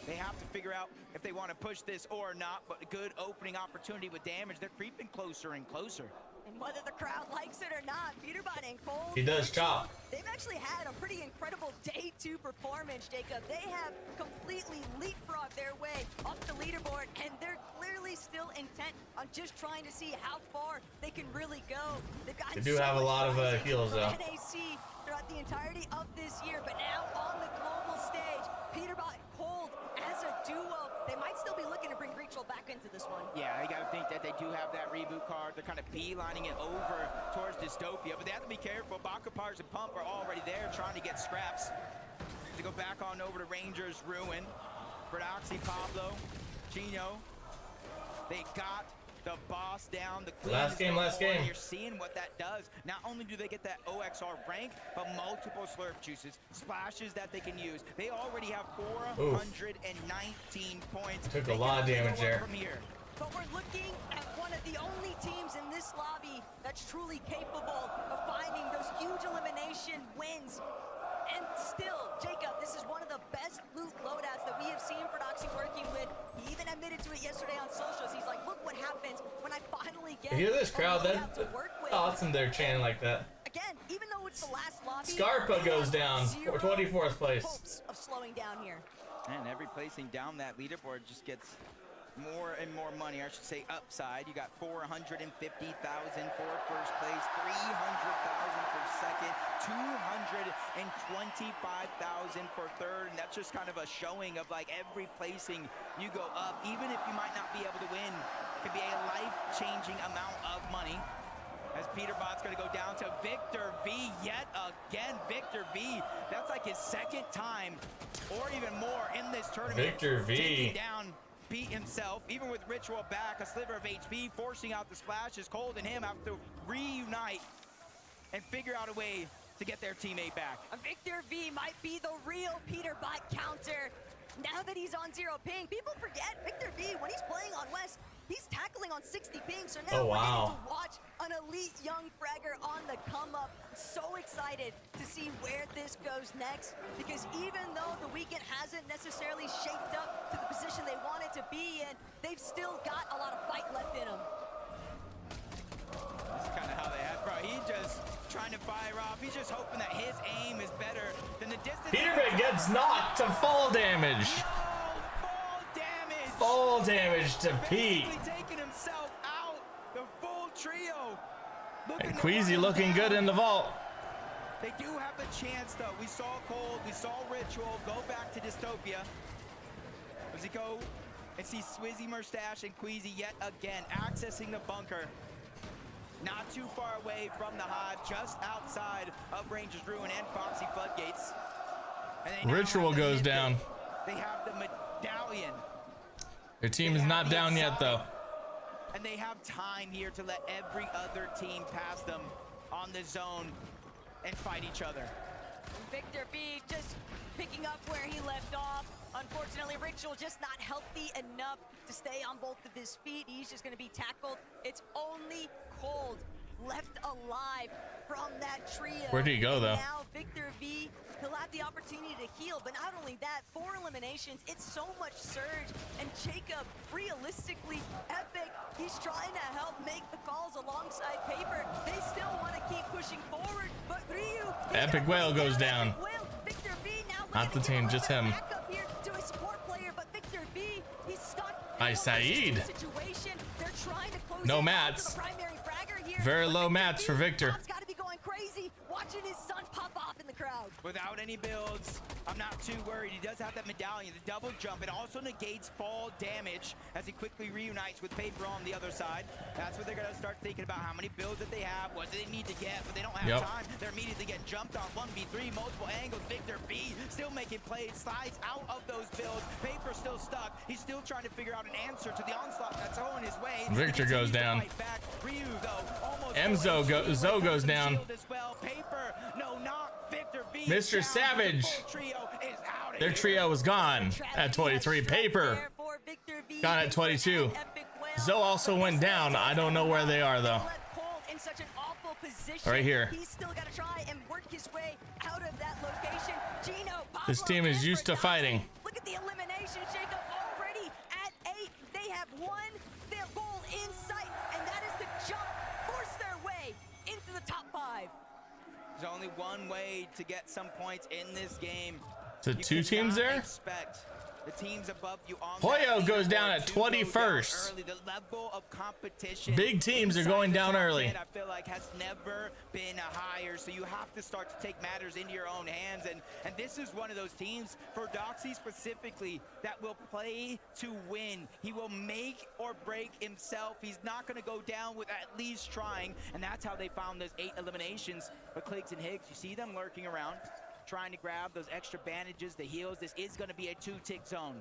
They have to figure out if they want to push this or not. But a good opening opportunity with damage. They're creeping closer and closer. And whether the crowd likes it or not, Peterbot and Cold, He does chop. They've actually had a pretty incredible day 2 performance, Jacob. They have completely leapfrogged their way up the leaderboard, and they're clearly still intent on just trying to see how far they can really go. They've got They do have a lot of heals though. NAC throughout the entirety of this year, but now on the global stage, Peterbot and Cold as a duo, they might still be looking to bring Ritual back into this one. Yeah, you gotta think that they do have that reboot card. They're kind of beelining it over towards Dystopia, but they have to be careful. Bakapars and Pump are already there trying to get scraps. To go back on over to Rangers Ruin. Prodoxy, Pablo, Chino. They got the boss down. The last game. You're seeing what that does. Not only do they get that OXR rank, but multiple slurp juices, splashes that they can use. They already have 419 points. Took a lot of damage there. From here. But we're looking at one of the only teams in this lobby that's truly capable of finding those huge elimination wins. And still, Jacob, this is one of the best loot loadouts that we have seen Prodoxy working with. He even admitted to it yesterday on socials. He's like, look what happens when I finally get You hear this crowd? to work with. Awesome, they're chanting like that. Again, even though it's the last lobby, Scarpa goes down for 24th place. Hopes of slowing down here. And every placing down that leaderboard just gets more and more money, I should say upside. You got 450,000 for first place, 300,000 for second, 225,000 for third, and that's just kind of a showing of like every placing you go up, even if you might not be able to win, could be a life-changing amount of money. As Peterbot's gonna go down to Victor V yet again. Victor V, that's like his second time or even more in this tournament. Victor V. Taking down Pete himself, even with Ritual back, a sliver of HP, forcing out the splashes. Cold and him have to reunite and figure out a way to get their teammate back. Victor V might be the real Peterbot counter. Now that he's on 0 ping, people forget Victor V, when he's playing on West, he's tackling on 60 ping, so now we're getting to watch an elite young fragger on the come up. So excited to see where this goes next, because even though the weekend hasn't necessarily shaped up to the position they wanted to be in, they've still got a lot of fight left in them. That's kind of how they have, bro. He just trying to fire off. He's just hoping that his aim is better than the distance. Peterman gets knocked to fall damage. Fall damage to Pete. Taking himself out. The full trio. And Queasy looking good in the vault. They do have a chance, though. We saw Cold, we saw Ritual go back to Dystopia. Does he go and see Swizzy, Mustache, and Queasy yet again accessing the bunker? Not too far away from the hive, just outside of Rangers Ruin and Foxy Floodgates. And Ritual goes down. They have the medallion. Their team is not down yet, though. And they have time here to let every other team pass them on the zone and fight each other. Victor B just picking up where he left off. Unfortunately, Ritual just not healthy enough to stay on both of his feet. He's just going to be tackled. It's only Cold left alive from that trio. Where did he go, though? Now Victor V, he'll have the opportunity to heal, but not only that, 4 eliminations, it's so much surge. And Jacob, realistically, Epic, he's trying to help make the calls alongside Paper. They still want to keep pushing forward, but Ryu, Epic Whale goes down. Victor V now not the team, just him. back up here to a support player, but Victor V, he's stuck. By Saeed. They're trying to close No in mats. on the primary fragger here. Very low mats for Victor. Tom's got to be going crazy, watching his son pop off in the crowd. Without any builds, I'm not too worried. He does have that medallion, the double jump. It also negates fall damage as he quickly reunites with Paper on the other side. That's what they're going to start thinking about, how many builds that they have, what do they need to get, but they don't have time. They're immediately getting jumped on 1v3, multiple angles. Victor B still making plays, slides out of those builds. Paper still stuck. He's still trying to figure out an answer to the onslaught that's going his way. Victor goes down. Ryu, though, Zoe goes down. Paper, no knock. Victor B Mr. Savage. Their trio was gone at 23. Paper gone at 22. Zoe also went down. I don't know where they are, though. Right here. He's still got to try and work his way out of that location. Gino, This team is used to fighting. look at the elimination, Jacob, already at 8. They have one goal in sight, and that is to jump, force their way into the top 5. There's only one way to get some points in this game. So 2 teams there? Expect the teams above you on Hoyo goes down at 21st. early. The level of competition. Big teams are going down early. I feel like has never been higher, so you have to start to take matters into your own hands, and this is one of those teams for Doxy specifically that will play to win. He will make or break himself. He's not going to go down with at least trying, and that's how they found those 8 eliminations. But Cligs and Higgs, you see them lurking around, trying to grab those extra bandages, the heals. This is going to be a 2-tick zone.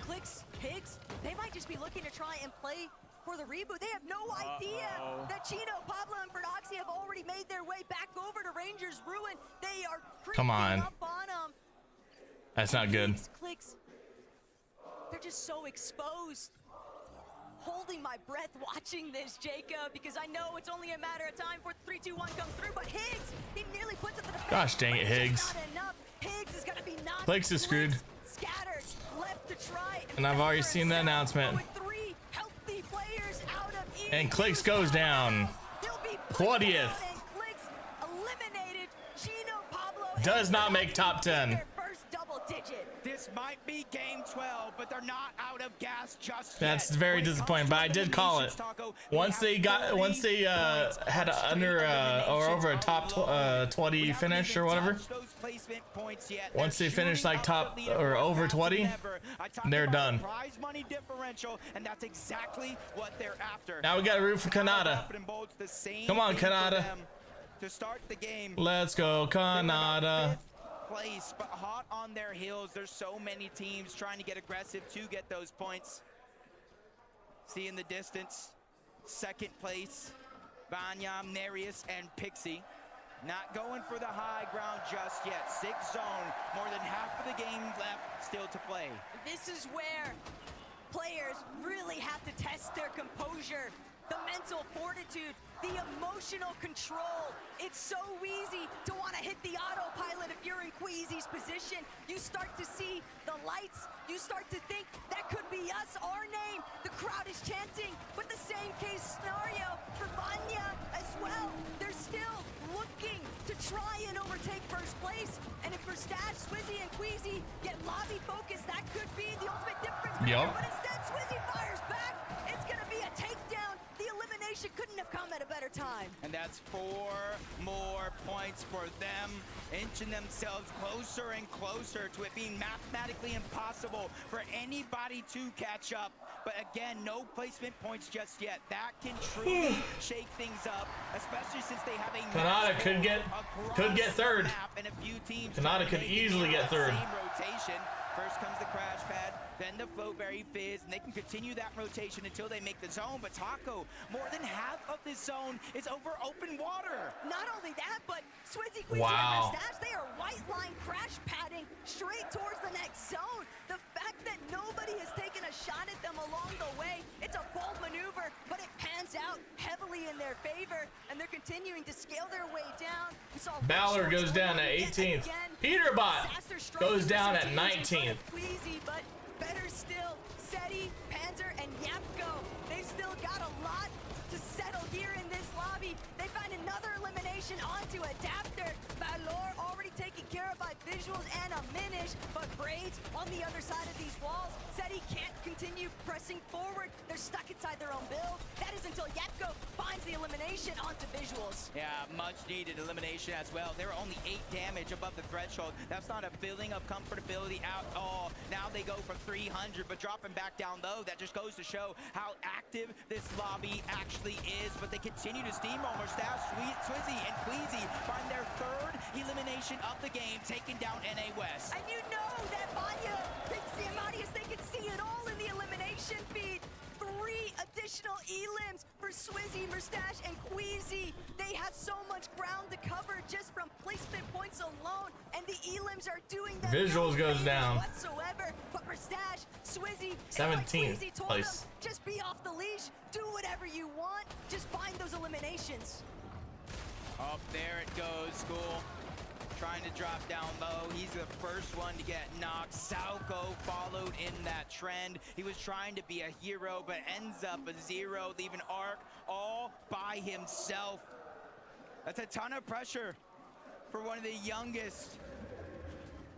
Clicks, Higgs, they might just be looking to try and play for the reboot. They have no idea that Chino, Pablo, and Verdoxy have already made their way back over to Rangers Ruin. They are creeping up on them. That's not good. Clicks, they're just so exposed. Holding my breath watching this, Jacob, because I know it's only a matter of time for 3, 2, 1 come through, but Higgs, he nearly puts it to the defense. Gosh dang it, Higgs. Higgs is gonna be knocked. Clicks is screwed. Scattered, left to try. And I've already seen the announcement. With 3 healthy players out of And Clicks goes down. 20th. Clicks eliminated. Gino, Pablo Does not make top 10. first double digit. This might be game 12, but they're not out of gas just That's yet. very disappointing, but I did call it. Once they had a under or over a top 20 finish or whatever. Once they finish like top or over 20, they're done. Prize money differential, and that's exactly what they're after. Now we got to root for Kanata. Come on, Kanata. To start the game. Let's go, Kanata. Place, but hot on their heels. There's so many teams trying to get aggressive to get those points. See in the distance, 2nd place, Vanya, Marius, and Pixie. Not going for the high ground just yet. 6th zone, more than half of the game left still to play. This is where players really have to test their composure the mental fortitude, the emotional control. It's so easy to want to hit the autopilot if you're in Queasy's position. You start to see the lights. You start to think that could be us, our name. The crowd is chanting, but the same case scenario for Vanya as well. They're still looking to try and overtake first place. And if Mustache, Swizzy, and Queasy get lobby focused, that could be the ultimate difference maker. But instead, Swizzy fires back. It's going to be a takedown. The elimination couldn't have come at a better time. And that's 4 more points for them, inching themselves closer and closer to it being mathematically impossible for anybody to catch up. But again, no placement points just yet. That can truly shake things up, especially since they have a Kanata could get third. And a few teams Kanata could easily get third. Same rotation. First comes the crash pad, then the Flowberry Fizz, and they can continue that rotation until they make the zone. But Taco, more than half of this zone is over open water. Not only that, but Swizzy, Queasy, Wow. and Mustache, they are white line crash padding straight towards the next zone. The fact that nobody has taken a shot at them along the way, it's a bold maneuver, but it pans out heavily in their favor, and they're continuing to scale their way down. We saw Balor goes down at 18th. Peterbot goes down at 19th. Queasy, but better still, Seti, Panzer, and Yapko. They've still got a lot to settle here in this lobby. They find another elimination onto Adapter. Balor already taken care of by Visuals and a Minish, but Braids on the other side of these walls. Seti can't continue pressing forward. They're stuck inside their own build. That is until Yapko finds the elimination onto Visuals. Yeah, much needed elimination as well. They were only 8 damage above the threshold. That's not a feeling of comfortability at all. Now they go for 300, but dropping back down low, that just goes to show how active this lobby actually is. But they continue to steamroll. Mustache, Swizzy, and Queasy find their 3rd elimination of the game, taking down NA West. And you know that Vanya thinks the Amadius, they can see it all in the elimination feed. 3 additional elims for Swizzy, Mustache, and Queasy. They have so much ground to cover just from placement points alone, and the elims are doing that. Visuals goes down. Whatsoever, but Mustache, Swizzy, 17th Queasy told place. them, just be off the leash, do whatever you want, just find those eliminations. Up there it goes, School. Trying to drop down low. He's the first one to get knocked. Sauko followed in that trend. He was trying to be a hero, but ends up a 0, leaving Arc all by himself. That's a ton of pressure for one of the youngest,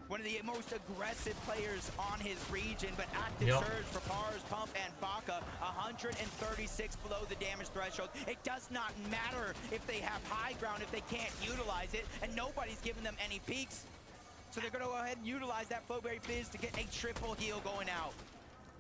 one of the most aggressive players on his region, but active surge for Pars, Pump, and Baka, 136 below the damage threshold. It does not matter if they have high ground, if they can't utilize it, and nobody's giving them any peaks. So they're gonna go ahead and utilize that Flowberry Fizz to get a triple heal going out.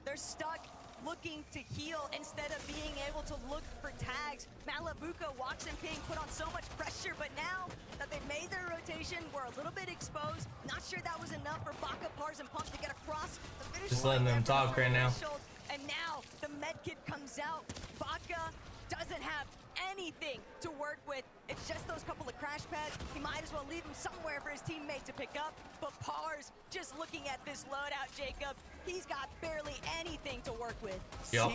They're stuck looking to heal instead of being able to look for tags. Malabuka, Wax, and Ping put on so much pressure, but now that they've made their rotation, we're a little bit exposed. Not sure that was enough for Baka, Pars, and Pump to get across the finish Just line. letting them talk right now. And now the medkit comes out. Baka doesn't have anything to work with. It's just those couple of crash pads. He might as well leave them somewhere for his teammate to pick up. But Pars, just looking at this loadout, Jacob, he's got barely anything to work with. 0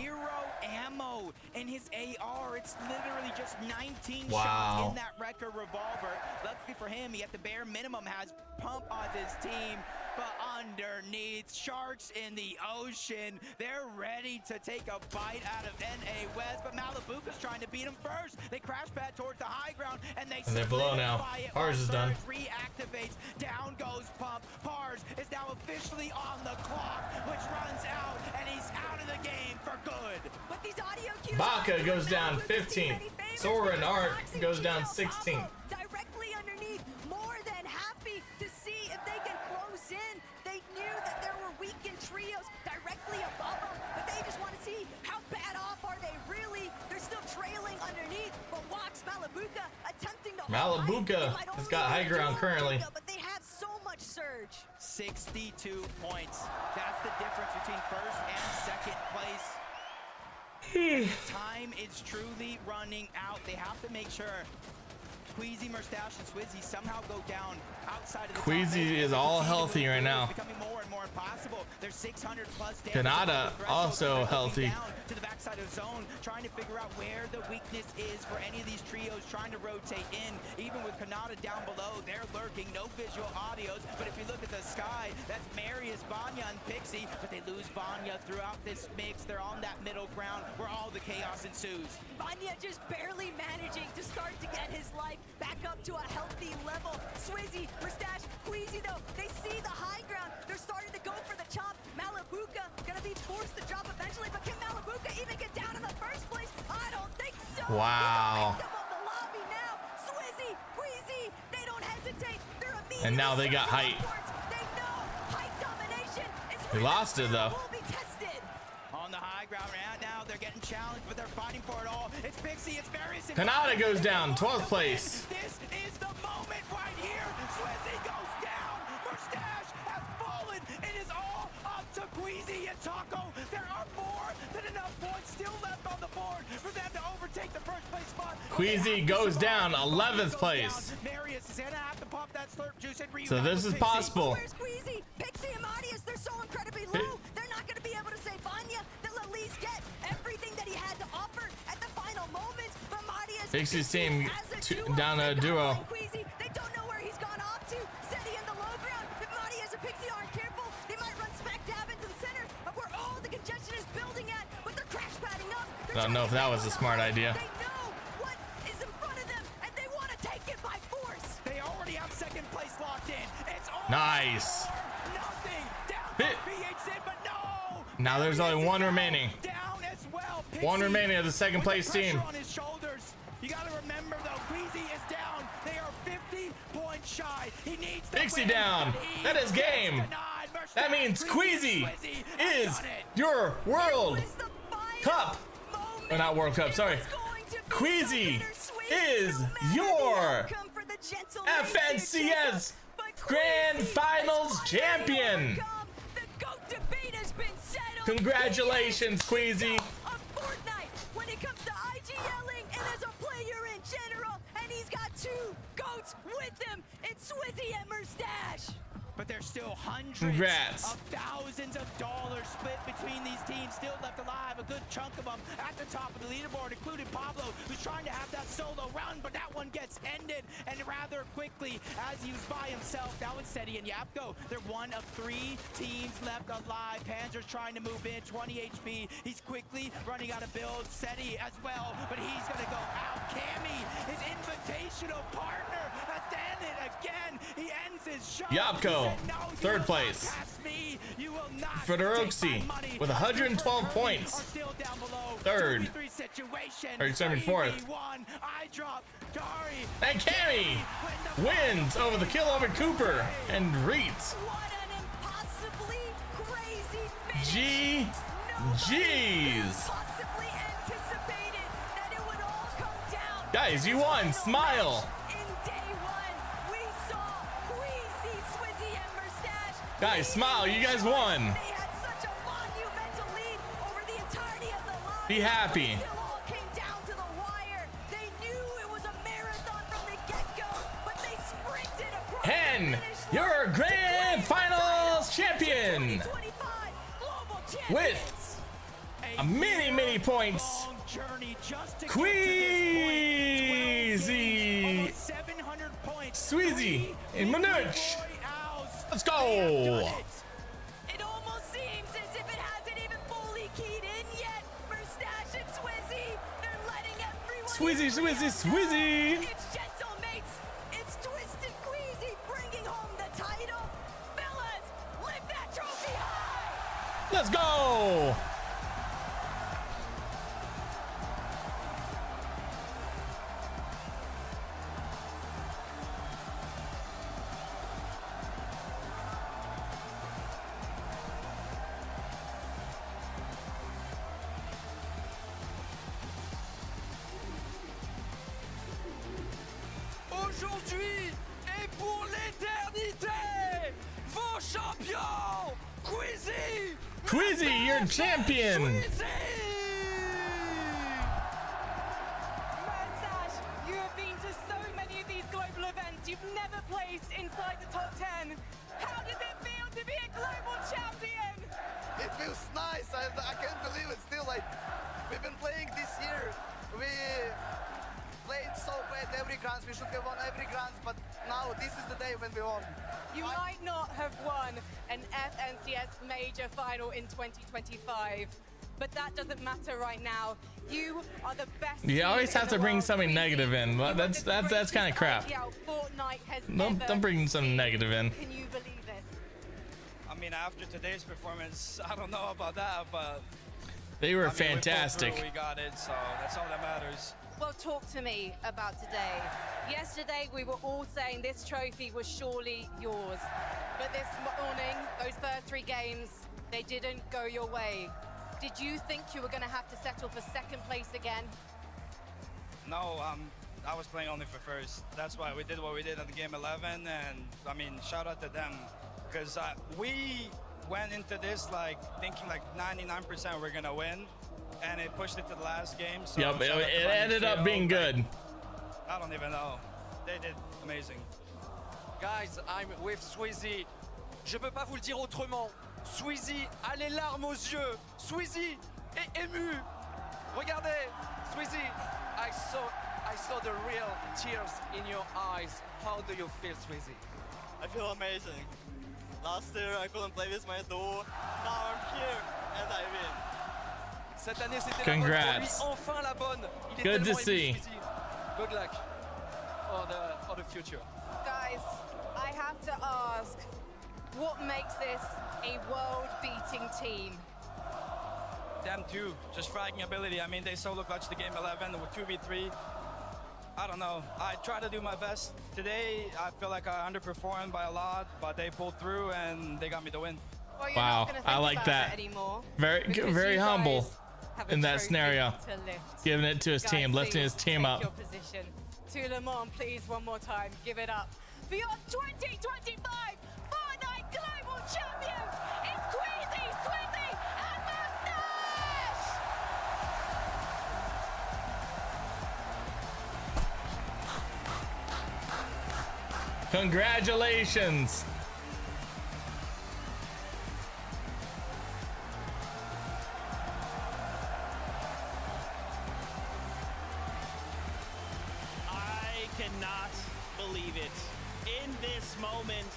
ammo in his AR. It's literally just 19 shots in that Wrecker revolver. Luckily for him, he at the bare minimum has Pump on his team. But underneath, Sharks in the ocean. They're ready to take a bite out of NA West, but Malabuka's trying to beat him first. They crash pad towards the high ground, and they're below now. Pars is done. Reactivates. Down goes Pump. Pars is now officially on the clock, which runs out, and he's out of the game for good. But these audio cues Baka goes down 15th. Sora and Arc goes down 16th. Directly underneath, more than happy to see if they can close in. They knew that there were weakened trios directly above them, but they just want to see how bad off are they really. They're still trailing underneath, but Wax, Malabuka attempting to Malabuka has got high ground currently. But they have so much surge. 62 points. That's the difference between first and second place. Time is truly running out. They have to make sure Queasy, Mustache, and Swizzy somehow go down outside of the Queasy is all healthy right now. Becoming more and more impossible. There's 600 plus damage. Kanata also healthy. To the backside of zone, trying to figure out where the weakness is for any of these trios trying to rotate in. Even with Kanata down below, they're lurking, no visual audios. But if you look at the sky, that's Marius, Vanya, and Pixie. But they lose Vanya throughout this mix. They're on that middle ground where all the chaos ensues. Vanya just barely managing to start to get his life back up to a healthy level. Swizzy, Mustache, Queasy though, they see the high ground. They're starting to go for the chop. Malibuka gonna be forced to drop eventually, but can Malibuka even get down in the first place? I don't think so. Wow. He's the victim of the lobby now. Swizzy, Queasy, they don't hesitate. They're immediately And now they got height. They know height domination is They lost it though. will be tested. On the high ground right now, they're getting challenged, but they're fighting for it all. It's Pixie, it's Marius. Kanata goes down, 12th place. This is the moment right here. Swizzy goes down. Mustache has fallen. It is all up to Queasy and Taco. There are more than enough points still left on the board for them to overtake the first place spot. Queasy goes down, 11th place. Marius is gonna have to pop that slurp juice and So this is possible. Where's Queasy? Pixie and Marius, they're so incredibly low. They're not going to be able to save Vanya. They'll at least get everything that he had to offer at the final moments. But Marius, Pixie's team down a duo. Queasy, they don't know where he's gone off to. Seti in the low ground. If Marius and Pixie aren't careful, they might run smack dab into the center of where all the congestion is building at. But they're crash padding up. I don't know if that was a smart idea. They know what is in front of them, and they want to take it by force. They already have second place locked in. It's all Nice. nothing down Hit. for BHZ, but no. Now there's only one remaining. Down as well. One remaining of the second place Pressure team. on his shoulders. You got to remember though, Queasy is down. They are 50 points shy. He needs the Pixie win, down. but he That is game. denied. That means Queasy is your World Cup. Or not World Cup, sorry. Queasy is your FNCS Grand Finals champion. Congratulations, Queasy. When it comes to IG yelling and as a player in general, and he's got two goats with him, it's Swizzy and Mustache. But there's still hundreds Congrats. of thousands of dollars split between these teams still left alive. A good chunk of them at the top of the leaderboard, including Pablo, who's trying to have that solo run, but that one gets ended and rather quickly as he was by himself. That was Seti and Yapko. They're one of 3 teams left alive. Panzer's trying to move in, 20 HP. He's quickly running out of builds. Seti as well, but he's gonna go out. Cammy, his invitational partner, has done it again. He ends his show. Yapko, third place. Fedoroxy with 112 points. Third. Or sorry, fourth. And Cammy wins over the kill over Cooper and Reetz. GG's. Guys, you won. Smile. Guys, smile. You guys won. Be happy. Hen, you're Grand Finals champion with a many points. Queasy, Sweezy, and Manuch. Let's go. It almost seems as if it hasn't even fully keyed in yet. Mustache and Swizzy, they're letting everyone. Swizzy. It's Gentlemates. It's Twisted Queasy bringing home the title. Fellas, lift that trophy high. Let's go. Aujourd'hui et pour l'éternité, vos champions, Queasy! Queasy, you're champion. Mustache, you have been to so many of never placed inside the top 10. How does it feel to be a global champion? It feels nice. I can't believe it still. Like, we've been playing this year. We played so bad every Grands. We should have won every Grands, but now this is the day when we won. You might not have won an FNCS major final in 2025, but that doesn't matter right now. You are the best. You always have to bring something negative in. That's kind of crap. Don't bring something negative in. Can you believe it? I mean, after today's performance, I don't know about that, but They were fantastic. We got it, so that's all that matters. Well, talk to me about today. Yesterday, we were all saying this trophy was surely yours. But this morning, those first 3 games, they didn't go your way. Did you think you were going to have to settle for second place again? No, I was playing only for first. That's why we did what we did at the game 11, and I mean, shout out to them, because we went into this like thinking like 99% we're gonna win, and it pushed it to the last game. So yep, it ended up being good. I don't even know. They did amazing. Guys, I'm with Sweezy. Je peux pas vous le dire autrement. Sweezy a les larmes aux yeux. Sweezy est ému. Regardez, Sweezy, I saw the real tears in your eyes. How do you feel, Sweezy? I feel amazing. Last year I couldn't play with my duo. Now I'm here and I win. Cette année c'était Congrats. la bonne pour lui. Enfin la bonne. Il est Good to tellement ému, see. Sweezy. Good luck for the future. Guys, I have to ask, what makes this a world-beating team? Them too, just fragging ability. I mean, they solo clutched the game 11 with 2v3. I don't know. I try to do my best. Today, I feel like I underperformed by a lot, but they pulled through and they got me the win. Well, you're Wow, not gonna think I like about that. it anymore, Very, because very you humble guys have a in that trophy scenario. to lift. Giving it to his Guys, team, lifting his please team take up. your position. To Le Mans, please, one more time, give it up for your 2025 Fortnite Global Champions. It's Queasy, Swizzy, and Moustache! Congratulations. I cannot believe it. In this moment,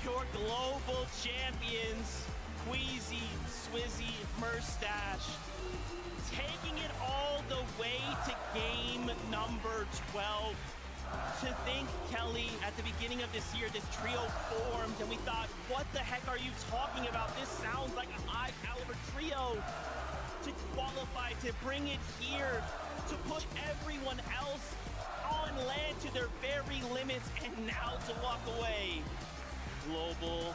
your global champions, Queasy, Swizzy, Moustache, taking it all the way to game number 12. To think, Kelly, at the beginning of this year, this trio formed, and we thought, what the heck are you talking about? This sounds like a high-caliber trio. To qualify, to bring it here, to push everyone else on land to their very limits, and now to walk away. Global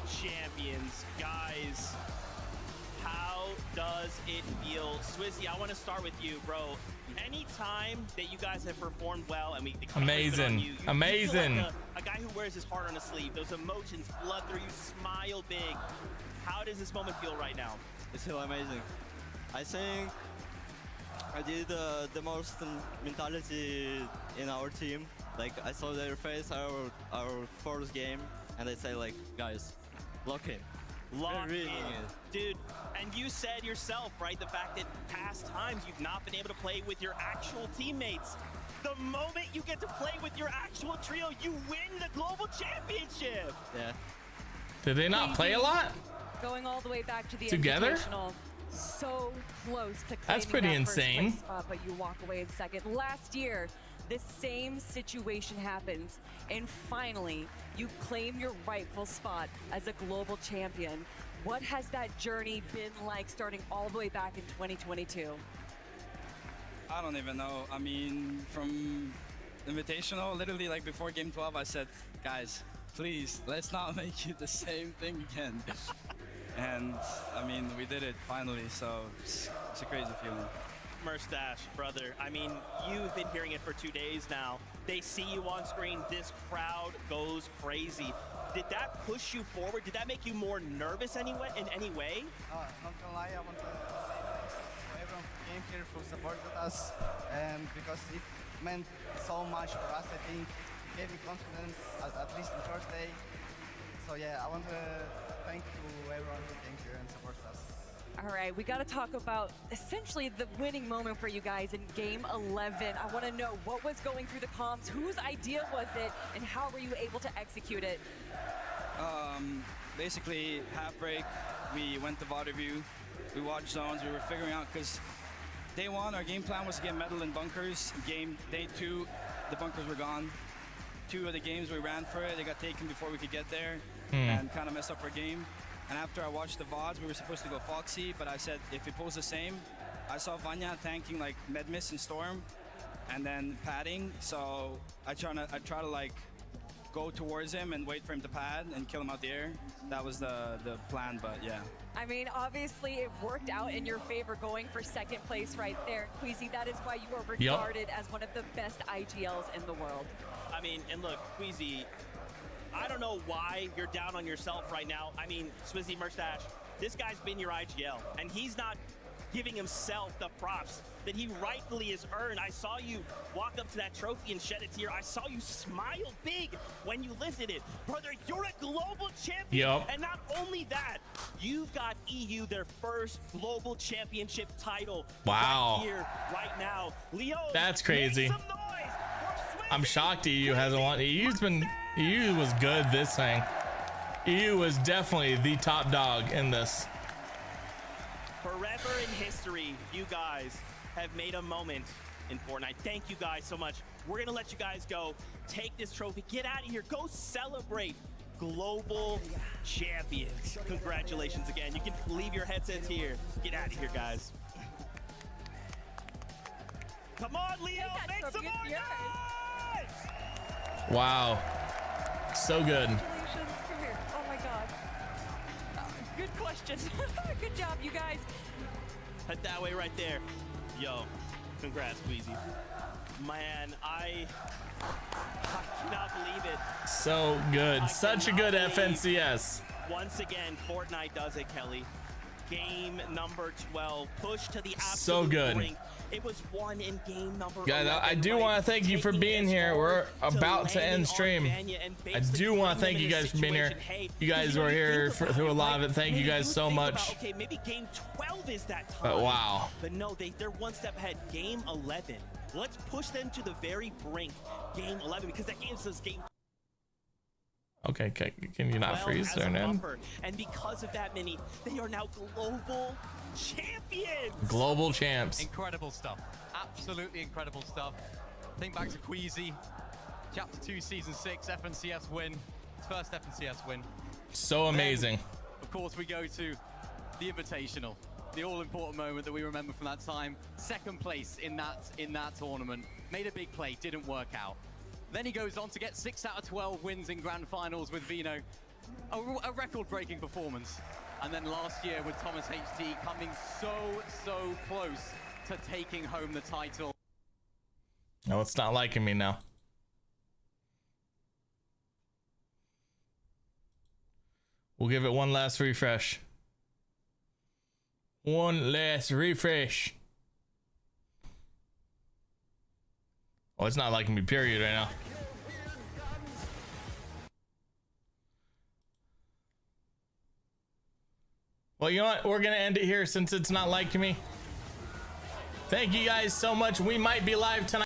champions. Guys, how does it feel? Swizzy, I want to start with you, bro. Any time that you guys have performed well and we Amazing. you Amazing. feel like a guy who wears his heart on his sleeve, those emotions flood through you, smile big. How does this moment feel right now? It feels amazing. I think I did the most mentality in our team. Like, I saw their face our first game, and they say like, guys, lock in. Lock We're in. winning it. Dude, and you said yourself, right, the fact that past times you've not been able to play with your actual teammates. The moment you get to play with your actual trio, you win the global championship. Yeah. Did they not play a lot? Going all the way back to the Together? Invitational. So close to claiming That's pretty that first insane. place spot, but you walk away in second. Last year, this same situation happens, and finally, you claim your rightful spot as a global champion. What has that journey been like starting all the way back in 2022? I don't even know. I mean, from Invitational, literally like before game 12, I said, guys, please, let's not make it the same thing again. And I mean, we did it finally, so it's a crazy feeling. Moustache, brother, I mean, you've been hearing it for 2 days now. They see you on screen, this crowd goes crazy. Did that push you forward? Did that make you more nervous anyway, in any way? Not gonna lie, I want to say thanks to everyone who came here, who supported us, and because it meant so much for us. I think gave me confidence, at least the first day. So yeah, I want to thank to everyone who came here and supported us. All right, we got to talk about essentially the winning moment for you guys in Game 11. I want to know what was going through the comms, whose idea was it, and how were you able to execute it? Basically, half break, we went to VOD review, we watched zones, we were figuring out, because day one, our game plan was to get medal in bunkers. Day two, the bunkers were gone. 2 of the games we ran for it, they got taken before we could get there, and kind of messed up our game. And after I watched the VODs, we were supposed to go Foxy, but I said if it pulls the same, I saw Vanya tanking like Medmiss and Storm, and then padding. So I try to like go towards him and wait for him to pad and kill him out the air. That was the plan, but yeah. I mean, obviously it worked out in your favor going for second place right there. Queasy, that is why you are regarded as one of the best IGLs in the world. I mean, and look, Queasy, I don't know why you're down on yourself right now. I mean, Swizzy Merstash, this guy's been your IGL, and he's not giving himself the props that he rightfully has earned. I saw you walk up to that trophy and shed a tear. I saw you smile big when you lifted it. Brother, you're a global champion. And not only that, you've got EU their first global championship title right here, right now. Leo, that's crazy. I'm shocked EU hasn't won. EU was good this thing. EU was definitely the top dog in this. Forever in history, you guys have made a moment in Fortnite. Thank you guys so much. We're gonna let you guys go. Take this trophy, get out of here, go celebrate global champions. Congratulations again. You can leave your headsets here. Get out of here, guys. Come on, Leo, make some more noise! Wow, so good. Congratulations, come here. Oh my God. Good question. Good job, you guys. Head that way right there. Yo, congrats, Queasy. Man, I cannot believe it. So good. Such a good FNCS. Once again, Fortnite does it, Kelly. Game number 12, push to the absolute So good. brink. It was won in game number Guys, 11, I do want to thank you for being here. We're about to end stream. I do want to thank you guys for being here. You guys were here through a lot of it. Thank you guys so much. Okay, maybe game 12 is that time. But wow. But no, they're one step ahead. Game 11. Let's push them to the very brink. Game 11, because that game says game. Okay, can you not freeze there, man? And because of that, Mini, they are now global champions. Global champs. Incredible stuff. Absolutely incredible stuff. Think back to Queasy. Chapter 2, Season 6, FNCS win. His first FNCS win. So amazing. Then, of course, we go to the Invitational. The all-important moment that we remember from that time. Second place in that tournament. Made a big play, didn't work out. Then he goes on to get 6 out of 12 wins in grand finals with Vino. A record-breaking performance. And then last year with Thomas HT coming so close to taking home the title. No, it's not liking me now. We'll give it one last refresh. One last refresh. Oh, it's not liking me, period, right now. Well, you know what? We're gonna end it here since it's not liking me. Thank you guys so much. We might be live tonight.